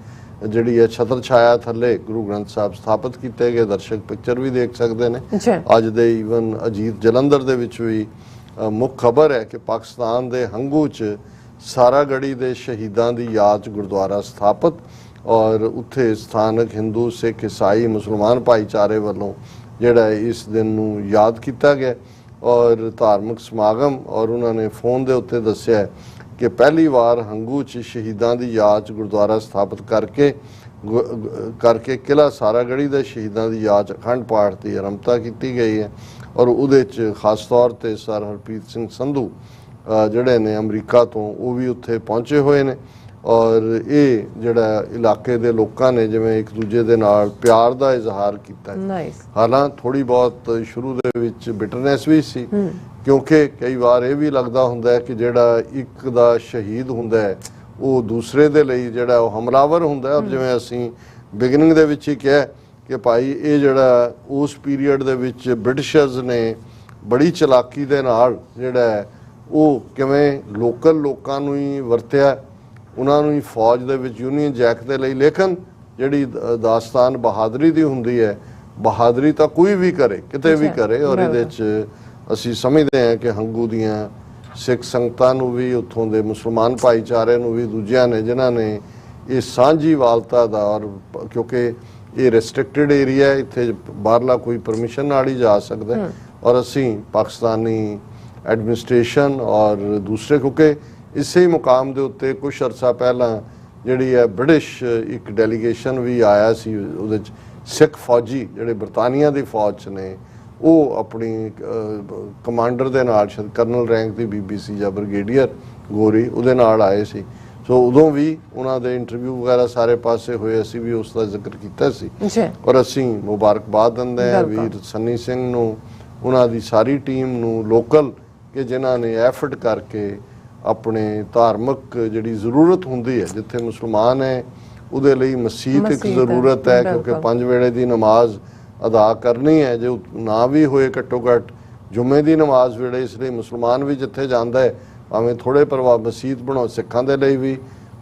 ਜਿਹੜੀ ਹੈ ਛਤਰ ਛਾਇਆ ਥੱਲੇ ਗੁਰੂ ਗ੍ਰੰਥ ਸਾਹਿਬ ਸਥਾਪਿਤ ਕੀਤੇ ਗਏ। ਦਰਸ਼ਕ ਪਿਕਚਰ ਵੀ ਦੇਖ ਸਕਦੇ ਨੇ। ਅੱਜ ਦੇ ਈਵਨ ਅਜੀਤ ਜਲੰਧਰ ਦੇ ਵਿੱਚ ਵੀ ਮੁੱਖ ਖਬਰ ਹੈ ਕਿ ਪਾਕਿਸਤਾਨ ਦੇ ਹੰਗੂ 'ਚ ਸਾਰਾਗੜੀ ਦੇ ਸ਼ਹੀਦਾਂ ਦੀ ਯਾਦ 'ਚ ਗੁਰਦੁਆਰਾ ਸਥਾਪਿਤ ਔਰ ਉੱਥੇ ਸਥਾਨਕ ਹਿੰਦੂ, ਸਿੱਖ, ਈਸਾਈ, ਮੁਸਲਮਾਨ ਭਾਈਚਾਰੇ ਵੱਲੋਂ ਜਿਹੜਾ ਇਸ ਦਿਨ ਨੂੰ ਯਾਦ ਕੀਤਾ ਗਿਆ ਔਰ ਧਾਰਮਿਕ ਸਮਾਗਮ। ਔਰ ਉਹਨਾਂ ਨੇ ਫੋਨ ਦੇ ਉੱਤੇ ਦੱਸਿਆ ਕਿ ਪਹਿਲੀ ਵਾਰ ਹੰਗੂ 'ਚ ਸ਼ਹੀਦਾਂ ਦੀ ਯਾਦ 'ਚ ਗੁਰਦੁਆਰਾ ਸਥਾਪਿਤ ਕਰਕੇ ਕਿਲ੍ਹਾ ਸਾਰਾਗੜੀ ਦੇ ਸ਼ਹੀਦਾਂ ਦੀ ਯਾਦ 'ਚ ਅਖੰਡ ਪਾਠ ਦੀ ਆਰੰਭਤਾ ਕੀਤੀ ਗਈ ਹੈ ਔਰ ਉਹਦੇ 'ਚ ਖਾਸ ਤੌਰ 'ਤੇ ਸਰ ਹਰਪ੍ਰੀਤ ਸਿੰਘ ਸੰਧੂ ਜਿਹੜੇ ਨੇ ਅਮਰੀਕਾ ਤੋਂ, ਉਹ ਵੀ ਉੱਥੇ ਪਹੁੰਚੇ ਹੋਏ ਨੇ ਔਰ ਇਹ ਜਿਹੜਾ ਇਲਾਕੇ ਦੇ ਲੋਕਾਂ ਨੇ ਜਿਵੇਂ ਇੱਕ ਦੂਜੇ ਦੇ ਨਾਲ ਪਿਆਰ ਦਾ ਇਜ਼ਹਾਰ ਕੀਤਾ। ਹਾਲਾਂਕਿ ਥੋੜੀ ਬਹੁਤ ਸ਼ੁਰੂ ਦੇ ਵਿੱਚ ਬਿਟਰਨੈਸ ਵੀ ਸੀ ਕਿਉਂਕਿ ਕਈ ਵਾਰ ਇਹ ਵੀ ਲੱਗਦਾ ਹੁੰਦਾ ਹੈ ਕਿ ਜਿਹੜਾ ਇੱਕ ਦਾ ਸ਼ਹੀਦ ਹੁੰਦਾ ਹੈ ਉਹ ਦੂਸਰੇ ਦੇ ਲਈ ਜਿਹੜਾ ਉਹ ਹਮਲਾਵਰ ਹੁੰਦਾ। ਔਰ ਜਿਵੇਂ ਅਸੀਂ ਬਿਗਨਿੰਗ ਦੇ ਵਿੱਚ ਹੀ ਕਿਹਾ ਕਿ ਭਾਈ ਇਹ ਜਿਹੜਾ ਉਸ ਪੀਰੀਅਡ ਦੇ ਵਿੱਚ ਬ੍ਰਿਟਿਸ਼ਰਸ ਨੇ ਬੜੀ ਚਲਾਕੀ ਦੇ ਨਾਲ ਜਿਹੜਾ ਉਹ ਕਿਵੇਂ ਲੋਕਲ ਲੋਕਾਂ ਨੂੰ ਹੀ ਵਰਤਿਆ, ਉਹਨਾਂ ਨੂੰ ਹੀ ਫੌਜ ਦੇ ਵਿੱਚ ਯੂਨੀਅਨ ਜੈਕ ਦੇ ਲਈ। ਲੇਕਿਨ ਜਿਹੜੀ ਦਾਸਤਾਨ ਬਹਾਦਰੀ ਦੀ ਹੁੰਦੀ ਹੈ, ਬਹਾਦਰੀ ਤਾਂ ਕੋਈ ਵੀ ਕਰੇ, ਕਿਤੇ ਵੀ ਕਰੇ। ਔਰ ਇਹਦੇ 'ਚ ਅਸੀਂ ਸਮਝਦੇ ਹਾਂ ਕਿ ਹੰਗੂ ਦੀਆਂ ਸਿੱਖ ਸੰਗਤਾਂ ਨੂੰ ਵੀ, ਉੱਥੋਂ ਦੇ ਮੁਸਲਮਾਨ ਭਾਈਚਾਰੇ ਨੂੰ ਵੀ, ਦੂਜਿਆਂ ਨੇ ਜਿਨ੍ਹਾਂ ਨੇ ਇਹ ਸਾਂਝੀ ਵਾਲਤਾ ਦਾ, ਔਰ ਕਿਉਂਕਿ ਇਹ ਰੈਸਟ੍ਰਿਕਟਡ ਏਰੀਆ ਹੈ, ਇੱਥੇ ਬਾਹਰਲਾ ਕੋਈ ਪਰਮਿਸ਼ਨ ਨਾਲ ਹੀ ਜਾ ਸਕਦਾ ਔਰ ਅਸੀਂ ਪਾਕਿਸਤਾਨੀ ਐਡਮਿਨਿਸਟ੍ਰੇਸ਼ਨ ਔਰ ਦੂਸਰੇ, ਕਿਉਂਕਿ ਇਸੇ ਮੁਕਾਮ ਦੇ ਉੱਤੇ ਕੁਛ ਅਰਸਾ ਪਹਿਲਾਂ ਜਿਹੜੀ ਹੈ ਬ੍ਰਿਟਿਸ਼ ਇੱਕ ਡੈਲੀਗੇਸ਼ਨ ਵੀ ਆਇਆ ਸੀ, ਉਹਦੇ 'ਚ ਸਿੱਖ ਫੌਜੀ ਜਿਹੜੇ ਬਰਤਾਨੀਆ ਦੀ ਫੌਜ 'ਚ ਨੇ, ਉਹ ਆਪਣੀ ਕਮਾਂਡਰ ਦੇ ਨਾਲ, ਸ਼ਾਇਦ ਕਰਨਲ ਰੈਂਕ ਦੀ BBC ਜਾਂ ਬ੍ਰਿਗੇਡੀਅਰ ਗੋਰੀ, ਉਹਦੇ ਨਾਲ ਆਏ ਸੀ। ਸੋ ਉਦੋਂ ਵੀ ਉਹਨਾਂ ਦੇ ਇੰਟਰਵਿਊ ਵਗੈਰਾ ਸਾਰੇ ਪਾਸੇ ਹੋਏ, ਅਸੀਂ ਵੀ ਉਸ ਦਾ ਜ਼ਿਕਰ ਕੀਤਾ ਸੀ ਔਰ ਅਸੀਂ ਮੁਬਾਰਕਬਾਦ ਦਿੰਦੇ ਹਾਂ ਵੀਰ ਸਨੀ ਸਿੰਘ ਨੂੰ, ਉਹਨਾਂ ਦੀ ਸਾਰੀ ਟੀਮ ਨੂੰ, ਲੋਕਲ ਕਿ ਜਿਨ੍ਹਾਂ ਨੇ ਐਫਰਟ ਕਰਕੇ ਆਪਣੇ ਧਾਰਮਿਕ ਜਿਹੜੀ ਜ਼ਰੂਰਤ ਹੁੰਦੀ ਹੈ, ਜਿੱਥੇ ਮੁਸਲਮਾਨ ਹੈ ਉਹਦੇ ਲਈ ਮਸਜਿਦ ਇੱਕ ਜ਼ਰੂਰਤ ਹੈ ਕਿਉਂਕਿ 5 ਵੇਲੇ ਦੀ ਨਮਾਜ਼ ਅਦਾ ਕਰਨੀ ਹੈ, ਜੇ ਨਾ ਵੀ ਹੋਏ ਘੱਟੋ ਘੱਟ ਜੁਮੇ ਦੀ ਨਮਾਜ਼ ਵੇਲੇ। ਇਸ ਲਈ ਮੁਸਲਮਾਨ ਵੀ ਜਿੱਥੇ ਜਾਂਦਾ ਹੈ ਭਾਵੇਂ ਥੋੜੇ ਪਰਵਾਹ ਮਸਜਿਦ ਬਣਾਓ। ਸਿੱਖਾਂ ਦੇ ਲਈ ਵੀ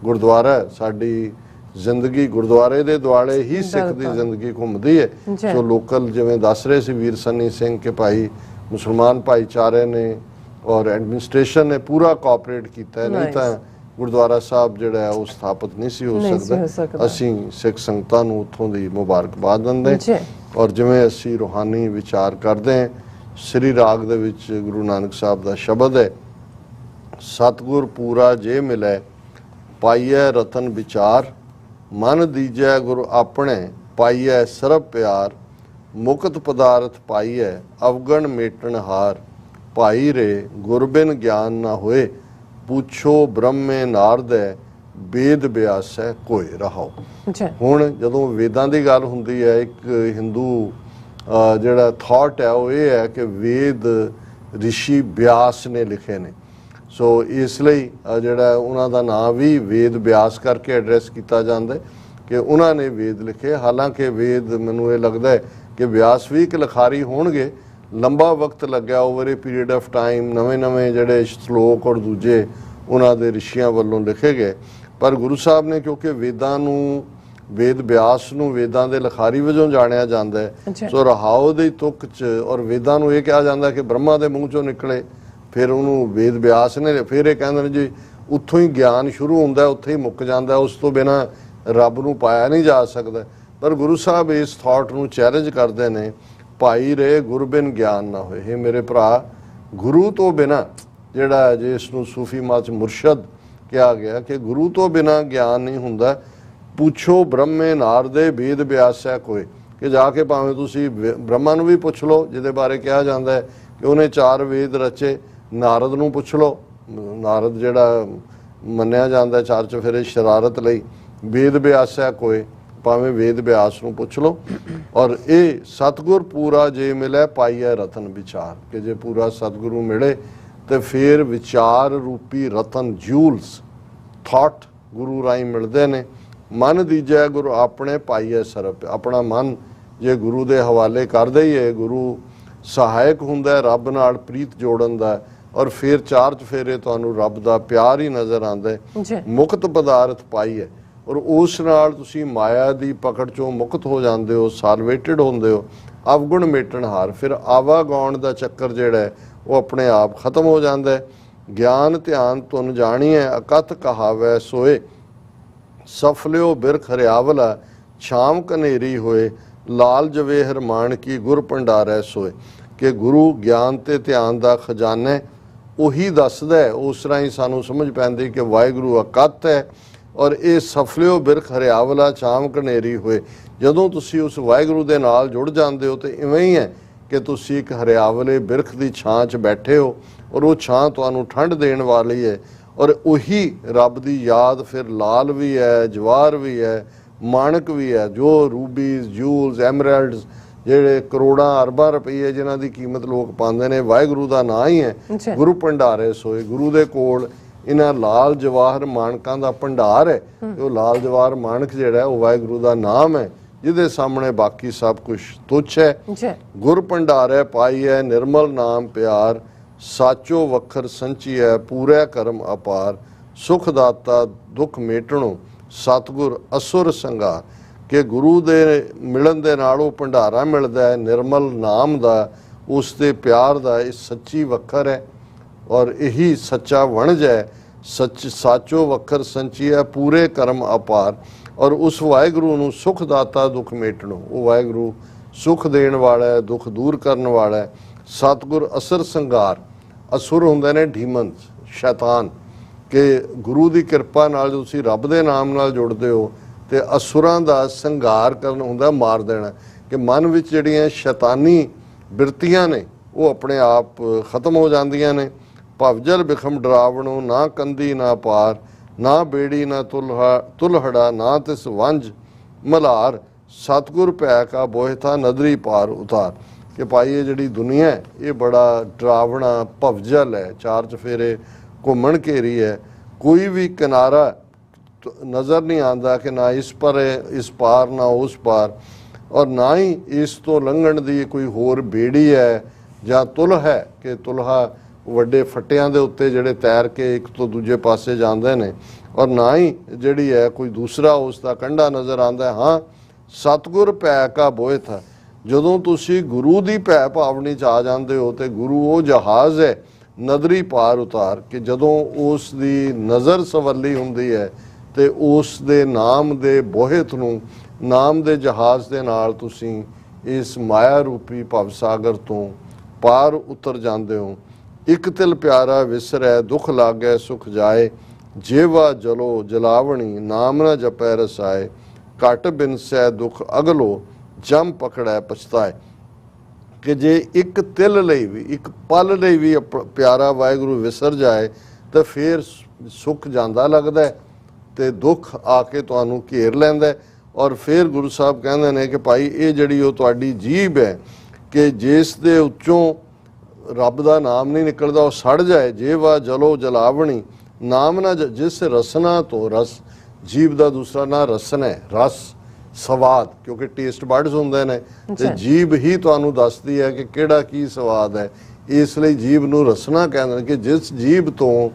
ਗੁਰਦੁਆਰਾ, ਸਾਡੀ ਜ਼ਿੰਦਗੀ ਗੁਰਦੁਆਰੇ ਦੇ ਦੁਆਲੇ ਹੀ ਸਿੱਖ ਦੀ ਜ਼ਿੰਦਗੀ ਘੁੰਮਦੀ ਹੈ। ਸੋ ਲੋਕਲ ਜਿਵੇਂ ਦੱਸ ਰਹੇ ਸੀ ਵੀਰ ਸਨੀ ਸਿੰਘ ਕਿ ਭਾਈ ਮੁਸਲਮਾਨ ਭਾਈਚਾਰੇ ਨੇ ਔਰ ਐਡਮਿਨਿਸਟ੍ਰੇਸ਼ਨ ਨੇ ਪੂਰਾ ਕੋਆਪਰੇਟ ਕੀਤਾ, ਨਹੀਂ ਤਾਂ ਗੁਰਦੁਆਰਾ ਸਾਹਿਬ ਜਿਹੜਾ ਹੈ ਉਹ ਸਥਾਪਿਤ ਨਹੀਂ ਸੀ ਹੋ ਸਕਦਾ। ਅਸੀਂ ਸਿੱਖ ਸੰਗਤਾਂ ਨੂੰ ਉੱਥੋਂ ਦੀ ਮੁਬਾਰਕਬਾਦ ਦਿੰਦੇ ਔਰ ਜਿਵੇਂ ਅਸੀਂ ਰੂਹਾਨੀ ਵਿਚਾਰ ਕਰਦੇ ਹਾਂ, ਸ੍ਰੀ ਰਾਗ ਦੇ ਵਿੱਚ ਗੁਰੂ ਨਾਨਕ ਸਾਹਿਬ ਦਾ ਸ਼ਬਦ ਹੈ, ਸਤਿਗੁਰ ਪੂਰਾ ਜੇ ਮਿਲੇ ਪਾਈਐ ਰਤਨ ਵਿਚਾਰ, ਮਨ ਦੀਜੈ ਗੁਰ ਆਪਣੇ ਪਾਈਐ ਸਰਬ ਪਿਆਰ, ਮੁਕਤ ਪਦਾਰਥ ਪਾਈਐ ਅਵਗਣ ਮੇਟਣ ਹਾਰ, ਭਾਈ ਰੇ ਗੁਰਬਿਨ ਗਿਆਨ ਨਾ ਹੋਏ, ਪੁੱਛੋ ਬ੍ਰਹਮੇ ਨਾਰਦੈ ਵੇਦ ਬਿਆਸੈ ਕੋਏ ਰਹਾਓ। ਹੁਣ ਜਦੋਂ ਵੇਦਾਂ ਦੀ ਗੱਲ ਹੁੰਦੀ ਹੈ, ਇੱਕ ਹਿੰਦੂ ਜਿਹੜਾ ਥਾਟ ਹੈ ਉਹ ਇਹ ਹੈ ਕਿ ਵੇਦ ਰਿਸ਼ੀ ਬਿਆਸ ਨੇ ਲਿਖੇ ਨੇ। ਸੋ ਇਸ ਲਈ ਜਿਹੜਾ ਉਹਨਾਂ ਦਾ ਨਾਂ ਵੀ ਵੇਦ ਬਿਆਸ ਕਰਕੇ ਐਡਰੈਸ ਕੀਤਾ ਜਾਂਦਾ ਕਿ ਉਹਨਾਂ ਨੇ ਵੇਦ ਲਿਖੇ। ਹਾਲਾਂਕਿ ਵੇਦ ਮੈਨੂੰ ਇਹ ਲੱਗਦਾ ਹੈ ਕਿ ਬਿਆਸ ਵੀ ਇੱਕ ਲਿਖਾਰੀ ਹੋਣਗੇ, ਲੰਬਾ ਵਕਤ ਲੱਗਿਆ over A period of time, ਨਵੇਂ ਜਿਹੜੇ ਸ਼ਲੋਕ ਔਰ ਦੂਜੇ ਉਹਨਾਂ ਦੇ ਰਿਸ਼ੀਆਂ ਵੱਲੋਂ ਲਿਖੇ ਗਏ। ਪਰ ਗੁਰੂ ਸਾਹਿਬ ਨੇ ਕਿਉਂਕਿ ਵੇਦਾਂ ਨੂੰ ਵੇਦ ਵਿਆਸ ਨੂੰ ਵੇਦਾਂ ਦੇ ਲਿਖਾਰੀ ਵਜੋਂ ਜਾਣਿਆ ਜਾਂਦਾ ਹੈ।
ਅੱਛਾ।
ਸੋ ਰਹਾਉ ਦੀ ਤੁਕ 'ਚ ਔਰ ਵੇਦਾਂ ਨੂੰ ਇਹ ਕਿਹਾ ਜਾਂਦਾ ਕਿ ਬ੍ਰਹਮਾ ਦੇ ਮੂੰਹ 'ਚੋਂ ਨਿਕਲੇ, ਫਿਰ ਉਹਨੂੰ ਵੇਦ ਵਿਆਸ ਨੇ, ਫਿਰ ਇਹ ਕਹਿੰਦੇ ਨੇ ਜੀ ਉੱਥੋਂ ਹੀ ਗਿਆਨ ਸ਼ੁਰੂ ਹੁੰਦਾ, ਉੱਥੇ ਹੀ ਮੁੱਕ ਜਾਂਦਾ, ਉਸ ਤੋਂ ਬਿਨਾਂ ਰੱਬ ਨੂੰ ਪਾਇਆ ਨਹੀਂ ਜਾ ਸਕਦਾ। ਪਰ ਗੁਰੂ ਸਾਹਿਬ ਇਸ ਥਾਟ ਨੂੰ ਚੈਲੰਜ ਕਰਦੇ ਨੇ, ਭਾਈ ਰੇ ਗੁਰ ਬਿਨ ਗਿਆਨ ਨਾ ਹੋਏ। ਇਹ ਮੇਰੇ ਭਰਾ, ਗੁਰੂ ਤੋਂ ਬਿਨਾਂ ਜਿਹੜਾ ਜਿਸ ਨੂੰ ਸੂਫੀ ਮਤ 'ਚ ਮੁਰਸ਼ਦ ਕਿਹਾ ਗਿਆ ਕਿ ਗੁਰੂ ਤੋਂ ਬਿਨਾਂ ਗਿਆਨ ਨਹੀਂ ਹੁੰਦਾ। ਪੁੱਛੋ ਬ੍ਰਹਮੇ ਨਾਰਦੇ ਵੇਦ ਵਿਆਸੈ ਕੋਏ, ਕਿ ਜਾ ਕੇ ਭਾਵੇਂ ਤੁਸੀਂ ਬ੍ਰਹਮਾ ਨੂੰ ਵੀ ਪੁੱਛ ਲਓ, ਜਿਹਦੇ ਬਾਰੇ ਕਿਹਾ ਜਾਂਦਾ ਹੈ ਕਿ ਉਹਨੇ 4 ਵੇਦ ਰਚੇ। ਨਾਰਦ ਨੂੰ ਪੁੱਛ ਲਓ, ਨਾਰਦ ਜਿਹੜਾ ਮੰਨਿਆ ਜਾਂਦਾ 4 ਚੁਫੇਰੇ ਸ਼ਰਾਰਤ ਲਈ। ਵੇਦ ਵਿਆਸੈ ਕੋਏ, ਭਾਵੇਂ ਵੇਦ ਵਿਆਸ ਨੂੰ ਪੁੱਛ ਲਓ। ਔਰ ਇਹ ਸਤਿਗੁਰ ਪੂਰਾ ਜੇ ਮਿਲੇ ਪਾਈਐ ਰਤਨ ਵਿਚਾਰ, ਕਿ ਜੇ ਪੂਰਾ ਸਤਿਗੁਰੂ ਮਿਲੇ ਤੇ ਫਿਰ ਵਿਚਾਰ ਰੂਪੀ ਰਤਨ ਜੂਲਸ ਥਾਟ ਗੁਰੂ ਰਾਹੀਂ ਮਿਲਦੇ ਨੇ। ਮਨ ਦੀਜੈ ਗੁਰੂ ਆਪਣੇ ਪਾਈਐ ਸਰਪ, ਆਪਣਾ ਮਨ ਜੇ ਗੁਰੂ ਦੇ ਹਵਾਲੇ ਕਰ ਦਈਏ, ਗੁਰੂ ਸਹਾਇਕ ਹੁੰਦਾ ਰੱਬ ਨਾਲ ਪ੍ਰੀਤ ਜੋੜਨ ਦਾ, ਔਰ ਫਿਰ 4 ਚੁਫੇਰੇ ਤੁਹਾਨੂੰ ਰੱਬ ਦਾ ਪਿਆਰ ਹੀ ਨਜ਼ਰ ਆਉਂਦਾ ਹੈ। ਮੁਕਤ ਪਦਾਰਥ ਪਾਈਐ, ਔਰ ਉਸ ਨਾਲ ਤੁਸੀਂ ਮਾਇਆ ਦੀ ਪਕੜ ਚੋਂ ਮੁਕਤ ਹੋ ਜਾਂਦੇ ਹੋ, ਸਾਲਵੇਟਡ ਹੁੰਦੇ ਹੋ। ਅਵਗੁਣ ਮੇਟਣ ਹਾਰ, ਫਿਰ ਆਵਾ ਗਾਉਣ ਦਾ ਚੱਕਰ ਜਿਹੜਾ ਹੈ ਉਹ ਆਪਣੇ ਆਪ ਖਤਮ ਹੋ ਜਾਂਦਾ ਹੈ। ਗਿਆਨ ਧਿਆਨ ਤੁਨ ਜਾਣੀਐ ਅਕਥ ਕਹਾਵੈ ਸੋਏ, ਸਫਲਿਓ ਬਿਰਖ ਹਰਿਆਵਲਾ ਛਾਮ ਕਨੇਰੀ ਹੋਏ, ਲਾਲ ਜਵੇਹਰ ਮਾਣਕੀ ਗੁਰ ਭੰਡਾਰੈ ਸੋਏ। ਕਿ ਗੁਰੂ ਗਿਆਨ ਤੇ ਧਿਆਨ ਦਾ ਖਜ਼ਾਨਾ ਉਹੀ ਦੱਸਦਾ ਹੈ, ਉਸ ਰਾਹੀਂ ਸਾਨੂੰ ਸਮਝ ਪੈਂਦੀ ਕਿ ਵਾਹਿਗੁਰੂ ਅਕਥ ਹੈ, ਔਰ ਇਹ ਸਫਲਿਓ ਬਿਰਖ ਹਰਿਆਵਲਾ ਛਾਮ ਕਨੇਰੀ ਹੋਏ। ਜਦੋਂ ਤੁਸੀਂ ਉਸ ਵਾਹਿਗੁਰੂ ਦੇ ਨਾਲ ਜੁੜ ਜਾਂਦੇ ਹੋ ਤੇ ਇਵੇਂ ਹੀ ਹੈ ਕਿ ਤੁਸੀਂ ਇੱਕ ਹਰਿਆਵਲੇ ਬਿਰਖ ਦੀ ਛਾਂ 'ਚ ਬੈਠੇ ਹੋ, ਔਰ ਉਹ ਛਾਂ ਤੁਹਾਨੂੰ ਠੰਡ ਦੇਣ ਵਾਲੀ ਹੈ। ਔਰ ਉਹੀ ਰੱਬ ਦੀ ਯਾਦ ਫਿਰ ਲਾਲ ਵੀ ਹੈ, ਜਵਾਹਰ ਵੀ ਹੈ, ਮਾਣਕ ਵੀ ਹੈ, ਜੋ ਰੂਬੀਜ਼, ਜੂਲਸ, ਐਮਰਲਡਸ, ਜਿਹੜੇ ਕਰੋੜਾਂ ਅਰਬਾਂ ਰੁਪਈਏ ਜਿਨ੍ਹਾਂ ਦੀ ਕੀਮਤ ਲੋਕ ਪਾਉਂਦੇ ਨੇ, ਵਾਹਿਗੁਰੂ ਦਾ ਨਾਂ ਹੀ ਹੈ। ਗੁਰੂ ਭੰਡਾਰੇ ਸੋਏ, ਗੁਰੂ ਦੇ ਕੋਲ ਇਹਨਾਂ ਲਾਲ ਜਵਾਹਰ ਮਾਣਕਾਂ ਦਾ ਭੰਡਾਰ ਹੈ। ਤੇ ਉਹ ਲਾਲ ਜਵਾਹਰ ਮਾਣਕ ਜਿਹੜਾ ਉਹ ਵਾਹਿਗੁਰੂ ਦਾ ਨਾਮ ਹੈ, ਜਿਹਦੇ ਸਾਹਮਣੇ ਬਾਕੀ ਸਭ ਕੁਝ ਤੁੱਛ ਹੈ। ਗੁਰ ਭੰਡਾਰੇ ਪਾਈਐ ਨਿਰਮਲ ਨਾਮ ਪਿਆਰ, ਸਾਚੋ ਵਖਰ ਸੰਚੀਐ ਪੂਰੇ ਕਰਮ ਅਪਾਰ, ਸੁਖ ਦਾਤਾ ਦੁੱਖ ਮੇਟਣੋ ਸਤਿਗੁਰ ਅਸੁਰ ਸੰਘਾਰ। ਕਿ ਗੁਰੂ ਦੇ ਮਿਲਣ ਦੇ ਨਾਲ ਉਹ ਭੰਡਾਰਾ ਮਿਲਦਾ ਹੈ ਨਿਰਮਲ ਨਾਮ ਦਾ, ਉਸ ਦੇ ਪਿਆਰ ਦਾ। ਇਹ ਸੱਚੀ ਵਖਰ ਹੈ ਔਰ ਇਹੀ ਸੱਚਾ ਵਣਜ ਹੈ। ਸੱਚ ਸਾਚੋ ਵਖਰ ਸੰਚੀਐ ਪੂਰੇ ਕਰਮ ਅਪਾਰ, ਔਰ ਉਸ ਵਾਹਿਗੁਰੂ ਨੂੰ ਸੁਖ ਦਾਤਾ ਦੁੱਖ ਮੇਟਣੋ, ਉਹ ਵਾਹਿਗੁਰੂ ਸੁਖ ਦੇਣ ਵਾਲਾ ਹੈ, ਦੁੱਖ ਦੂਰ ਕਰਨ ਵਾਲਾ ਹੈ। ਸਤਿਗੁਰ ਅਸਰ ਸੰਘਾਰ, ਅਸੁਰ ਹੁੰਦੇ ਨੇ ਢੀਮਨ, ਸ਼ੈਤਾਨ। ਕਿ ਗੁਰੂ ਦੀ ਕਿਰਪਾ ਨਾਲ ਤੁਸੀਂ ਰੱਬ ਦੇ ਨਾਮ ਨਾਲ ਜੁੜਦੇ ਹੋ ਤੇ ਅਸੁਰਾਂ ਦਾ ਸੰਘਾਰ ਕਰਨ ਹੁੰਦਾ, ਮਾਰ ਦੇਣਾ। ਕਿ ਮਨ ਵਿੱਚ ਜਿਹੜੀਆਂ ਸ਼ੈਤਾਨੀ ਬਿਰਤੀਆਂ ਨੇ ਉਹ ਆਪਣੇ ਆਪ ਖਤਮ ਹੋ ਜਾਂਦੀਆਂ ਨੇ। ਭਵਜਲ ਬਿਖਮ ਡਰਾਵਣੋ ਨਾ ਕੰਦੀ ਨਾ ਪਾਰ, ਨਾ ਬੇੜੀ ਨਾ ਤੁਲਹੜਾ ਨਾ ਤਿਸ ਵੰਜ ਮਲਾਰ, ਸਤਿਗੁਰ ਭੈ ਕਾ ਬੋਹਿਥਾ ਨਦਰੀ ਪਾਰ ਉਤਾਰ। ਕਿ ਭਾਈ ਇਹ ਜਿਹੜੀ ਦੁਨੀਆ ਹੈ ਇਹ ਬੜਾ ਡਰਾਵਣਾ ਭਵਜਲ ਹੈ, 4 ਚੁਫੇਰੇ ਘੁੰਮਣ ਘੇਰੀ ਹੈ। ਕੋਈ ਵੀ ਕਿਨਾਰਾ ਨਜ਼ਰ ਨਹੀਂ ਆਉਂਦਾ ਕਿ ਨਾ ਇਸ ਪਰ ਹੈ, ਇਸ ਪਾਰ ਨਾ ਉਸ ਪਾਰ, ਔਰ ਨਾ ਹੀ ਇਸ ਤੋਂ ਲੰਘਣ ਦੀ ਕੋਈ ਹੋਰ ਬੇੜੀ ਹੈ ਜਾਂ ਤੁਲ ਹੈ ਕਿ ਤੁਲਹਾ ਵੱਡੇ ਫੱਟਿਆਂ ਦੇ ਉੱਤੇ ਜਿਹੜੇ ਤੈਰ ਕੇ ਇੱਕ ਤੋਂ ਦੂਜੇ ਪਾਸੇ ਜਾਂਦੇ ਨੇ, ਔਰ ਨਾ ਹੀ ਜਿਹੜੀ ਹੈ ਕੋਈ ਦੂਸਰਾ ਉਸ ਦਾ ਕੰਢਾ ਨਜ਼ਰ ਆਉਂਦਾ। ਹਾਂ, ਸਤਿਗੁਰ ਭੈ ਕਾ ਬੋਹਿਥ, ਜਦੋਂ ਤੁਸੀਂ ਗੁਰੂ ਦੀ ਭੈ ਭਾਵਨੀ 'ਚ ਆ ਜਾਂਦੇ ਹੋ ਤੇ ਗੁਰੂ ਉਹ ਜਹਾਜ਼ ਹੈ ਨਦਰੀ ਪਾਰ ਉਤਾਰ। ਕਿ ਜਦੋਂ ਉਸ ਦੀ ਨਜ਼ਰ ਸਵੱਲੀ ਹੁੰਦੀ ਹੈ ਤੇ ਉਸ ਦੇ ਨਾਮ ਦੇ ਬੋਹਿਤ ਨੂੰ, ਨਾਮ ਦੇ ਜਹਾਜ਼ ਦੇ ਨਾਲ ਤੁਸੀਂ ਇਸ ਮਾਇਆ ਰੂਪੀ ਭਵਸਾਗਰ ਤੋਂ ਪਾਰ ਉਤਰ ਜਾਂਦੇ ਹੋ। ਇੱਕ ਤਿਲ ਪਿਆਰਾ ਵਿਸਰੈ ਦੁੱਖ ਲਾਗੈ ਸੁਖ ਜਾਏ, ਜੇਵਾ ਜਲੋ ਜਲਾਵਣੀ ਨਾਮ ਨਾ ਜਪੈ ਰਸਾਏ, ਘਟ ਬਿਨਸੈ ਦੁੱਖ ਅਗਲੋ ਜਮ ਪਕੜੈ ਪਛਤਾਏ। ਕਿ ਜੇ ਇੱਕ ਤਿਲ ਲਈ ਵੀ, ਇੱਕ ਪਲ ਲਈ ਵੀ ਪਿਆਰਾ ਵਾਹਿਗੁਰੂ ਵਿਸਰ ਜਾਏ ਤਾਂ ਫਿਰ ਸੁੱਖ ਜਾਂਦਾ ਲੱਗਦਾ ਹੈ ਤੇ ਦੁੱਖ ਆ ਕੇ ਤੁਹਾਨੂੰ ਘੇਰ ਲੈਂਦਾ। ਔਰ ਫਿਰ ਗੁਰੂ ਸਾਹਿਬ ਕਹਿੰਦੇ ਨੇ ਕਿ ਭਾਈ ਇਹ ਜਿਹੜੀ ਉਹ ਤੁਹਾਡੀ ਜੀਭ ਹੈ ਕਿ ਜਿਸ ਦੇ ਉੱਚੋਂ ਰੱਬ ਦਾ ਨਾਮ ਨਹੀਂ ਨਿਕਲਦਾ ਉਹ ਸੜ ਜਾਏ। ਜੇਵਾ ਜਲੋ ਜਲਾਵਣੀ ਨਾਮ ਨਾ, ਜਿਸ ਰਸਨਾ ਤੋਂ, ਰਸ ਜੀਭ ਦਾ ਦੂਸਰਾ ਨਾਂ ਰਸਨ ਹੈ, ਰਸ ਸਵਾਦ, ਕਿਉਂਕਿ ਟੇਸਟ ਬਡਸ ਹੁੰਦੇ ਨੇ ਤੇ ਜੀਭ ਹੀ ਤੁਹਾਨੂੰ ਦੱਸਦੀ ਹੈ ਕਿ ਕਿਹੜਾ ਕੀ ਸਵਾਦ ਹੈ। ਇਸ ਲਈ ਜੀਭ ਨੂੰ ਰਸਨਾ ਕਹਿੰਦੇ ਨੇ। ਕਿ ਜਿਸ ਜੀਭ ਤੋਂ,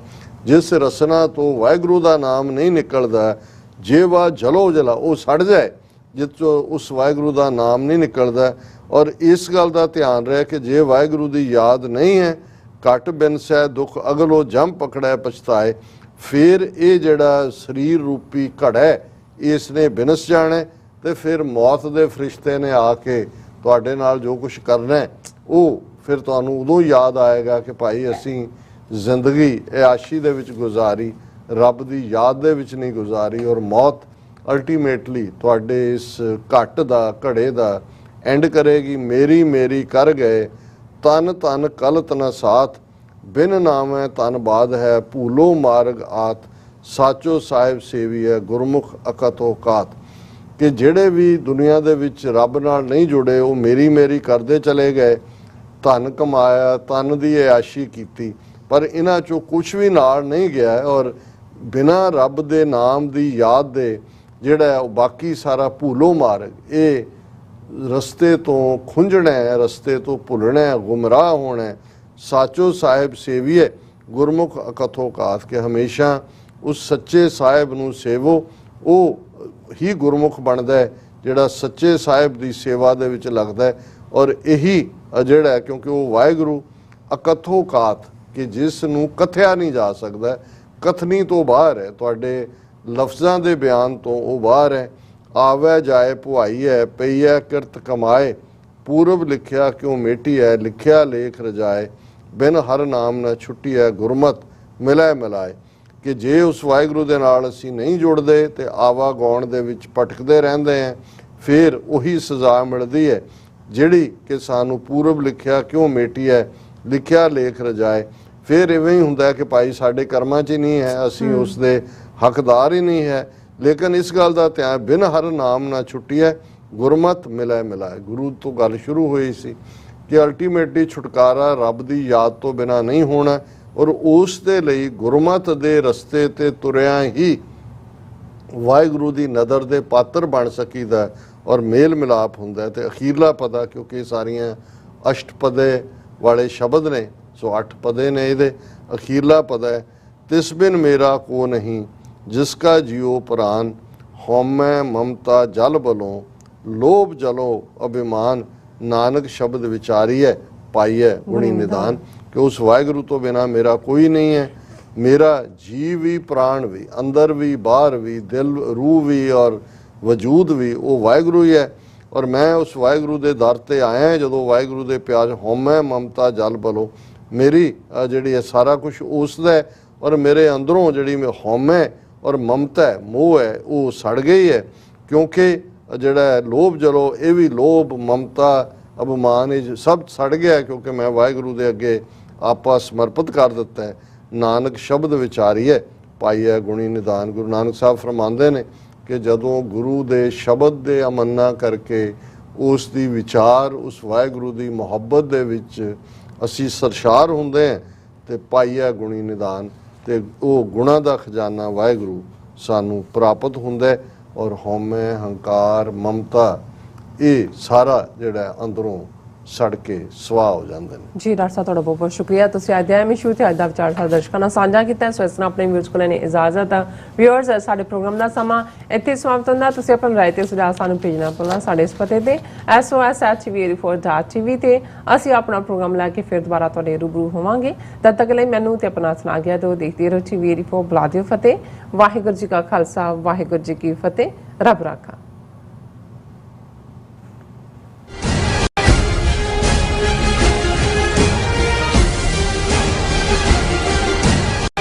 ਜਿਸ ਰਸਨਾ ਤੋਂ ਵਾਹਿਗੁਰੂ ਦਾ ਨਾਮ ਨਹੀਂ ਨਿਕਲਦਾ, ਜੇ ਵਾ ਜਲੋ ਜਲਾ, ਉਹ ਸੜ ਜਾਏ ਜਿੱਥੋਂ ਉਸ ਵਾਹਿਗੁਰੂ ਦਾ ਨਾਮ ਨਹੀਂ ਨਿਕਲਦਾ। ਔਰ ਇਸ ਗੱਲ ਦਾ ਧਿਆਨ ਰਹੇ ਕਿ ਜੇ ਵਾਹਿਗੁਰੂ ਦੀ ਯਾਦ ਨਹੀਂ ਹੈ, ਘਟ ਬਿਨਸੈ ਦੁੱਖ ਅਗਲੋ ਜਮ ਪਕੜੈ ਪਛਤਾਏ, ਫਿਰ ਇਹ ਜਿਹੜਾ ਸਰੀਰ ਰੂਪੀ ਘੜਾ ਹੈ ਇਸ ਨੇ ਬਿਨਸ ਜਾਣਾ ਤੇ ਫਿਰ ਮੌਤ ਦੇ ਫਰਿਸ਼ਤੇ ਨੇ ਆ ਕੇ ਤੁਹਾਡੇ ਨਾਲ ਜੋ ਕੁਝ ਕਰਨਾ ਹੈ ਉਹ ਫਿਰ ਤੁਹਾਨੂੰ ਉਦੋਂ ਯਾਦ ਆਏਗਾ ਕਿ ਭਾਈ ਅਸੀਂ ਜ਼ਿੰਦਗੀ ਐਆਸ਼ੀ ਦੇ ਵਿੱਚ ਗੁਜ਼ਾਰੀ, ਰੱਬ ਦੀ ਯਾਦ ਦੇ ਵਿੱਚ ਨਹੀਂ ਗੁਜ਼ਾਰੀ। ਔਰ ਮੌਤ ਅਲਟੀਮੇਟਲੀ ਤੁਹਾਡੇ ਇਸ ਘਟ ਦਾ ਘੜੇ ਦਾ ਐਂਡ ਕਰੇਗੀ। ਮੇਰੀ ਮੇਰੀ ਕਰ ਗਏ ਤਨ ਤਨ ਕਲਤ ਨ ਸਾਥ, ਬਿਨ ਨਾਮੈ ਤਨ ਬਾਦ ਹੈ ਭੂਲੋ ਮਾਰਗ ਆਤ, ਸਾਚੋ ਸਾਹਿਬ ਸੇਵੀ ਹੈ ਗੁਰਮੁਖ ਅਕਤੋ ਕਾਤ। ਕਿ ਜਿਹੜੇ ਵੀ ਦੁਨੀਆ ਦੇ ਵਿੱਚ ਰੱਬ ਨਾਲ ਨਹੀਂ ਜੁੜੇ ਉਹ ਮੇਰੀ ਮੇਰੀ ਕਰਦੇ ਚਲੇ ਗਏ, ਧਨ ਕਮਾਇਆ, ਤਨ ਦੀ ਐਆਸ਼ੀ ਕੀਤੀ, ਪਰ ਇਹਨਾਂ ਚੋਂ ਕੁਝ ਵੀ ਨਾਲ ਨਹੀਂ ਗਿਆ। ਔਰ ਬਿਨਾਂ ਰੱਬ ਦੇ ਨਾਮ ਦੀ ਯਾਦ ਦੇ ਜਿਹੜਾ ਉਹ ਬਾਕੀ ਸਾਰਾ ਭੂਲੋ ਮਾਰਗ, ਇਹ ਰਸਤੇ ਤੋਂ ਖੁੰਝਣਾ ਹੈ, ਰਸਤੇ ਤੋਂ ਭੁੱਲਣਾ ਹੈ, ਗੁੰਮਰਾਹ ਹੋਣਾ ਹੈ। ਸਾਚੋ ਸਾਹਿਬ ਸੇਵੀਏ ਗੁਰਮੁਖ ਅਕਥੋ ਕਾਤ, ਕਿ ਹਮੇਸ਼ਾ ਉਸ ਸੱਚੇ ਸਾਹਿਬ ਨੂੰ ਸੇਵੋ, ਉਹ ਹੀ ਗੁਰਮੁਖ ਬਣਦਾ ਹੈ ਜਿਹੜਾ ਸੱਚੇ ਸਾਹਿਬ ਦੀ ਸੇਵਾ ਦੇ ਵਿੱਚ ਲੱਗਦਾ ਹੈ। ਔਰ ਇਹੀ ਜਿਹੜਾ ਕਿਉਂਕਿ ਉਹ ਵਾਹਿਗੁਰੂ ਅਕਥੋ ਕਾਤ ਕਿ ਜਿਸ ਨੂੰ ਕਥਿਆ ਨਹੀਂ ਜਾ ਸਕਦਾ, ਕਥਨੀ ਤੋਂ ਬਾਹਰ ਹੈ, ਤੁਹਾਡੇ ਲਫ਼ਜ਼ਾਂ ਦੇ ਬਿਆਨ ਤੋਂ ਉਹ ਬਾਹਰ ਹੈ। ਆਵੈ ਜਾਏ ਭੁਆਈ ਹੈ, ਪਈ ਹੈ ਕਿਰਤ ਕਮਾਏ, ਪੂਰਬ ਲਿਖਿਆ ਕਿਉਂ ਮੇਟੀ ਹੈ, ਲਿਖਿਆ ਲੇਖ ਰਜਾਏ, ਬਿਨ ਹਰ ਨਾਮ ਨਾ ਛੁੱਟੀ ਹੈ ਗੁਰਮਤ ਮਿਲਾਏ ਮਿਲਾਏ। ਕਿ ਜੇ ਉਸ ਵਾਹਿਗੁਰੂ ਦੇ ਨਾਲ ਅਸੀਂ ਨਹੀਂ ਜੁੜਦੇ ਤੇ ਆਵਾ ਗਾਉਣ ਦੇ ਵਿੱਚ ਭਟਕਦੇ ਰਹਿੰਦੇ ਹਾਂ, ਫਿਰ ਉਹੀ ਸਜ਼ਾ ਮਿਲਦੀ ਹੈ ਜਿਹੜੀ ਕਿ ਸਾਨੂੰ ਪੂਰਬ ਲਿਖਿਆ ਕਿਉਂ ਮੇਟੀ ਹੈ, ਲਿਖਿਆ ਲੇਖ ਰਜਾਏ। ਫਿਰ ਇਵੇਂ ਹੀ ਹੁੰਦਾ ਕਿ ਭਾਈ ਸਾਡੇ ਕਰਮਾਂ 'ਚ ਹੀ ਨਹੀਂ ਹੈ, ਅਸੀਂ ਉਸ ਦੇ ਹੱਕਦਾਰ ਹੀ ਨਹੀਂ ਹੈ। ਲੇਕਿਨ ਇਸ ਗੱਲ ਦਾ ਧਿਆਨ, ਬਿਨ ਹਰ ਨਾਮ ਨਾ ਛੁੱਟੀ ਹੈ ਗੁਰਮਤ ਮਿਲਾਏ ਮਿਲਾਏ। ਗੁਰੂ ਤੋਂ ਗੱਲ ਸ਼ੁਰੂ ਹੋਈ ਸੀ ਕਿ ਅਲਟੀਮੇਟਲੀ ਛੁਟਕਾਰਾ ਰੱਬ ਦੀ ਯਾਦ ਤੋਂ ਬਿਨਾਂ ਨਹੀਂ ਹੋਣਾ, ਔਰ ਉਸ ਦੇ ਲਈ ਗੁਰਮਤ ਦੇ ਰਸਤੇ ਤੇ ਤੁਰਿਆ ਹੀ ਵਾਹਿਗੁਰੂ ਦੀ ਨਜ਼ਰ ਦੇ ਪਾਤਰ ਬਣ ਸਕੀਦਾ ਔਰ ਮੇਲ ਮਿਲਾਪ ਹੁੰਦਾ। ਤੇ ਅਖੀਰਲਾ ਪਦਾ, ਕਿਉਂਕਿ ਸਾਰੀਆਂ ਅਸ਼ਟਪਦੇ ਵਾਲੇ ਸ਼ਬਦ ਨੇ, ਸੋ 8 ਪਦੇ ਨੇ, ਇਹਦੇ ਅਖੀਰਲਾ ਪਦਾ ਹੈ ਤਿਸ ਬਿਨ ਮੇਰਾ ਕੋ ਨਹੀਂ, ਜਿਸ ਕਾ ਜਿਉ ਪ੍ਰਾਨ, ਹਉਮੈ ਮਮਤਾ ਜਲ ਬਲੋਂ, ਲੋਭ ਜਲੋ ਅਭਿਮਾਨ, ਨਾਨਕ ਸ਼ਬਦ ਵਿਚਾਰੀਐ ਪਾਈਐ ਗੁਣੀ ਨਿਦਾਨ। ਕਿ ਉਸ ਵਾਹਿਗੁਰੂ ਤੋਂ ਬਿਨਾਂ ਮੇਰਾ ਕੋਈ ਨਹੀਂ ਹੈ। ਮੇਰਾ ਜੀਵ ਵੀ, ਪ੍ਰਾਣ ਵੀ, ਅੰਦਰ ਵੀ, ਬਾਹਰ ਵੀ, ਦਿਲ ਰੂਹ ਵੀ ਔਰ ਵਜੂਦ ਵੀ ਉਹ ਵਾਹਿਗੁਰੂ ਹੀ ਹੈ। ਔਰ ਮੈਂ ਉਸ ਵਾਹਿਗੁਰੂ ਦੇ ਦਰ ਤੇ ਆਇਆ ਜਦੋਂ ਵਾਹਿਗੁਰੂ ਦੇ ਪਿਆਰ ਹਉਮੈ ਮਮਤਾ ਜਲ ਬਲੋ, ਮੇਰੀ ਜਿਹੜੀ ਹੈ ਸਾਰਾ ਕੁਝ ਉਸ ਦਾ ਹੈ। ਔਰ ਮੇਰੇ ਅੰਦਰੋਂ ਜਿਹੜੀ ਹਉਮੈ ਔਰ ਮਮਤਾ ਹੈ, ਮੋਹ ਹੈ, ਉਹ ਸੜ ਗਈ ਹੈ। ਕਿਉਂਕਿ ਜਿਹੜਾ ਲੋਭ ਜਲੋ, ਇਹ ਵੀ ਲੋਭ, ਮਮਤਾ, ਅਭਿਮਾਨ, ਇਹ ਸਭ ਸੜ ਗਿਆ ਕਿਉਂਕਿ ਮੈਂ ਵਾਹਿਗੁਰੂ ਦੇ ਅੱਗੇ ਆਪਾ ਸਮਰਪਿਤ ਕਰ ਦਿੱਤਾ ਹੈ। ਨਾਨਕ ਸ਼ਬਦ ਵਿਚਾਰੀਏ ਪਾਈਐ ਗੁਣੀ ਨਿਦਾਨ। ਗੁਰੂ ਨਾਨਕ ਸਾਹਿਬ ਫਰਮਾਉਂਦੇ ਨੇ ਕਿ ਜਦੋਂ ਗੁਰੂ ਦੇ ਸ਼ਬਦ ਦੇ ਅਮੰਨਾ ਕਰਕੇ ਉਸ ਦੀ ਵਿਚਾਰ, ਉਸ ਵਾਹਿਗੁਰੂ ਦੀ ਮੁਹੱਬਤ ਦੇ ਵਿੱਚ ਅਸੀਂ ਸਰਸ਼ਾਰ ਹੁੰਦੇ ਹਾਂ ਤੇ ਪਾਈਐ ਗੁਣੀ ਨਿਦਾਨ, ਤੇ ਉਹ ਗੁਣਾਂ ਦਾ ਖਜ਼ਾਨਾ ਵਾਹਿਗੁਰੂ ਸਾਨੂੰ ਪ੍ਰਾਪਤ ਹੁੰਦਾ ਹੈ। ਔਰ ਹਉਮੈ, ਹੰਕਾਰ, ਮਮਤਾ, ਇਹ ਸਾਰਾ ਜਿਹੜਾ ਅੰਦਰੋਂ ਸੜ ਕੇ ਸਵਾਹ ਹੋ ਜਾਂਦੇ ਨੇ।
ਜੀ ਡਾਕਟਰ ਸਾਹਿਬ, ਤੁਹਾਡਾ ਬਹੁਤ ਬਹੁਤ ਸ਼ੁਕਰੀਆ। ਤੁਸੀਂ ਅੱਜ ਦਾ ਐਮੀ ਸ਼ੂ ਤੇ ਅੱਜ ਦਾ ਵਿਚਾਰ ਸਾਡੇ ਦਰਸ਼ਕਾਂ ਨਾਲ ਸਾਂਝਾ ਕੀਤਾ। ਸੋ ਇਸ ਨਾਲ ਆਪਣੇ ਵਿਊਅਰਸ ਕੋਲ ਨੇ ਇਜਾਜ਼ਤ। ਵਿਊਅਰਸ, ਸਾਡੇ ਪ੍ਰੋਗਰਾਮ ਦਾ ਸਮਾਂ ਇੱਥੇ ਸਮਾਪਤ ਹੁੰਦਾ। ਤੁਸੀਂ ਆਪਣੀ ਰਾਏ ਤੇ ਸੁਝਾਅ ਸਾਨੂੰ ਭੇਜਣਾ ਭੁੱਲਣਾ ਸਾਡੇ ਇਸ ਪਤੇ ਤੇ sos@tv84.tv ਤੇ ਅਸੀਂ ਆਪਣਾ ਪ੍ਰੋਗਰਾਮ ਲੈ ਕੇ ਫਿਰ ਦੁਬਾਰਾ ਤੁਹਾਡੇ ਰੂਬਰੂ ਹੋਵਾਂਗੇ। ਤਦ ਤੱਕ ਲਈ ਮੈਨੂੰ ਤੇ ਆਪਣਾ ਸੁਣਾ ਗਿਆ ਤੋਂ ਦੇਖਦੇ ਰਹੋ TV84। ਬੁਲਾ ਦਿਓ ਫਤਿਹ। ਵਾਹਿਗੁਰੂ ਜੀ ਕਾ ਖਾਲਸਾ, ਵਾਹਿਗੁਰੂ ਜੀ ਕੀ ਫਤਿਹ। ਰੱਬ ਰਾਖਾ।